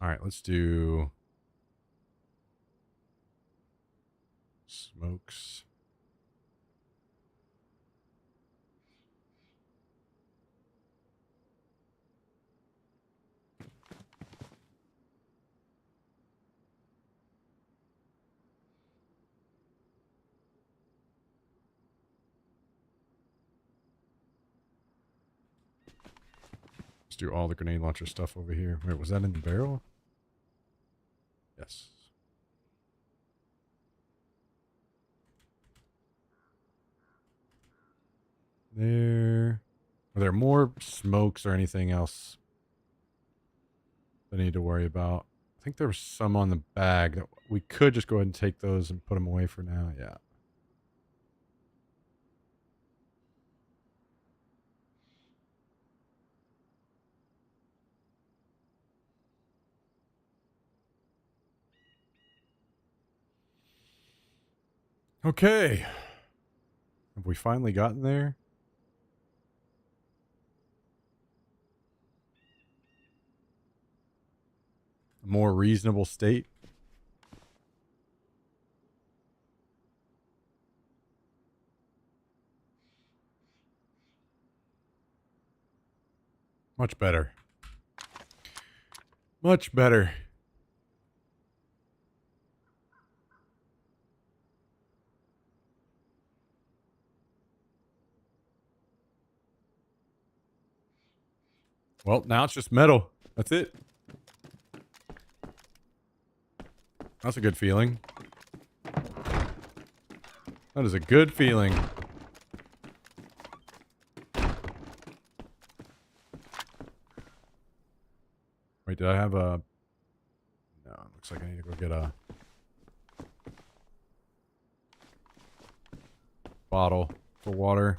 All right, let's do smokes. Let's do all the grenade launcher stuff over here. Wait, was that in the barrel? Yes. There. Are there more smokes or anything else I need to worry about? I think there was some on the bag that we could just go ahead and take those and put them away for now. Yeah. Okay. Have we finally gotten there? A more reasonable state? Much better. Much better. Well, now it's just metal. That's it. That's a good feeling. That is a good feeling. Wait, did I have a... No, it looks like I need to go get a... bottle for water.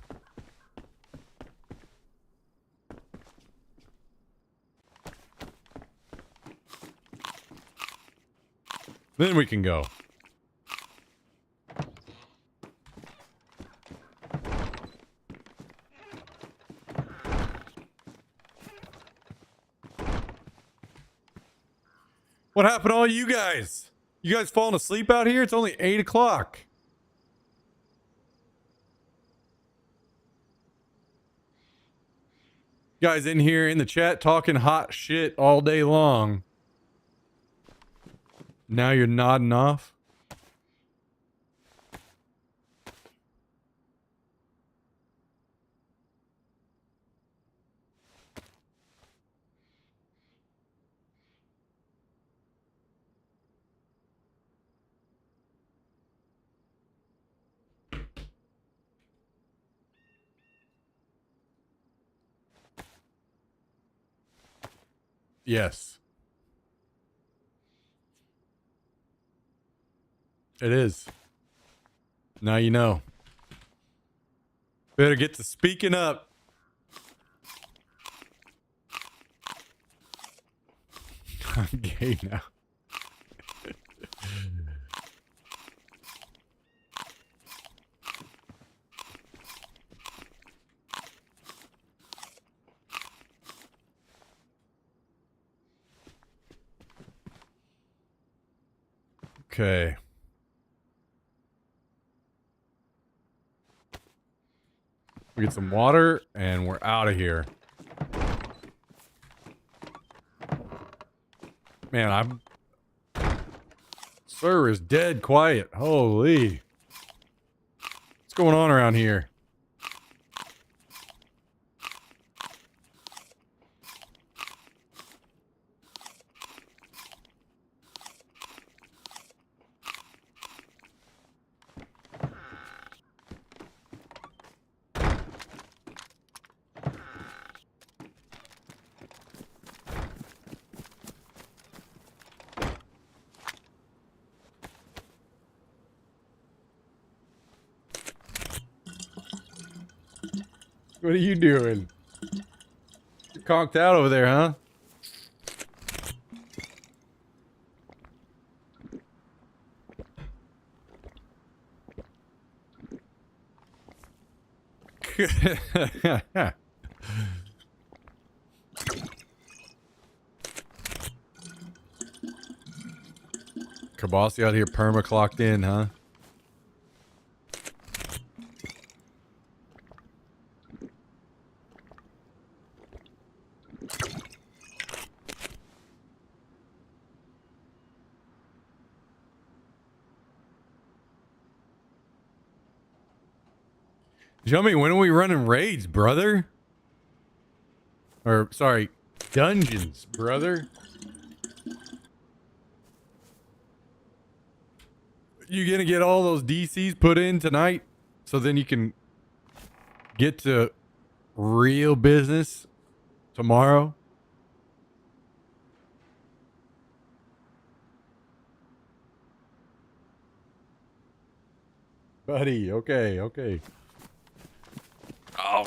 Then we can go. What happened to all you guys? You guys falling asleep out here? It's only 8 o'clock. Guys in here in the chat talking hot shit all day long. Now you're nodding off. Yes. It is. Now you know. Better get to speaking up. I'm gay now. Okay. We get some water and we're out of here. Man, Sir is dead quiet. Holy. What's going on around here? What are you doing? You're conked out over there, huh? Kabasi out here perma-clocked in, huh? Jummy, when are we running raids, brother? Or, sorry, dungeons, brother. You gonna get all those DCs put in tonight? So then you can get to real business tomorrow? Buddy, okay, okay. Oh.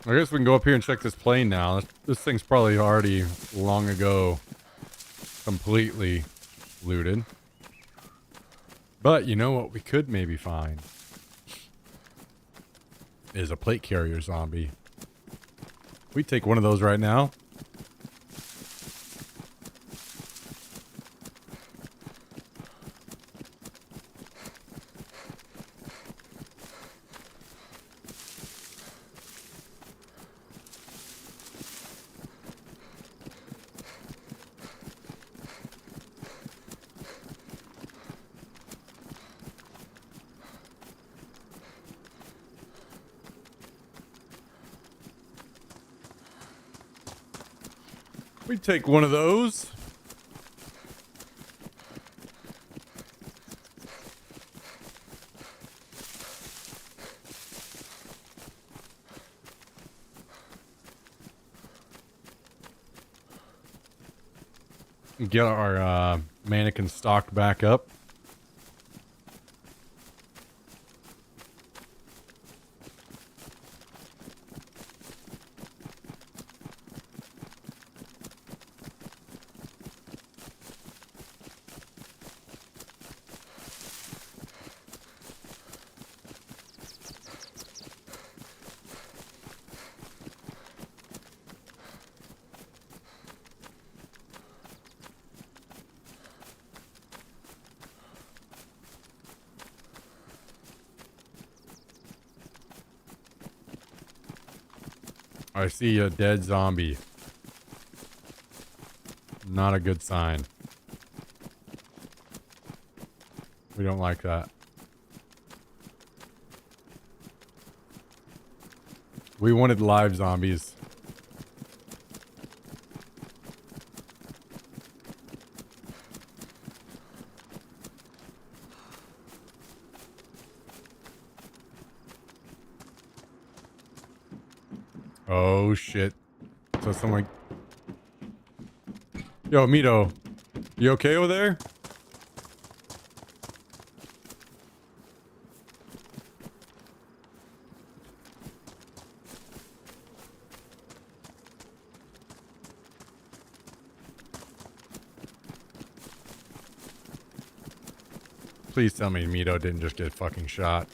I guess we can go up here and check this plane now. This thing's probably already long ago completely looted. But you know what we could maybe find is a plate carrier zombie. We take one of those right now. We take one of those. Get our mannequin stocked back up. I see a dead zombie. Not a good sign. We don't like that. We wanted live zombies. Oh shit. So someone... Yo, Mito. You okay over there? Please tell me Mito didn't just get fucking shot.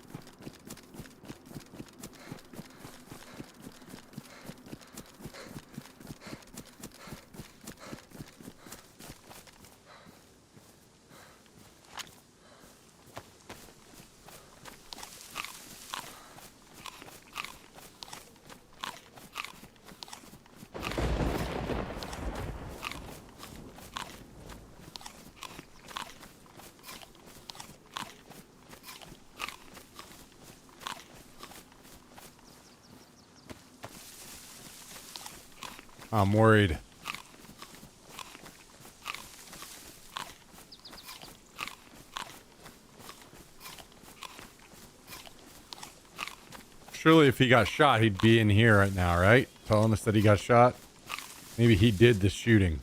I'm worried. Surely if he got shot, he'd be in here right now, right? Telling us that he got shot. Maybe he did the shooting.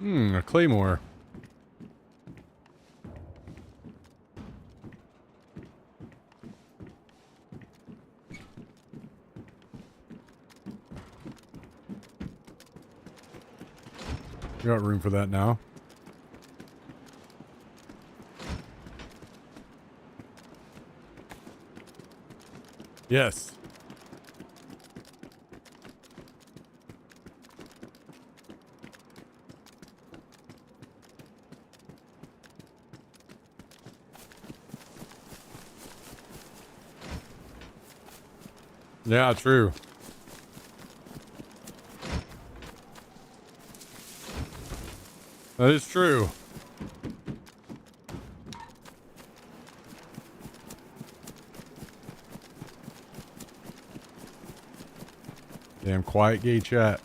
A claymore. We got room for that now. Yes. Yeah, true. That is true. Damn quiet gay chat.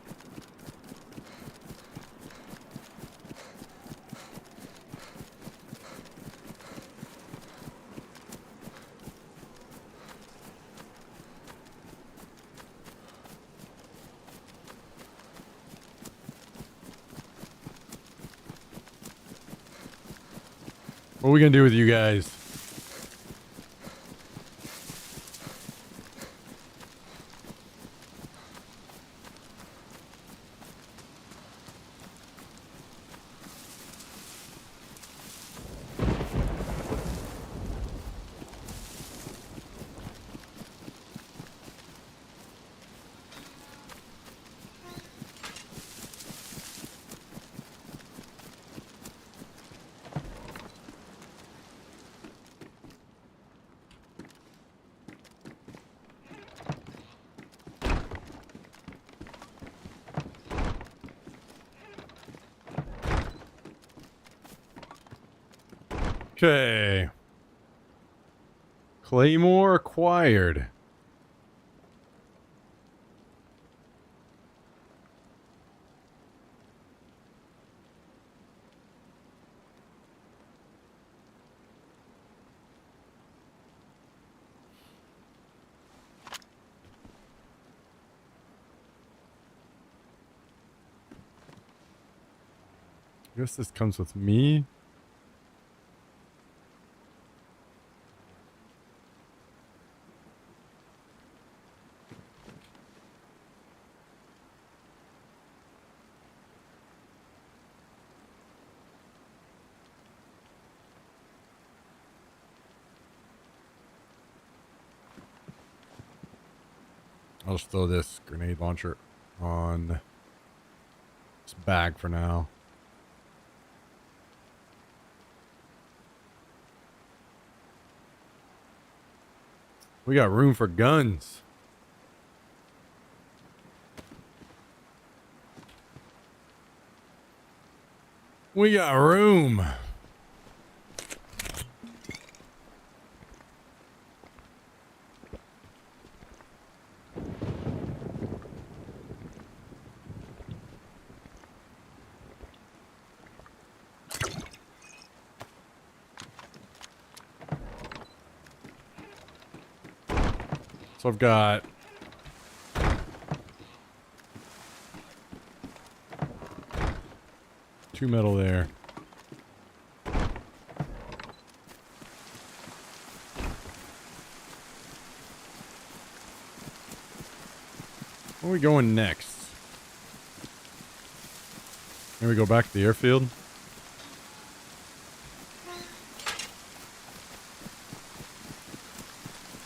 What are we gonna do with you guys? Okay. Claymore acquired. I guess this comes with me. I'll just throw this grenade launcher on this bag for now. We got room for guns. We got room. So I've got two metal there. Where are we going next? Here we go back to the airfield.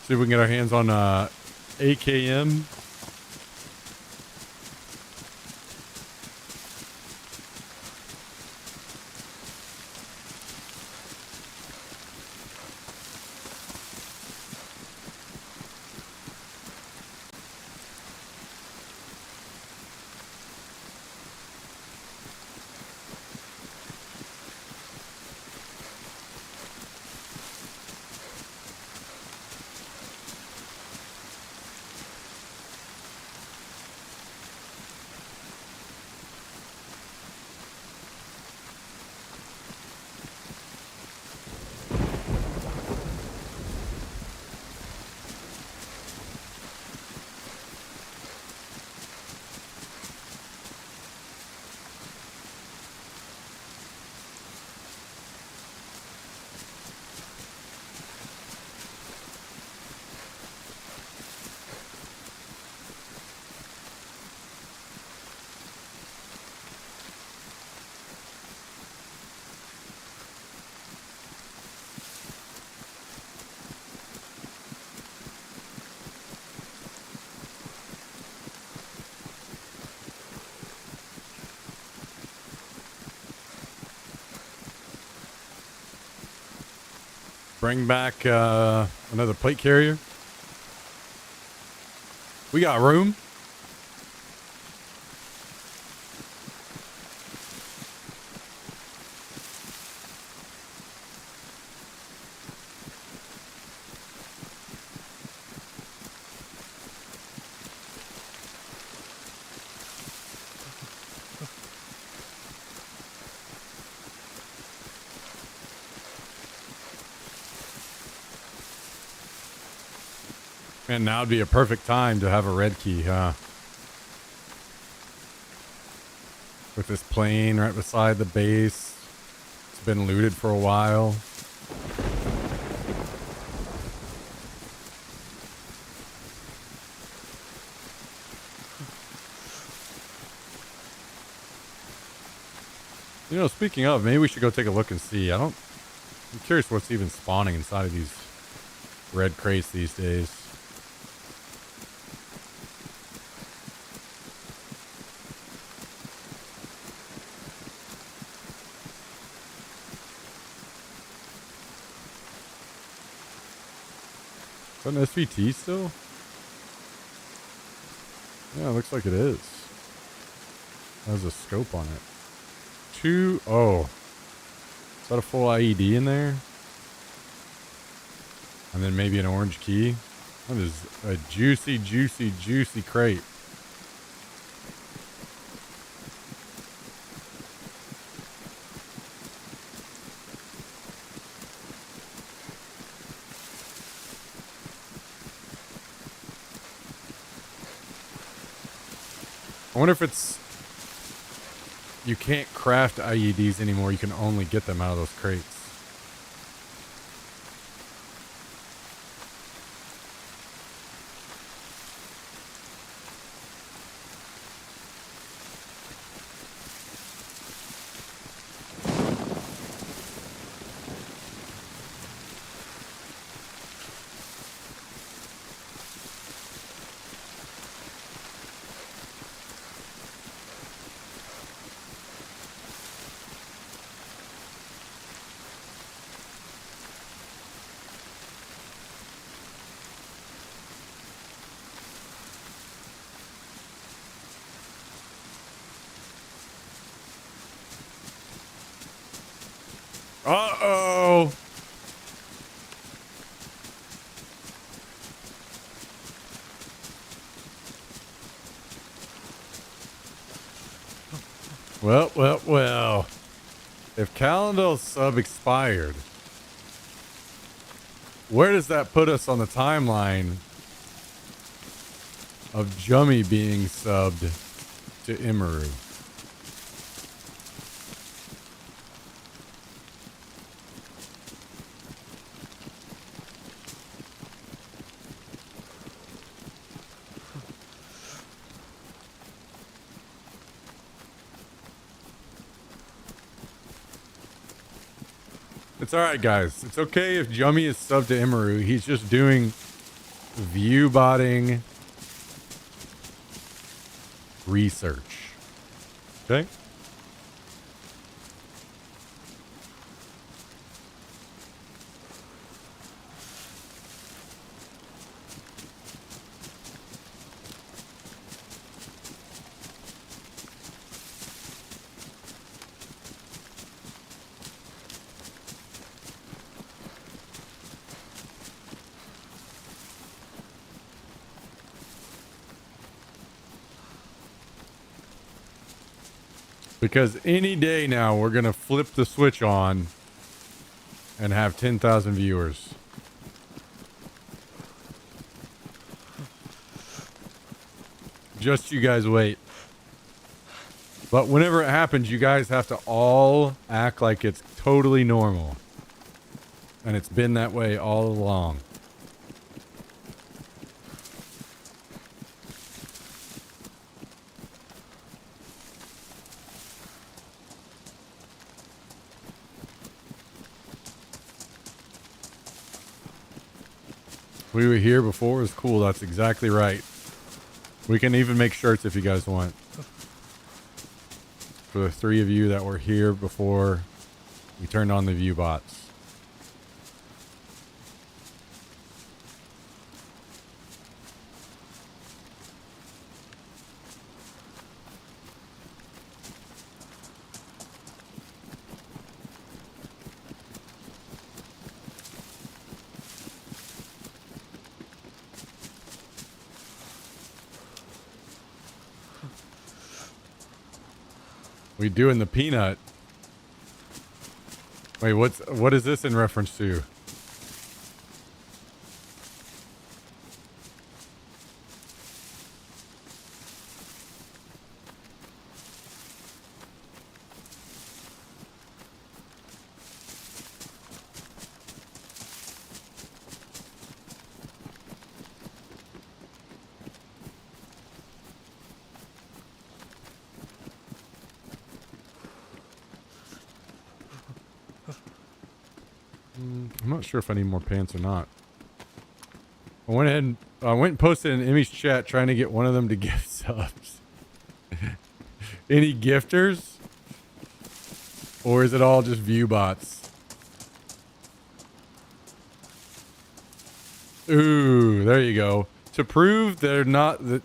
See if we can get our hands on AKM. Bring back another plate carrier. We got room. And now would be a perfect time to have a red key, huh? With this plane right beside the base. It's been looted for a while. You know, speaking of, maybe we should go take a look and see. I'm curious what's even spawning inside of these red crates these days. Is that an SVT still? Yeah, it looks like it is. Has a scope on it. Oh. Is that a full IED in there? And then maybe an orange key? That is a juicy, juicy, juicy crate. I wonder if it's... You can't craft IEDs anymore. You can only get them out of those crates. Uh-oh. Well. If Calendal's sub expired, where does that put us on the timeline of Jummy being subbed to Imaru. It's alright, guys. It's okay if Jummy is subbed to Imaru. He's just doing view botting research. Okay? Because any day now, we're going to flip the switch on and have 10,000 viewers. Just you guys wait. But whenever it happens, you guys have to all act like it's totally normal. And it's been that way all along. We were here before. It was cool. That's exactly right. We can even make shirts if you guys want. For the 3 of you that were here before we turned on the view bots. We doing the peanut. Wait, what is this in reference to? I'm not sure if I need more pants or not. I went ahead and went and posted in Emmy's chat trying to get one of them to gift subs. Any gifters? Or is it all just view bots? Ooh, there you go. To prove they're not the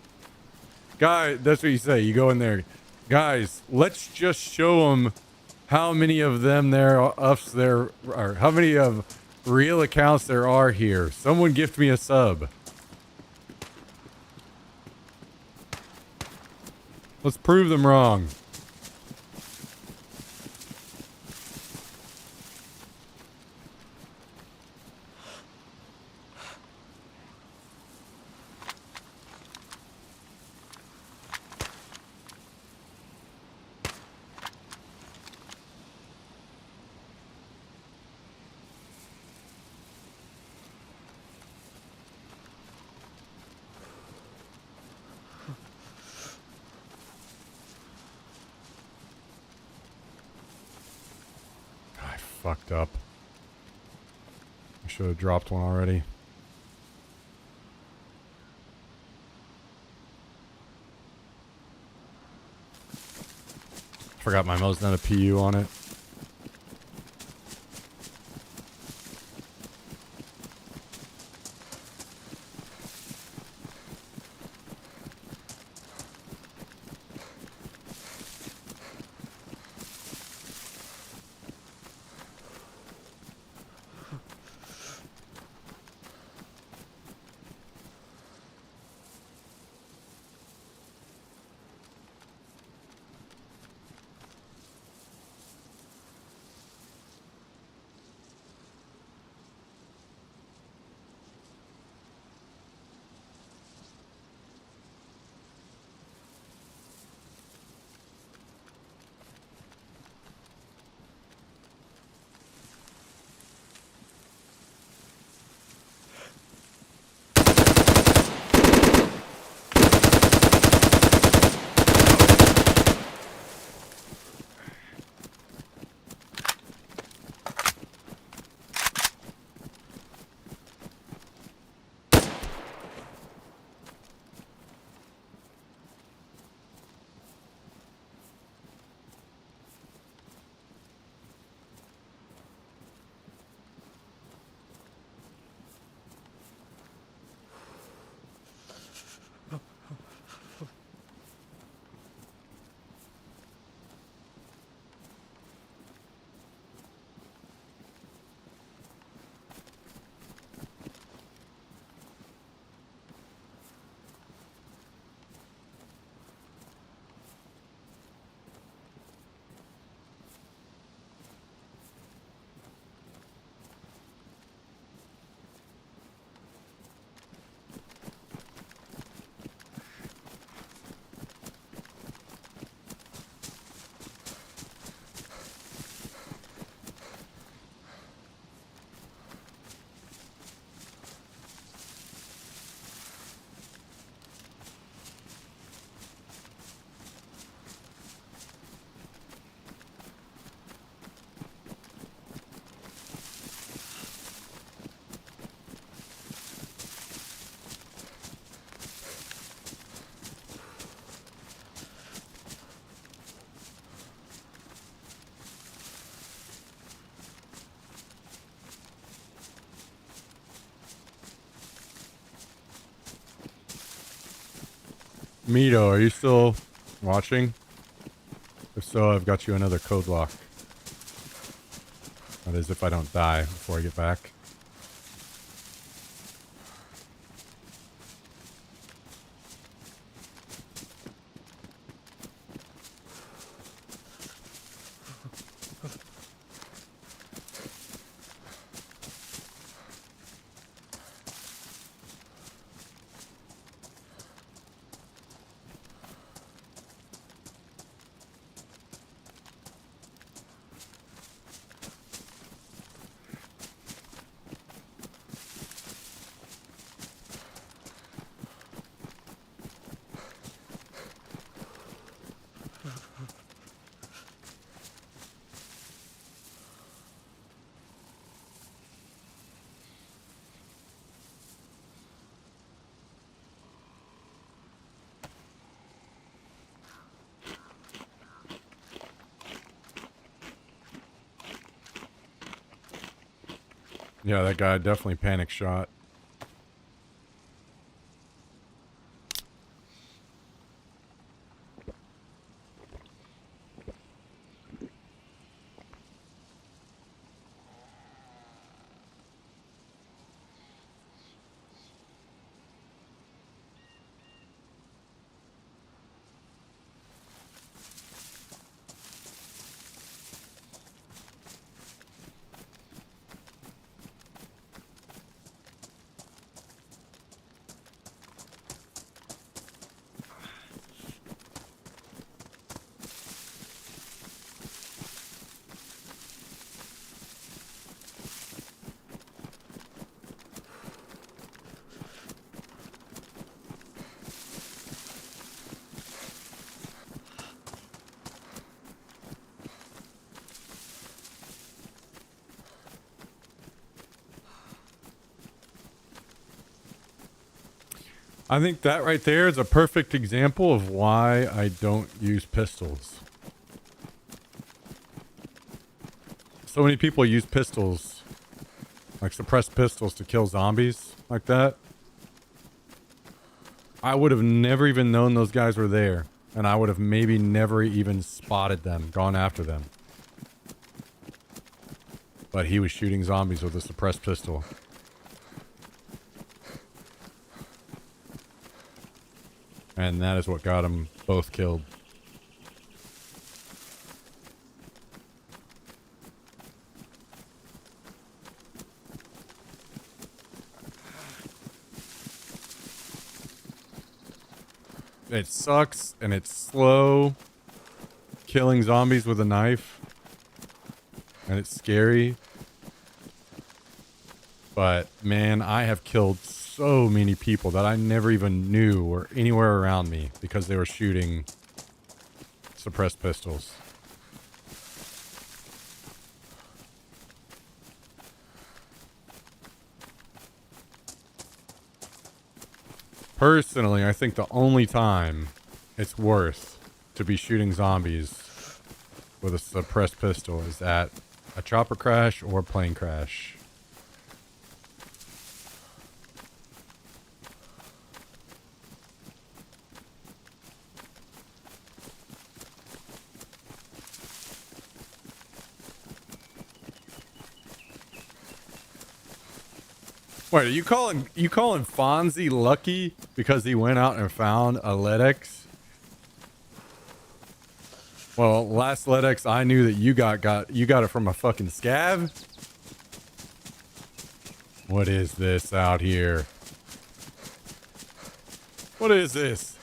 guy, that's what you say. You go in there. Guys, let's just show them how many of them there are, how many of real accounts there are here. Someone gift me a sub. Let's prove them wrong. Fucked up. I should have dropped one already. Forgot my mouse not a PU on it. Mito, are you still watching? If so, I've got you another code lock. That is if I don't die before I get back. Yeah, that guy definitely panic shot. I think that right there is a perfect example of why I don't use pistols. So many people use pistols, like suppressed pistols, to kill zombies like that. I would have never even known those guys were there, and I would have maybe never even spotted them, gone after them. But he was shooting zombies with a suppressed pistol. And that is what got them both killed. It sucks and it's slow killing zombies with a knife. And it's scary. But man, I have killed so many people that I never even knew were anywhere around me because they were shooting suppressed pistols. Personally, I think the only time it's worth to be shooting zombies with a suppressed pistol is at a chopper crash or a plane crash. Wait, are you calling Fonzie lucky because he went out and found a LEDX? Well, last LEDX I knew that you got it from a fucking scav. What is this out here? What is this?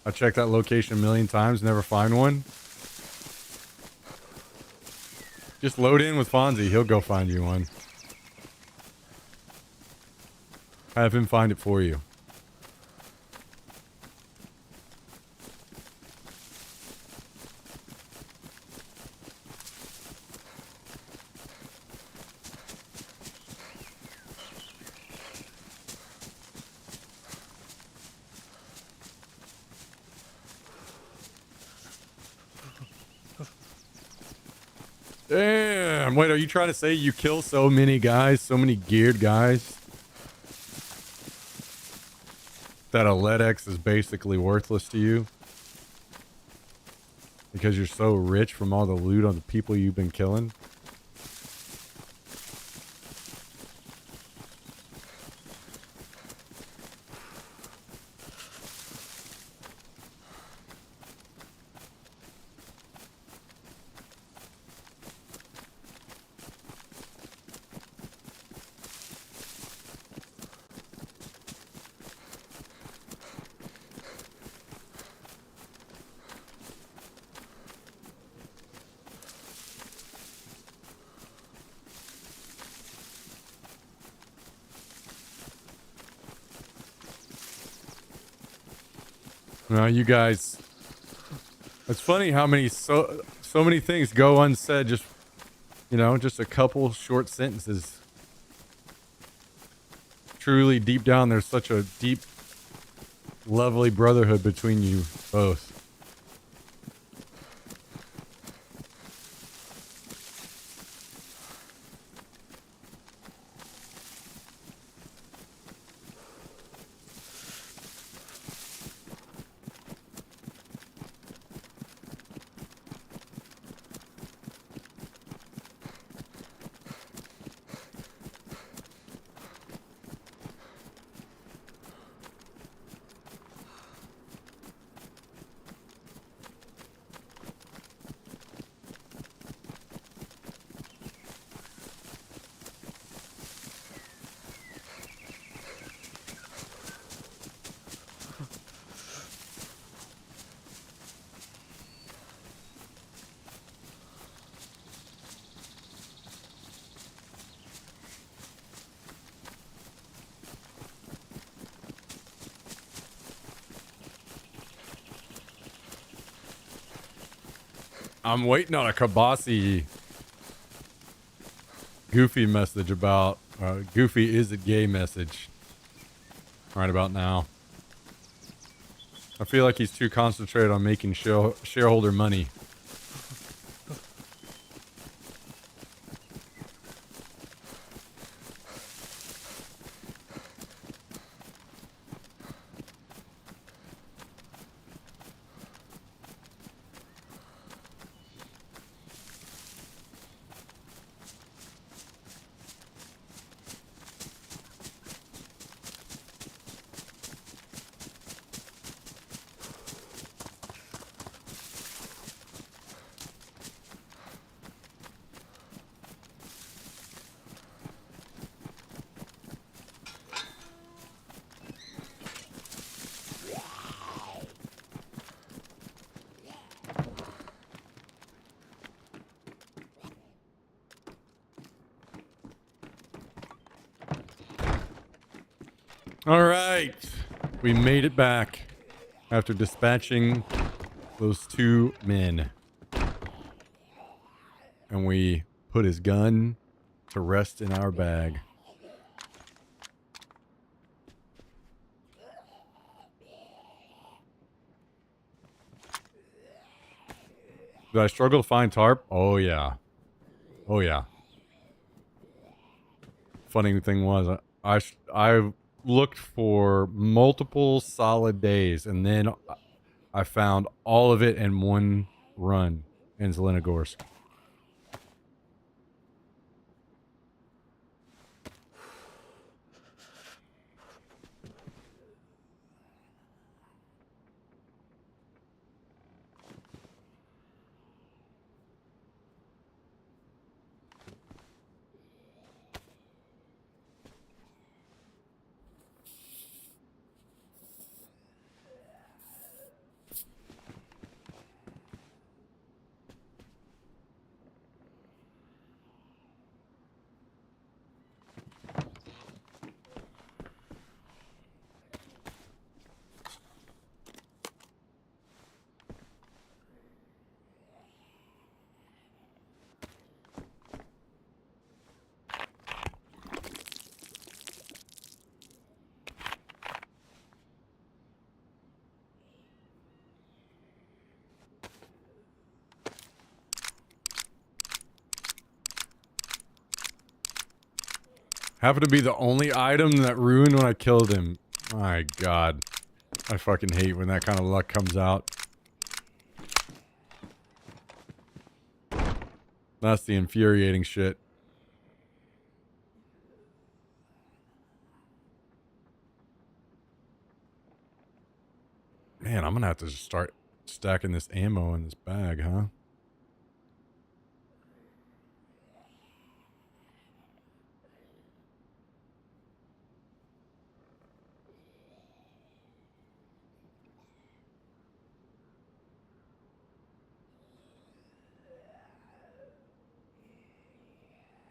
I checked that location a million times, never find one. Just load in with Fonzie, he'll go find you one. Have him find it for you. Damn. Wait, are you trying to say you kill so many guys, so many geared guys, that a LEDX is basically worthless to you? Because you're so rich from all the loot on the people you've been killing? Well, you guys, it's funny how many so many things go unsaid. Just, you know, just a couple short sentences. Truly, deep down, there's such a deep, lovely brotherhood between you both. I'm waiting on a Kabasi Goofy message about Goofy is it gay message right about now. I feel like he's too concentrated on making shareholder money. All right, we made it back after dispatching those two men. And we put his gun to rest in our bag. Did I struggle to find tarp? Oh, yeah. Oh, yeah. Funny thing was, I looked for multiple solid days, and then I found all of it in one run in Zelenogorsk. Happened to be the only item that ruined when I killed him. My god. I fucking hate when that kind of luck comes out. That's the infuriating shit. Man, I'm gonna have to start stacking this ammo in this bag, huh?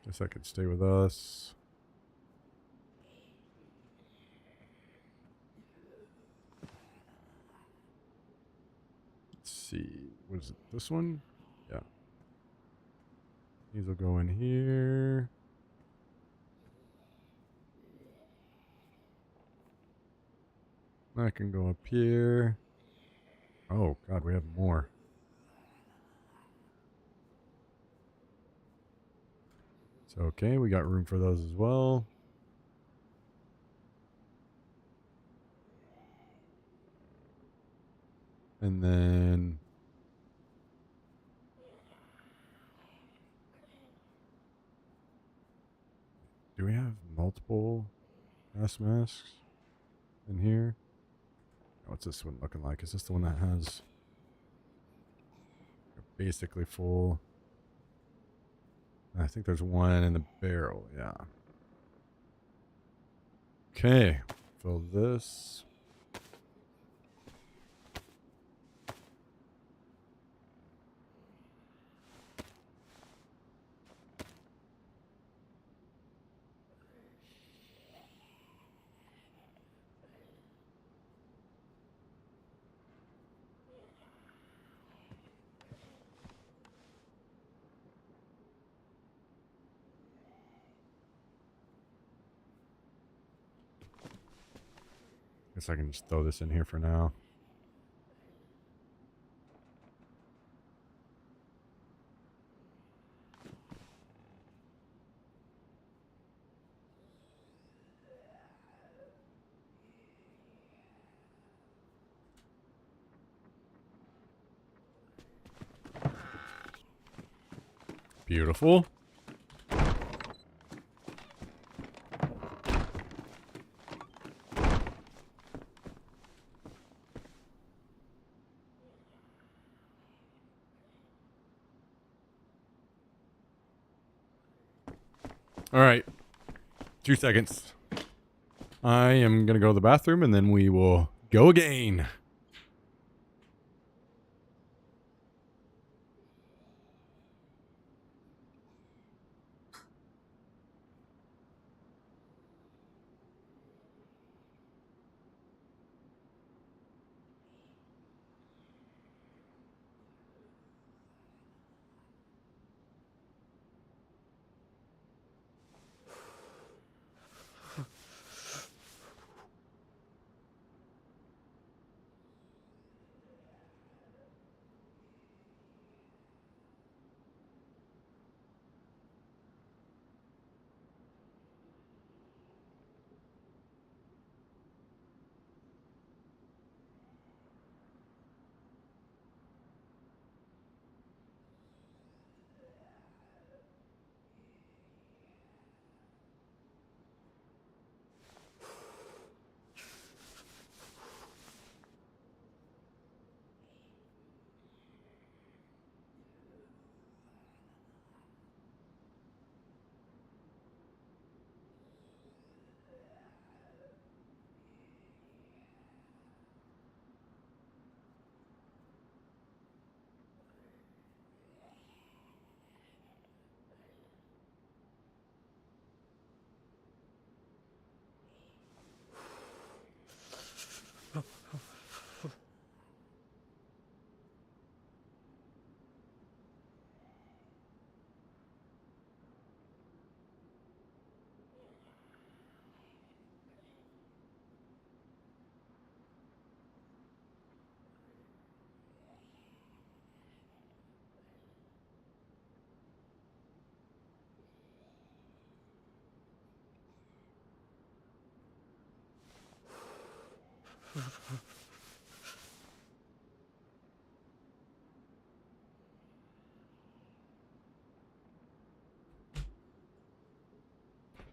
Guess I could stay with us. Let's see. What is it? This one? Yeah. These will go in here. That can go up here. Oh, God, we have more. It's okay. We got room for those as well. And then... do we have multiple gas masks in here? What's this one looking like? Is this the one that has basically full? I think there's one in the barrel. Yeah. Okay. Fill this. Guess I can just throw this in here for now. Beautiful. All right. 2 seconds. I am going to go to the bathroom and then we will go again.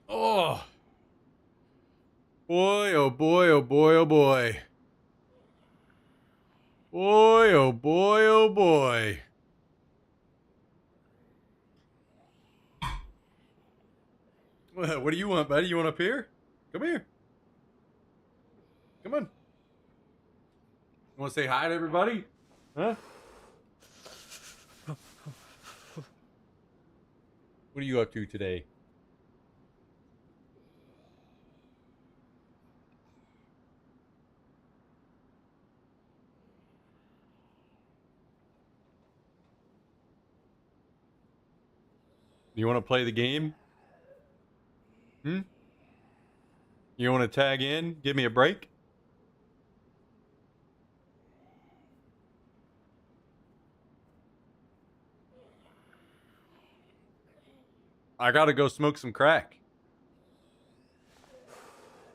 Oh. Boy, oh boy, oh boy, oh boy. Boy, oh boy, oh boy. What do you want, buddy? You want up here? Come here. Come on. You want to say hi to everybody? Huh? What are you up to today? You want to play the game? You want to tag in? Give me a break? I gotta go smoke some crack.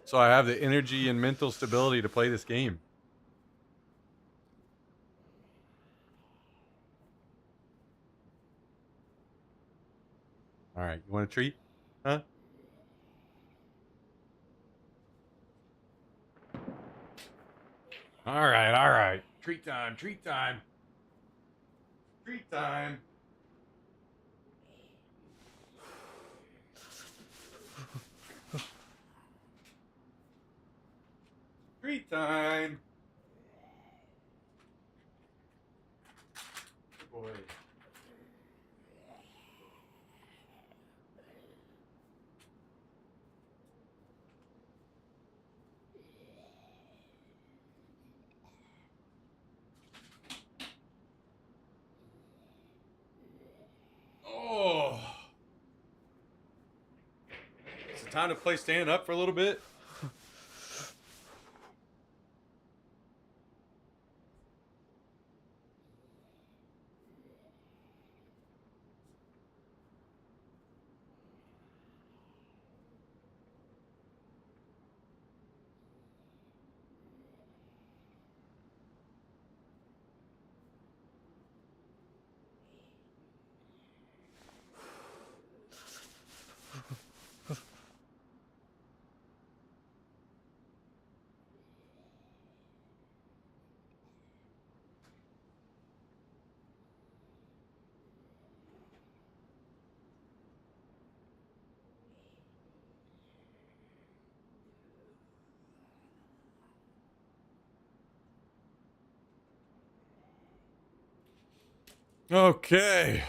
So I have the energy and mental stability to play this game. All right, you want a treat? Huh? All right, all right. Treat time, treat time. Treat time. Treat time. Good boy. Oh. Is it time to play stand up for a little bit? Okay.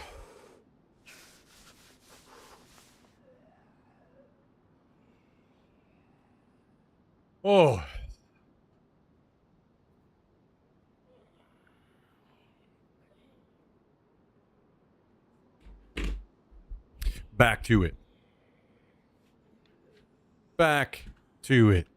Oh. Back to it. Back to it.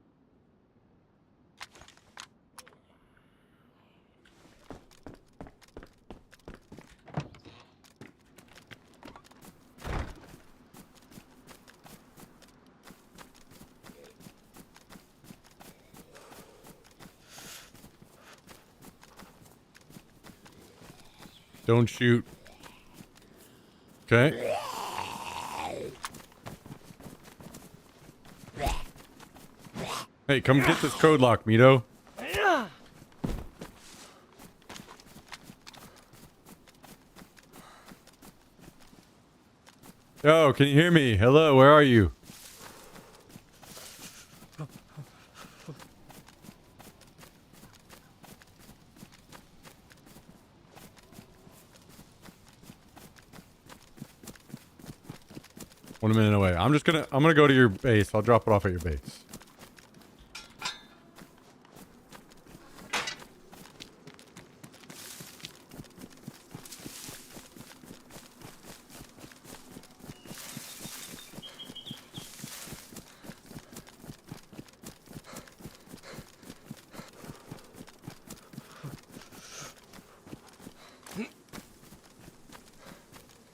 Don't shoot. Okay. Hey, come get this code lock, Mito. Yo, can you hear me? Hello, where are you? One minute away. I'm gonna go to your base. I'll drop it off at your base.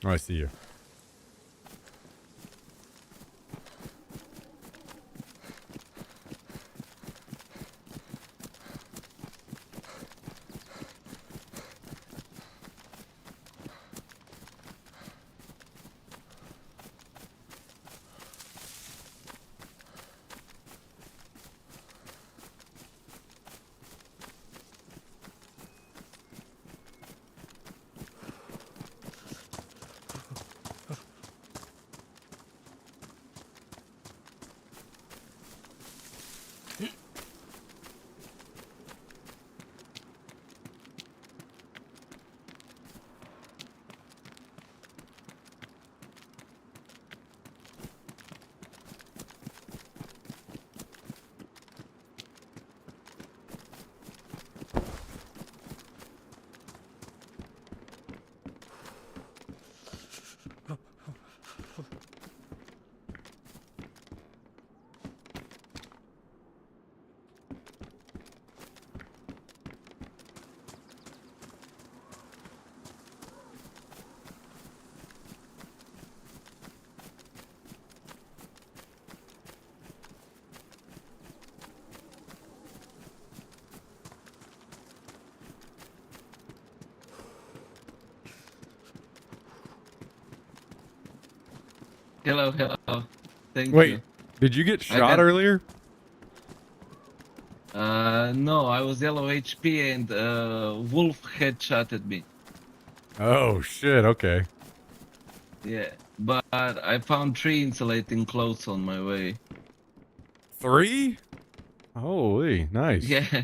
Oh, I see you. Hello, hello. Thank Wait, you. did you get I shot got- earlier? No, I was yellow HP and Wolf headshotted me. Oh shit. Okay. Yeah, but I found 3 insulating clothes on my way. 3? Holy, nice. Yeah.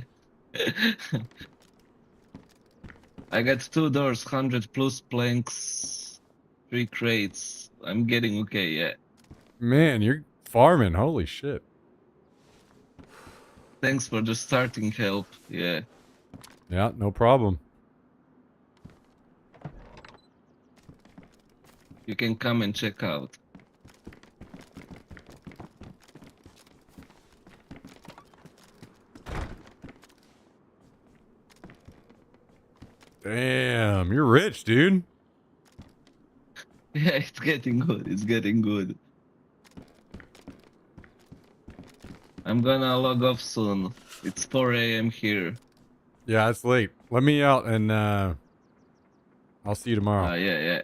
I got 2 doors, 100 plus planks, 3 crates. I'm getting okay, yeah. Man, you're farming. Holy shit. Thanks for the starting help, yeah. Yeah, no problem. You can come and check out. Damn, you're rich, dude. Yeah, it's getting good, it's getting good. I'm gonna log off soon. It's 4 a.m. here. Yeah, it's late. Let me out and I'll see you tomorrow. Yeah.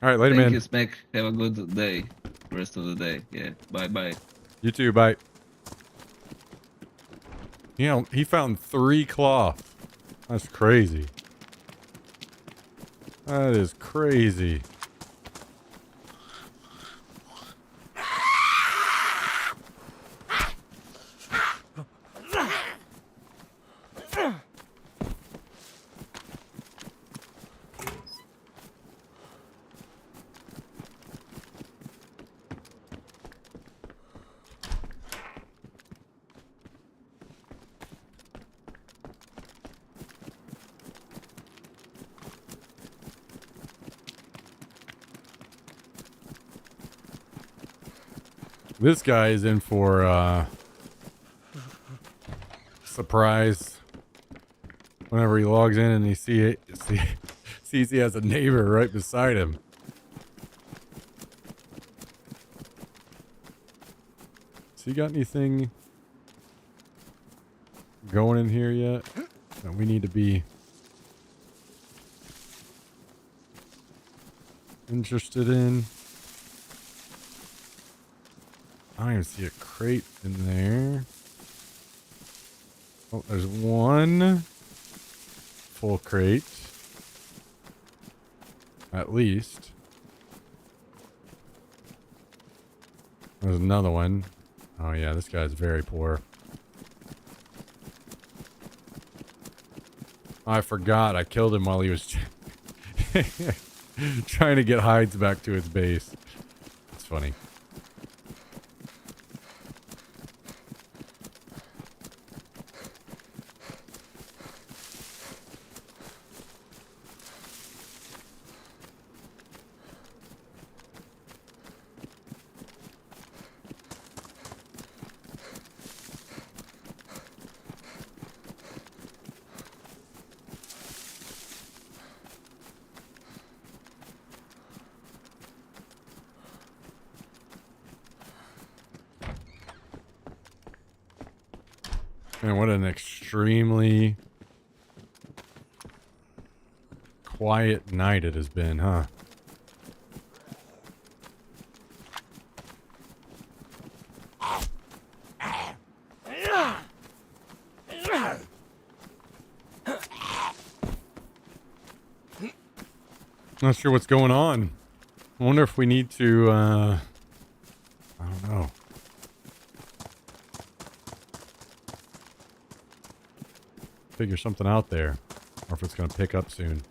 All right, later, Thank man. you, Smack. Have a good day. Rest of the day. Yeah. Bye. You too. Bye. You know, he found 3 cloth. That's crazy. That is crazy. This guy is in for surprise whenever he logs in and he sees he has a neighbor right beside him. Has he got anything going in here yet that we need to be interested in? I don't even see a crate in there. Oh, there's one full crate. At least. There's another one. Oh yeah, this guy's very poor. I forgot I killed him while he was trying to get hides back to his base. It's funny. Man, what an extremely quiet night it has been, huh? Not sure what's going on. I wonder if we need to, I don't know. Figure something out there, or if it's going to pick up soon.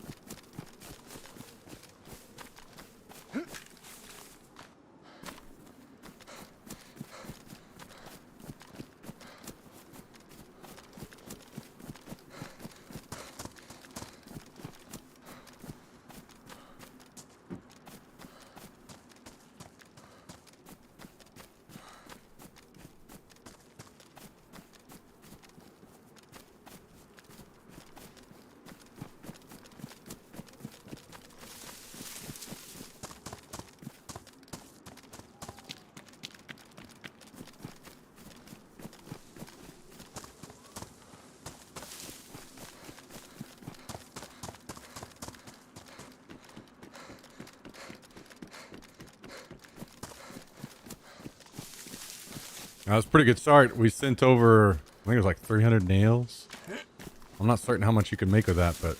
That was a pretty good start. We sent over, I think it was like 300 nails. I'm not certain how much you can make with that, but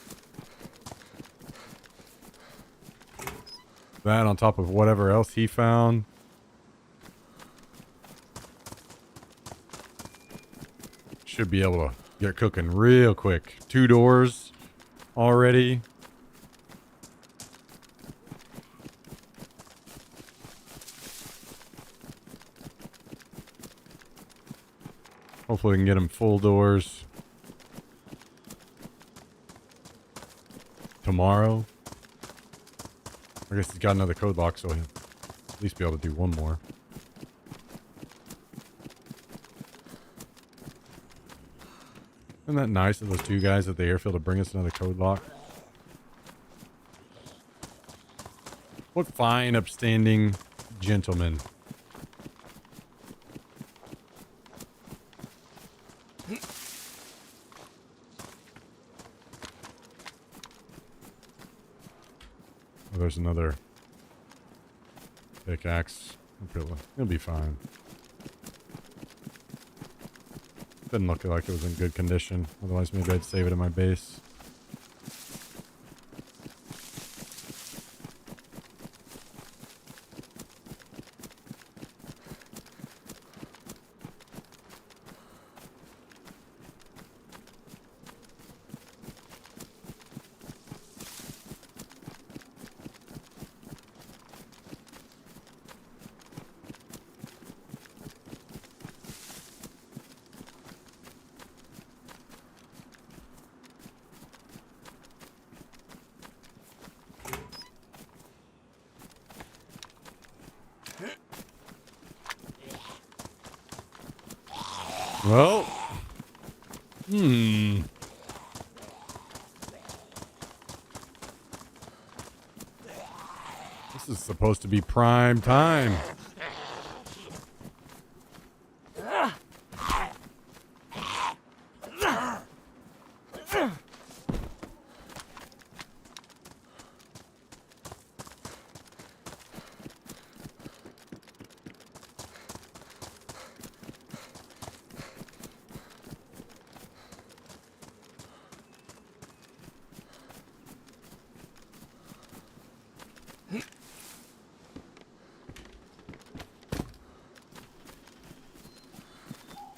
that on top of whatever else he found. Should be able to get cooking real quick. 2 doors already. Hopefully we can get him full doors tomorrow. I guess he's got another code lock, so he'll at least be able to do one more. Isn't that nice of those 2 guys at the airfield to bring us another code lock? What fine, upstanding gentlemen. Oh, there's another pickaxe. It'll be fine. Didn't look like it was in good condition. Otherwise, maybe I'd save it in my base. Well, this is supposed to be prime time.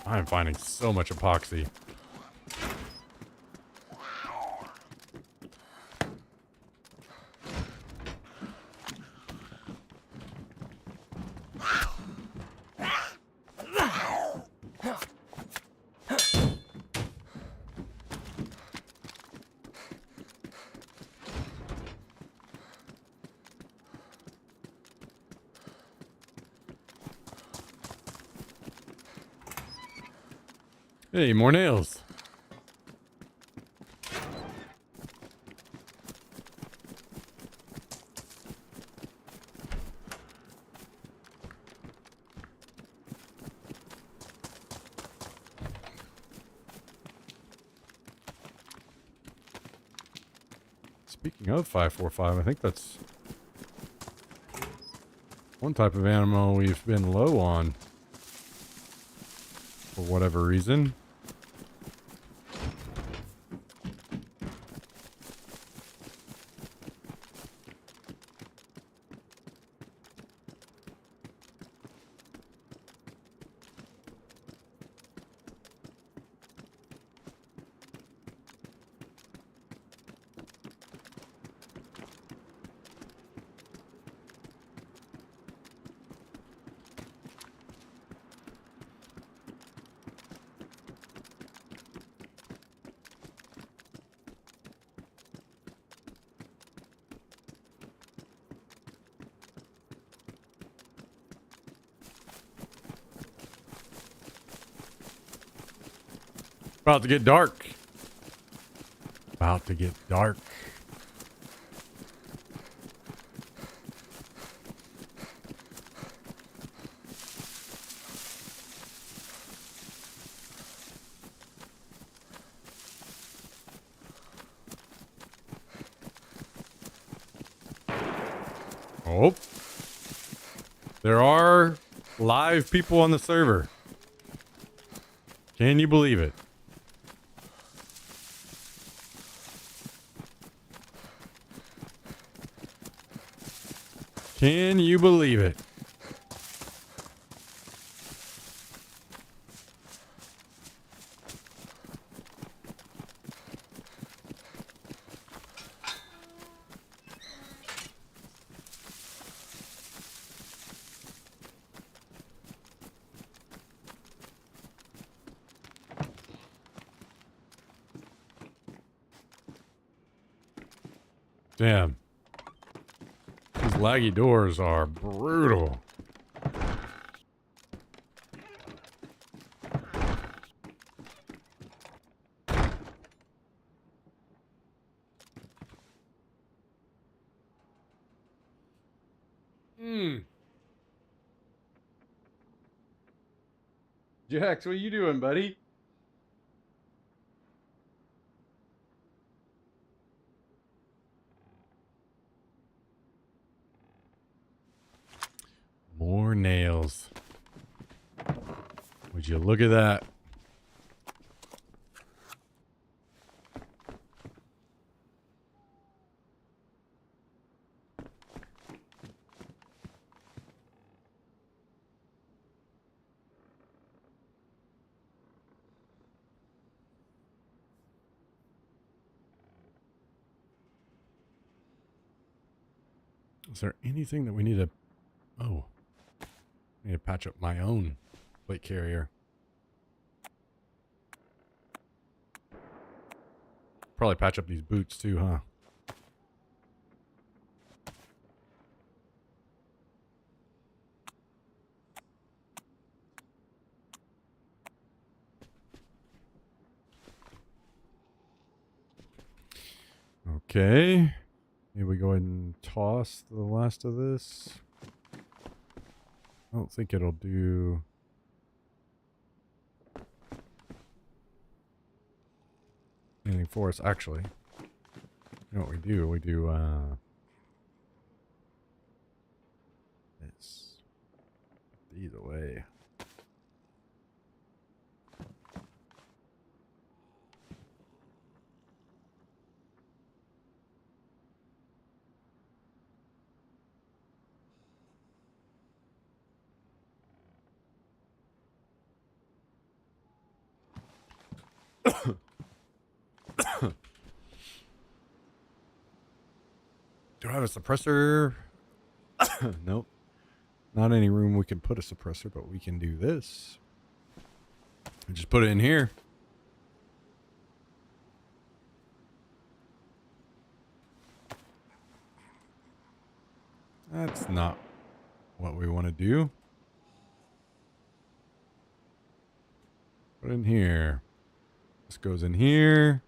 I'm finding so much epoxy. Hey, more nails. Speaking of 545, I think that's one type of animal we've been low on for whatever reason. About to get dark. About to get dark. Oh. There are live people on the server. Can you believe it? Can you believe it? Damn. These laggy doors are brutal. Jax, what are you doing, buddy? More nails. Would you look at that? Is there anything that we need to... Oh. I need to patch up my own plate carrier. Probably patch up these boots too, huh? Okay. Maybe we go ahead and toss the last of this. I don't think it'll do... anything for us, actually. You know what we do? We do, this. These away. Do I have a suppressor? Nope. Not any room we can put a suppressor, but we can do this. Just put it in here. That's not what we want to do. Put it in here. This goes in here.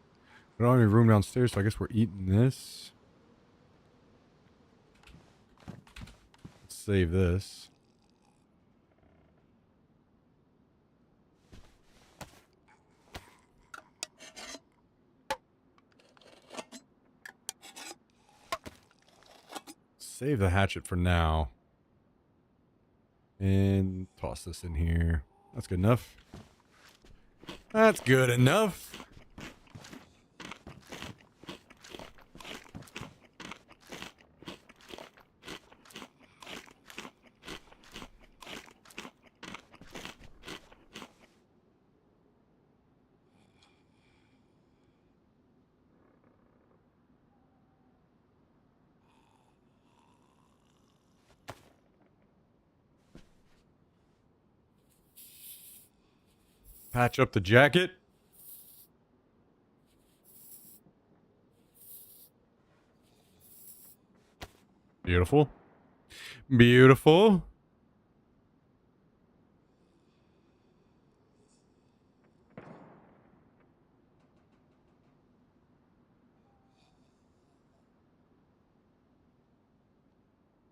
We don't have any room downstairs, so I guess we're eating this. Let's save this. Save the hatchet for now. And toss this in here. That's good enough. That's good enough. Patch up the jacket. Beautiful. Beautiful.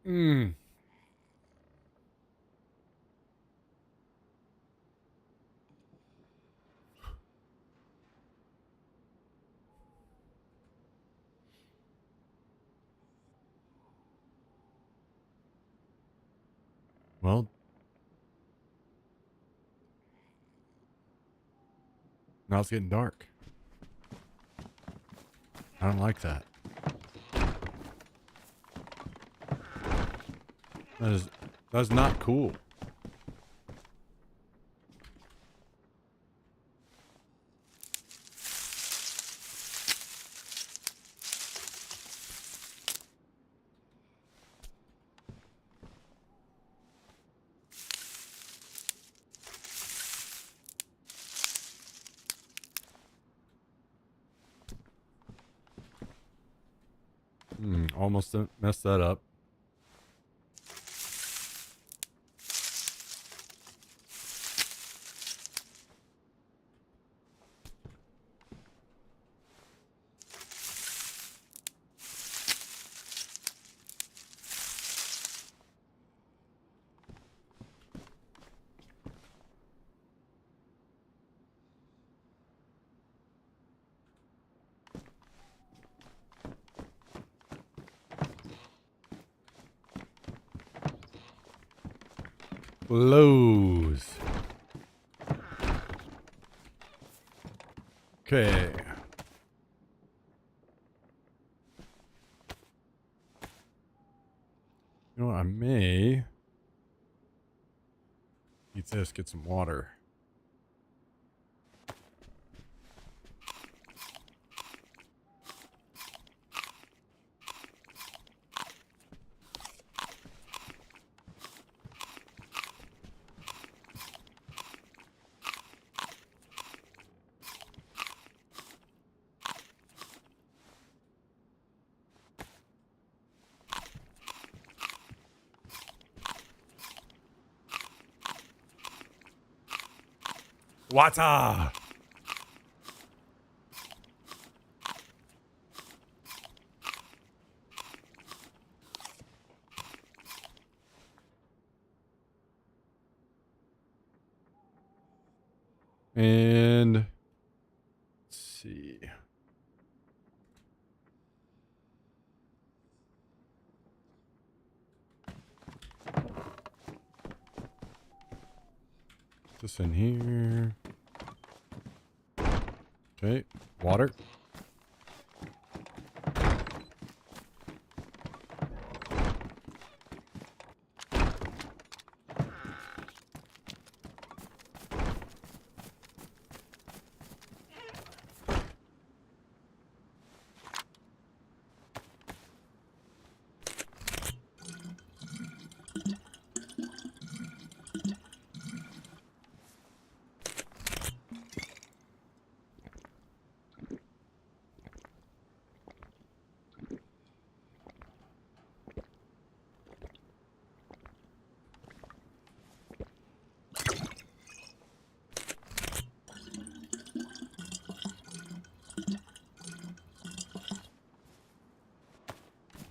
Hmm. Well, Now it's getting dark. I don't like that. That's not cool. Almost messed that up. Lowe's. Okay. You know what? I may eat this, get some water. Water. And let's see. Put this in here. Okay, water.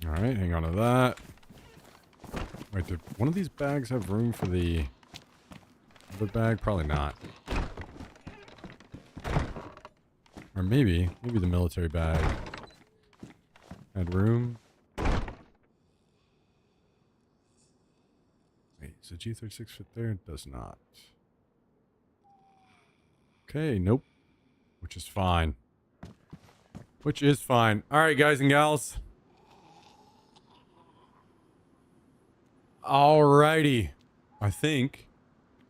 All right, hang on to that. Wait, did one of these bags have room for the other bag? Probably not. Or maybe the military bag had room. Wait, is the G36 fit there? It does not. Okay, nope. Which is fine. Which is fine. All right, guys and gals. Alrighty. I think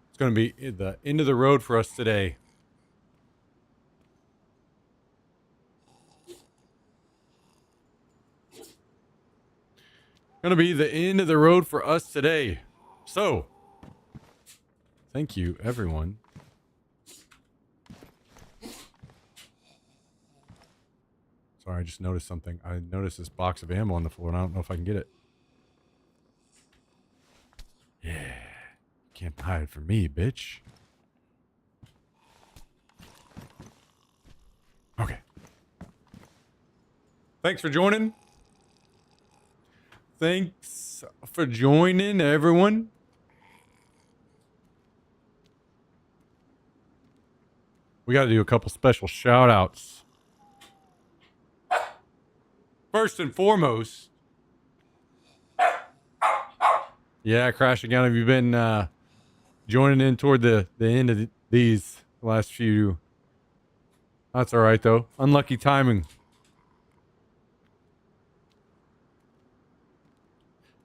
it's going to be the end of the road for us today. Going to be the end of the road for us today. So, thank you, everyone. Sorry, I just noticed something. I noticed this box of ammo on the floor, and I don't know if I can get it. Yeah. Can't hide from me, bitch. Okay. Thanks for joining. Thanks for joining, everyone. We got to do a couple special shout outs. First and foremost, yeah, Crashing Out, have you been joining in toward the end of these last few That's all right, though. Unlucky timing.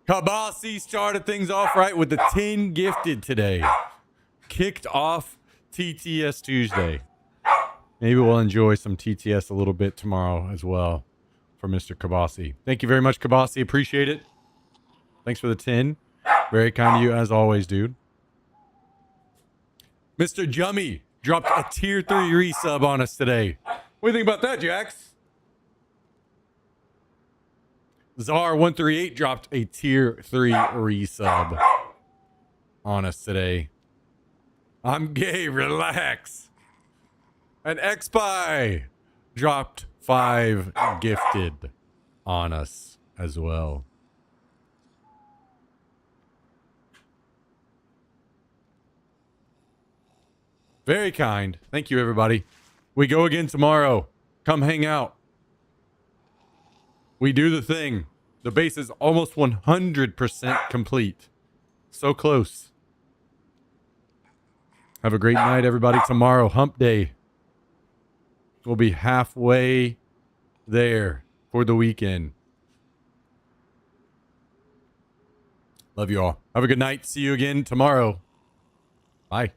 Kabasi started things off right with the 10 gifted today. Kicked off TTS Tuesday. Maybe we'll enjoy some TTS a little bit tomorrow as well for Mr. Kabasi. Thank you very much, Kabasi. Appreciate it. Thanks for the 10. Very kind of you as always, dude. Mr. Jummy dropped a tier 3 resub on us today. What do you think about that, Jax? Czar138 dropped a tier 3 resub on us today. I'm gay, relax. And XPy dropped 5 gifted on us as well. Very kind. Thank you, everybody. We go again tomorrow. Come hang out. We do the thing. The base is almost 100% complete. So close. Have a great night, everybody. Tomorrow, hump day. We'll be halfway there for the weekend. Love you all. Have a good night. See you again tomorrow. Bye.